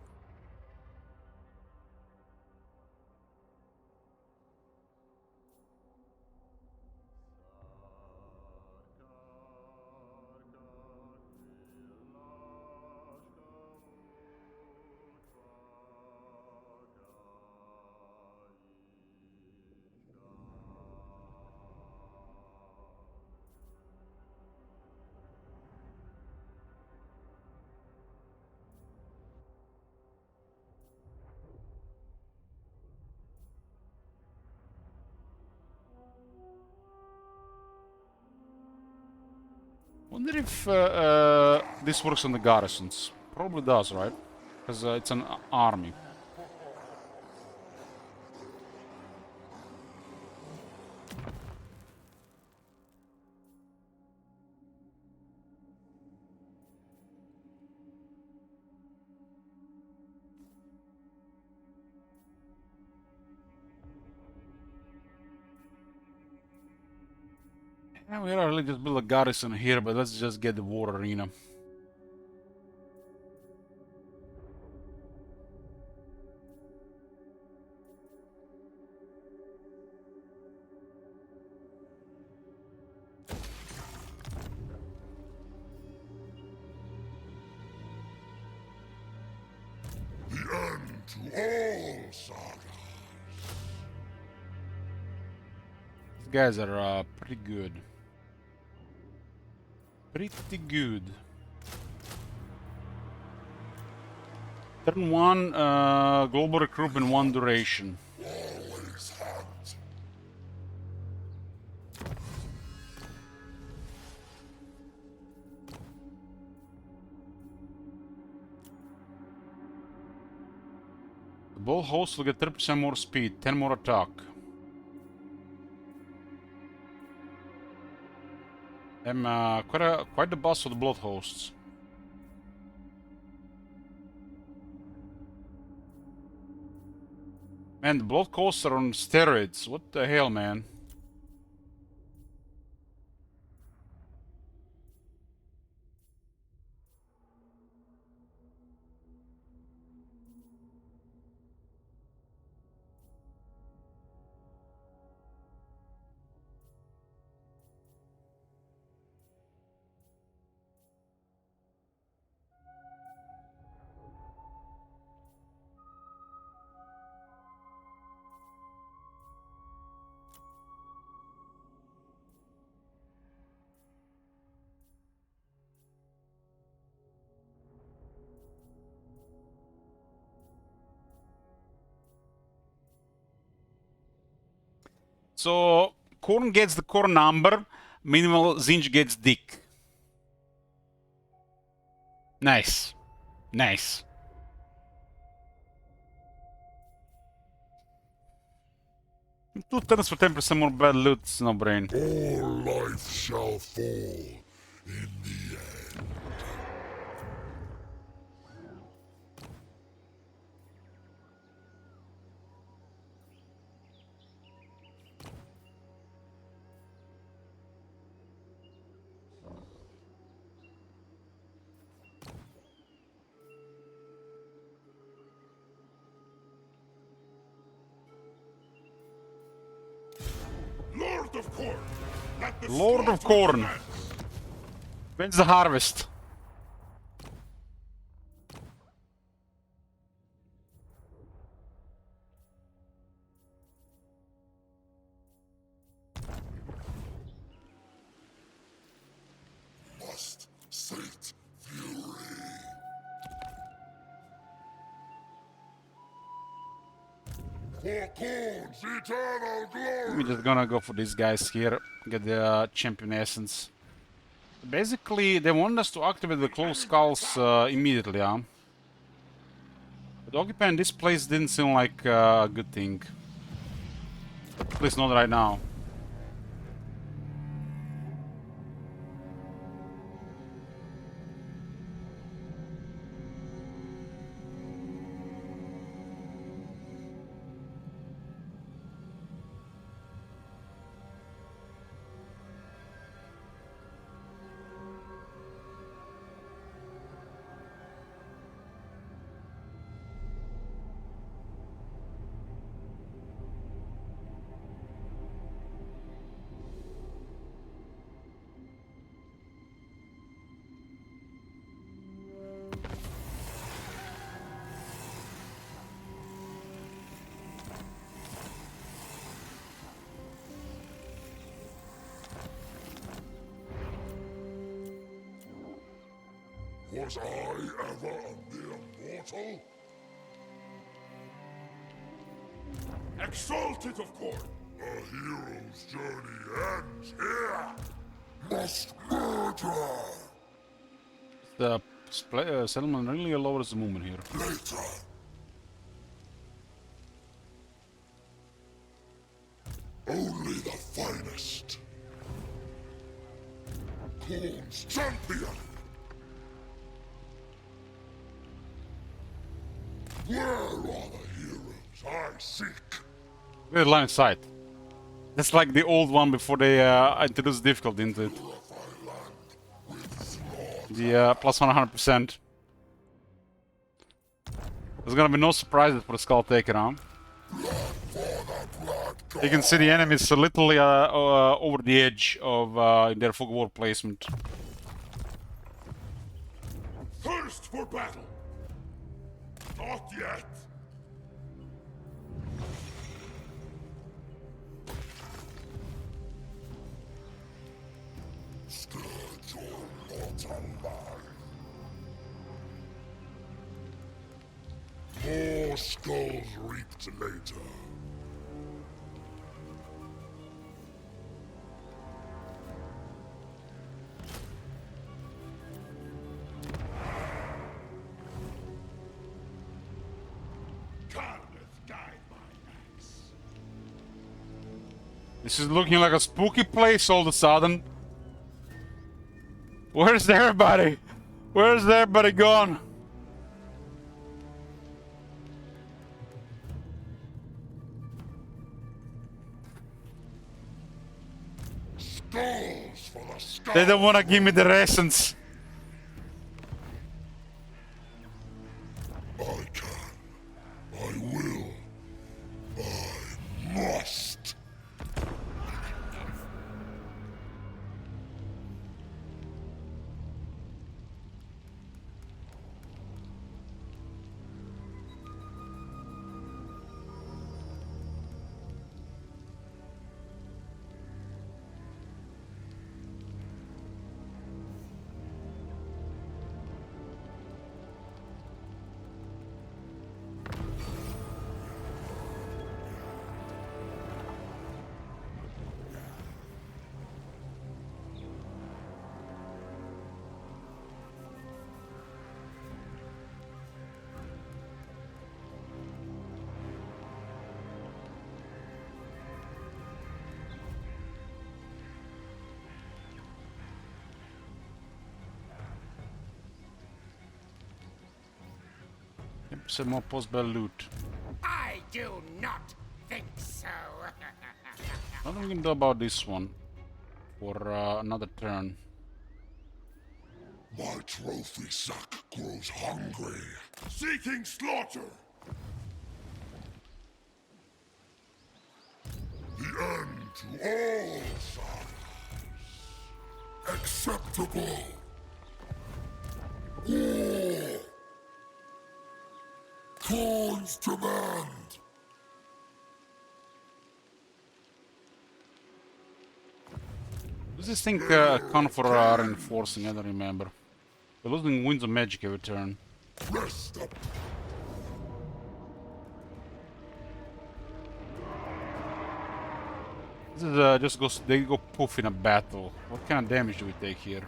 Speaker 1: Wonder if this works on the garrisons. Probably does, right? Because it's an army. Yeah, we gotta really just build a garrison here, but let's just get the war arena.
Speaker 2: The end to all sagas.
Speaker 1: These guys are pretty good. Pretty good. Turn 1, global recruitment 1 duration.
Speaker 2: Always hunt.
Speaker 1: The ball host will get 30% more speed, 10 more attack. I'm quite the boss of the blood hosts. Man, the blood hosts are on steroids. What the hell, man? So, Korn gets the core number, minimal Tzeentch gets dick. Nice. Nice. Two turns for 10% more bad loot, no brain.
Speaker 2: All life shall fall in the end.
Speaker 1: Lord of Corn. When's the harvest?
Speaker 2: Must sate fury. For Corn's eternal glory.
Speaker 1: We're just gonna go for these guys here. Get the champion essence. Basically, they want us to activate the Cloak of Skulls immediately, huh? But occupying this place didn't seem like a good thing. At least not right now.
Speaker 2: Was I ever a mere mortal? Exalted of course. A hero's journey ends here. Must murder.
Speaker 1: The settlement really lowers the movement here.
Speaker 2: Later. Only the finest. Corn's champion. Where are the heroes I seek?
Speaker 1: Good line of sight. That's like the old one before they introduced difficulty into it. The plus 100%. There's gonna be no surprises for the Skulltaker, huh? You can see the enemies a little over the edge of their fog war placement.
Speaker 2: Thirst for battle. Not yet. Scourge your mortal mind. More skulls reaped later.
Speaker 1: This is looking like a spooky place all of a sudden. Where's everybody? Where's everybody gone?
Speaker 2: Skulls for the skulls.
Speaker 1: They don't want to give me the essence.
Speaker 2: I can. I will. I must.
Speaker 1: Some more post-battle loot.
Speaker 4: I do not think so.
Speaker 1: Nothing we can do about this one for another turn.
Speaker 2: My trophy sack grows hungry, seeking slaughter. The end to all saga.
Speaker 6: Acceptable. War. Thorn's demand.
Speaker 1: Does this thing account for reinforcing? I don't remember. We're losing winds of magic every turn.
Speaker 6: Rest up.
Speaker 1: This is just goes. They go poof in a battle. What kind of damage do we take here?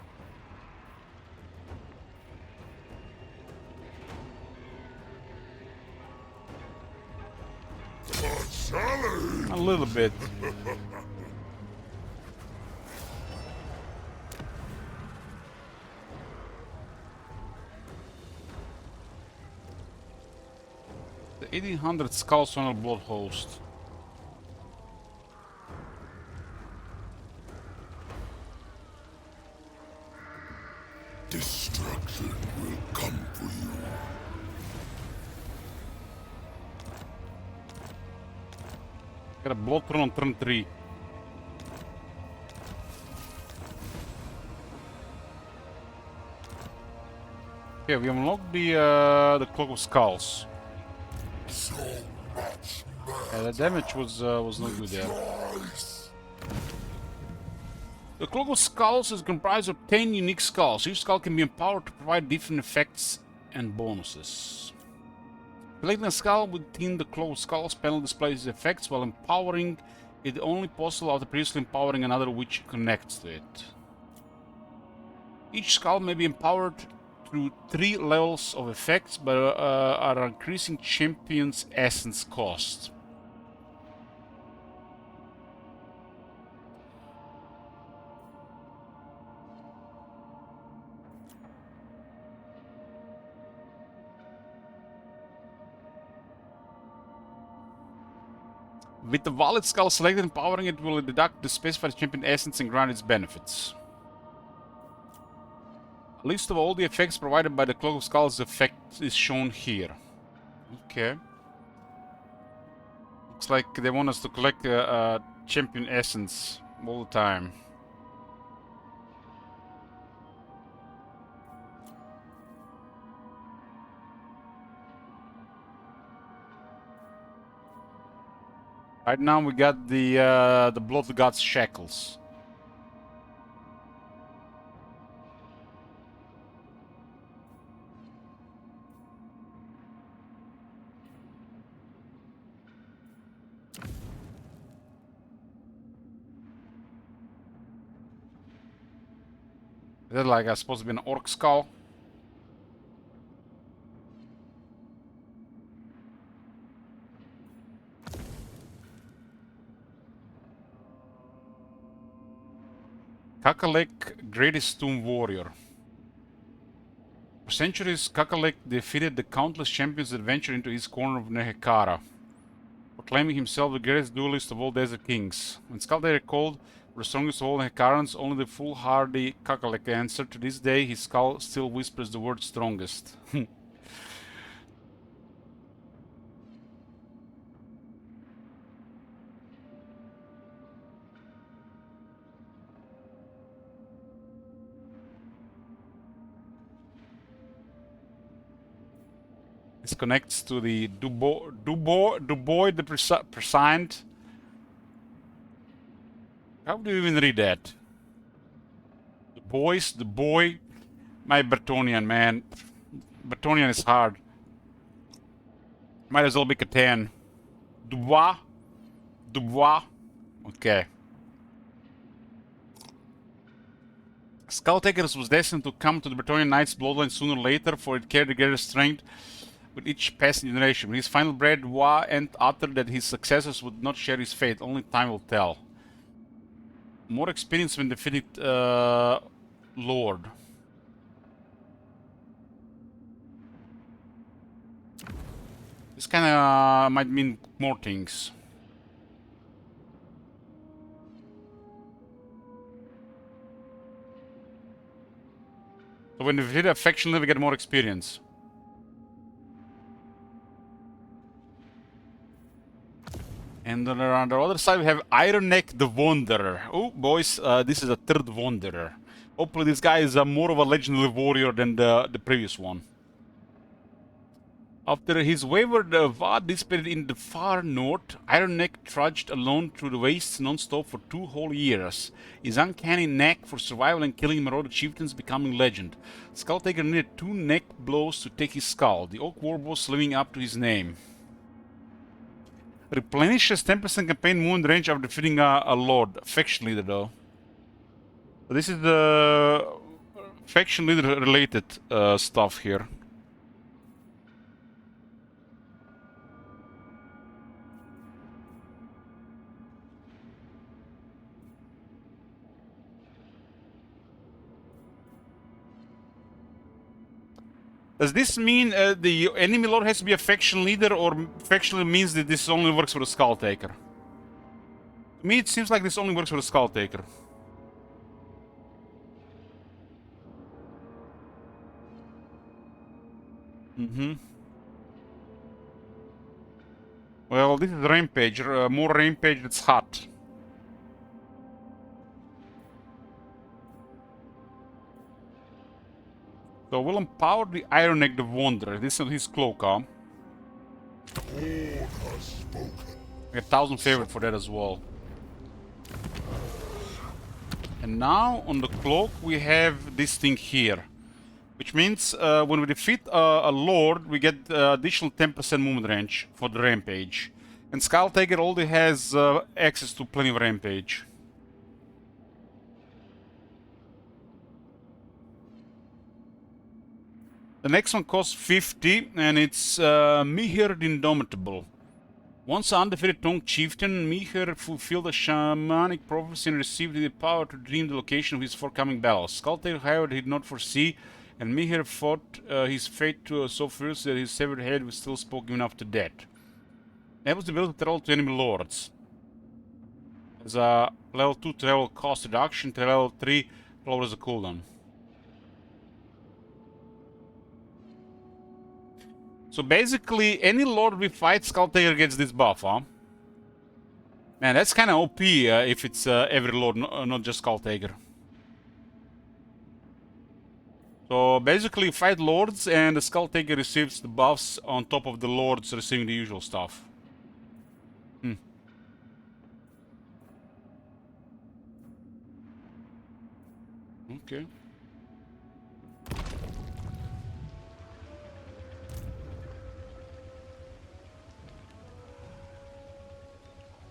Speaker 1: A little bit. The 1800 Skulls on a Blood Host.
Speaker 6: Destruction will come for you.
Speaker 1: Got a Blood Throne on turn 3. Okay, we unlocked the Cloak of Skulls.
Speaker 6: So much
Speaker 1: The damage was not good there.
Speaker 6: noise.
Speaker 1: The Cloak of Skulls is comprised of 10 unique skulls. Each skull can be empowered to provide different effects and bonuses. Selecting a skull within the Cloak of Skulls panel displays effects, while empowering it only possible after previously empowering another which connects to it. Each skull may be empowered through 3 levels of effects, but are increasing champion's essence cost. With the valid skull selected, empowering it will deduct the specified champion essence and grant its benefits. A list of all the effects provided by the Cloak of Skulls effect is shown here. Okay. Looks like they want us to collect champion essence all the time. Right now we got the Blood God's shackles. Is that like supposed to be an orc skull? Kakalek, greatest tomb warrior. For centuries, Kakalek defeated the countless champions that ventured into his corner of Nehekara, proclaiming himself the greatest duelist of all desert kings. When Skulltaker called for the strongest of all Nehekarans, only the foolhardy Kakalek answered. To this day, his skull still whispers the word strongest. This connects to the Dubois the Prescient. How do you even read that? The boy. My Bretonnian, man. Bretonnian is hard. Might as well be Catan. Dubois. Okay. Skulltaker was destined to come to the Bretonnian Knight's bloodline sooner or later, for it carried greater strength with each passing generation. When his final bred Dubois and uttered that his successors would not share his fate. Only time will tell. More experience when defeated Lord. This kinda might mean more things. So when we defeat a faction, we get more experience. And then on the other side we have Iron Neck the Wanderer. Oh, boys, this is a third Wanderer. Hopefully this guy is more of a legendary warrior than the previous one. After his wayward Vad dissipated in the far north, Ironneck trudged alone through the wastes non-stop for 2 whole years, his uncanny knack for survival and killing marauder chieftains becoming legend. Skulltaker needed 2 neck blows to take his skull, the Oak Warboss living up to his name. Replenishes 10% campaign movement range after defeating a lord, faction leader though. This is the faction leader related stuff here. Does this mean the enemy lord has to be a faction leader, or faction leader means that this only works for the Skulltaker? To me, it seems like this only works for the Skulltaker. Well, this is Rampage. More Rampage that's hot. So we'll empower the Ironneck the Wanderer. This is his cloak, huh? We have 1000 favorite for that as well. And now on the cloak we have this thing here. Which means when we defeat a lord, we get additional 10% movement range for the Rampage. And Skulltaker already has access to plenty of Rampage. The next one costs 50, and it's Mihir the Indomitable. Once an undefeated Tongue chieftain, Mihir fulfilled a shamanic prophecy and received the power to dream the location of his forthcoming battles. Skulltaker, however, did not foresee, and Mihir fought his fate so fiercely that his severed head was still spoke even after death. That was the ability to travel to enemy lords. As a level 2 travel cost reduction, to level 3 lowers the cooldown. So basically, any lord we fight, Skulltaker gets this buff, huh? Man, that's kind of OP if it's every lord, not just Skulltaker. So basically, fight lords and the Skulltaker receives the buffs on top of the lords receiving the usual stuff. Okay.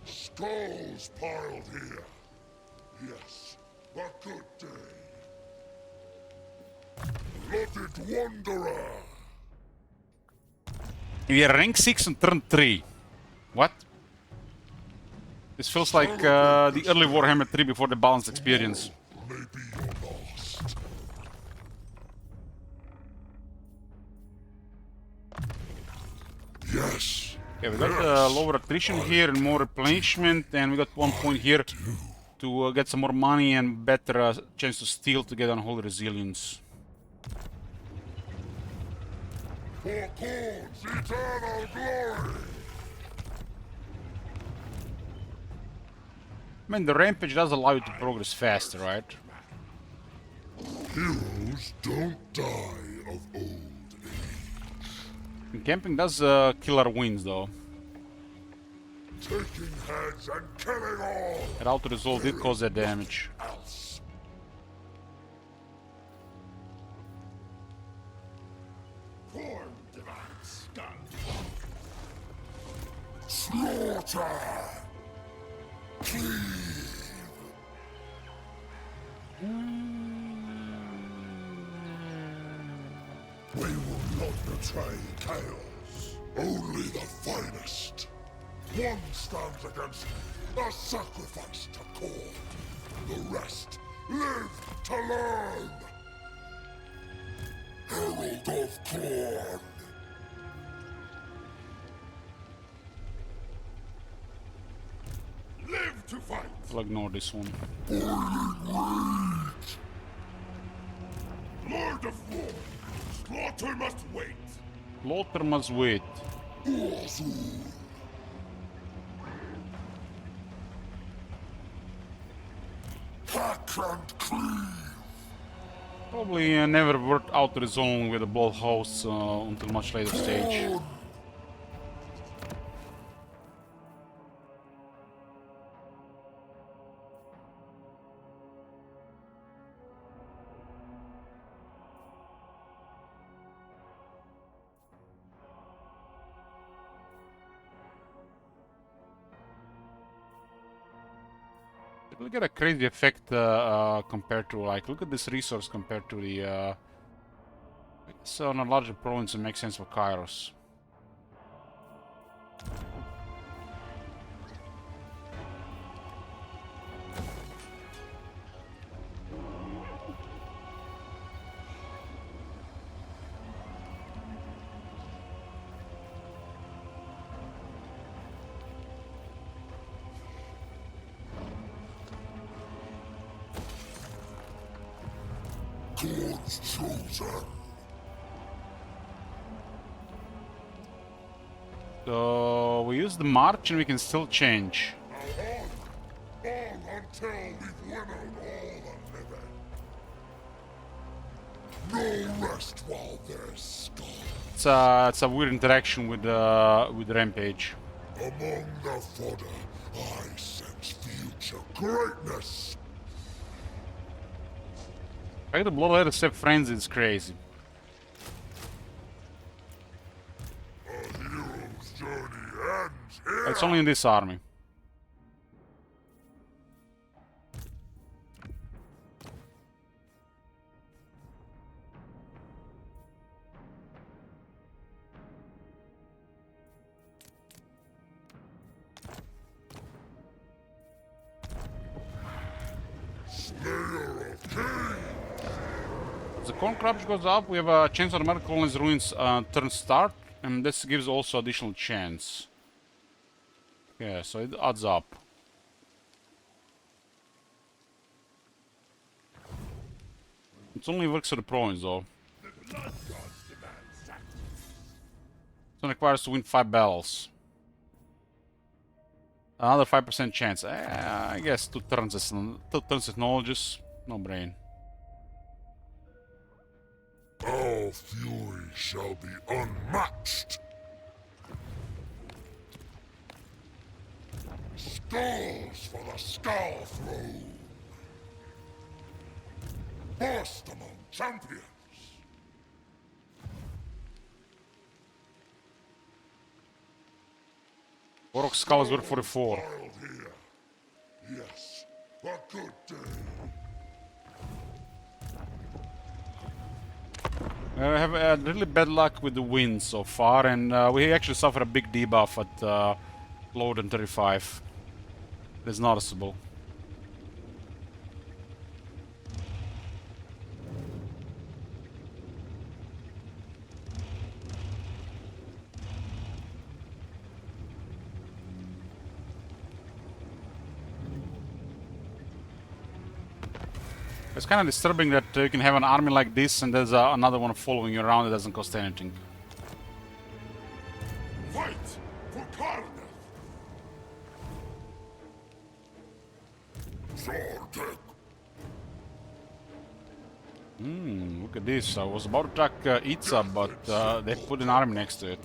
Speaker 2: Skulls piled here. Yes, a good day. Blooded Wanderer.
Speaker 1: We are rank 6 and turn 3. What? This feels like the early Warhammer 3 before the balanced experience.
Speaker 2: Maybe you're lost. Yes.
Speaker 1: Okay, we got lower attrition here and more replenishment, and we got 1 point here to get some more money and better chance to steal to get unholy resilience.
Speaker 2: For Khorne's eternal glory.
Speaker 1: I mean, the Rampage does allow you to progress faster, right?
Speaker 2: Heroes don't die of old age.
Speaker 1: And camping does kill our wins, though.
Speaker 2: Taking heads and killing all.
Speaker 1: That auto-resolve did cause that damage.
Speaker 2: Else. Khorne demands stand. Slaughter. Cleave. We will not betray chaos. Only the finest. One stands against a sacrifice to Khorne. The rest live to learn. Herald of Khorne. Live to fight.
Speaker 1: I'll ignore this one.
Speaker 2: Lord of War. Slaughter must wait.
Speaker 1: Slaughter must wait.
Speaker 2: Hack and cleave.
Speaker 1: Probably never worked out the zone with the ball hosts until much later stage. Look at a crazy effect compared to, like, look at this resource compared to the so on a larger province it makes sense for Kairos.
Speaker 2: God's chosen.
Speaker 1: So we use the march and we can still change.
Speaker 2: On until we've winnowed all the living. No rest while there's skull.
Speaker 1: It's a weird interaction with Rampage.
Speaker 2: Among the fodder, I sense future greatness.
Speaker 1: Like the Bloodletter Step Frenzy is crazy.
Speaker 2: A hero's journey ends here.
Speaker 1: It's only in this army.
Speaker 2: Slayer of kings.
Speaker 1: As the corn crop goes up, we have a chance on the Metal Colony's ruins turn start, and this gives also additional chance. Yeah, so it adds up. It only works for the province though. So it requires to win 5 battles. Another 5% chance. I guess 2 turns technologies, no brain.
Speaker 2: Our fury shall be unmatched. Skulls for the Skull Throne. First among champions.
Speaker 1: Cloak of Skulls work 44.
Speaker 2: Wild here. Yes, a good day.
Speaker 1: We have had really bad luck with the wind so far, and we actually suffer a big debuff at lower than 35. It's noticeable. It's kind of disturbing that you can have an army like this and there's another one following you around that doesn't cost anything.
Speaker 2: Fight for Cardiff. Zortek.
Speaker 1: Look at this. I was about to attack Itza, but they put an army next to it.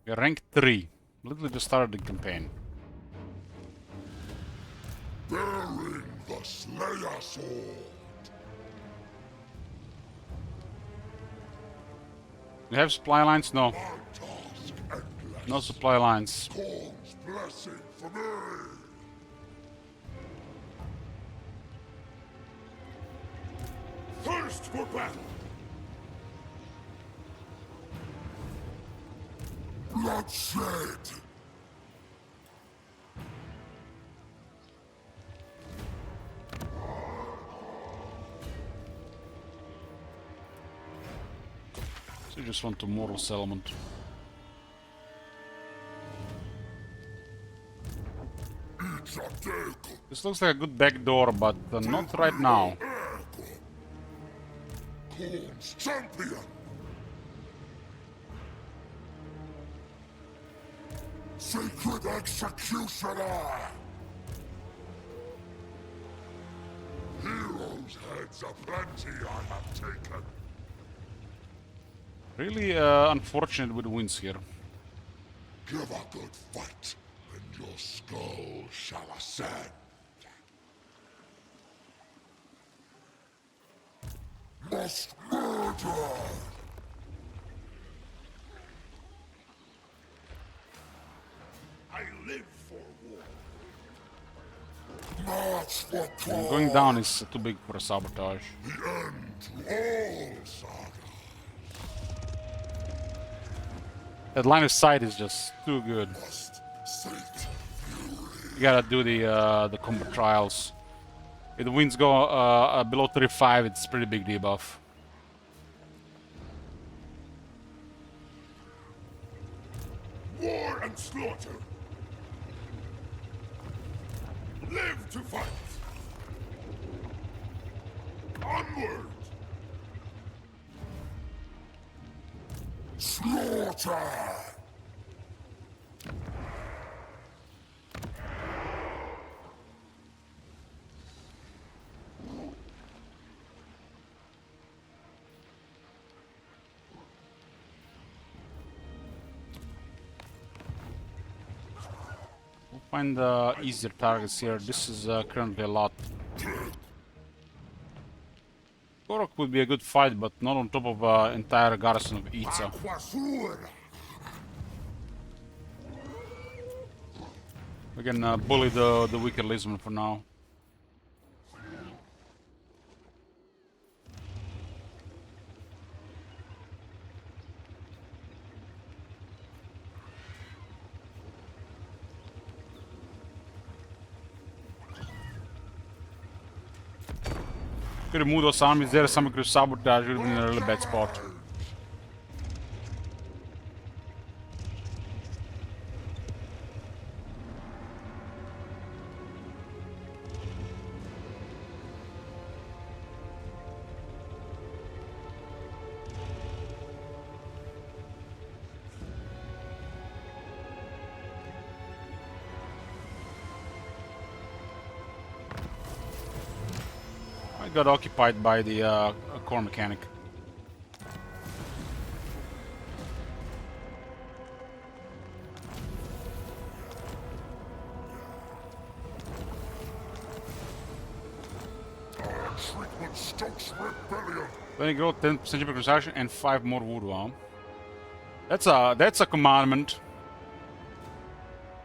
Speaker 1: We're rank 3. Literally just started the campaign.
Speaker 2: Bearing the Slayer sword.
Speaker 1: You have supply lines? No.
Speaker 2: My task endless.
Speaker 1: No supply lines.
Speaker 2: Corn's blessing for me. Thirst for battle. Bloodshed.
Speaker 1: So you just want a mortal settlement. This looks like a good backdoor, but not right now.
Speaker 2: Corn's champion. Sacred executioner. Hero Whose heads aplenty I have taken.
Speaker 1: Really unfortunate with the wins here.
Speaker 2: Give a good fight, and your skull shall ascend. Must murder! I live for war. Not for cause.
Speaker 1: Going down is too big for a sabotage.
Speaker 2: The end to all sagas.
Speaker 1: That line of sight is just too good.
Speaker 2: Must sate fury.
Speaker 1: You gotta do the combat trials. If the wins go below 35, it's pretty big debuff.
Speaker 2: War and slaughter. Live to fight. Onward. Slaughter.
Speaker 1: We'll find easier targets here. This is currently a lot. Korok would be a good fight, but not on top of entire garrison of Itza.
Speaker 2: Aquasur.
Speaker 1: We can bully the Wicked Lisman for now. Could remove those armies there, some could sabotage, would have been in a really bad spot. I got occupied by the core mechanic.
Speaker 2: Treatment stokes rebellion.
Speaker 1: Then you grow 10% construction and 5 more voodoo. Huh? That's a commandment.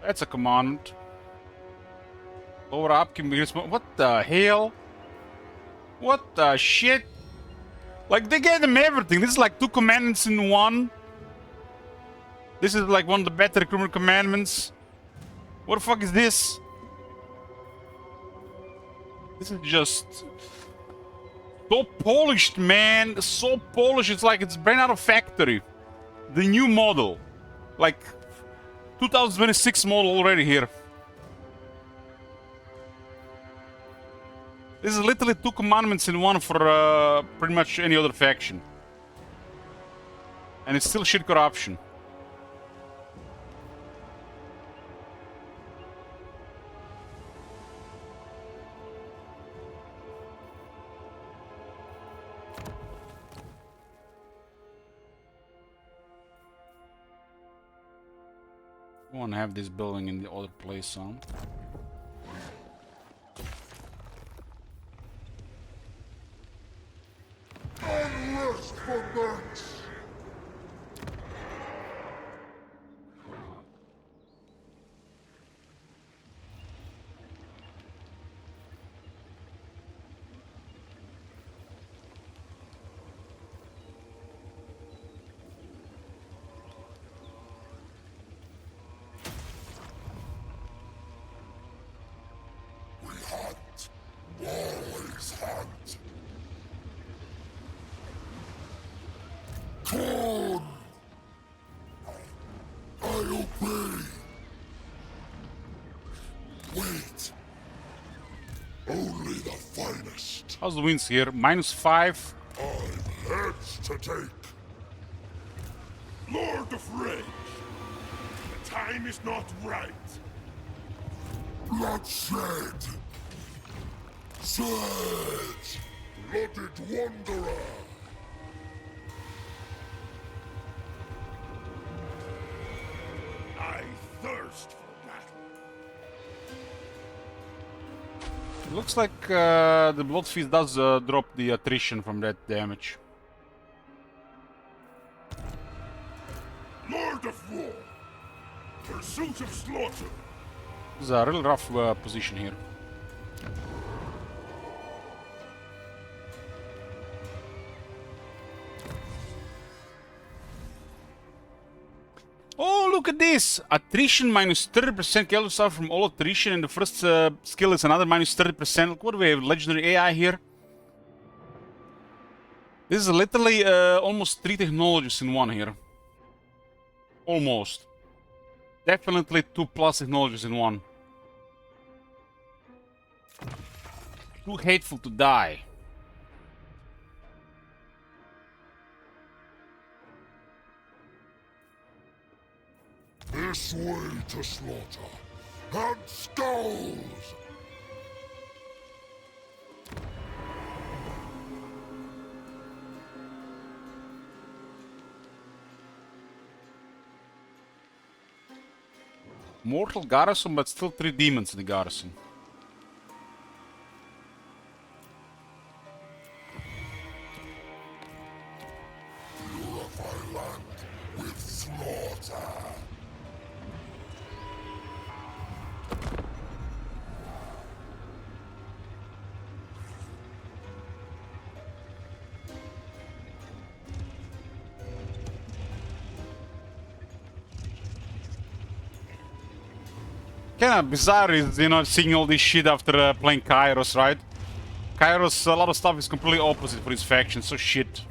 Speaker 1: That's a commandment. Lower up, can be what the hell? What the shit? Like, they gave them everything. This is like 2 commandments in one. This is like one of the better recruitment commandments. What the fuck is this? This is just so polished, man. So polished. It's like it's brand out of factory. The new model. Like 2026 model already here. This is literally 2 commandments in one for pretty much any other faction. And it's still shit corruption. I want to have this building in the other place, huh?
Speaker 2: Unrest for Max. We hunt. Always hunt. Corn! I obey! Wait! Only the finest.
Speaker 1: How's the wins here? -5.
Speaker 2: I've heads to take. Lord of Rage! The time is not right. Bloodshed! Surge! blooded wanderer. I thirst for battle.
Speaker 1: Looks like the Blood Feast does drop the attrition from that damage.
Speaker 2: Lord of War. Pursuit of slaughter.
Speaker 1: This is a real rough position here. Oh, look at this! Attrition minus 30%. Kill yourself from all attrition, and the first skill is another minus 30%. Look, what do we have? Legendary AI here. This is literally almost 3 technologies in one here. Almost. Definitely 2+ technologies in one. Too hateful to die.
Speaker 2: This way to slaughter and skulls.
Speaker 1: Mortal garrison, but still 3 demons in the garrison.
Speaker 2: Purify land with slaughter.
Speaker 1: Kinda bizarre is, you know, seeing all this shit after playing Kairos, right? Kairos, a lot of stuff is completely opposite for his faction, so shit.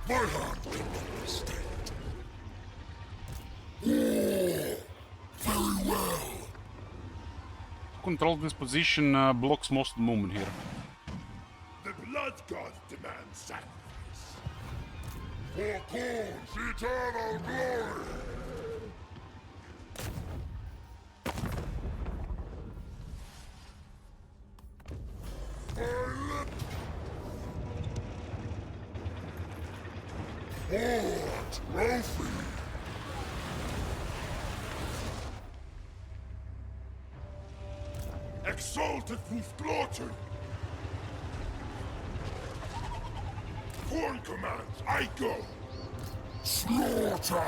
Speaker 2: My hand cannot be stayed. War. Very well.
Speaker 1: Control this position blocks most of the movement here.
Speaker 2: The blood god demands sacrifice. For Khorne's eternal glory. Trophy. Exalted with slaughter. Horn commands, I go. Slaughter.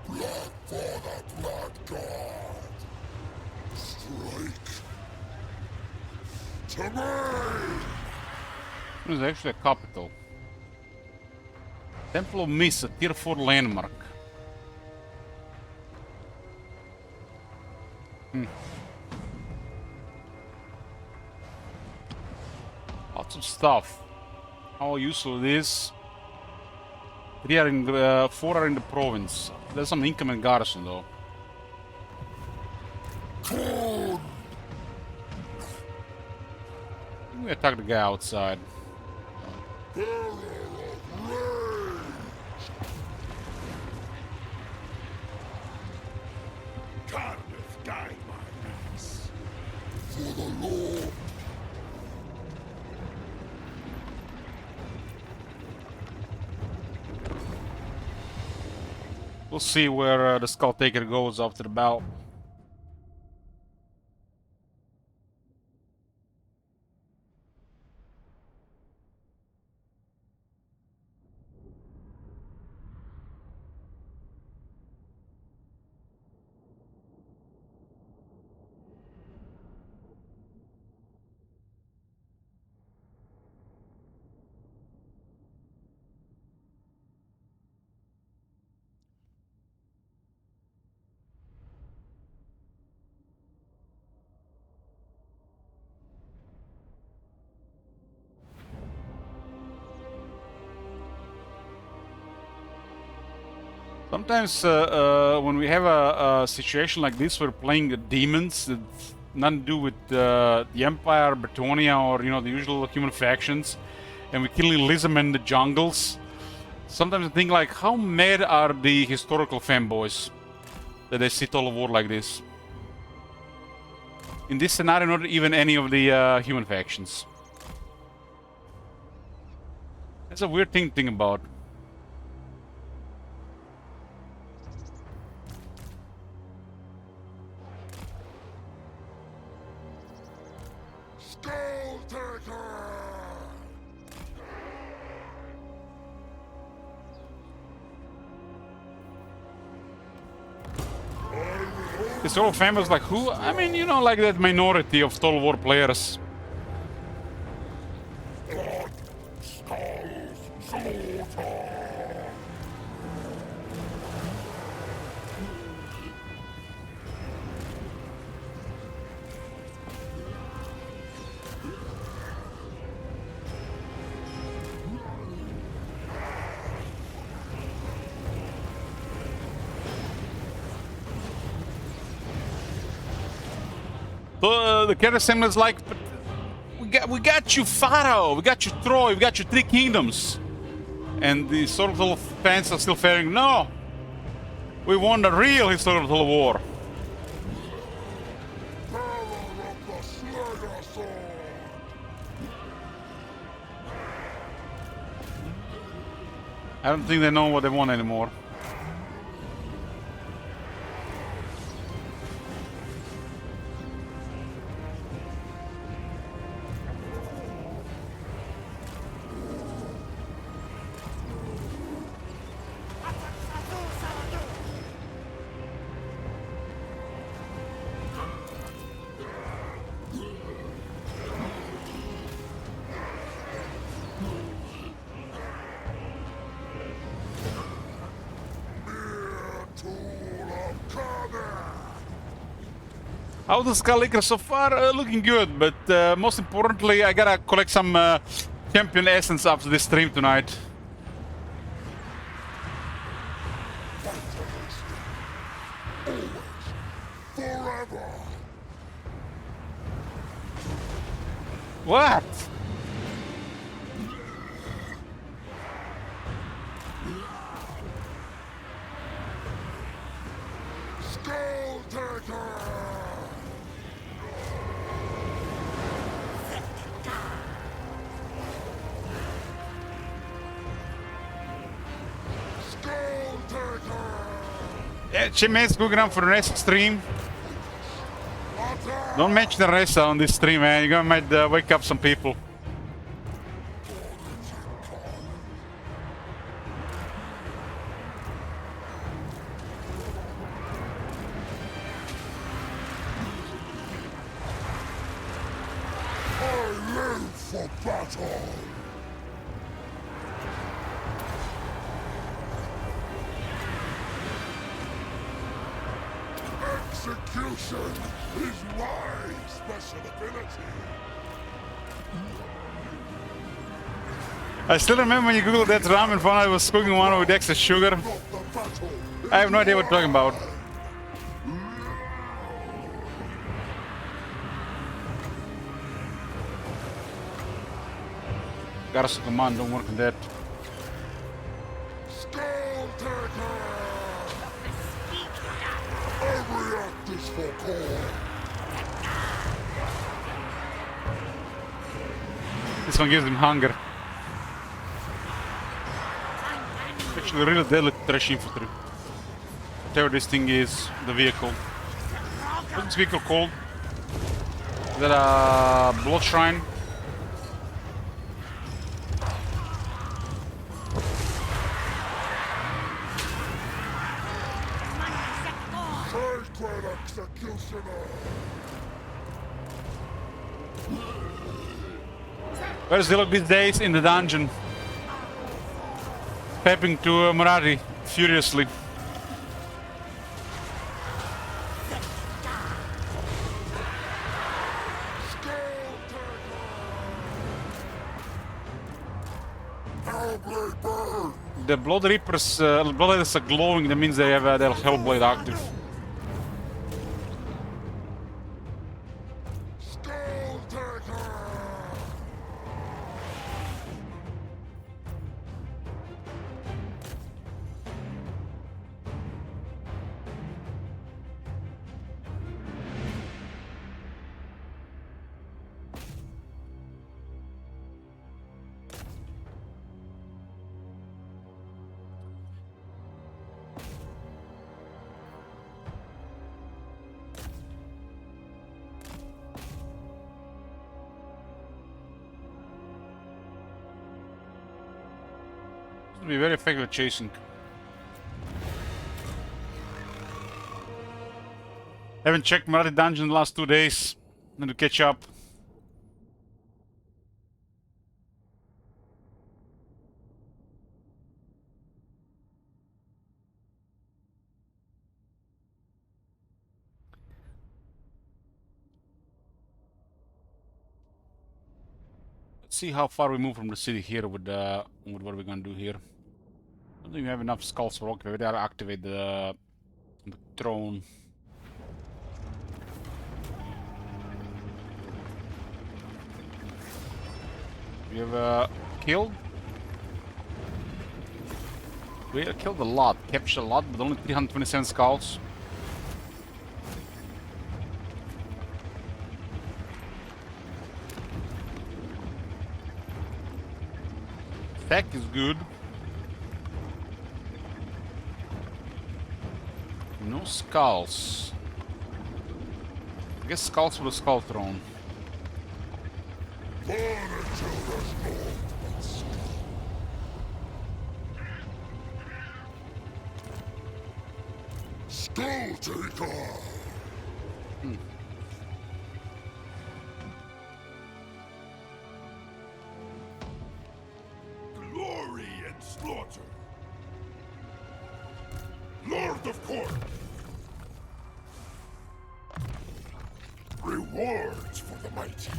Speaker 2: Blood for the blood god. Strike. To me.
Speaker 1: This is actually a capital. Temple of Mist, a tier 4 landmark. Lots of stuff. How useful it is. 3 are in the, 4 are in the province. There's some incoming garrison though. We attack the guy outside.
Speaker 2: Cardiff, guide my axe. For the Lord.
Speaker 1: We'll see where the Skulltaker goes after the battle. Sometimes when we have a situation like this, we're playing the demons. It's nothing to do with the Empire, Bretonia, or you know the usual human factions, and we kill Lism in the jungles. Sometimes I think like, how mad are the historical fanboys that they sit all over like this? In this scenario, not even any of the human factions. That's a weird thing to think about.
Speaker 2: Skulltaker!
Speaker 1: This whole fanboys like who? I mean, you know, like that minority of Total War players. The character assembly is like, but we got you Pharaoh, we got you Troy, we got you Three Kingdoms, and the historical fans are still faring. No, we won the real historical war.
Speaker 2: Power of the Slayer Sword!
Speaker 1: I don't think they know what they want anymore. How's the Skulltaker so far? Looking good, but most importantly, I gotta collect some champion essence after this stream tonight.
Speaker 2: Forever!
Speaker 1: What?
Speaker 2: Skulltaker!
Speaker 1: Yeah, Chimate's cooking up for the next stream. Don't mention the rest on this stream, man. You're gonna might wake up some people.
Speaker 2: I live for battle! Execution is my special ability!
Speaker 1: I still remember when you googled that ramen phone, I was cooking one with extra sugar.
Speaker 2: Of the battle!
Speaker 1: I have no idea what you're talking about. Garrison command, don't work on that.
Speaker 2: Skulltaker! Every act is for call!
Speaker 1: This one gives him hunger. Actually, really deadly trash infantry. Whatever this thing is, the vehicle. What's this vehicle called? Is that a blood shrine?
Speaker 2: Sacred executioner!
Speaker 1: Where's Dilok these days? In the dungeon. Pepping to Murari furiously.
Speaker 2: Hellblade burn!
Speaker 1: the Blood Reapers, Bloodletters are glowing, that means they have their Hellblade active.
Speaker 2: Skulltaker!
Speaker 1: This will be very effective at chasing. Haven't checked Marathi Dungeon in the last 2 days. Need to catch up. Let's see how far we move from the city here with what we're gonna do here. I don't think we have enough skulls for rock. We gotta activate the throne. We have killed. We have killed a lot, captured a lot, but only 327 skulls. Tech is good. No skulls. I guess skulls for the skull throne.
Speaker 2: Burn until there's naught but skull. Skulltaker! Glory and slaughter! Lord of Court! Rewards for the mighty!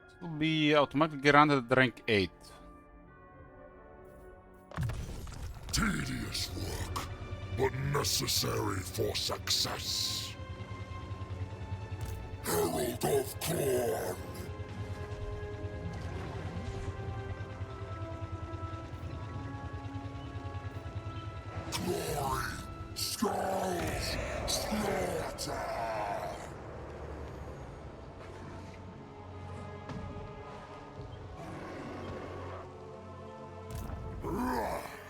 Speaker 1: This will be automatically granted at rank 8.
Speaker 2: Tedious work, but necessary for success. Herald of Corn! Glory, skulls, slaughter!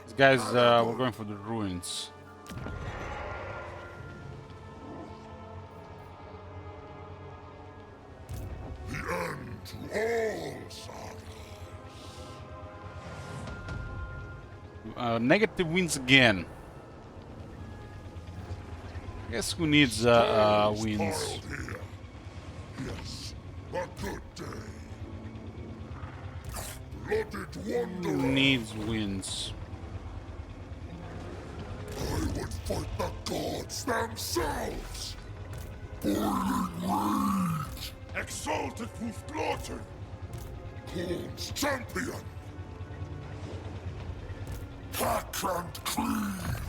Speaker 1: These guys were going for the ruins.
Speaker 2: The end to all sagas.
Speaker 1: Negative wins again. I guess who needs wins?
Speaker 2: Piled here. Yes, a good day. Blooded
Speaker 1: Who
Speaker 2: wanderer.
Speaker 1: needs wins?
Speaker 2: I would fight the gods themselves. Boiling rage. Exalted through slaughter. Corn's champion. Hack and cleave.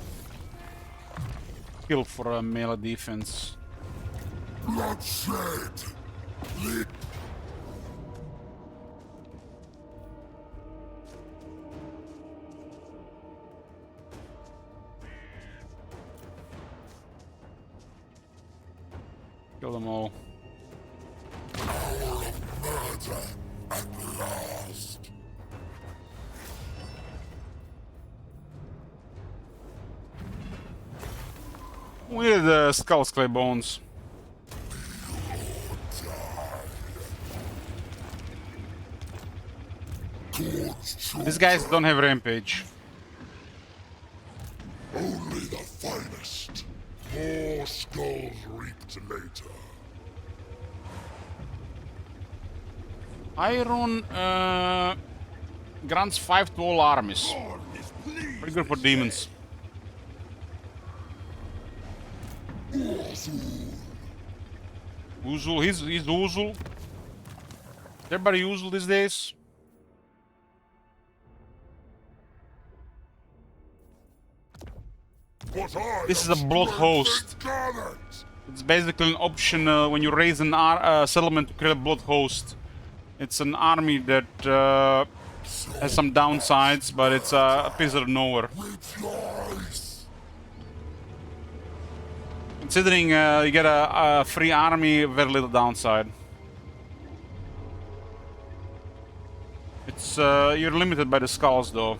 Speaker 1: Kill for a melee defense.
Speaker 2: Bloodshed. Lit.
Speaker 1: Kill them all.
Speaker 2: Hour of murder at last.
Speaker 1: With the skulls, clay bones. These guys don't have rampage.
Speaker 2: Only the finest. More skulls reaped later.
Speaker 1: Iron grants 5 to all armies.
Speaker 2: God is pleased.
Speaker 1: Pretty good for demons. Uzul, he's Uzul. Everybody Uzul these days. This is a blood host. It's basically an option when you raise an settlement to create a blood host. It's an army that has some downsides, but it's appears out of nowhere. Considering you get a free army, very little downside. It's you're limited by the skulls though.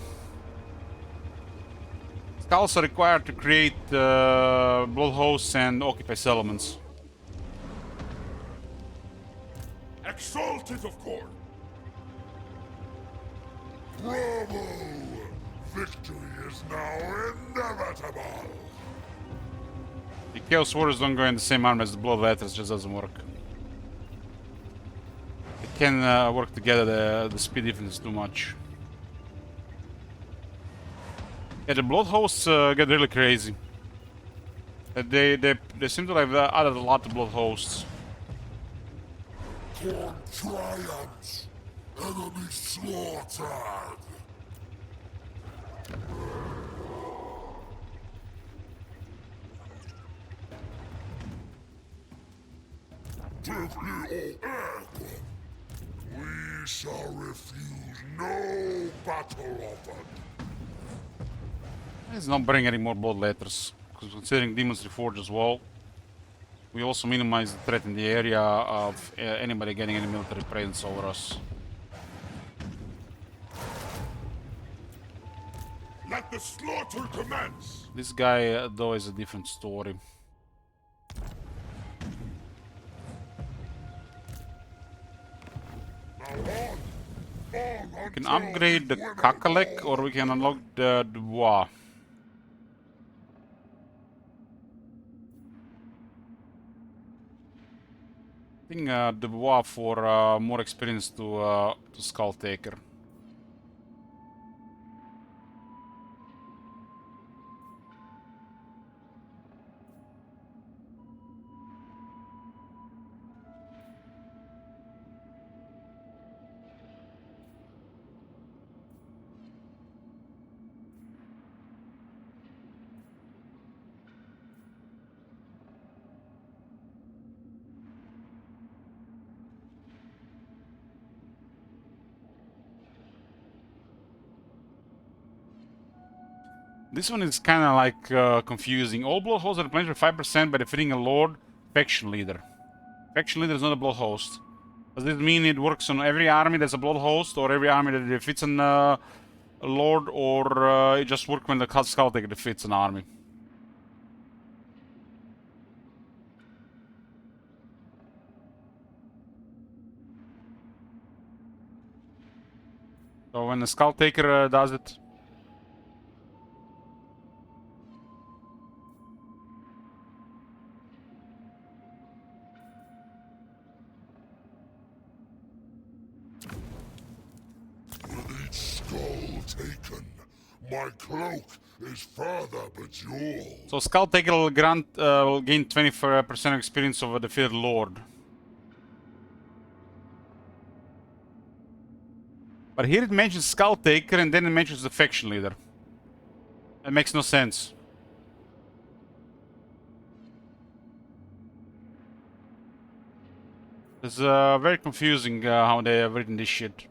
Speaker 1: Skulls are required to create blood hosts and occupy settlements.
Speaker 2: Exalted of course. Bravo! Victory is now inevitable.
Speaker 1: The Chaos Warriors don't go in the same army as the Blood Letters, just doesn't work. They can work together, the speed difference is too much. Yeah, the Blood Hosts get really crazy. They seem to have added a lot of Blood Hosts.
Speaker 2: Corn triumphs. Enemy slaughtered. We shall refuse no battle offered.
Speaker 1: Let's not bring any more Blood Letters, because considering Demons Reforged as well, we also minimize the threat in the area of anybody getting any military presence over us.
Speaker 2: Let the slaughter commence!
Speaker 1: This guy, though, is a different story. We can upgrade the Kakalek, or we can unlock the Dubois. I think Dubois for more experience to Skulltaker. This one is kind of like confusing. All blood hosts are replenished by 5% by defeating a lord faction leader. Faction leader is not a blood host. Does this mean it works on every army that's a blood host, or every army that defeats a lord, or it just works when the Skulltaker defeats an army? So when the Skulltaker does it.
Speaker 2: Taken. My cloak is further bejeweled.
Speaker 1: So Skulltaker will gain 20% experience over the defeated lord. But here it mentions Skulltaker and then it mentions the faction leader. That makes no sense. It's very confusing how they have written this shit.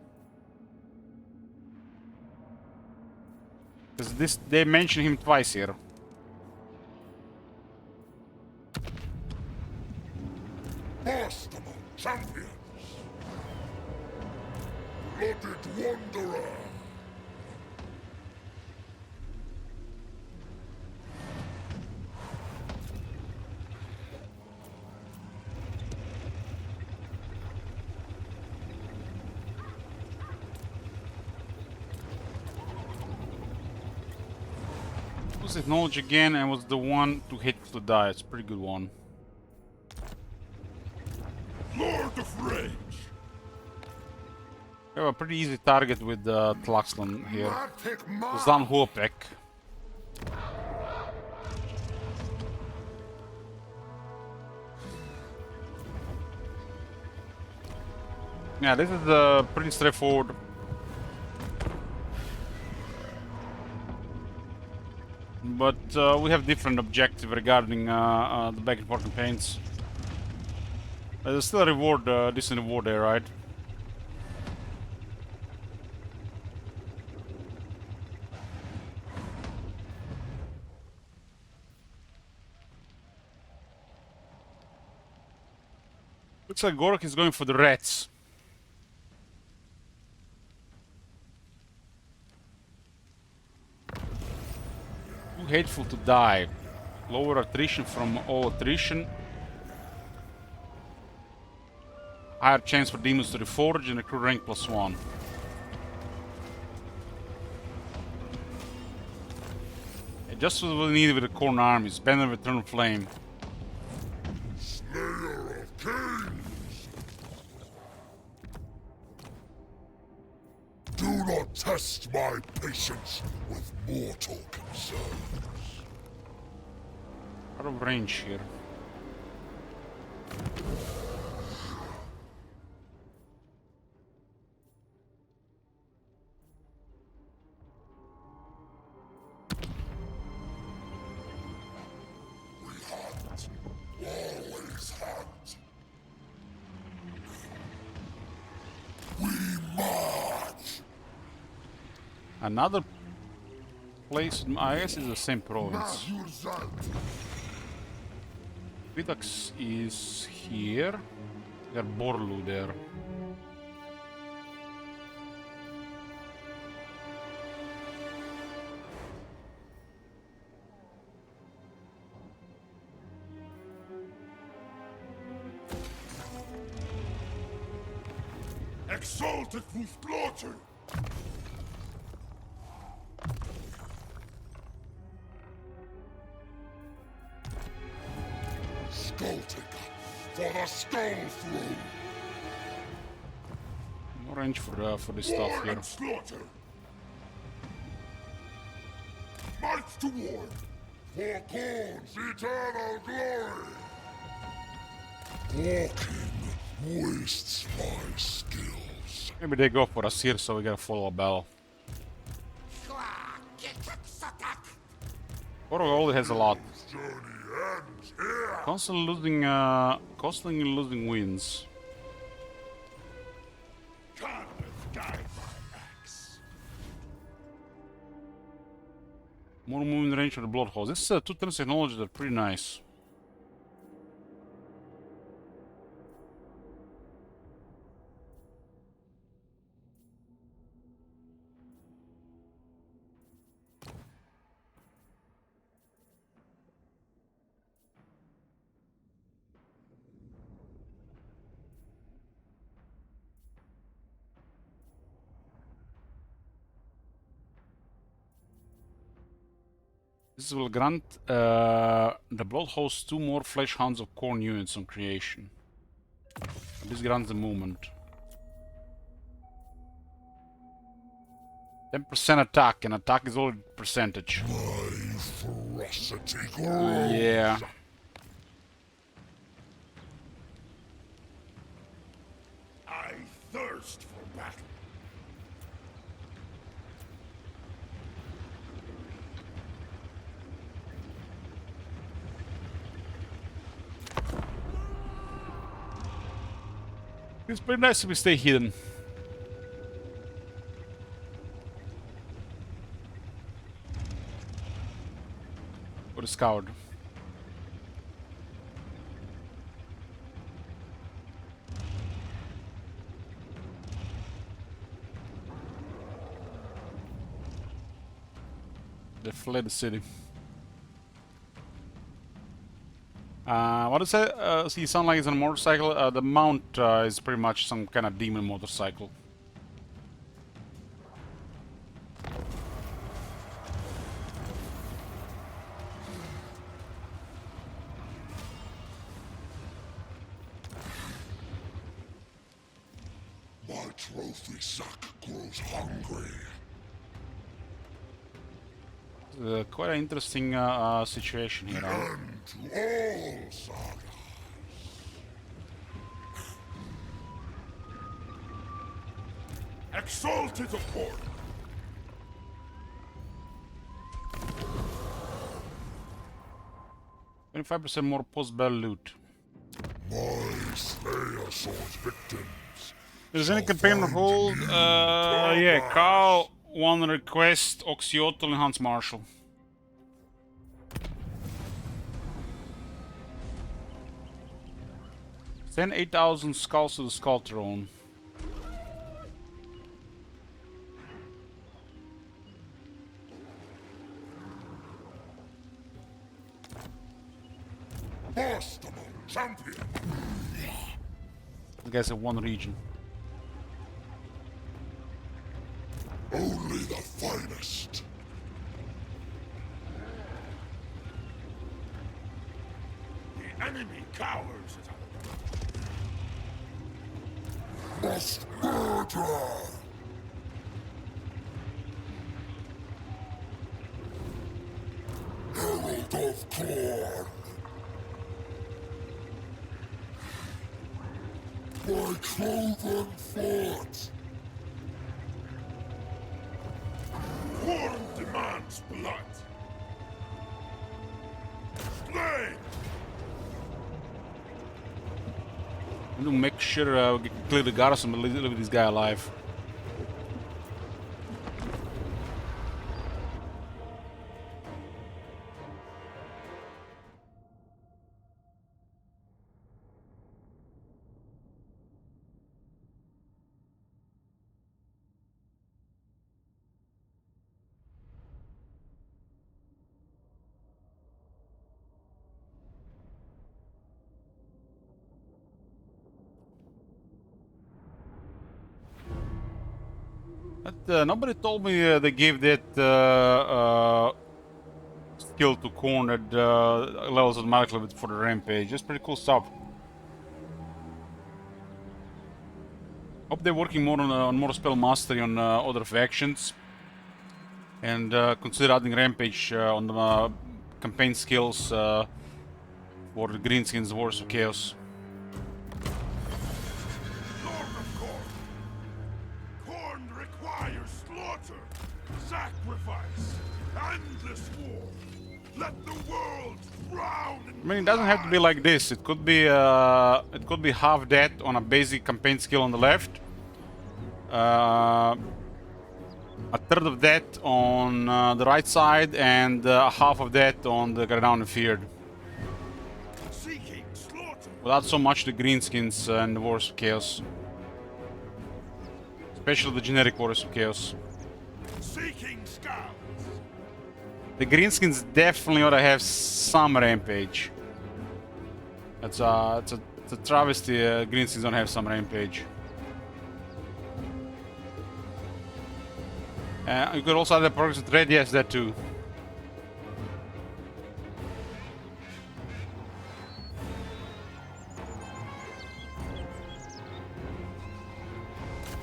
Speaker 1: Because they mention him twice here.
Speaker 2: Masterful champions! Blooded wanderer!
Speaker 1: Acknowledge again, and was the one to hit to die. It's a pretty good one.
Speaker 2: Lord of Rage!
Speaker 1: We have a pretty easy target with Tlaxlan here. Zlan Huopek. Yeah, this is pretty straightforward. but we have different objective regarding the back and forth campaigns. There's still a reward, decent reward there, right? Looks like Gorok is going for the rats. Too hateful to die. Lower attrition from all attrition. Higher chance for demons to reforge and recruit rank +1. Just what we need with the corn armies. Banner of Eternal Flame.
Speaker 2: Slayer of kings! Do not test my patience with mortal concerns.
Speaker 1: Out of range here.
Speaker 2: Always hunt. We march.
Speaker 1: Another place, I guess it's the same province. Vidax is here. There's Borlu there.
Speaker 2: Exalted with slaughter! Skulltaker for the Skull Throne!
Speaker 1: No range for this stuff
Speaker 2: War
Speaker 1: here.
Speaker 2: and slaughter! Might to war! For Khorne's eternal glory! Walking wastes my skills.
Speaker 1: Maybe they go for us here, so we gotta follow a bell. Gorok already has a lot.
Speaker 2: This journey ends here!
Speaker 1: Constantly losing wins.
Speaker 2: Can't guide my axe.
Speaker 1: More movement range for the blood holes. This 2 turns technology are pretty nice. This will grant the blood host 2 more flesh hounds of corn units on creation. This grants the movement. 10% attack, and attack is already percentage.
Speaker 2: My ferocity grows.
Speaker 1: Yeah.
Speaker 2: I thirst for battle.
Speaker 1: It's pretty nice if we stay hidden. Or the scout. They fled the city. What is it? He sound like it's on a motorcycle. The mount is pretty much some kind of demon motorcycle.
Speaker 2: My trophy sack grows hungry.
Speaker 1: Quite an interesting situation here.
Speaker 2: And to all sagas. Exalted of Khorne.
Speaker 1: 25% more post-battle loot.
Speaker 2: My Slayer Sword's victims.
Speaker 1: There's any campaign on hold? Yeah, Carl, one request, Oxyotl and Hans Marshall. Send 8,000 skulls to the Skull Throne.
Speaker 2: Boston champion.
Speaker 1: I guess in one region.
Speaker 2: Only the finest. The enemy cowers at our must murder. Herald of Corn. My cloven foot. Corn demands blood. Slay!
Speaker 1: I'm gonna make sure we can clear the garrison but leave this guy alive. But nobody told me they gave that skill to Korn that levels automatically for the rampage. That's pretty cool stuff. Hope they're working more on more spell mastery on other factions, and consider adding rampage on the campaign skills for the Greenskins Wars of Chaos.
Speaker 2: Sacrifice, endless war. Let the world drown in
Speaker 1: I mean, it doesn't have to be like this. It could be half that on a basic campaign skill on the left, a third of that on the right side, and half of that on the Ground and Feared.
Speaker 2: seeking slaughter.
Speaker 1: Without so much the Greenskins and the Wars of Chaos, especially the generic Wars of Chaos.
Speaker 2: Seeking scouts.
Speaker 1: The Greenskins definitely ought to have some rampage. It's a travesty. Greenskins don't have some rampage. You could also add the progress with red. Yes, that too.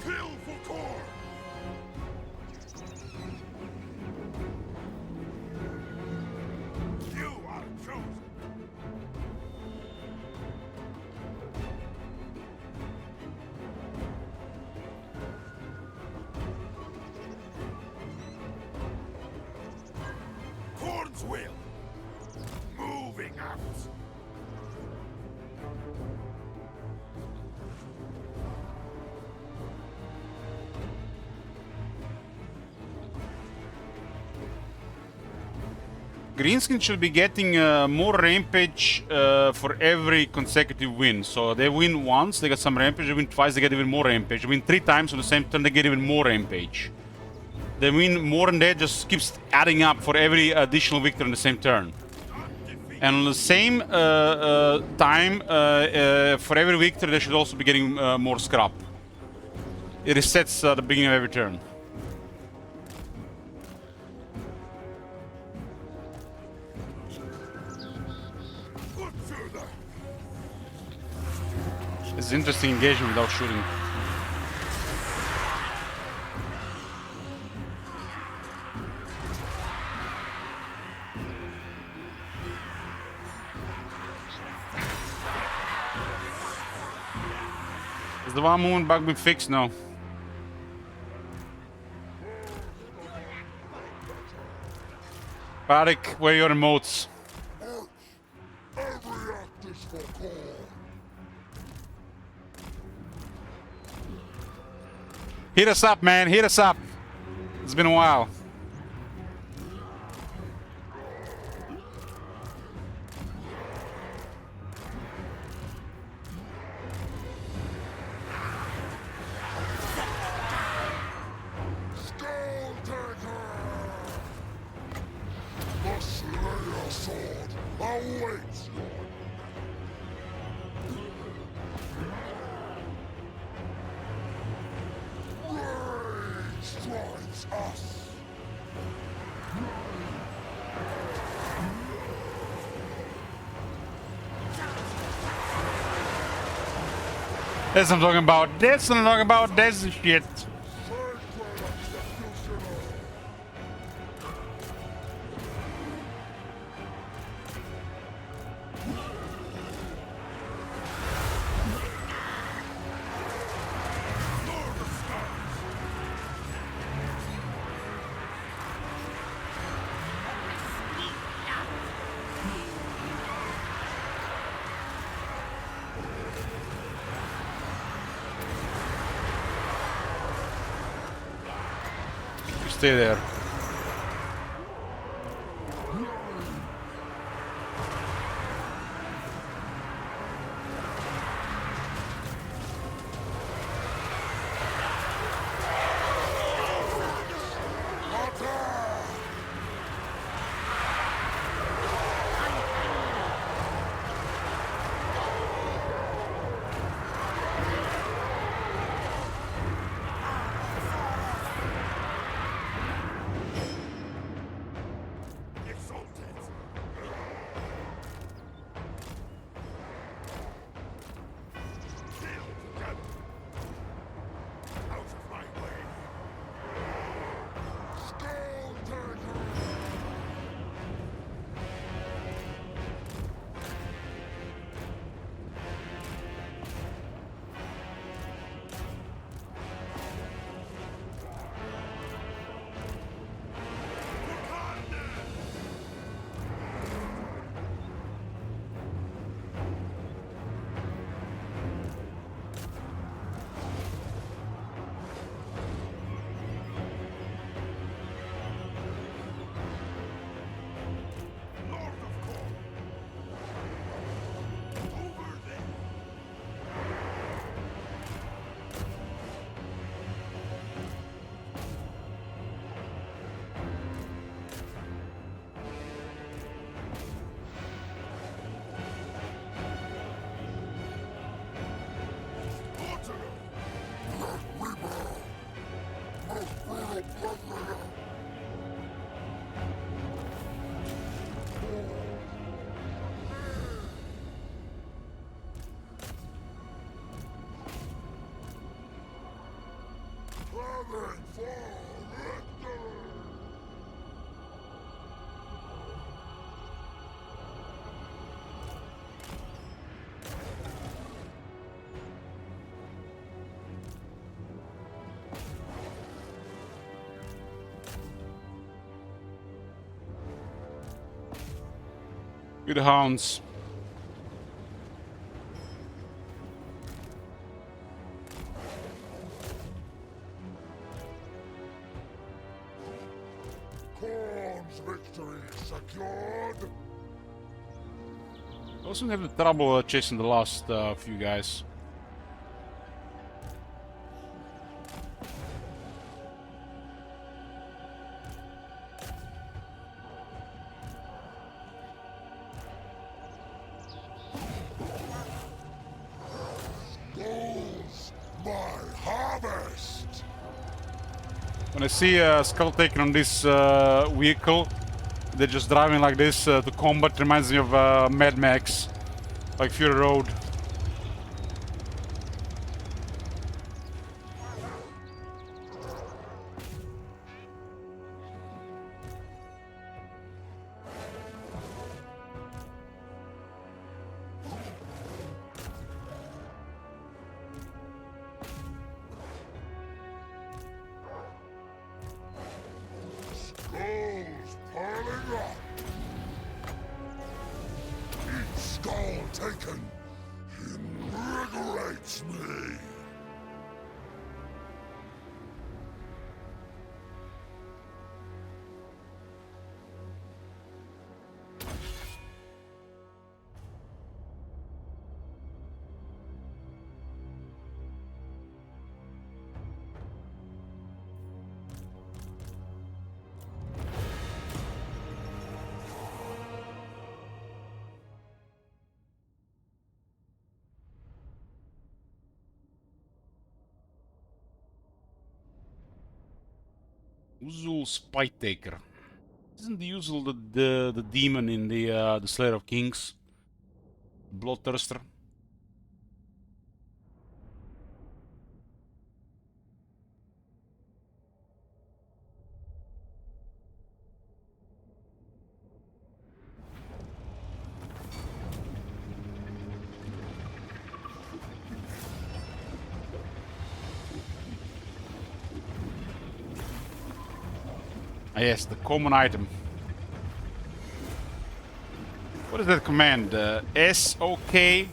Speaker 2: Kill for core. You are chosen. Corn's will. Moving out.
Speaker 1: Greenskin should be getting more rampage for every consecutive win. So they win once, they get some rampage. They win twice, they get even more rampage. They win 3 times on the same turn, they get even more rampage. They win more than that, just keeps adding up for every additional victory on the same turn. And on the same time, for every victory, they should also be getting more scrap. It resets at the beginning of every turn. It's interesting engagement without shooting. Is the one movement bug been fixed? No. Barik, where are your remotes?
Speaker 2: for corn.
Speaker 1: Hit us up, man. Hit us up. It's been a while.
Speaker 2: Skulltaker! The Slayer Sword awaits you. Rage drives us.
Speaker 1: That's what I'm talking about. That's what I'm talking about. That's the shit.
Speaker 2: Sacred executioner.
Speaker 1: You stay there. Coming for victory! Good hounds.
Speaker 2: Corn's victory secured.
Speaker 1: I also having trouble chasing the last few guys.
Speaker 2: Goes my harvest.
Speaker 1: When I see a Skulltaker on this vehicle, they're just driving like this to combat. Reminds me of Mad Max, like Fury Road.
Speaker 2: Skulls piling up. Each skull taken invigorates me.
Speaker 1: Uzul Spytaker. Isn't the Uzul the demon in the Slayer of Kings? Bloodthirster. Ah yes, the common item. What is that command? SOK?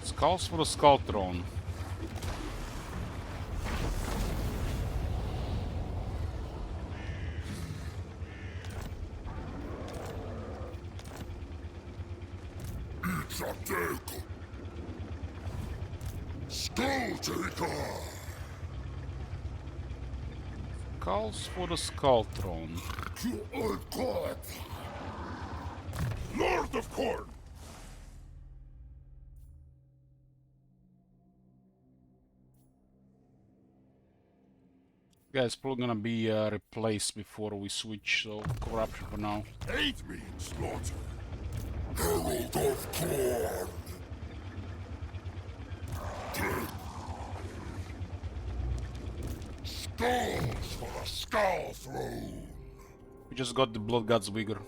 Speaker 1: Skulls for the Skull Throne.
Speaker 2: Skulltaker!
Speaker 1: Skulls for the Skull Throne.
Speaker 2: Lord of Corn!
Speaker 1: Yeah, it's probably gonna be replaced before we switch, so corruption for now.
Speaker 2: Aid me in slaughter! Herald of Corn! Skulls for the Skull Throne!
Speaker 1: We just got the Blood God's Vigor.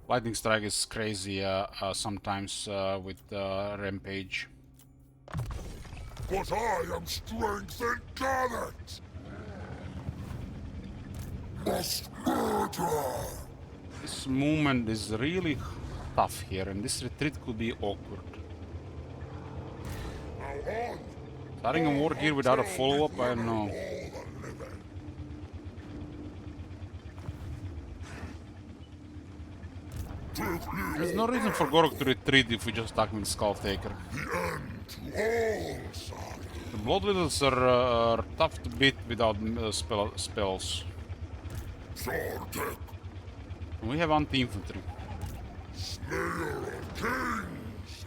Speaker 1: Lightning Strike is crazy sometimes with Rampage.
Speaker 2: But I am strength incarnate! Must murder!
Speaker 1: This movement is really tough here, and this retreat could be awkward.
Speaker 2: Now on!
Speaker 1: Starting a war here without a follow-up, I don't know. There's no reason for Gorok to retreat if we just attack with Skulltaker. The Blood Wheels are tough to beat without spells. And we have anti-infantry.
Speaker 2: Slayer of Kings!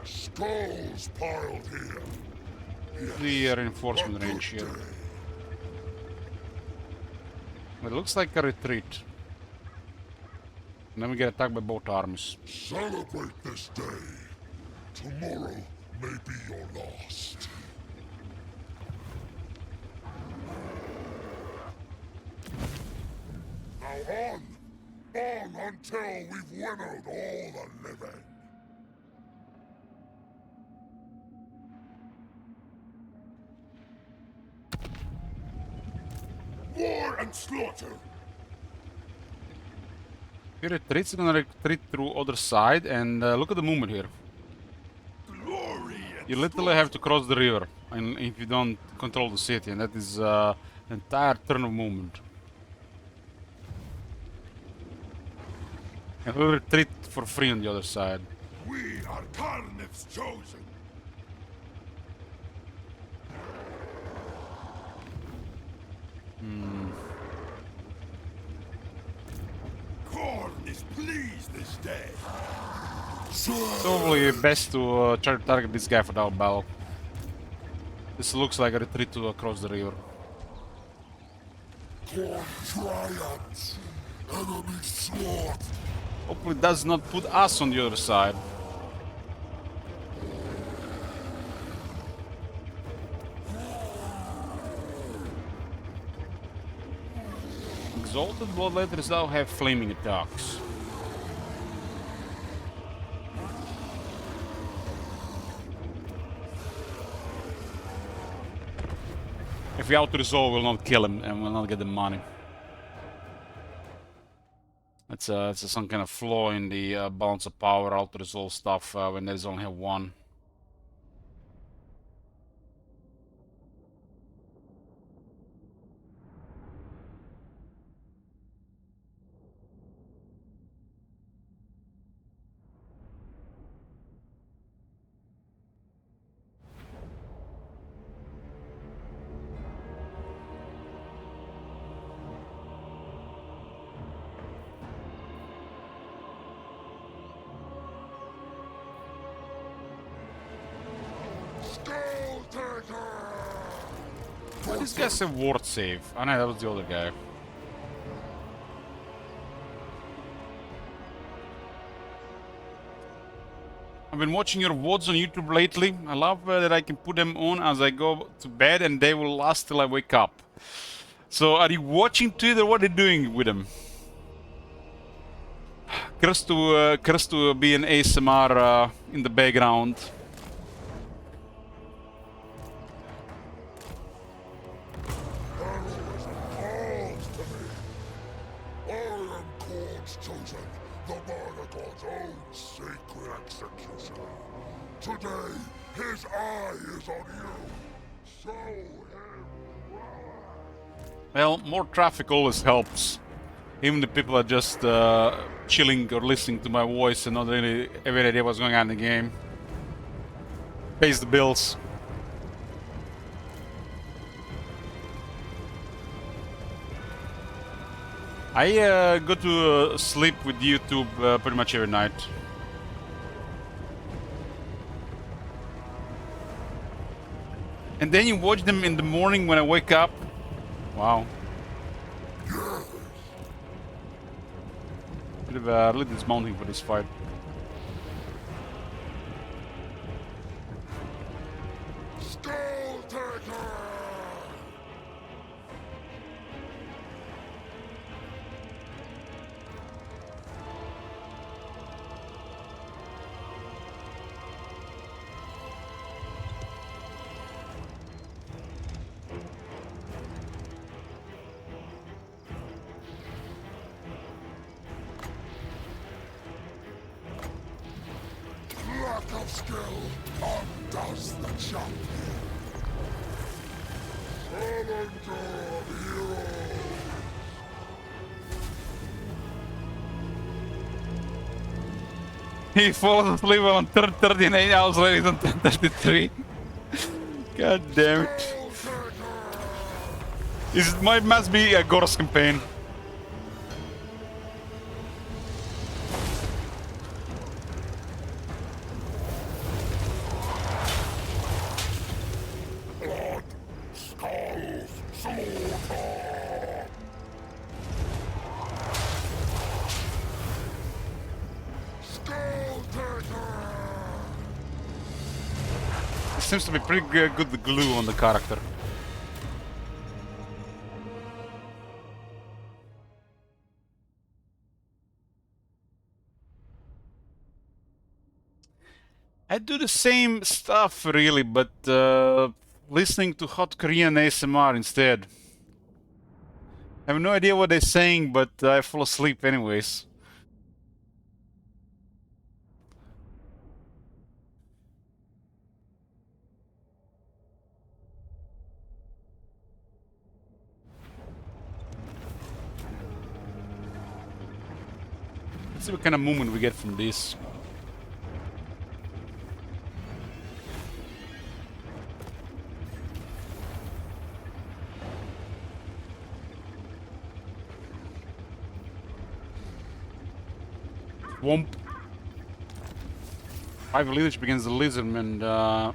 Speaker 2: Skulls piled here.
Speaker 1: The reinforcement range here. It looks like a retreat. And then we get attacked by both armies.
Speaker 2: Celebrate this day. Tomorrow may be your last. Now on! On until we've winnowed all the living. War and slaughter!
Speaker 1: He retreats, he's gonna retreat through other side, and look at the movement here.
Speaker 2: Glory and
Speaker 1: You literally have to cross the river, and if you don't control the city, and that is an entire turn of movement. And we'll retreat for free on the other side.
Speaker 2: we are Carnif's chosen. Corn is pleased this day.
Speaker 1: It's probably best to try to target this guy for the battle. This looks like a retreat to across the river.
Speaker 2: Corn triumphs. Enemy slaughtered.
Speaker 1: Hopefully it does not put us on the other side. Exalted Bloodletters now have flaming attacks. If we auto-resolve, we'll not kill him and we'll not get the money. It's some kind of flaw in the balance of power auto-resolve stuff when there's only one. Why this guy say ward save? Oh no, that was the other guy. I've been watching your VODs on YouTube lately. I love that I can put them on as I go to bed and they will last till I wake up. So are you watching Twitter or what are you doing with them? Curse to be an ASMR in the background.
Speaker 2: Today, his eye is on you. Show him right.
Speaker 1: Well, more traffic always helps. Even the people are just chilling or listening to my voice and not really have any idea what's going on in the game. Pays the bills. I go to sleep with YouTube pretty much every night. And then you watch them in the morning when I wake up. Wow. Bit of a little dismounting for this fight.
Speaker 2: Skulltaker! Cloak of Skulls undoes the champion. Challenger of heroes.
Speaker 1: He falls asleep on 39 hours later on 33. God damn it. It must be a Gore's campaign.
Speaker 2: Blood, skulls, slaughter. Skulltaker!
Speaker 1: Seems to be pretty good glue on the character. I do the same stuff really, but listening to hot Korean ASMR instead. I have no idea what they're saying, but I fall asleep anyways. Let's see what kind of movement we get from this. Womp. 5 leadership against the lizardman,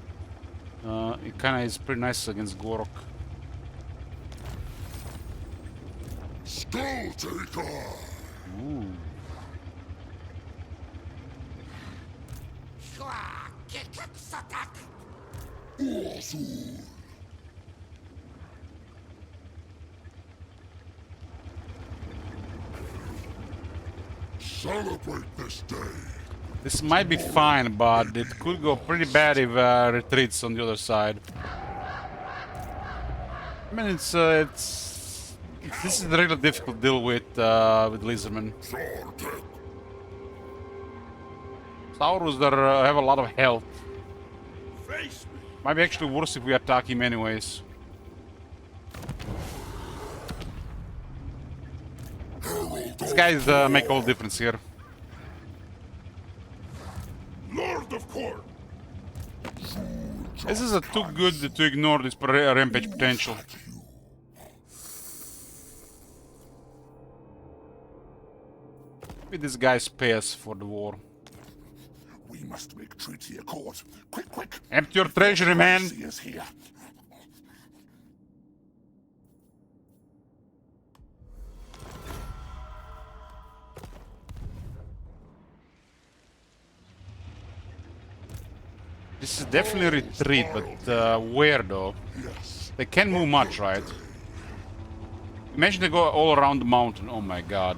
Speaker 1: it kinda is pretty nice against Gorok.
Speaker 2: Skulltaker!
Speaker 1: Ooh.
Speaker 2: Celebrate this day.
Speaker 1: This might be fine, but it could go pretty bad if retreats on the other side. I mean, this is a really difficult deal with Lizardmen. Saurus that have a lot of health. Might be actually worse if we attack him anyways. These guys make all the difference here.
Speaker 2: Lord of Court.
Speaker 1: This is too good to ignore this rampage potential. Maybe this guy's pay us for the war.
Speaker 2: We must make treaty accord. Quick, quick.
Speaker 1: Empty your treasury, man.
Speaker 2: Mercy is here.
Speaker 1: This is definitely a retreat, but where though? They can't move much, right? Imagine they go all around the mountain. Oh my god.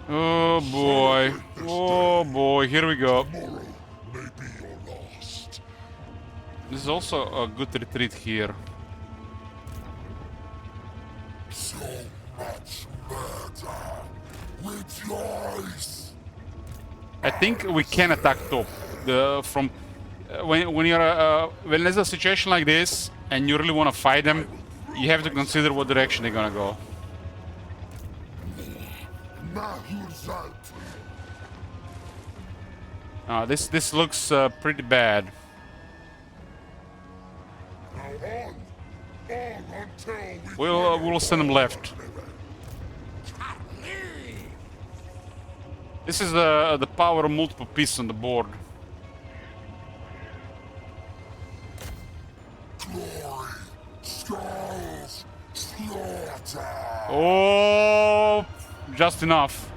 Speaker 1: Oh boy. Oh boy, here we go.
Speaker 2: Tomorrow may be your last.
Speaker 1: This is also a good retreat here.
Speaker 2: So much murder. Rejoice.
Speaker 1: I think we can attack top. When there's a situation like this and you really want to fight them, you have to consider what direction they're gonna go. This looks pretty bad. We'll send them left. This is the power of multiple pieces on the board. Oh, just enough.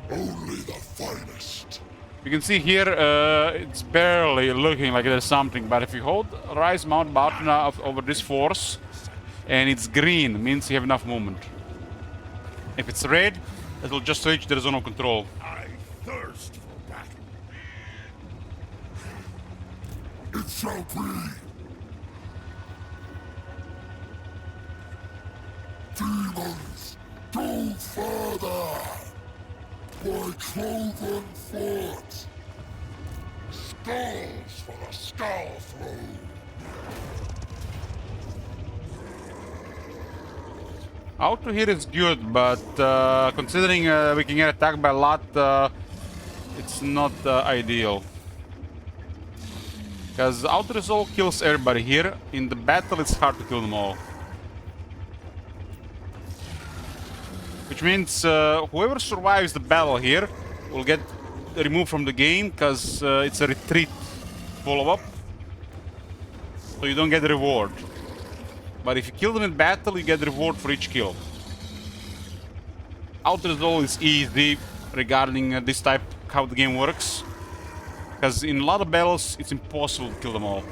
Speaker 2: Only the finest.
Speaker 1: You can see here, it's barely looking like there's something, but if you hold Rise Mount button over this force, and it's green, means you have enough movement. If it's red, it'll just reach the zone of control.
Speaker 2: I thirst for battle. It shall be. Demons, go further. My cloven foot. Skulls for the skull throne.
Speaker 1: Auto here is good, but considering we can get attacked by a lot, it's not ideal. Because auto resolve kills everybody here. In the battle, it's hard to kill them all. Which means whoever survives the battle here will get removed from the game, because it's a retreat follow-up. So you don't get the reward. But if you kill them in battle, you get the reward for each kill. Auto resolve is easy regarding this type, how the game works. Because in a lot of battles, it's impossible to kill them all.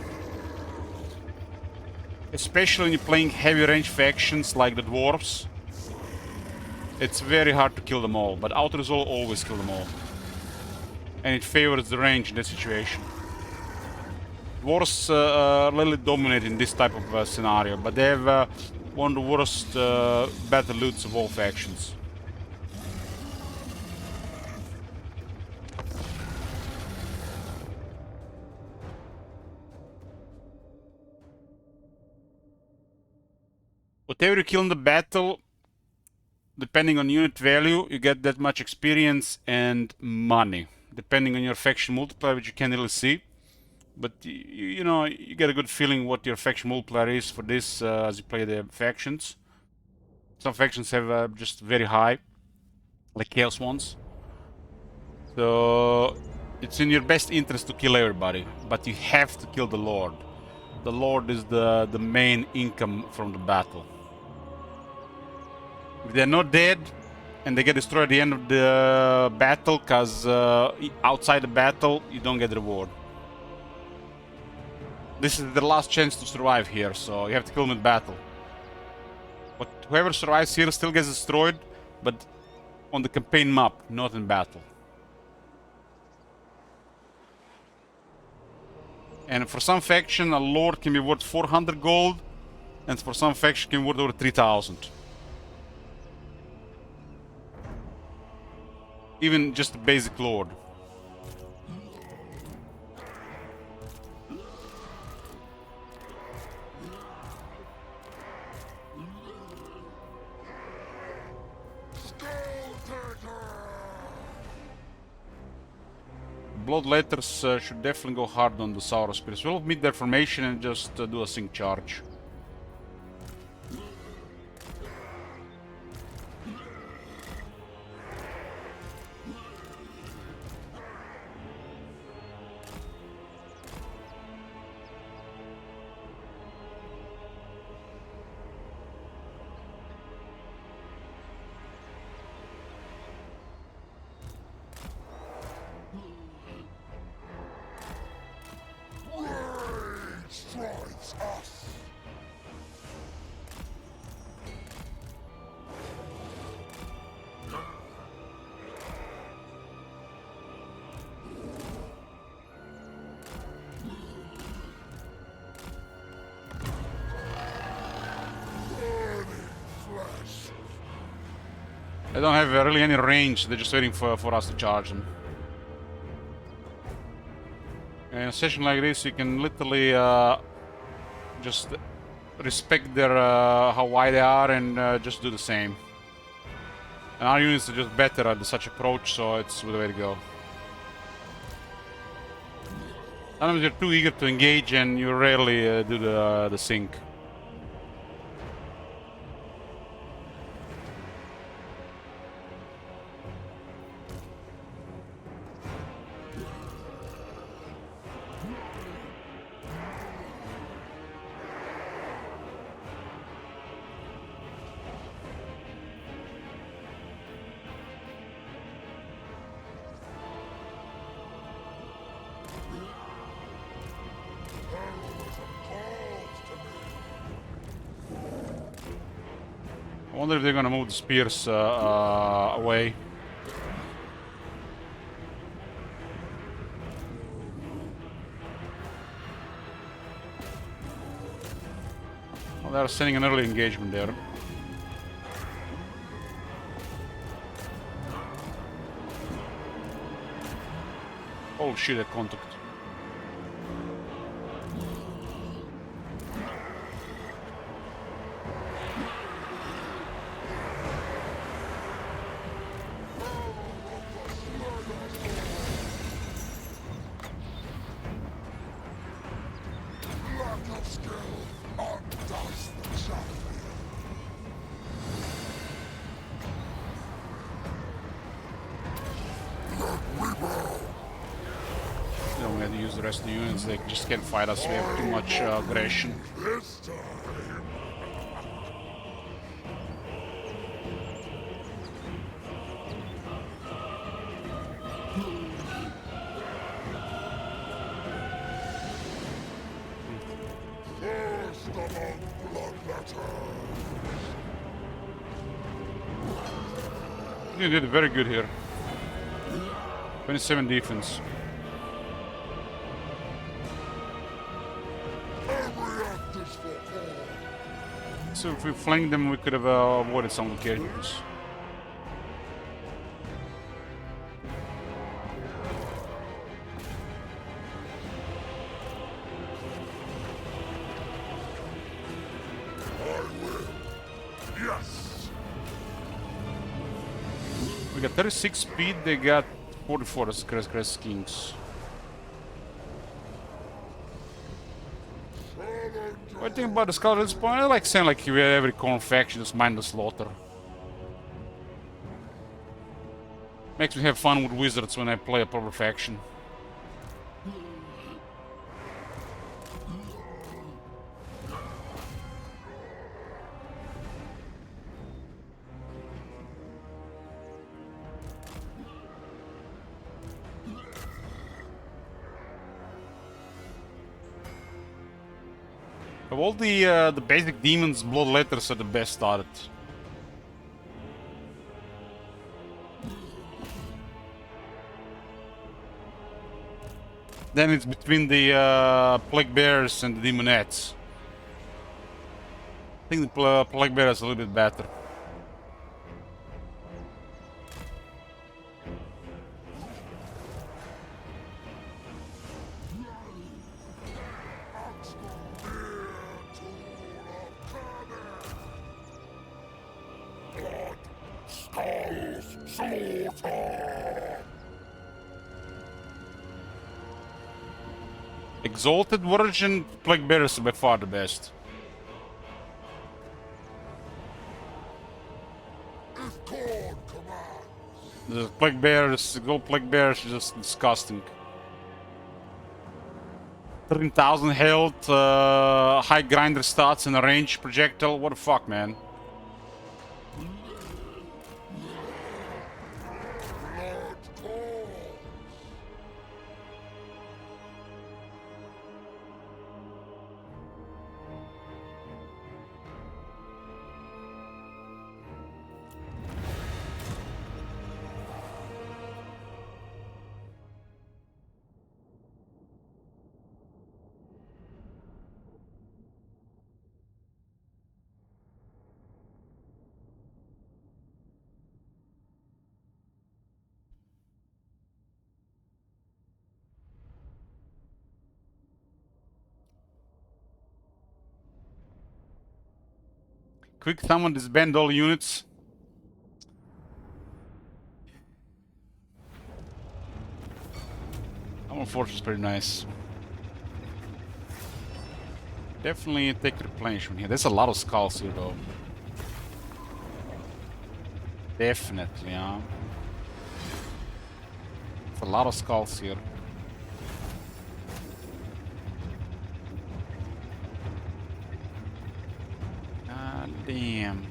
Speaker 1: Especially when you're playing heavy range factions like the dwarves. It's very hard to kill them all, but auto resolve always kill them all. And it favors the range in this situation. Dwarves really dominate in this type of scenario, but they have one of the worst battle loots of all factions. Whatever you kill in the battle, depending on unit value, you get that much experience and money. Depending on your faction multiplier, which you can't really see. But you know, you get a good feeling what your faction multiplier is for this as you play the factions. Some factions have just very high, like Chaos ones. So it's in your best interest to kill everybody, but you have to kill the Lord. The Lord is the main income from the battle. If they're not dead, and they get destroyed at the end of the battle, because outside the battle you don't get the reward. This is the last chance to survive here, so you have to kill them in battle. But whoever survives here still gets destroyed, but on the campaign map, not in battle. And for some faction, a lord can be worth 400 gold, and for some faction can be worth over 3000. Even just the basic lord. Blood letters should definitely go hard on the Saurus Spirits. We'll meet their formation and just do a sync charge.
Speaker 2: Strides us.
Speaker 1: They don't have really any range, they're just waiting for us to charge them. In a session like this, you can literally just respect their how wide they are and just do the same. And our units are just better at such approach, so it's the way to go. Sometimes you're too eager to engage and you rarely do the sync. I wonder if they're gonna move the spears away. Well, they're sending an early engagement there. Oh shit, a contact.
Speaker 2: Lack of skill undoes the champion.
Speaker 1: They don't have to use the rest of the units, they just can't fight us, we have too much aggression.
Speaker 2: This time. First among bloodletters.
Speaker 1: You did very good here. 27 defense.
Speaker 2: Every act is for all.
Speaker 1: So if we flanked them, we could have avoided some of the casualties.
Speaker 2: I will. Yes.
Speaker 1: We got 36 speed, they got 44 as Crest Kings. What do you think about the Skull at this point? I like saying like we had every corn faction just mind the slaughter. Makes me have fun with wizards when I play a proper faction. Of all the basic demons, bloodletters are the best started. Then it's between the plague bears and the demonettes. I think the plague bear is a little bit better. Exalted version, plague bears are by far the best. The plague bears, gold plague bears, are just disgusting. 13,000 health, high grinder stats, and a range projectile. What the fuck, man? Quick summon, disband all units. Armor Force is pretty nice. Definitely take replenishment here. There's a lot of skulls here though. Definitely, yeah. There's a lot of skulls here. God damn.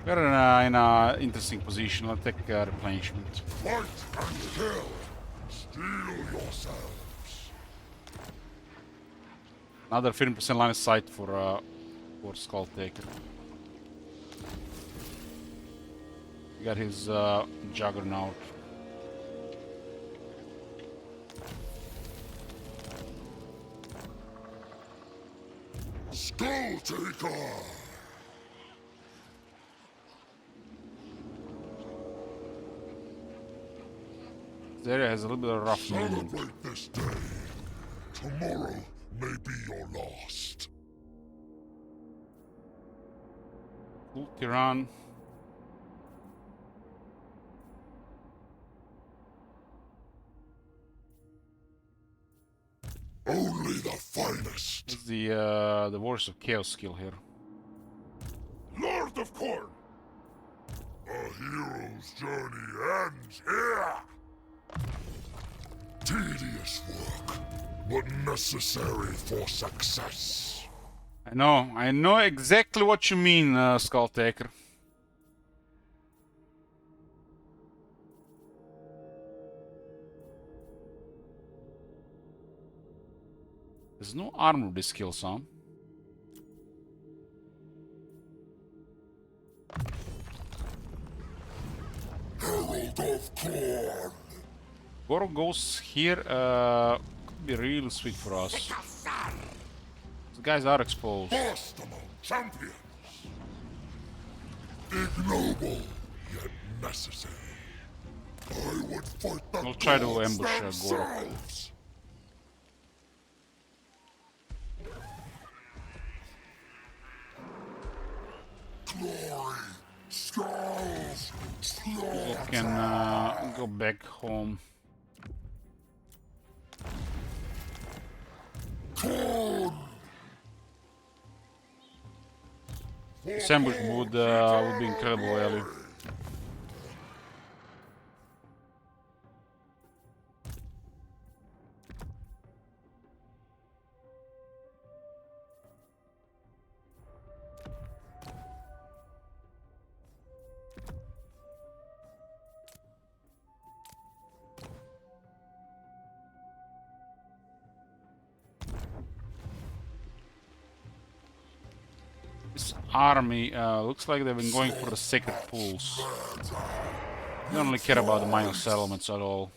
Speaker 1: We're in a interesting position. Let's take replenishment.
Speaker 2: Fight and kill. Steel yourselves.
Speaker 1: Another 50% line of sight for Skulltaker. He got his Juggernaut.
Speaker 2: Skulltaker.
Speaker 1: This area has a little bit of rough movement.
Speaker 2: Celebrate this day. Tomorrow may be your last.
Speaker 1: Cool, Tiran.
Speaker 2: Only the finest.
Speaker 1: This is the Warriors of Chaos skill here.
Speaker 2: Lord of Corn. A hero's journey ends here. Tedious work, but necessary for success.
Speaker 1: I know exactly what you mean, Skulltaker. There's no armor with this skill, son.
Speaker 2: Herald of Corn.
Speaker 1: Goro goes here, could be really sweet for us. These guys are exposed.
Speaker 2: First among champions. Ignoble, yet necessary. I would fight the
Speaker 1: I'll try to
Speaker 2: gods
Speaker 1: ambush Goro.
Speaker 2: themselves. Glory, skulls,
Speaker 1: I can go back home.
Speaker 2: corn.
Speaker 1: This ambush would be incredible, Ellie. army looks like they've been going for the sacred pools. They don't really care about the minor settlements at all.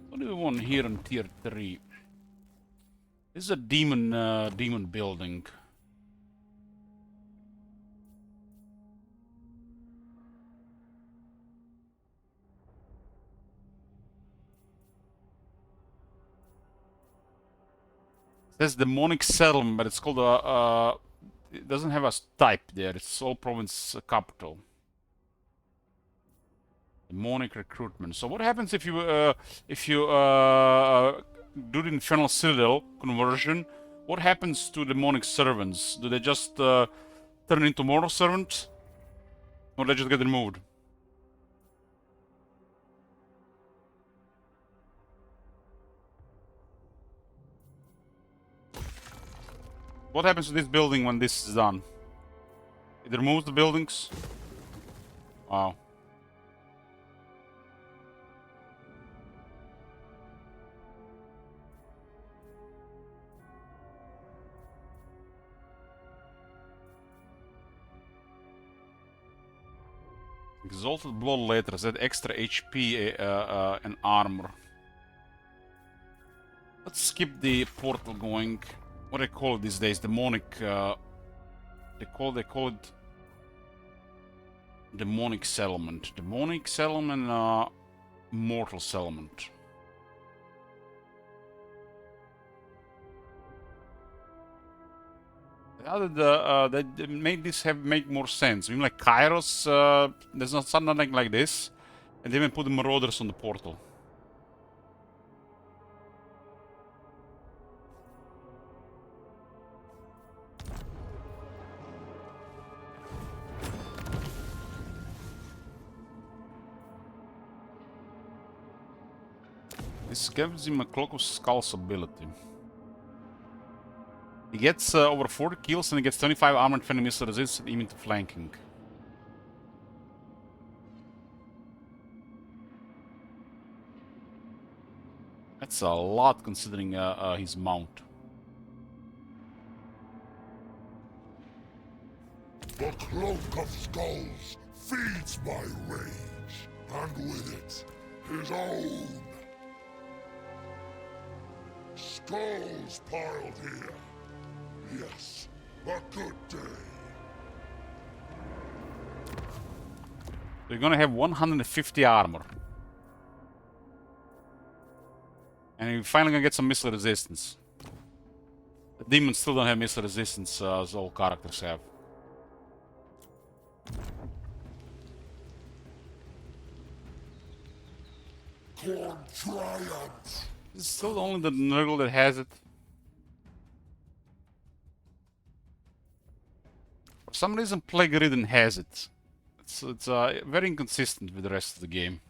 Speaker 1: What do we want here in tier 3? This is a demon building. There's demonic settlement, but it's called it doesn't have a type there. It's all province capital. Demonic recruitment. So what happens if you do the Infernal Citadel conversion? What happens to demonic servants? Do they just turn into mortal servants, or they just get removed? What happens to this building when this is done? It removes the buildings? Wow. Exalted Blood Letters, that extra HP and armor. Let's skip the portal going. What do they call it these days? Demonic. They call it demonic settlement. Demonic settlement, mortal settlement. That made this make more sense. I mean, like Kairos, there's not something like this, and they even put the Marauders on the portal. This gives him a Cloak of Skulls ability. He gets over 40 kills and he gets 25 armored defending missile resistance even to flanking. That's a lot considering his mount.
Speaker 2: The Cloak of Skulls feeds my rage, and with it, his own. Skulls piled here. Yes, a good day.
Speaker 1: So you're gonna have 150 armor. And you're finally gonna get some missile resistance. The demons still don't have missile resistance as all characters have.
Speaker 2: Corn triumph.
Speaker 1: This is still only the Nurgle that has it. For some reason, Plague Ridden has it. It's very inconsistent with the rest of the game.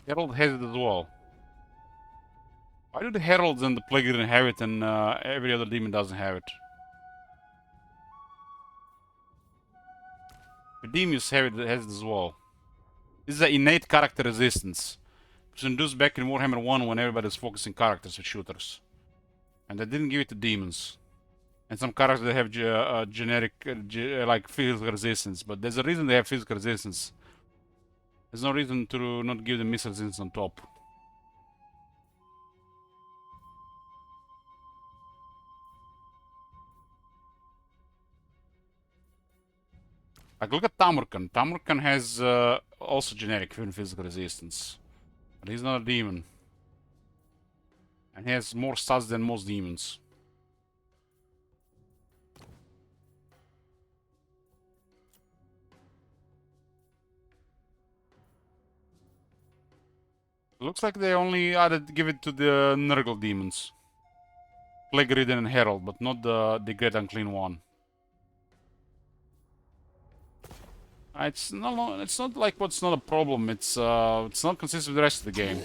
Speaker 1: Herald has it as well. Why do the Heralds and the Plague Ridden have it and every other demon doesn't have it? Pedemius has it as well. This is an innate character resistance. It was introduced back in Warhammer 1 when everybody's focusing characters with shooters. And they didn't give it to demons. And some characters that have generic, like physical resistance. But there's a reason they have physical resistance. There's no reason to not give them missile resistance on top. Like, look at Tamurkan. Tamurkan has also generic physical resistance. But he's not a demon. And he has more stats than most demons. Looks like they only give it to the Nurgle demons. Plague Ridden and Herald, but not the Great Unclean One. It's not like what's not a problem. It's not consistent with the rest of the game.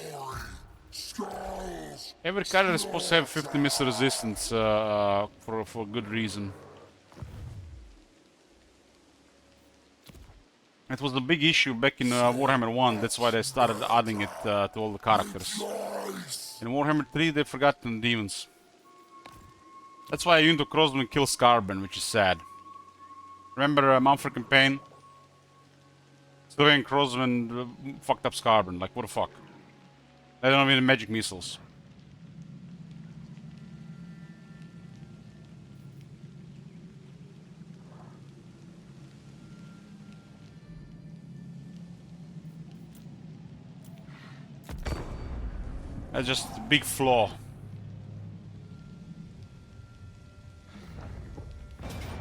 Speaker 1: Every character is supposed to have 50 missile resistance for good reason. It was the big issue back in Warhammer 1, that's why they started adding it to all the characters. In Warhammer 3 they forgot the demons. That's why Unit of Crossman kills Carbon, which is sad. Remember Manfred campaign? Civilian Crossman fucked up Carbon, like what the fuck? They don't have any magic missiles. That's just a big flaw.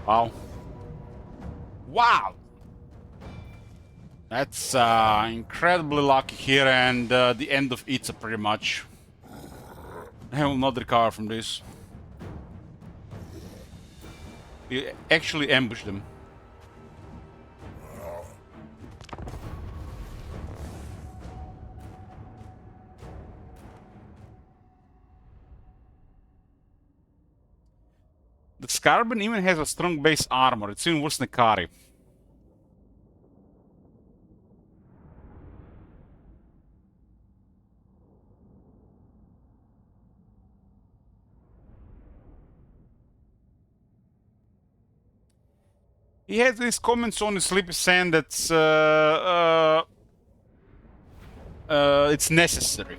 Speaker 1: Wow. Wow! That's incredibly lucky here, and the end of Itza pretty much. I will not recover from this. We actually ambushed them. The Skarbon even has a strong base armor. It's even worse than Kari. He has these comments on the Sleepy Sand that's it's necessary.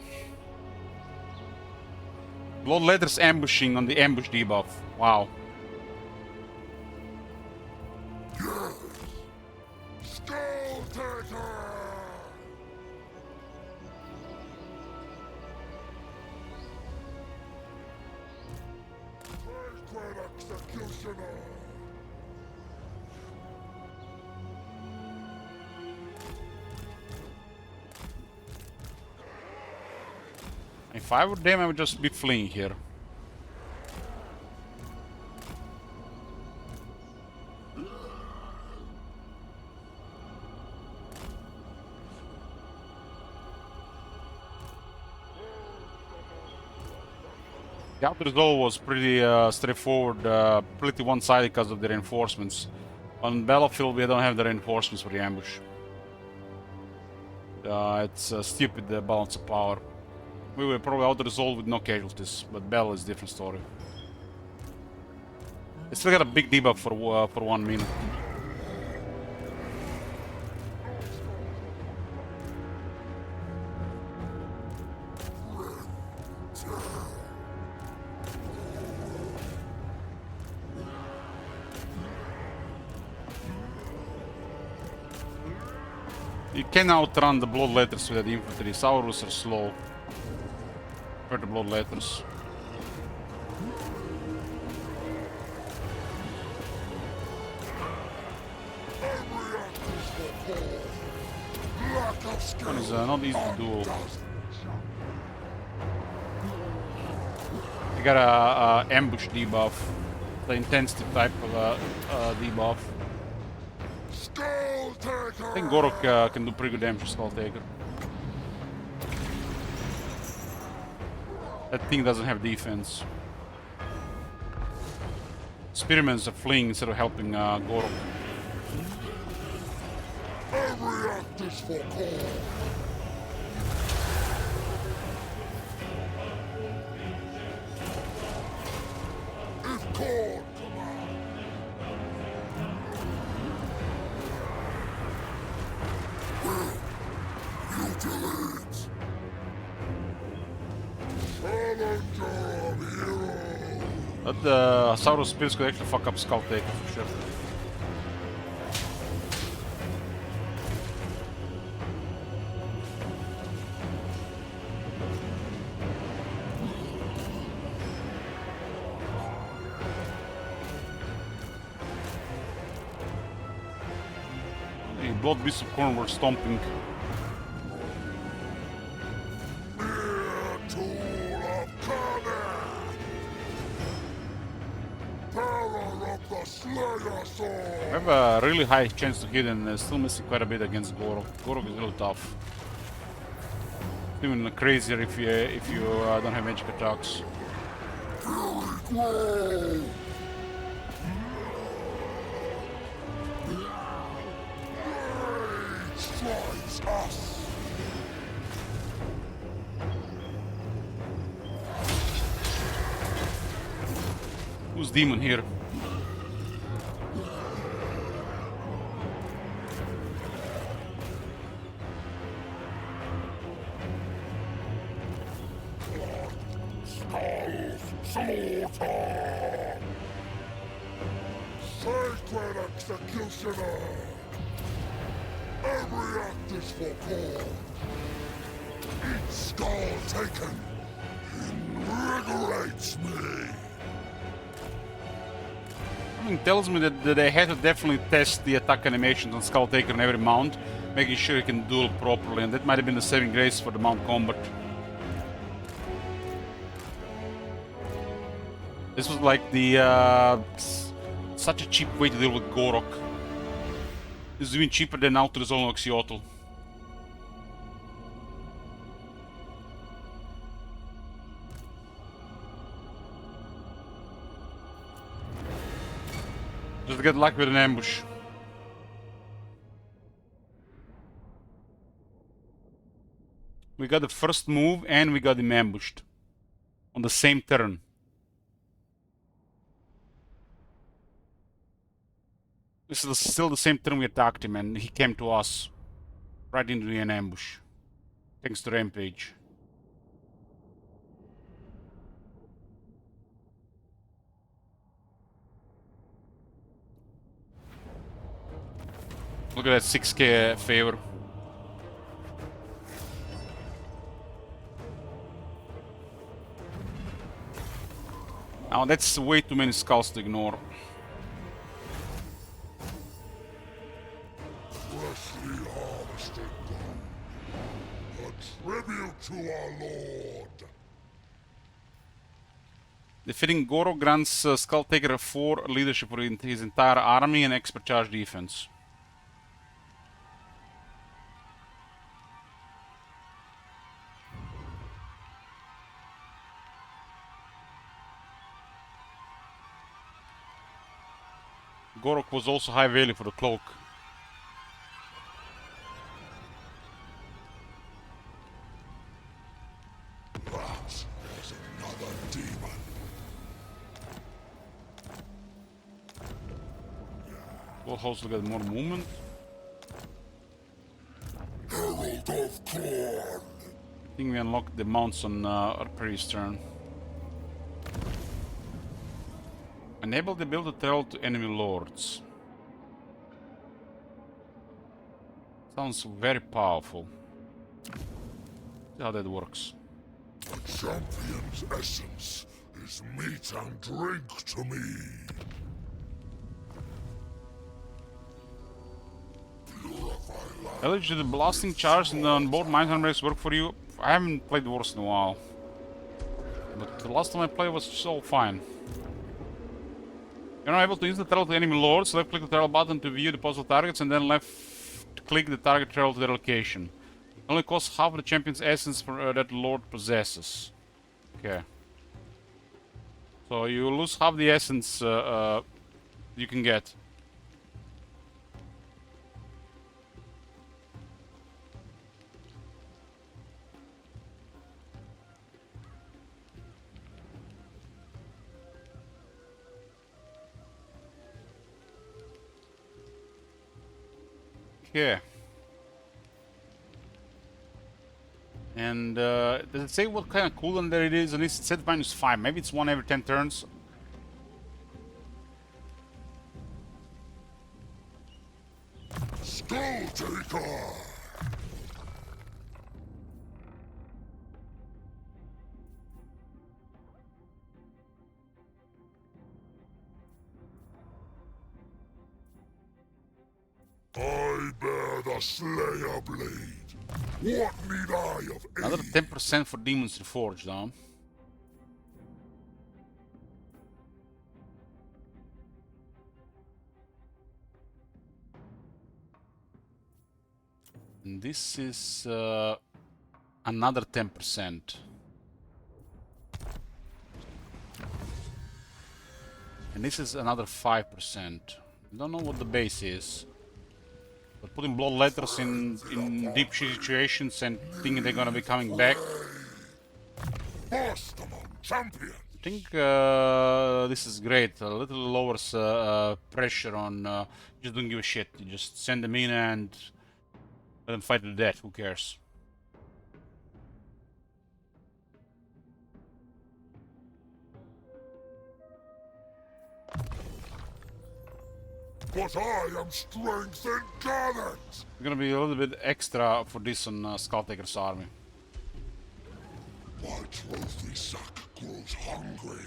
Speaker 1: Bloodletter's ambushing on the ambush debuff. Wow.
Speaker 2: Skulltaker! Sacred executioner!
Speaker 1: If I were them, I would just be fleeing here. The outer goal was pretty straightforward, pretty one-sided because of the reinforcements. On battlefield, we don't have the reinforcements for the ambush. It's stupid, the balance of power. We were probably out-resolved with no casualties, but battle is a different story. It still got a big debuff for 1 minute. You can outrun the Bloodletters with the infantry. Saurus are slow. For the Bloodletters. One is not easy to duel. You got a ambush debuff, the intensity type of debuff. I think Gorok can do pretty good damage to Skulltaker. That thing doesn't have defense. Spearmans are fleeing instead of helping Gorok.
Speaker 2: Every act is for call. If called, mutilates. Challenger of heroes.
Speaker 1: That Saurus Spears could actually fuck up Skulltaker for sure. Blood Beasts of Corn were stomping. I have a really high chance to hit and still missing quite a bit against Gorok. Gorok is really tough. Even crazier if you don't have magic attacks.
Speaker 2: It's us!
Speaker 1: Who's demon here?
Speaker 2: Slaughter! Sacred executioner! Every act is for call. Each skull taken invigorates me.
Speaker 1: Something tells me that they had to definitely test the attack animations on Skulltaker on every mount, making sure he can duel properly, and that might have been the saving grace for the mount combat. This was like the such a cheap way to deal with Gorok. This is even cheaper than Outer Zone Oxyotl. Just get lucky with an ambush. We got the first move and we got him ambushed. On the same turn. This is still the same turn we attacked him and he came to us. Right into an ambush. Thanks to Rampage. Look at that 6k favor. Now that's way too many skulls to ignore.
Speaker 2: Freshly harvested gold. A tribute to our lord.
Speaker 1: Defeating Goro grants Skulltaker 4 leadership for his entire army and expert charge defense. Gorok was also high value for the cloak.
Speaker 2: That is another demon.
Speaker 1: We'll also get more movement.
Speaker 2: Herald of Corn.
Speaker 1: I think we unlocked the mounts on our previous turn. Enable the ability to travel to enemy lords. Sounds very powerful. See how that works.
Speaker 2: The champion's essence is meat and drink to me. Purify life.
Speaker 1: Eligible to the blasting charge and on board mine breaks work for you. I haven't played Wars in a while. But the last time I played was so fine. You're not able to use the travel to enemy lords. Left click the travel button to view the possible targets and then left click the target travel to their location. Only costs half the champion's essence for, that lord possesses. Okay. So you lose half the essence you can get. Okay. And does it say what kind of cooldown there it is? At least it said -5. Maybe it's 1 every 10 turns.
Speaker 2: Skulltaker! I bear the Slayer blade. What need I of aid?
Speaker 1: Another 10% for Demons Reforged, huh? And this is another 10%. And this is another 5%. I don't know what the base is. But putting bloodletters in deep situations and thinking they're gonna be coming back.
Speaker 2: First among champions.
Speaker 1: I think this is great. A little lowers pressure on. Just don't give a shit. You just send them in and let them fight to the death. Who cares?
Speaker 2: But I am strength incarnate.
Speaker 1: We're gonna be a little bit extra for this on Skulltaker's army.
Speaker 2: My trophy sack grows hungry.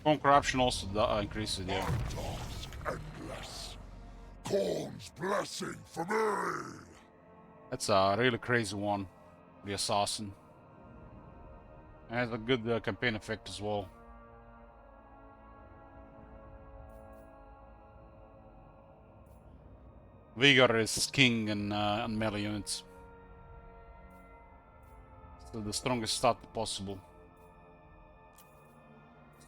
Speaker 1: Corn corruption also increases, yeah.
Speaker 2: Task endless. Corn's blessing for me.
Speaker 1: That's a really crazy one. The assassin. And has a good campaign effect as well. Vigor is king and melee units. So the strongest stat possible.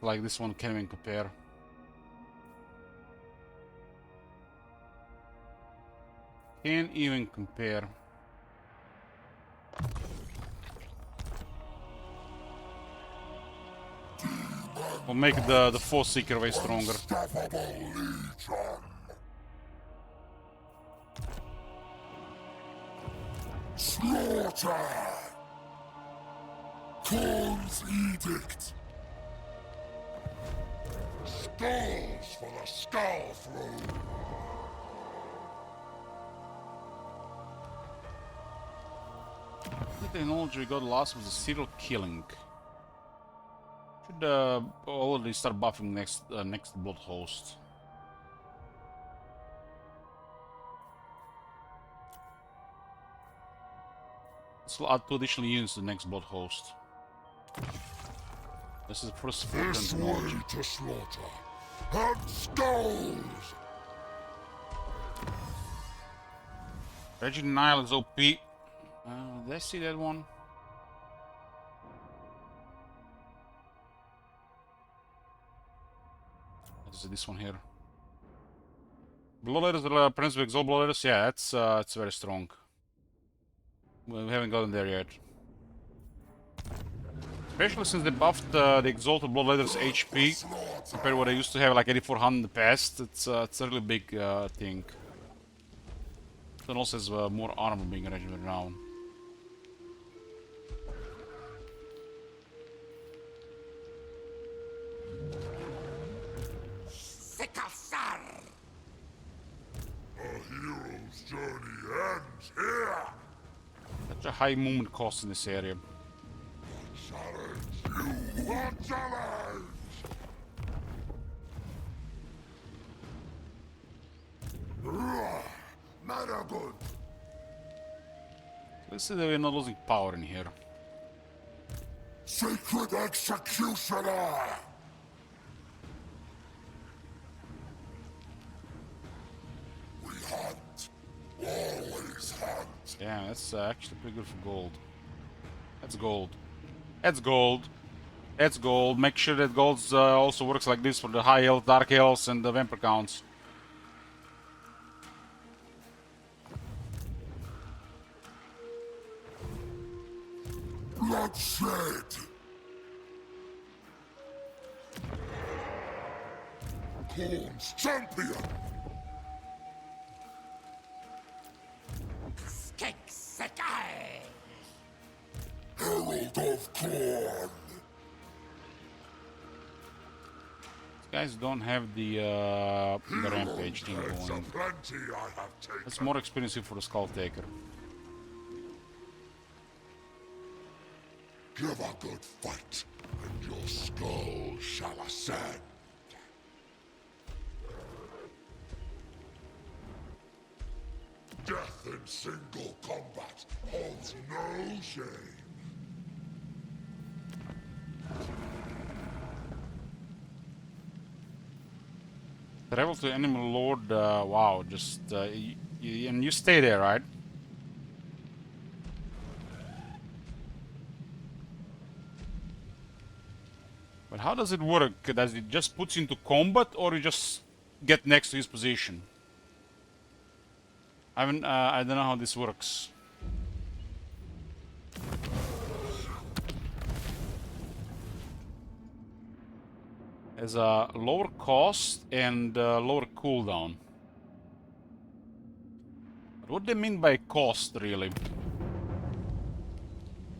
Speaker 1: Like this one can't even compare. Can't even compare. We'll make the Force Seeker way stronger.
Speaker 2: Unstoppable legion. Slaughter. Corn's edict. Skulls for the skull throne.
Speaker 1: The technology we got last was a serial killing. Should already start buffing next blood host. Let's add 2 additional units to the next blood host. This is the first
Speaker 2: This way to slaughter. And skulls.
Speaker 1: Reggie Nile is OP. Did I see that one? This one here. Bloodletters, Prince of Exalt Bloodletters, yeah, it's very strong. We haven't gotten there yet. Especially since they buffed the Exalted Bloodletters HP compared to what I used to have, like 8400 in the past. It's a really big thing. It also has more armor being regiment now.
Speaker 2: A hero's journey ends here.
Speaker 1: Such a high movement cost in this area.
Speaker 2: Challenge you. A challenge. Matter good.
Speaker 1: Let's see that we're not losing power in here.
Speaker 2: Sacred executioner. We hunt. Always hunt.
Speaker 1: Yeah, that's actually pretty good for gold. That's gold. That's gold. That's gold. Make sure that gold also works like this for the high health, dark health, and the vampire counts.
Speaker 2: Bloodshed. Corn's champion. Herald of Corn.
Speaker 1: These guys don't have the rampage thing going.
Speaker 2: Plenty I have taken.
Speaker 1: That's more expensive for the Skulltaker.
Speaker 2: Give a good fight, and your skull shall ascend. Death in single combat holds no shame.
Speaker 1: Travel to Animal Lord, wow, just, and you stay there, right? But how does it work? Does it just put you into combat, or you just get next to his position. I don't know how this works. Has a lower cost and lower cooldown. What do they mean by cost, really?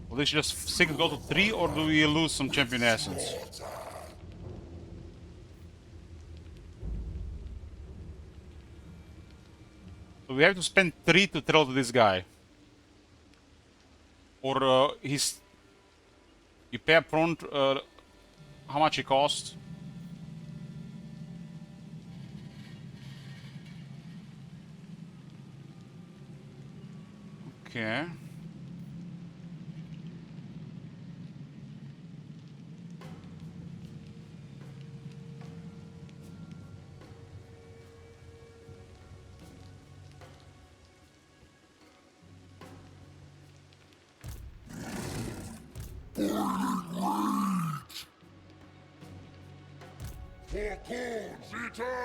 Speaker 1: Will this just single go to 3, or do we lose some champion essence? So we have to spend 3 to throw to this guy. Or you pay up front how much it costs. Okay.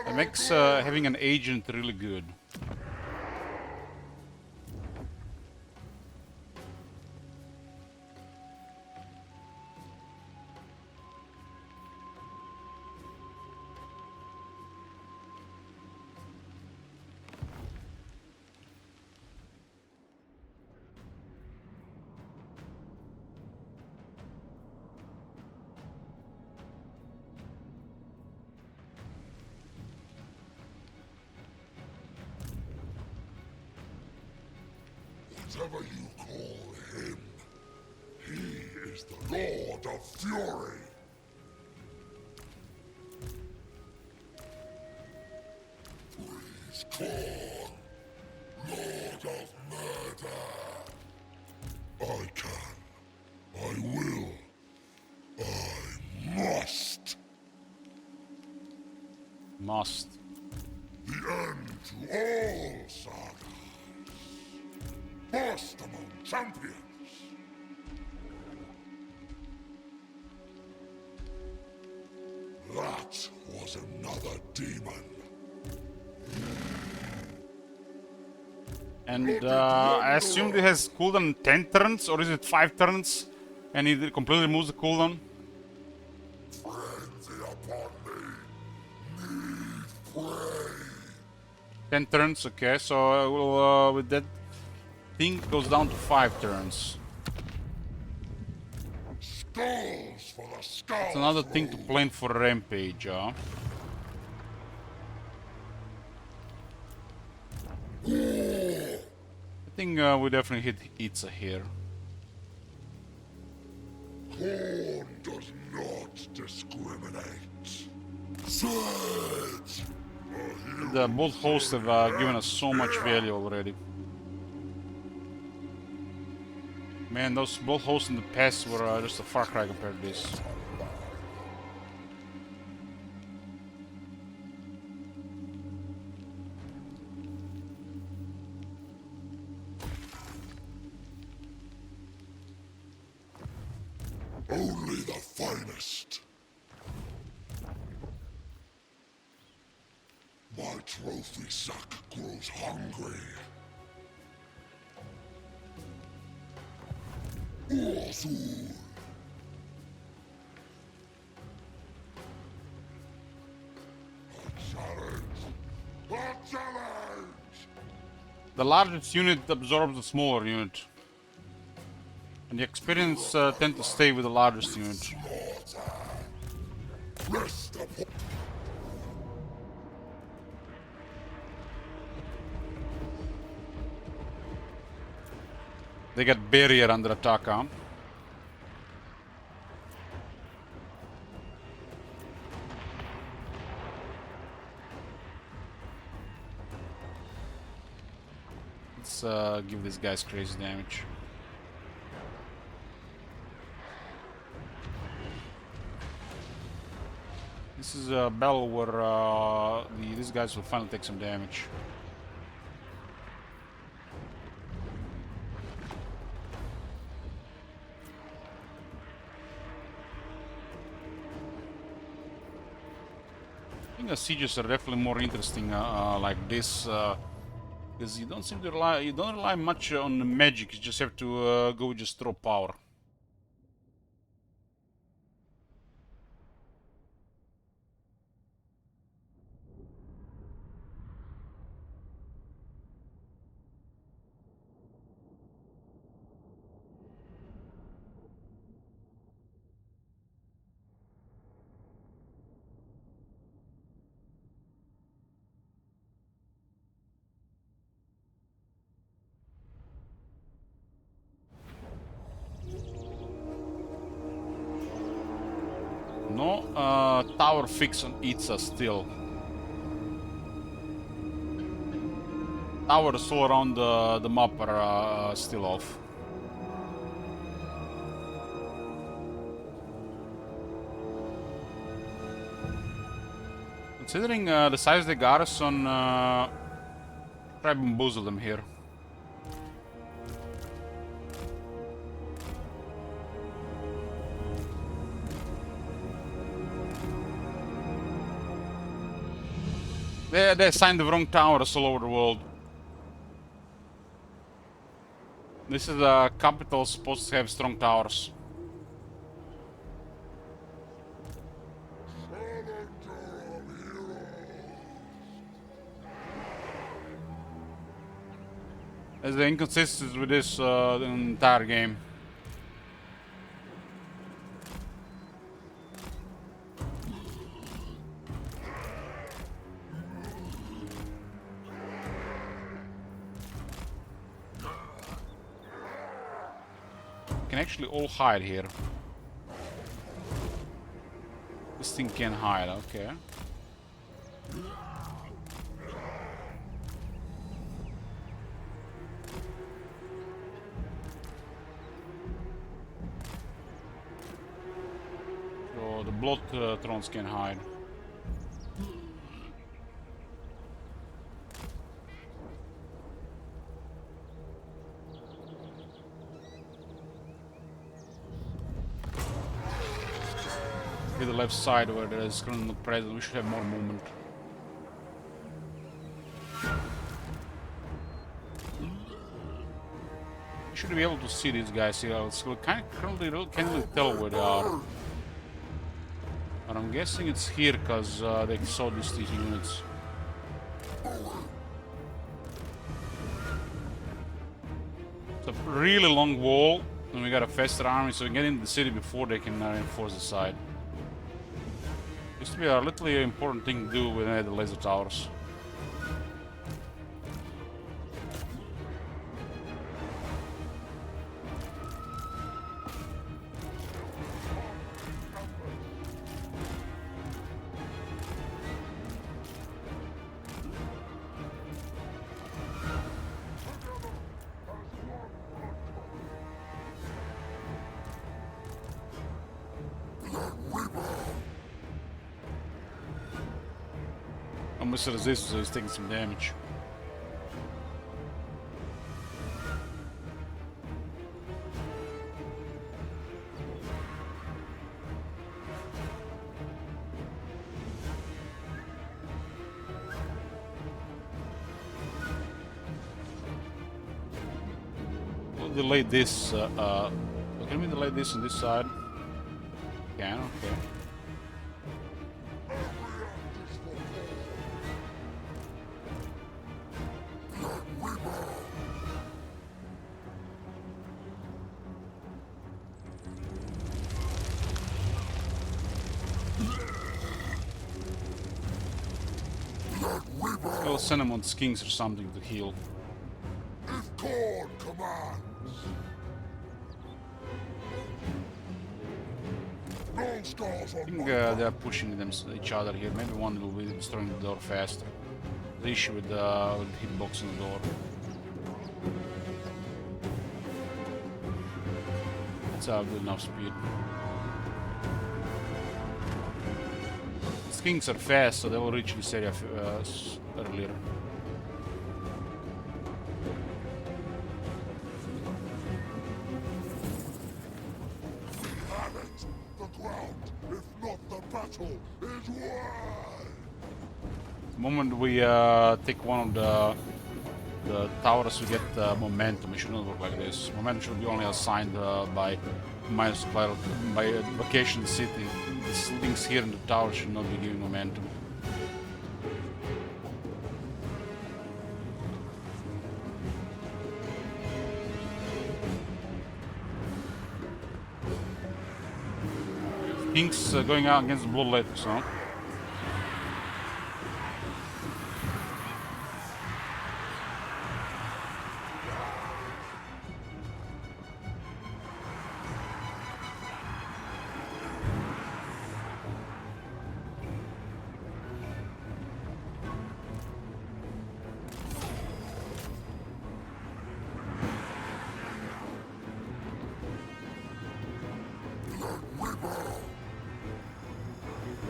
Speaker 1: It makes having an agent really good.
Speaker 2: Whatever you call him, he is the Lord of Fury. Freeze Korn, Lord of Murder. I can, I will, I must.
Speaker 1: Must.
Speaker 2: The end to all sagas. First among champions. That was another demon.
Speaker 1: And I assume it has cooldown 10 turns, or is it 5 turns? And it completely removes the cooldown?
Speaker 2: Frenzy upon me. Need prey.
Speaker 1: 10 turns, okay, so I will, with that thing goes down to 5 turns.
Speaker 2: Skulls for the skulls.
Speaker 1: It's another thing to plan for Rampage, huh? I think we definitely hit Itza here.
Speaker 2: Korn does not discriminate. Tzeentch.
Speaker 1: The both hosts have given us so much value already. Man, those both hosts in the past were just a far cry compared to this.
Speaker 2: Only the finest. My trophy sack grows hungry. Azul. A challenge. A challenge.
Speaker 1: The largest unit absorbs the smaller unit. And the experience tend to stay with the largest unit.
Speaker 2: Rest upon.
Speaker 1: They get barrier under attack, huh? Let's give these guys crazy damage. This is a battle where these guys will finally take some damage. think the sieges are definitely more interesting like this, because you don't seem to rely. You don't rely much on the magic. You just have to go just throw power. No tower fix on Itza still. Towers all around the map are still off. Considering the size of the garrison, try bamboozle them here. They assigned the wrong towers all over the world. This is a capital supposed to have strong towers. There's the inconsistencies with this the entire game. Can actually all hide here. This thing can hide, okay. So the blood thrones can hide. The left side where there is currently present, we should have more movement. You should be able to see these guys here. So we can't really tell where they are. But I'm guessing it's here because they saw these units. It's a really long wall, and we got a faster army, so we get into the city before they can reinforce the side. Used to be a literally important thing to do when I had the laser towers. Mr. Resist, so he's taking some damage. We'll delay this. Can we delay this on this side? Can, okay. I'll send him on skins or something to heal.
Speaker 2: If Korn commands. No scars
Speaker 1: I
Speaker 2: on
Speaker 1: think
Speaker 2: my
Speaker 1: they're pushing each other here. Maybe one will be destroying the door faster. The issue with the hitbox on the door. It's good enough speed. The skins are fast, so they will reach this area earlier.
Speaker 2: The ground, if not the battle, is won!
Speaker 1: The moment we take one of the towers, we get momentum. It should not work like this. Momentum should be only assigned by by location city. These things here in the tower should not be giving momentum. Kings going out against the Bloodletters, huh?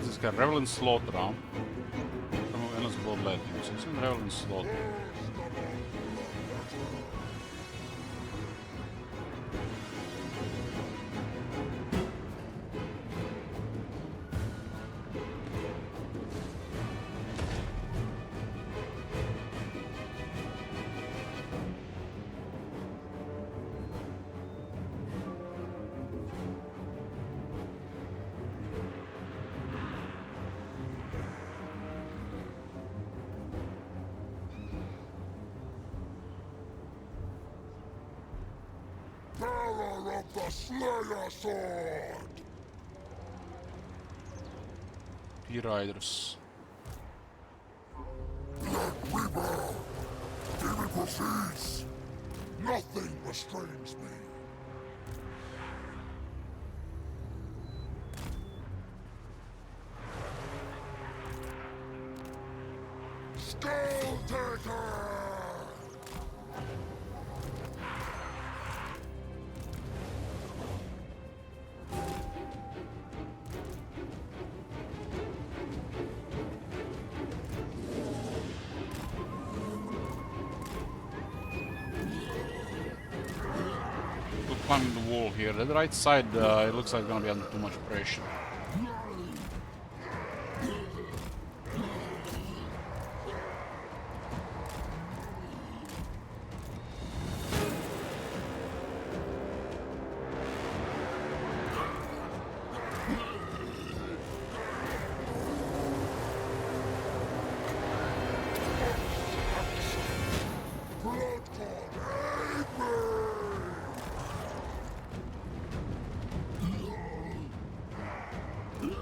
Speaker 1: This guy Revel in Slaughter, huh? From Endless Bloodlet. So it's in Revel in Slaughter.
Speaker 2: Bearer of the Slayer Sword!
Speaker 1: P-Riders.
Speaker 2: Let we bow! Here proceeds! Nothing restrains me! Skulltaker!
Speaker 1: Climbing the wall here. The right side, it looks like it's gonna be under too much pressure.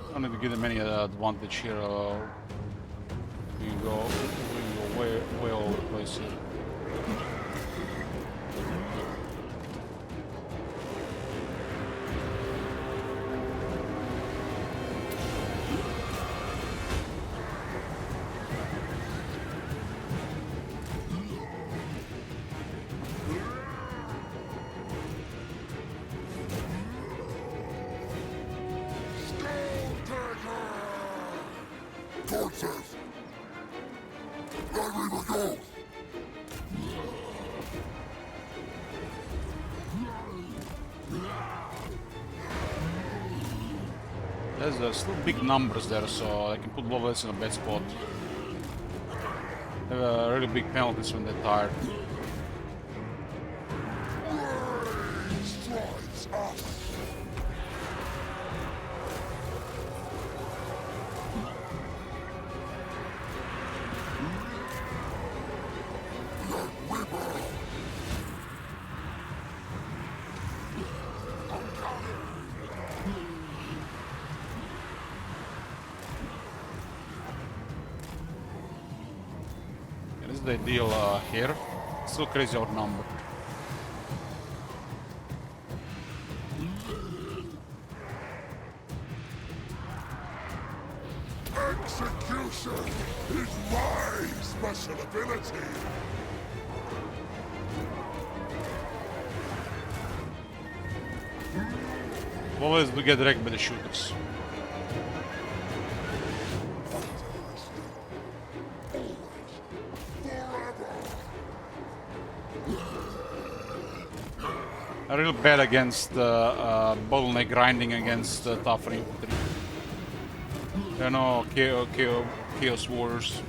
Speaker 1: I don't need to give them any advantage here. We can go way all over the place here.
Speaker 2: Torches! There we will go!
Speaker 1: There's still big numbers there, so I can put Bloodletters in a bad spot. They have really big penalties when they're tired.
Speaker 2: Strikes us!
Speaker 1: This is the deal here. Still crazy outnumbered.
Speaker 2: Execution is my special ability!
Speaker 1: Always we get wrecked by the shooters. I'm real bad against bottleneck grinding against tougher infantry. There are no chaos wars.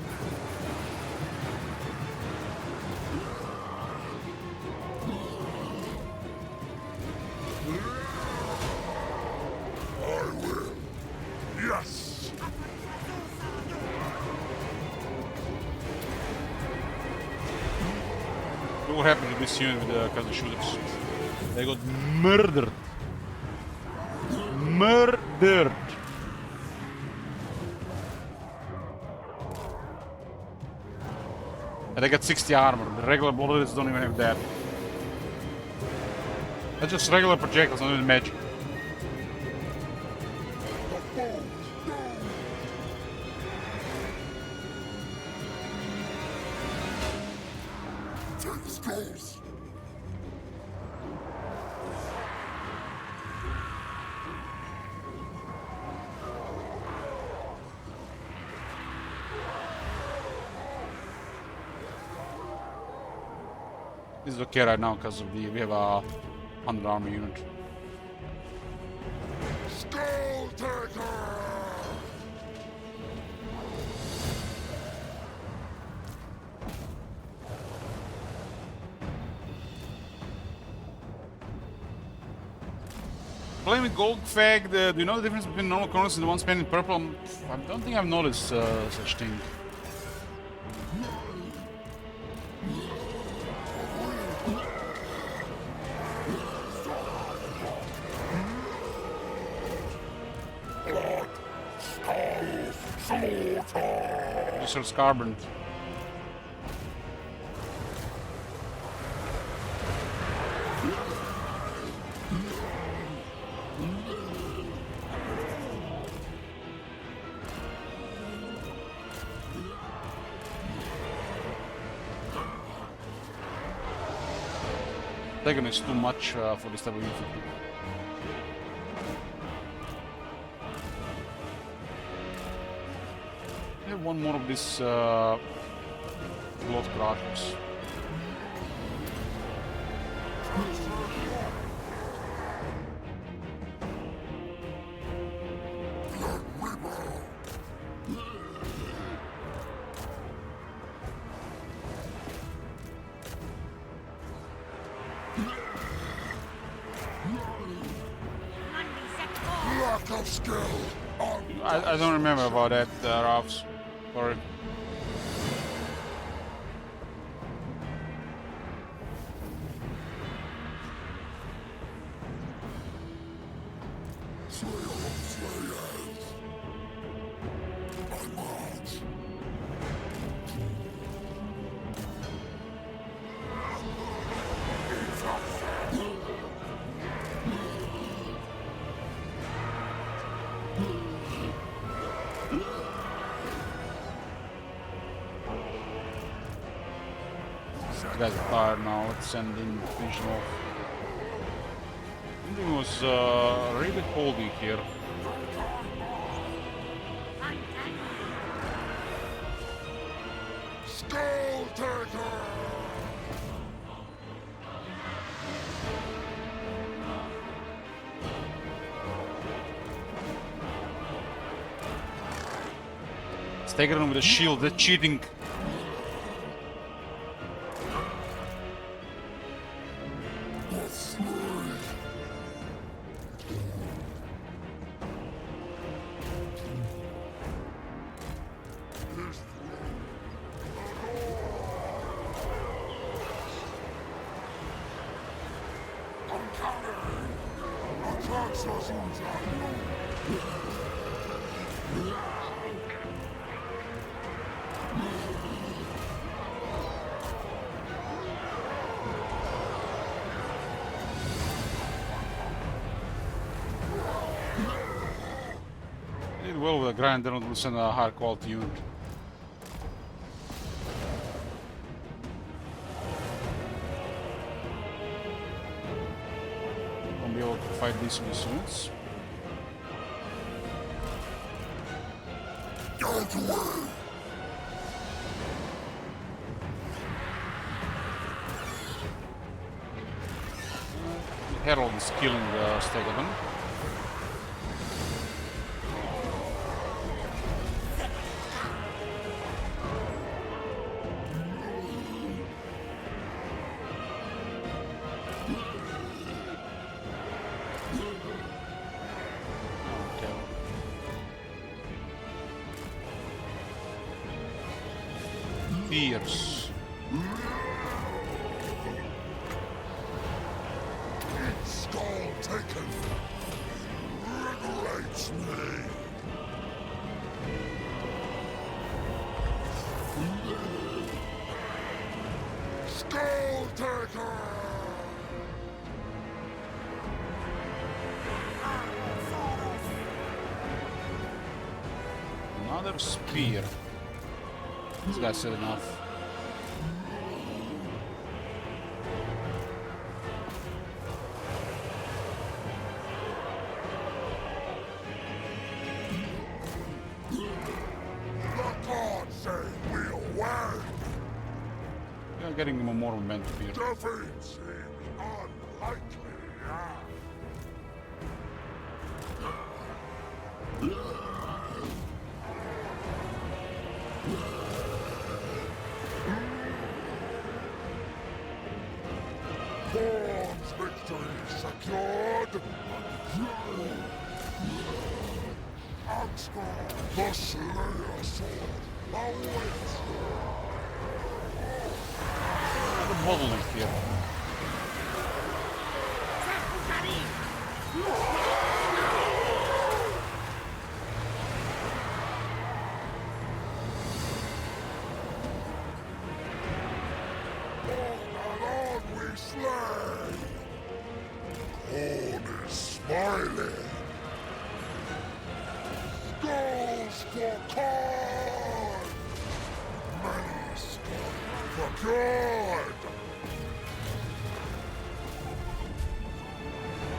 Speaker 1: what happened to this unit with the cousin shooters. They got murdered. Murdered. And they got 60 armor. The regular bloodletters don't even have that. That's just regular projectiles, not even magic. This is okay right now because we have a 100 armor unit.
Speaker 2: Skulltaker!
Speaker 1: Playing with gold fag, do you know the difference between normal corners and the ones painted purple? I don't think I've noticed such thing. Just heard Scarburned. Taken is too much for this type of infantry. I have one more of these blood crushers.
Speaker 2: Cloak of Skulls!
Speaker 1: I don't remember about that, Ralphs. Sorry. You guys are tired now, let's send in finish them off. It was really coldy here.
Speaker 2: Skulltaker!
Speaker 1: Let's take it on with a shield, that's cheating. Did well with a grinder, don't send a high quality unit. Won't be able to fight these units.
Speaker 2: Get away!
Speaker 1: Herald is killing the Stegadon. Fierce.
Speaker 2: It's me. Skulltaker!
Speaker 1: Another spear. This guy said enough.
Speaker 2: The gods say we'll win!
Speaker 1: We are getting more momentum here.
Speaker 2: Defeat seems unlikely. Thorn's victory secured. Axgar, the Slayer Sword, awaits.
Speaker 1: The bottleneck here.
Speaker 2: On we slay. Corn is smiling. Skulls for corn. Many skulls for good.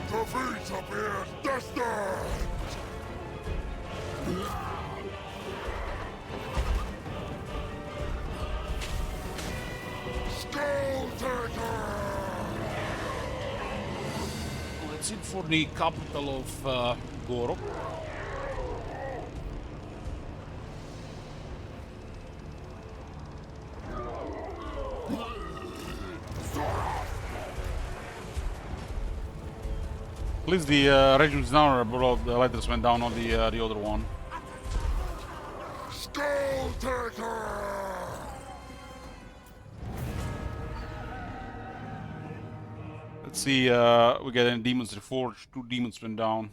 Speaker 2: Defeat appears destined. Skulltaker!
Speaker 1: That's it for the capital of Gorok. At least the regiments now, brought the letters went down on the other one.
Speaker 2: Skulltaker!
Speaker 1: Let's see, we get any demons reforged. 2 demons went down.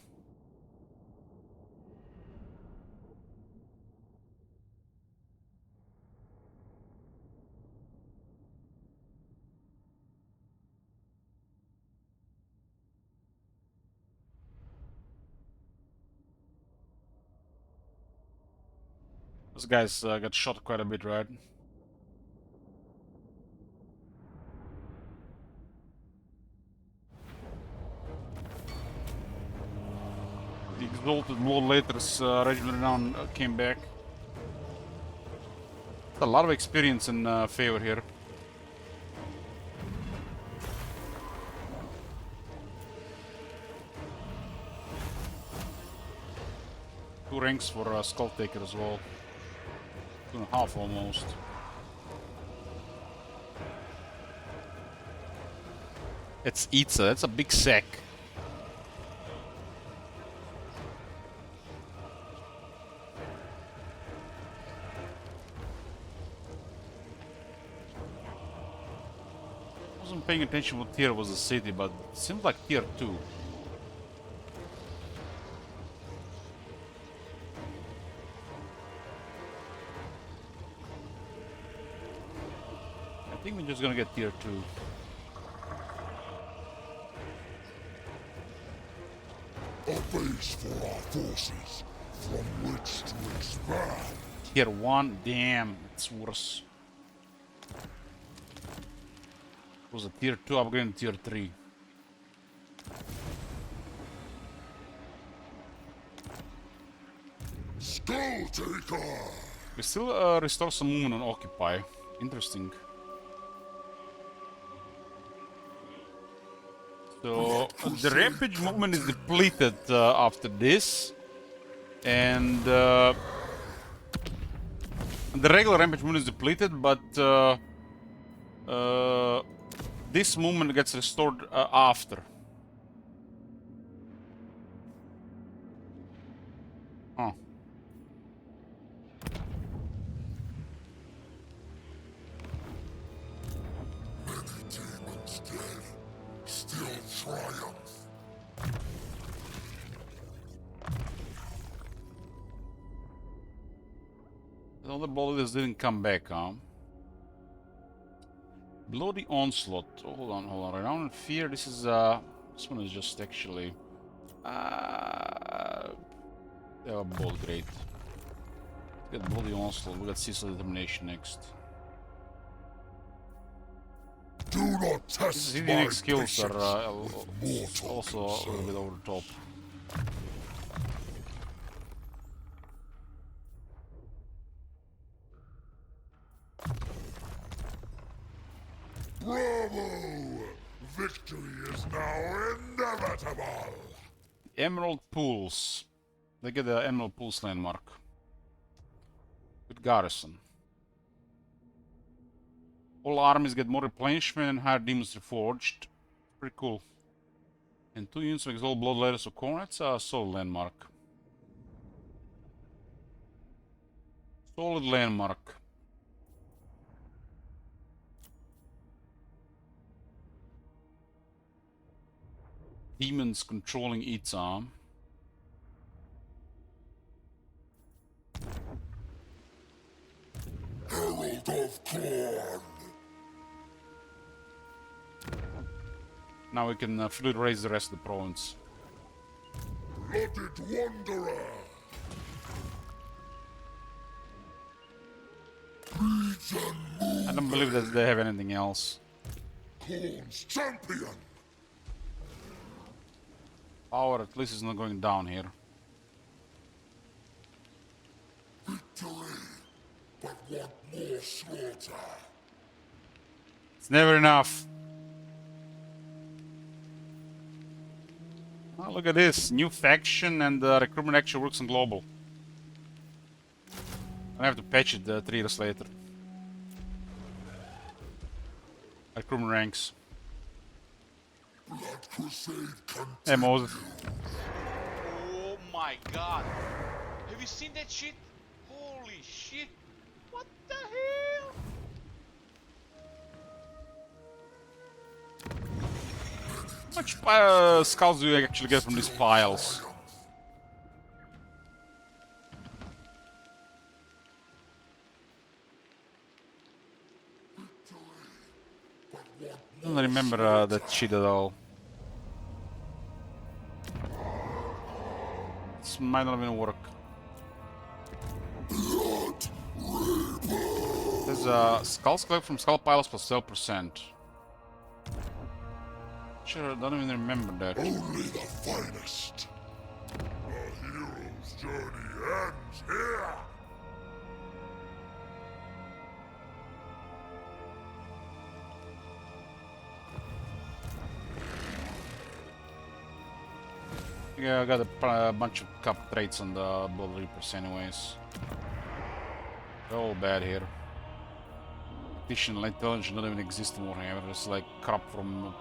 Speaker 1: Those guys got shot quite a bit, right? The exalted Lord Later's regiment renown came back. A lot of experience in favor here. Two ranks for Skulltaker as well. 2.5 almost. It's Tzeentch, that's a big sack. Wasn't paying attention what tier was the city, but it seems like tier 2. I think we're just gonna get tier 2.
Speaker 2: A base for our forces, from which to expand.
Speaker 1: Tier 1, damn, it's worse. It was a tier 2 upgrade to tier 3.
Speaker 2: Skulltaker!
Speaker 1: We still restore some movement on Occupy. Interesting. So the rampage movement is depleted after this, and the regular rampage movement is depleted, but this movement gets restored after. Huh.
Speaker 2: Many demons dead, still triumph.
Speaker 1: Well, the bloodletters didn't come back, huh? Bloody Onslaught. Oh, hold on. Renown and Fear. This is this one is just actually they are both great. We got Bloody Onslaught, we got Ceaseless Determination next.
Speaker 2: Do not test
Speaker 1: These
Speaker 2: my
Speaker 1: next skills
Speaker 2: patience
Speaker 1: are
Speaker 2: with mortal
Speaker 1: also a little bit over the top.
Speaker 2: Bravo! Victory is now inevitable!
Speaker 1: Emerald Pools. They get the Emerald Pools landmark. With Garrison. All armies get more replenishment and higher demons reforged. Pretty cool. And 2 units makes all bloodletters of corn. That's a solid landmark. Solid landmark. Demons controlling its arm.
Speaker 2: Herald of Corn!
Speaker 1: Now we can fully raise the rest of the province.
Speaker 2: Blooded Wanderer!
Speaker 1: I don't believe that they have anything else.
Speaker 2: Corn's champion!
Speaker 1: Power at least is not going down here.
Speaker 2: Victory! But want more slaughter!
Speaker 1: It's never enough. Oh, look at this. New faction and recruitment actually works on global. I have to patch it 3 years later. Recruitment ranks.
Speaker 2: Blood Crusade continues!
Speaker 1: Hey Moses.
Speaker 7: Oh my god. Have you seen that shit? Holy shit. What the hell?
Speaker 1: How much skulls do you actually get from these piles? I don't remember that shit at all. This might not even work. There's a skulls collect from skull piles plus 12%. Sure, I don't even remember that.
Speaker 2: Only the finest! The hero's journey ends here!
Speaker 1: Yeah, I got a bunch of cup traits on the Blood Reapers anyways. They're all bad here. Additional intelligence don't even exist anymore here. It's like crap from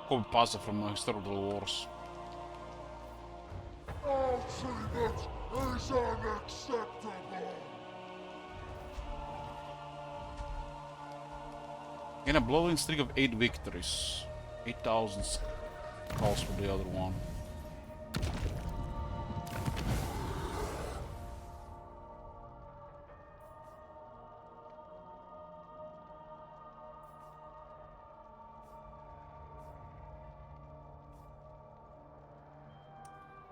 Speaker 1: copy pasta from historical wars.
Speaker 2: Ultimate is unacceptable!
Speaker 1: In a blowing streak of 8 victories. 8,000 calls for the other one.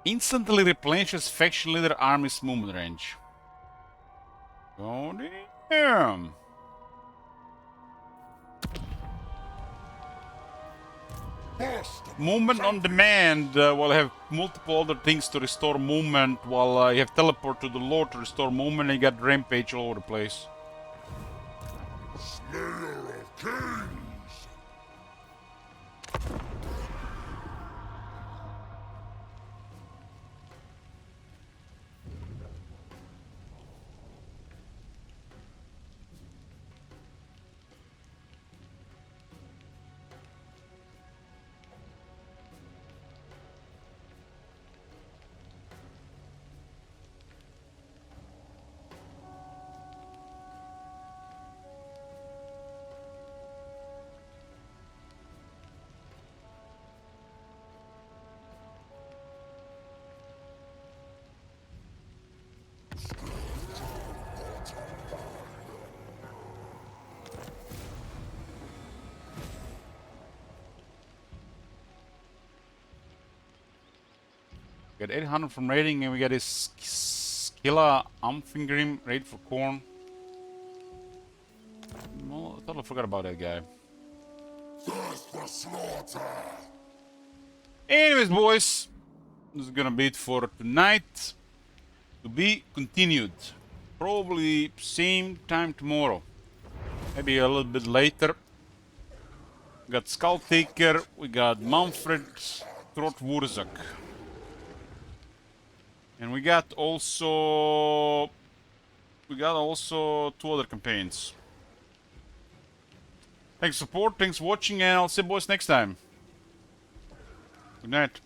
Speaker 1: Instantly replenishes faction leader army's movement range. Oh damn! Movement on demand will have multiple other things to restore movement, while you have teleport to the lord to restore movement, and you got rampage all over the place.
Speaker 2: Slayer of Kings!
Speaker 1: We got 800 from raiding, and we got this Skilla Umfingrim raid for corn. Well, I totally forgot about that guy.
Speaker 2: Thirst for slaughter!
Speaker 1: Anyways, boys, this is gonna be it for tonight. To be continued. Probably same time tomorrow. Maybe a little bit later. We got Skulltaker, we got Manfred, Trotwurzak. And we got also two other campaigns. Thanks for support, thanks for watching, and I'll see you boys next time. Good night.